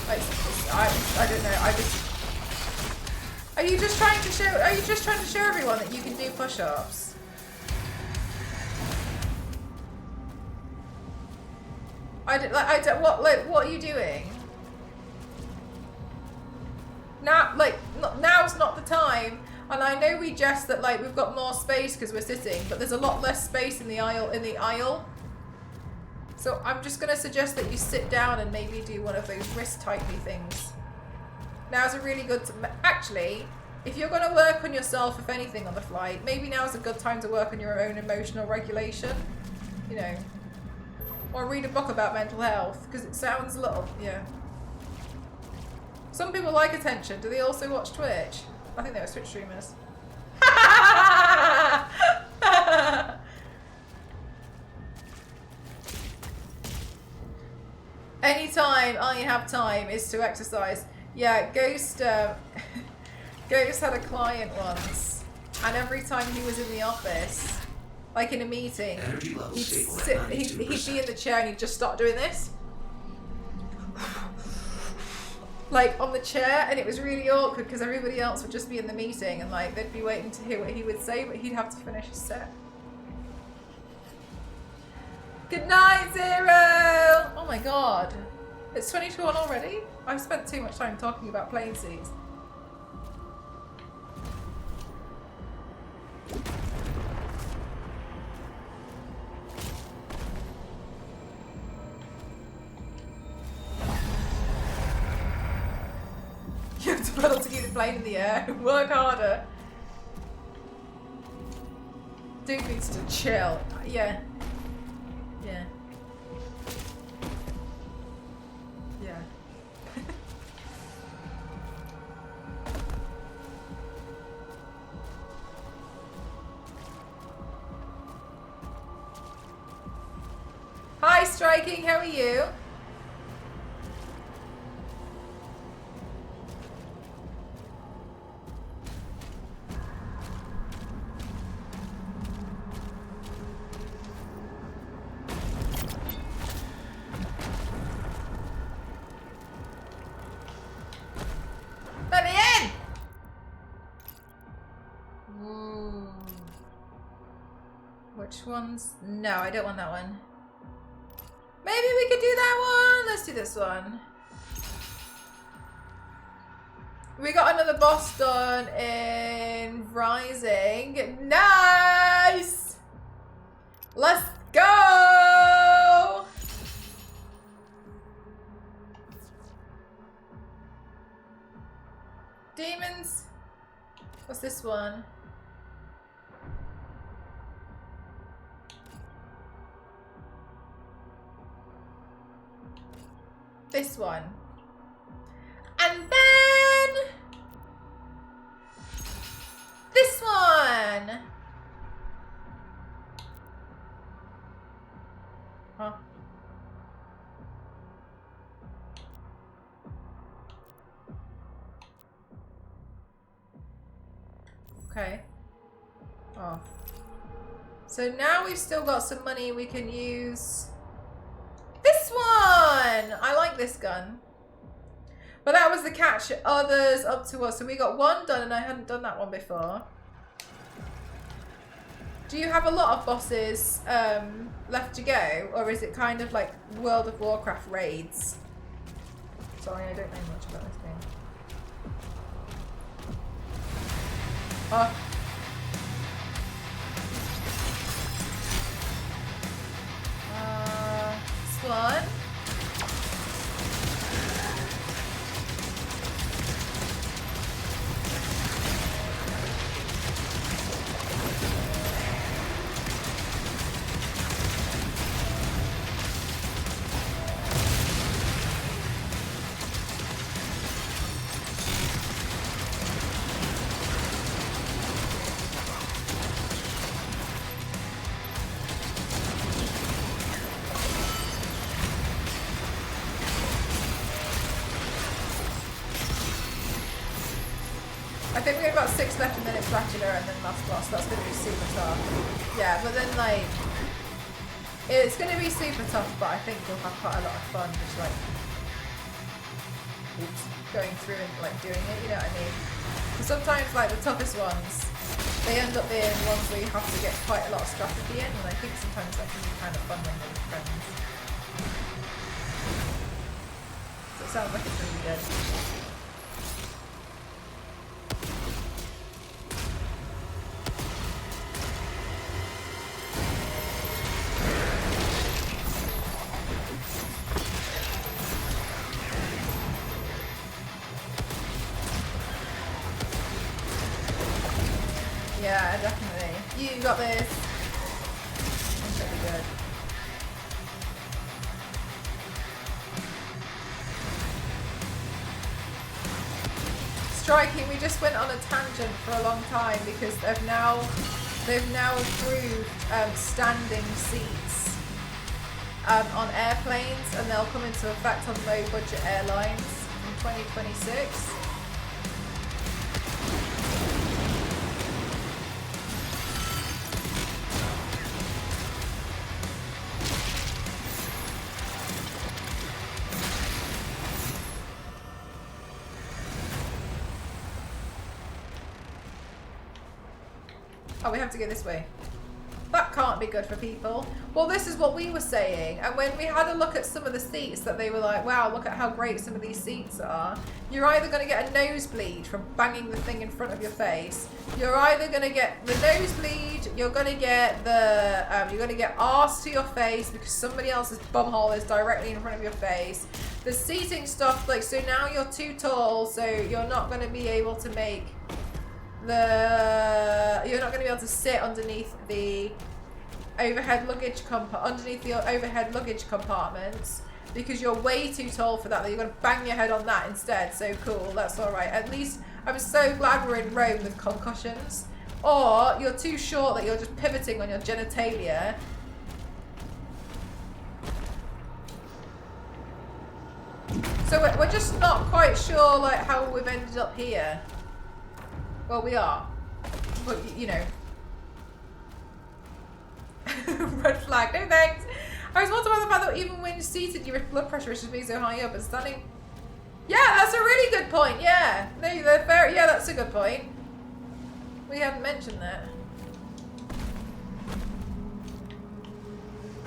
Like, I don't know, I just... Are you just trying to show everyone that you can do push-ups? What are you doing? Now, like, now's not the time. And I know we jest that like we've got more space because we're sitting, but there's a lot less space in the aisle. So I'm just gonna suggest that you sit down and maybe do one of those wrist tightly things. Now's a really good actually, if you're gonna work on yourself, if anything, on the flight, maybe now's a good time to work on your own emotional regulation. You know. Or read a book about mental health, because it sounds a little, yeah. Some people like attention. Do they also watch Twitch? I think they were Twitch streamers. Anytime I have time is to exercise. Yeah, Ghost Ghost had a client once, and every time he was in the office, like in a meeting, Energy levels he'd stable at he'd be 92%. in the chair and he'd just start doing this. Like on the chair, and it was really awkward because everybody else would just be in the meeting and like they'd be waiting to hear what he would say, but he'd have to finish his set. Good night, Zero! Oh my god. It's 22 on already? I've spent too much time talking about plane seats. You have to pedal to keep the plane in the air. Work harder. Dude needs to chill. Yeah. Yeah. Yeah. Hi, Striking. How are you? Let me in! Which one's... No, I don't want that one. Maybe we could do that one. Let's do this one. We got another boss done in Rising. Nice! Let's go! Demons. What's this one? This one. And then this one. Huh? Okay. Oh. So now we've still got some money we can use. This one! I like this gun. But that was the catch. Others up to us. So we got one done and I hadn't done that one before. Do you have a lot of bosses left to go? Or is it kind of like World of Warcraft raids? Sorry, I don't know much about this game. Oh. This one. I think we have about 6 left and then it's Ratula and then last boss. That's going to be super tough. Yeah, but then like, it's going to be super tough, but I think we'll have quite a lot of fun just like, oops, going through and like doing it, you know what I mean? So sometimes like the toughest ones, they end up being ones where you have to get quite a lot of strategy in, and I think sometimes that can be kind of fun when you're with friends. So it sounds like it's really good. Yeah, definitely. You got this. This should be good. Striking, we just went on a tangent for a long time because they've now approved standing seats on airplanes, and they'll come into effect on low budget airlines in 2026. Oh, we have to go this way. That can't be good for people. Well, this is what we were saying. And when we had a look at some of the seats, that they were like, wow, look at how great some of these seats are. You're either going to get a nosebleed from banging the thing in front of your face. You're either going to get the nosebleed. You're going to get the, you're going to get arse to your face because somebody else's bumhole is directly in front of your face. The seating stuff, like, so now you're too tall, so you're not going to be able to make you're not going to be able to sit underneath the overhead luggage compartments because you're way too tall for that. You're going to bang your head on that instead. So cool, that's all right. At least I'm so glad we're in Rome with concussions. Or you're too short that you're just pivoting on your genitalia. So we're just not quite sure like how we've ended up here. Well, we are, but you know. Red flag, no thanks. I was wondering about the fact that even when you're seated, your blood pressure is just being so high up and standing. Yeah, that's a really good point. Yeah, no, they're fair. Yeah, that's a good point. We haven't mentioned that.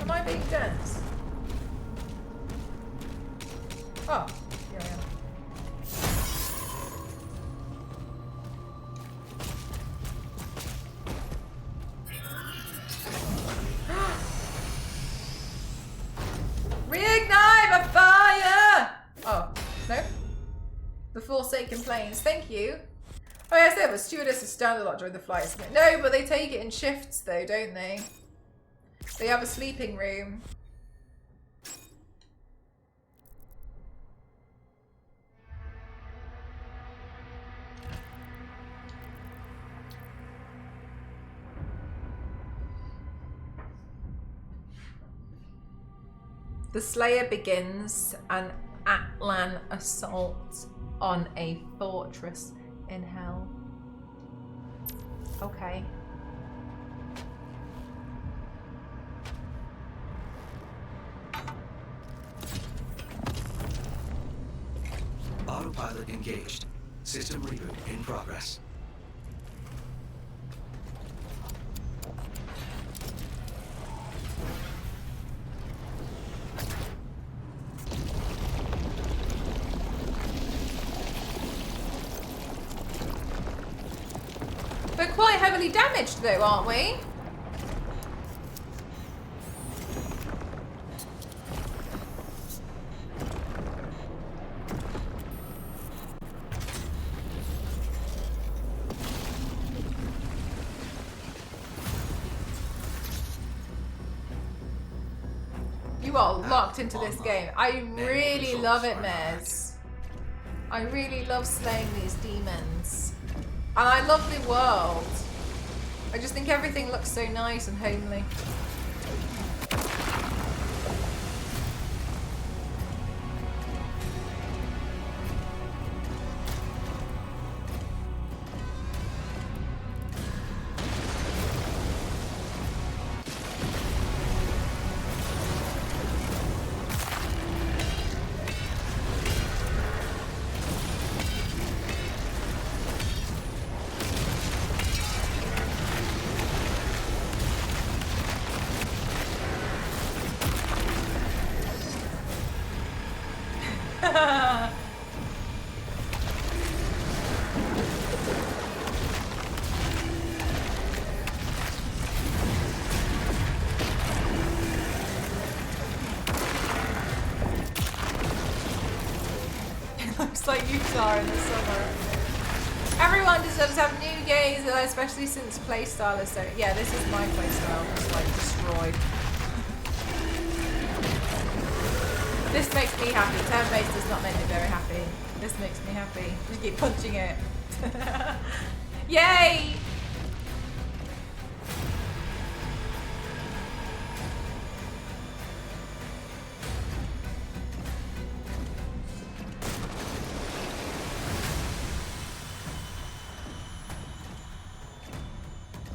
Am I being dense? Oh, here I am. Reignite a fire! Oh, no? The Forsaken Plains, thank you. Oh yes, they have a stewardess stand a lot during the flights. No, but they take it in shifts though, don't they? They have a sleeping room. The Slayer begins an Atlan assault on a fortress in hell. Okay. Autopilot engaged. System reboot in progress. We're quite heavily damaged though, aren't we? You are locked into this game. I really love it, Mez. I really love slaying these demons. And I love the world. I just think everything looks so nice and homely. Looks like Utah in the summer. Everyone deserves to have new games, especially since playstyle is so. Yeah, this is my playstyle. It's like destroyed. This makes me happy. Turn-based does not make me very happy. This makes me happy. Just keep punching it. Yay!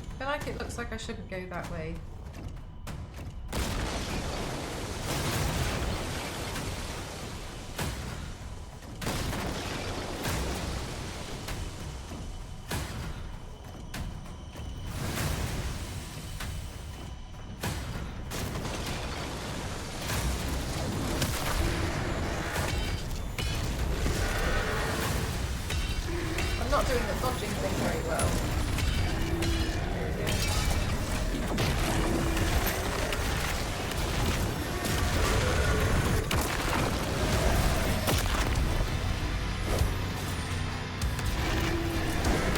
I feel like it looks like I shouldn't go that way. I'm not doing the dodging thing very well.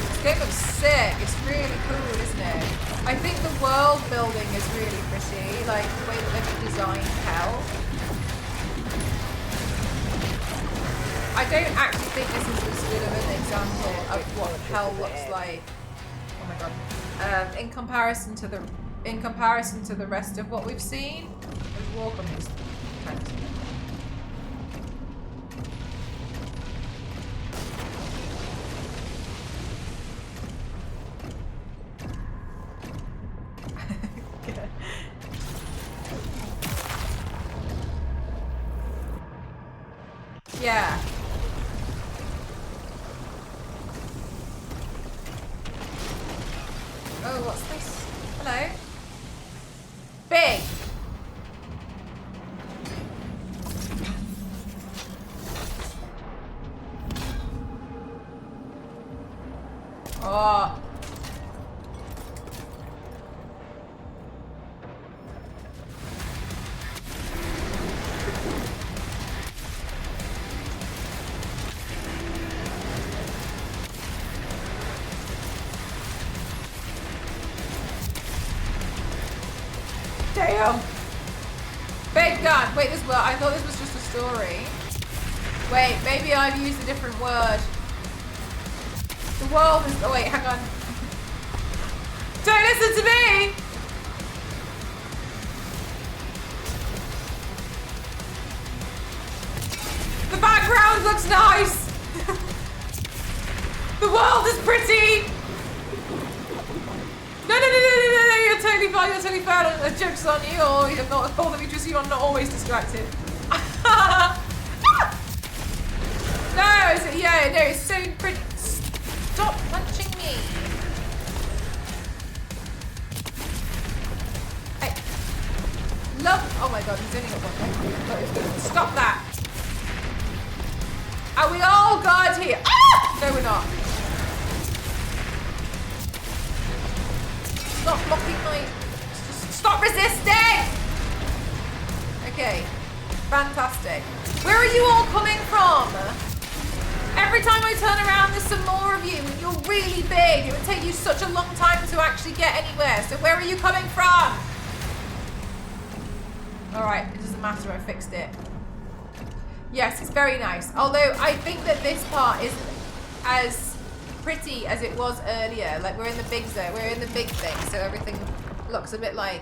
This game looks sick. It's really cool, isn't it? I think the world building is really pretty, like the way that they've designed hell. I don't actually think this is as good of an example of what hell looks like. Oh my god! In comparison to the rest of what we've seen, let's walk on these tanks. Yeah. Oh, what's this? Hello. Big. Damn. Big gun. Wait, this I thought this was just a story. Wait, maybe I've used a different word. The world is. Oh wait, hang on. Don't listen to me. The background looks nice. The world is pretty. No, you're totally fine, you're totally fine. The joke's on you, or you're not bothered me just so you're not always distracted. No, it's so pretty. Stop punching me. Hey. Love. Oh my god, he's only got one leg. Stop that. Are we all guards here? Ah! No, we're not. Stop blocking my... Stop resisting! Okay. Fantastic. Where are you all coming from? Every time I turn around, there's some more of you, and you're really big. It would take you such a long time to actually get anywhere. So where are you coming from? Alright, it doesn't matter. I fixed it. Yes, it's very nice. Although I think that this part isn't as pretty as it was earlier. Like we're in the big zone, we're in the big thing, so everything looks a bit like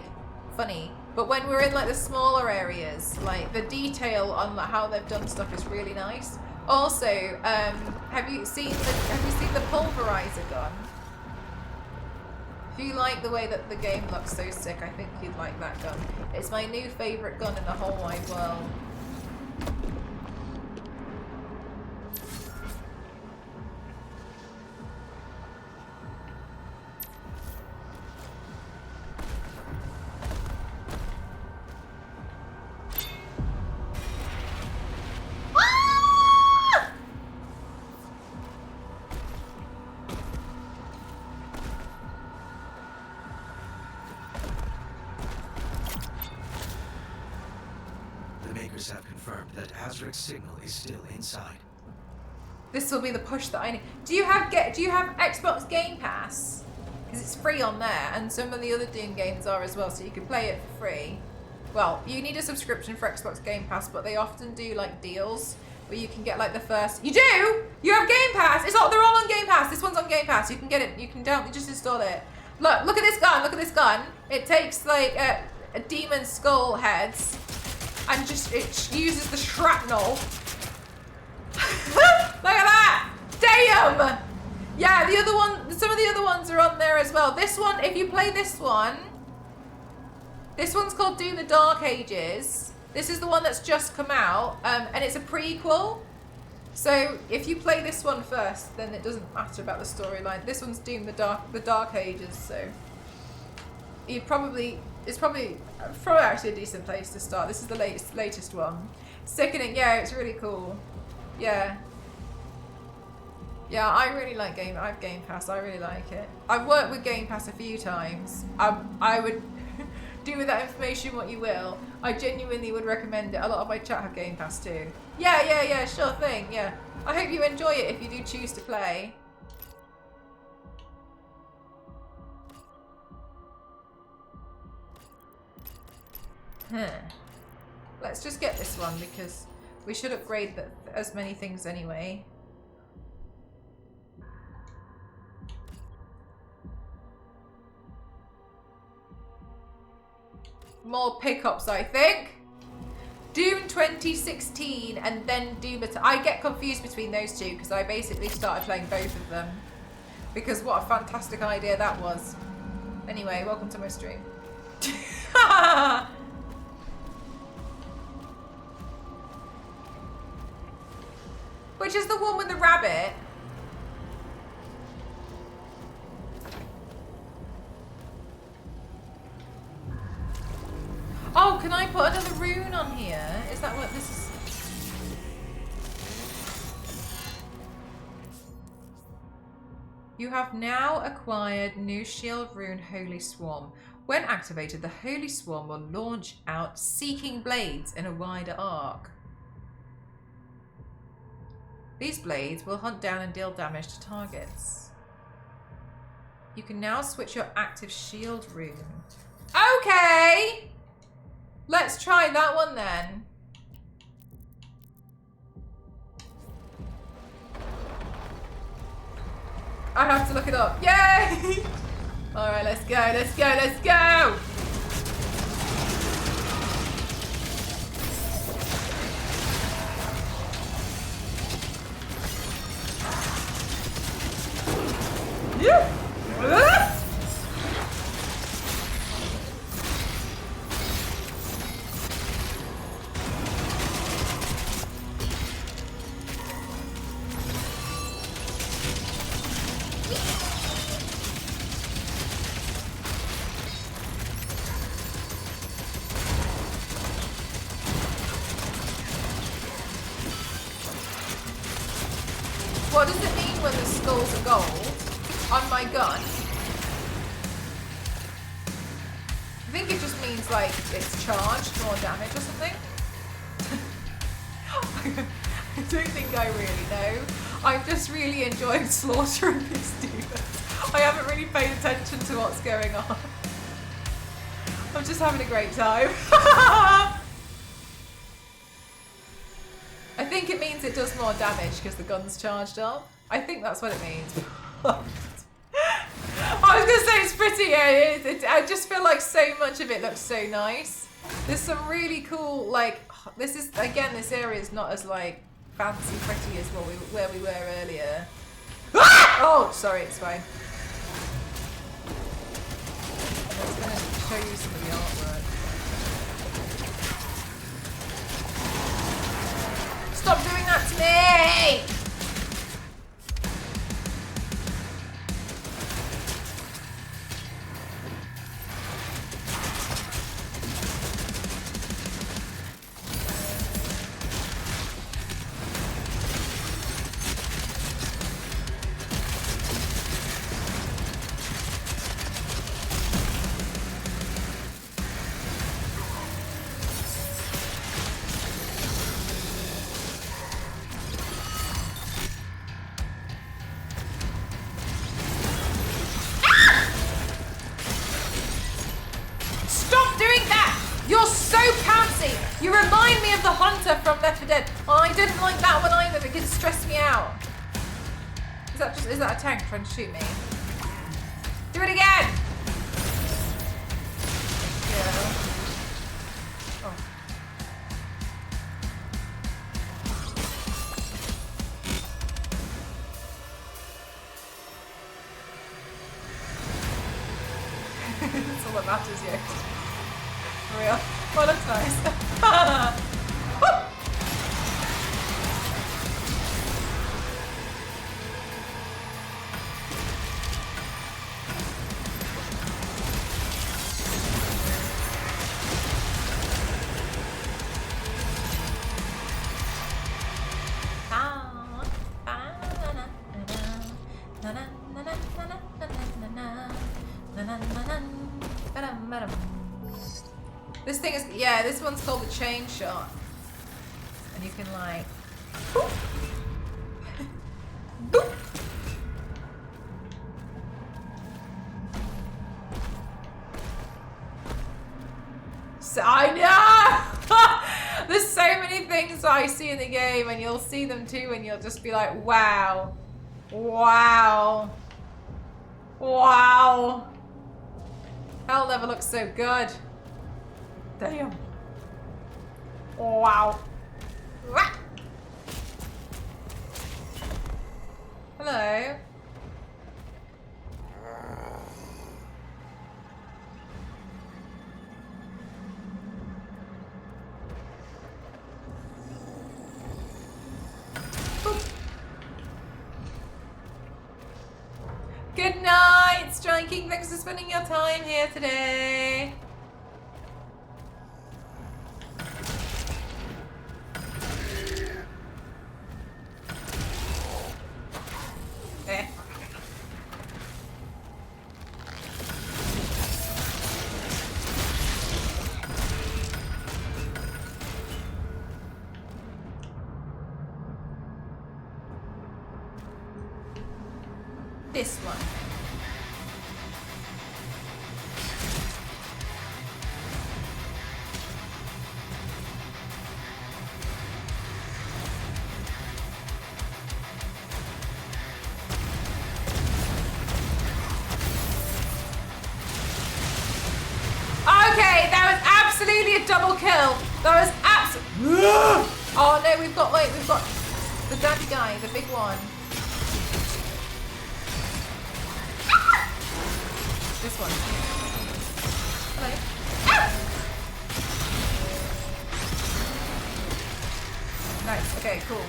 funny. But when we're in like the smaller areas, like the detail on like, how they've done stuff is really nice. Also, have you seen the pulverizer gun? If you like the way that the game looks so sick, I think you'd like that gun. It's my new favorite gun in the whole wide world. Have confirmed that Azric's signal is still inside. This will be the push that I need. Do you have Xbox Game Pass? Because it's free on there, and some of the other Doom games are as well, so you can play it for free. Well, you need a subscription for Xbox Game Pass, but they often do like deals where you can get like the first. You do? You have Game Pass? It's all. They're all on Game Pass. This one's on Game Pass. You can get it. You can just install it. Look at this gun. Look at this gun. It takes like a demon skull heads. And it uses the shrapnel. Look at that! Damn! Yeah, the other one, some of the other ones are on there as well. This one, if you play this one's called Doom the Dark Ages. This is the one that's just come out, and it's a prequel. So if you play this one first, then it doesn't matter about the storyline. This one's Doom the Dark Ages, so it's probably actually a decent place to start. This is the latest one. Sickening, yeah, it's really cool. Yeah, I really like I have Game Pass. I really like it. I've worked with Game Pass a few times. I would do with that information what you will. I genuinely would recommend it. A lot of my chat have Game Pass too. Yeah, sure thing. Yeah, I hope you enjoy it if you do choose to play. Let's just get this one because we should upgrade as many things anyway. More pickups, I think. Doom 2016 and then Doom. I get confused between those two because I basically started playing both of them. Because what a fantastic idea that was. Anyway, welcome to my stream. Which is the one with the rabbit? Oh, can I put another rune on here? Is that what this is? You have now acquired new shield rune Holy Swarm. When activated, the Holy Swarm will launch out seeking blades in a wider arc. These blades will hunt down and deal damage to targets. You can now switch your active shield rune. Okay! Let's try that one then. I have to look it up. Yay! Alright, let's go, let's go, let's go! Yeah! What does it mean when the skulls are gold on my gun? I think it just means like it's charged, more damage or something. I don't think I really know. I'm just really enjoying slaughtering these demons. I haven't really paid attention to what's going on. I'm just having a great time. I think it means it does more damage because the gun's charged up. I think that's what it means. I was going to say it's pretty, yeah. I just feel like so much of it looks so nice. There's some really cool, like, this is, again, this area is not as, like, fancy pretty as where we were earlier. Ah! Oh, sorry, it's fine. I was going to show you some of the artwork. Stop doing that to me! You remind me of the hunter from Left 4 Dead. Oh, I didn't like that one either because it stressed me out. Is that a tank trying to shoot me? Do it again! Yeah. Oh. That's all that matters, yeah. For real. Oh, that's nice. This thing is, yeah, this one's called the chain shot. And you can like, boop, boop. So, I know! There's so many things I see in the game and you'll see them too and you'll just be like, wow, wow, wow. Hell never looks so good. Damn. Wow. Wah. Hello. Good night, Striking. Thanks for spending your time here today. This one. double kill. That was absolutely. Oh no, we've got the daddy guy, the big one. This one. Hello. Nice. Okay, cool.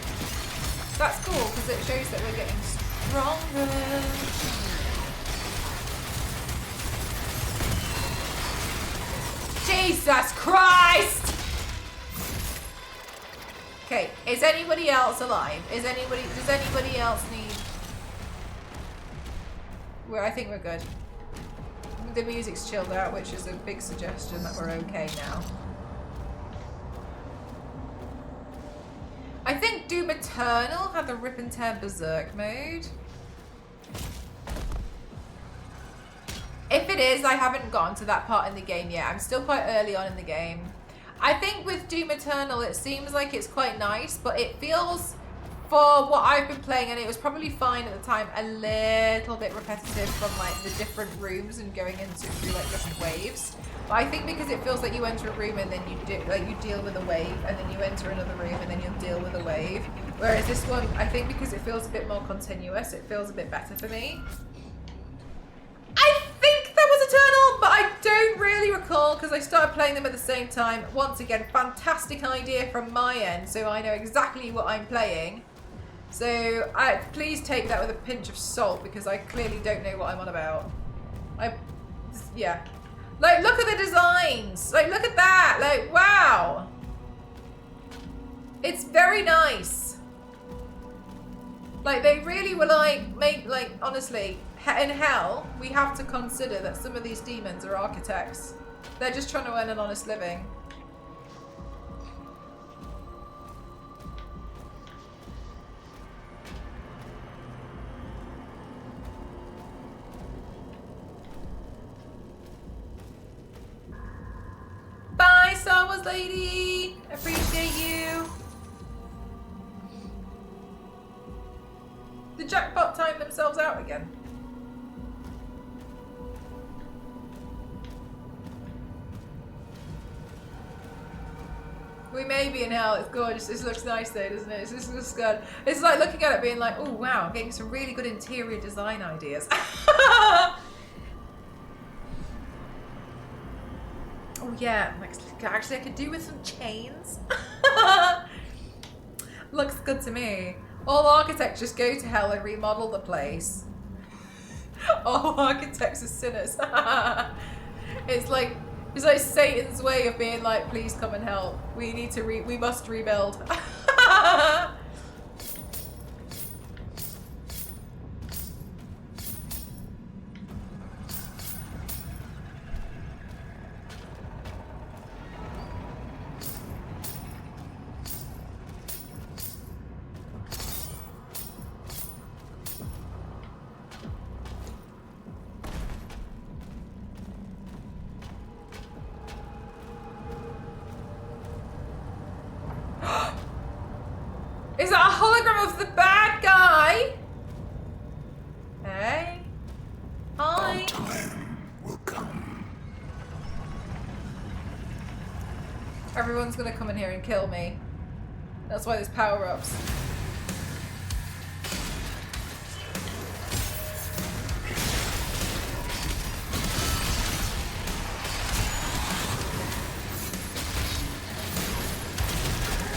That's cool because it shows that we're getting stronger. Jesus Christ! Okay, is anybody else alive? Does anybody else need... Well, I think we're good. The music's chilled out, which is a big suggestion that we're okay now. I think Doom Eternal had the Rip and Tear Berserk mode. If it is, I haven't gotten to that part in the game yet. I'm still quite early on in the game. I think with Doom Eternal, it seems like it's quite nice, but it feels, for what I've been playing, and it was probably fine at the time, a little bit repetitive from like the different rooms and going through like different waves. But I think because it feels like you enter a room and then you deal with a wave, and then you enter another room and then you deal with a wave. Whereas this one, I think because it feels a bit more continuous, it feels a bit better for me. I think that was Eternal, but I don't really recall because I started playing them at the same time. Once again, fantastic idea from my end, so I know exactly what I'm playing. So please take that with a pinch of salt because I clearly don't know what I'm on about. Yeah. Like, look at the designs. Like, look at that. Like, wow. It's very nice. Like, they really were like, honestly, in hell, we have to consider that some of these demons are architects. They're just trying to earn an honest living. Bye, Star Wars lady. Appreciate you. Did Jackpot time themselves out again? We may be in hell. It's gorgeous. This looks nice though, doesn't it? This looks good. It's like looking at it being like, oh wow, I'm getting some really good interior design ideas. Oh yeah, actually I could do with some chains. Looks good to me. All architects just go to hell and remodel the place. All architects are sinners. It's like Satan's way of being like, please come and help. We must rebuild. Is that a hologram of the bad guy? Hey. Hi. Our time will come. Everyone's gonna come in here and kill me. That's why there's power-ups.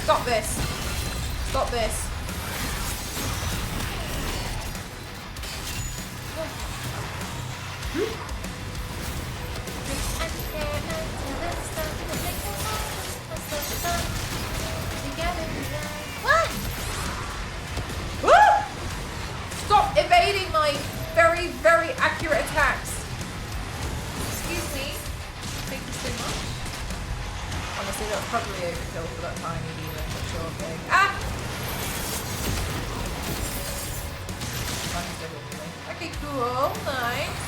Stop this. Stop this. What? Stop evading my very, very accurate attacks. Excuse me. Thank you so much. Honestly, that was probably overkill for that tiny demon, but sure thing. Ah! Okay, cool. Nice.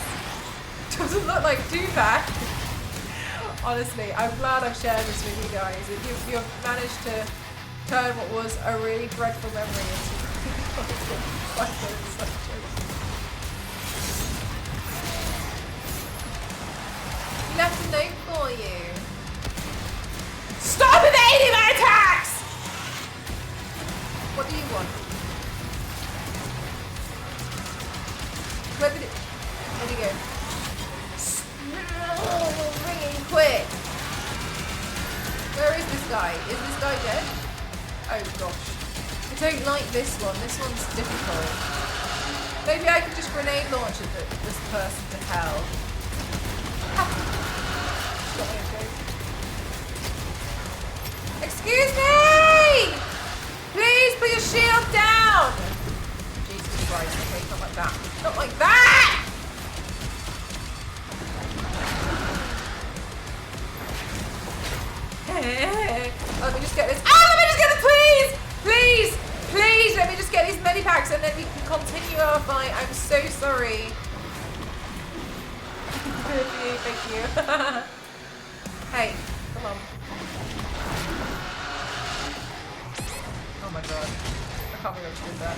Doesn't look like too bad. Honestly, I'm glad I've shared this with you guys. You've managed to turn what was a really dreadful memory into left a note for you. this guy? Is this guy dead? Oh gosh. I don't like this one. This one's difficult. Maybe I could just grenade launch this person to hell. Excuse me! Please put your shield down! Jesus Christ, okay, not like that. Not like that! Let me just get this. Ah, let me just get this, please! Please! Please, let me just get these medipacks and then we can continue our fight. I'm so sorry. Thank you. Hey, come on. Oh my god. I can't believe I just did that.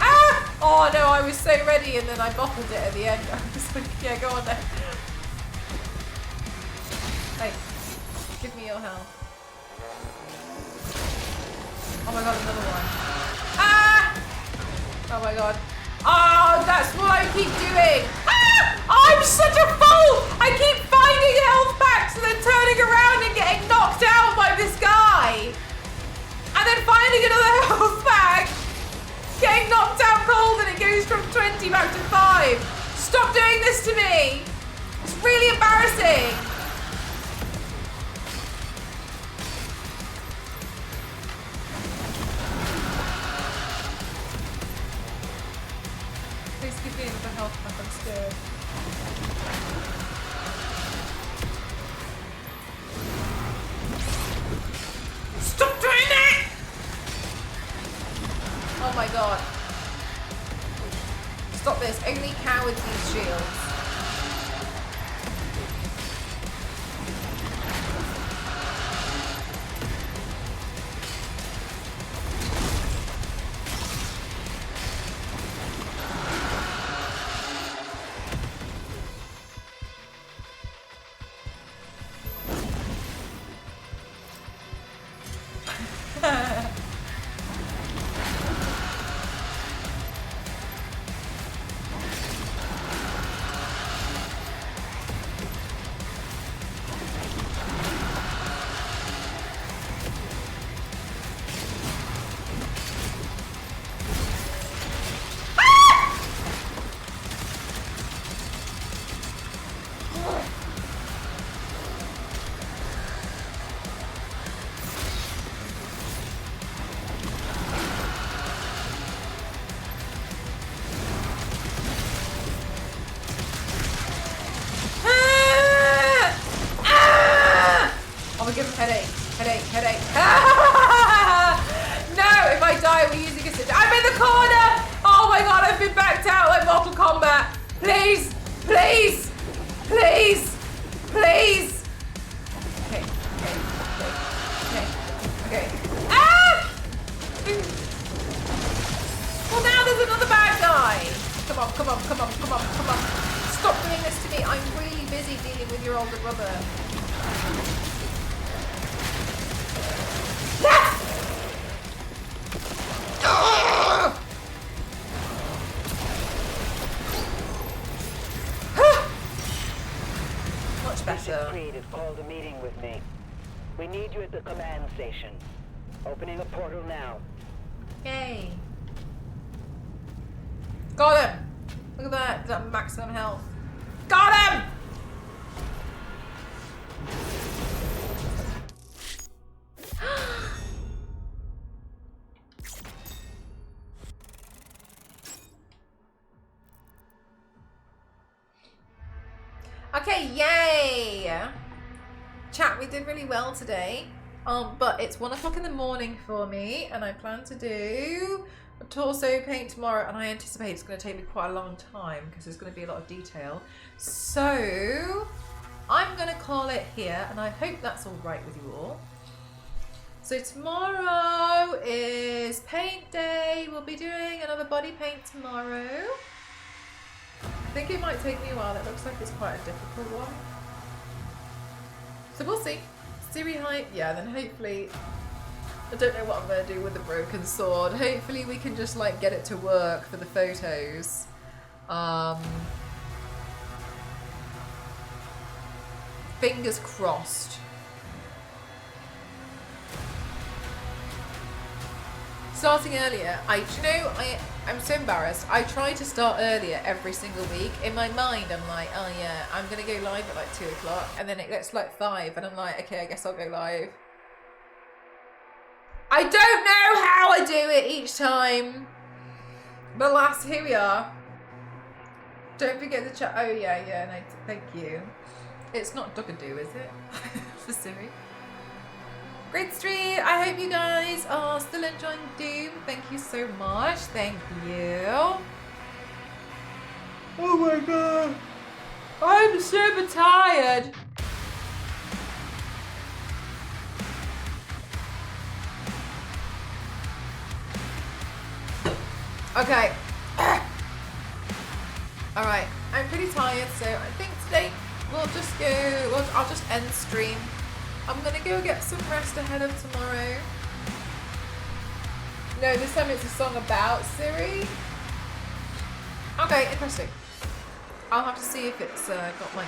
Ah! Oh no, I was so ready and then I bottled it at the end. I was like, yeah, go on then. Hey, give me your health. Oh my god, another one. Ah! Oh my god. Oh, that's what I keep doing. Ah! I'm such a fool! I keep finding health packs and then turning around and getting knocked out by this guy. And then finding another health pack. Getting knocked out cold and it goes from 20 back to 5. Stop doing this to me. It's really embarrassing. Please give me another health pack, I'm scared. Stop doing that! Oh my god. Stop this. Only cowards use shields. Headache. No, if I die, we're using a sit. I'm in the corner! Oh my god, I've been backed out like Mortal Kombat. Please, please, please, please. Okay. Ah! Well, now there's another bad guy. Come on. Stop doing this to me. I'm really busy dealing with your older brother. Much better. Creed has called a meeting with me. We need you at the command station. Opening a portal now. Yay. Got him! Look at that. Is that maximum health? Got him! Okay, yay! Chat, we did really well today. But it's 1 o'clock in the morning for me, and I plan to do a torso paint tomorrow, and I anticipate it's going to take me quite a long time because there's going to be a lot of detail. So I'm going to call it here, and I hope that's all right with you all. So tomorrow is paint day. We'll be doing another body paint tomorrow. I think it might take me a while. It looks like it's quite a difficult one. So we'll see. Siri height, yeah, then hopefully, I don't know what I'm going to do with the broken sword. Hopefully we can just like get it to work for the photos. Fingers crossed. Starting earlier, I'm so embarrassed. I try to start earlier every single week. In my mind, I'm like, oh yeah, I'm gonna go live at like 2 o'clock, and then it gets like 5, and I'm like, okay, I guess I'll go live. I don't know how I do it each time. But here we are. Don't forget the chat. Oh yeah, no, thank you. It's not Duckadoo, is it? For Siri. Great stream. I hope you guys are still enjoying Doom. Thank you so much. Thank you. Oh my god. I'm super tired. Okay. Alright. I'm pretty tired, so I think today we'll just go. I'll just end stream. I'm gonna go get some rest ahead of tomorrow. No, this time it's a song about Siri. Okay, interesting. I'll have to see if it's got like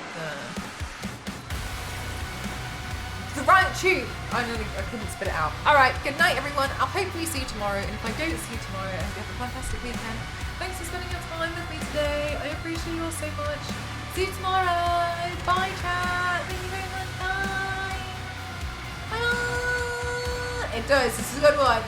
the right tune. I couldn't spit it out. Alright, good night everyone. I'll hopefully see you tomorrow, and if I don't see you tomorrow, I hope you have a fantastic weekend. Thanks for spending your time with me today. I appreciate you all so much. See you tomorrow. Bye chat. Thank you very much. Bye. It does. This is a good one.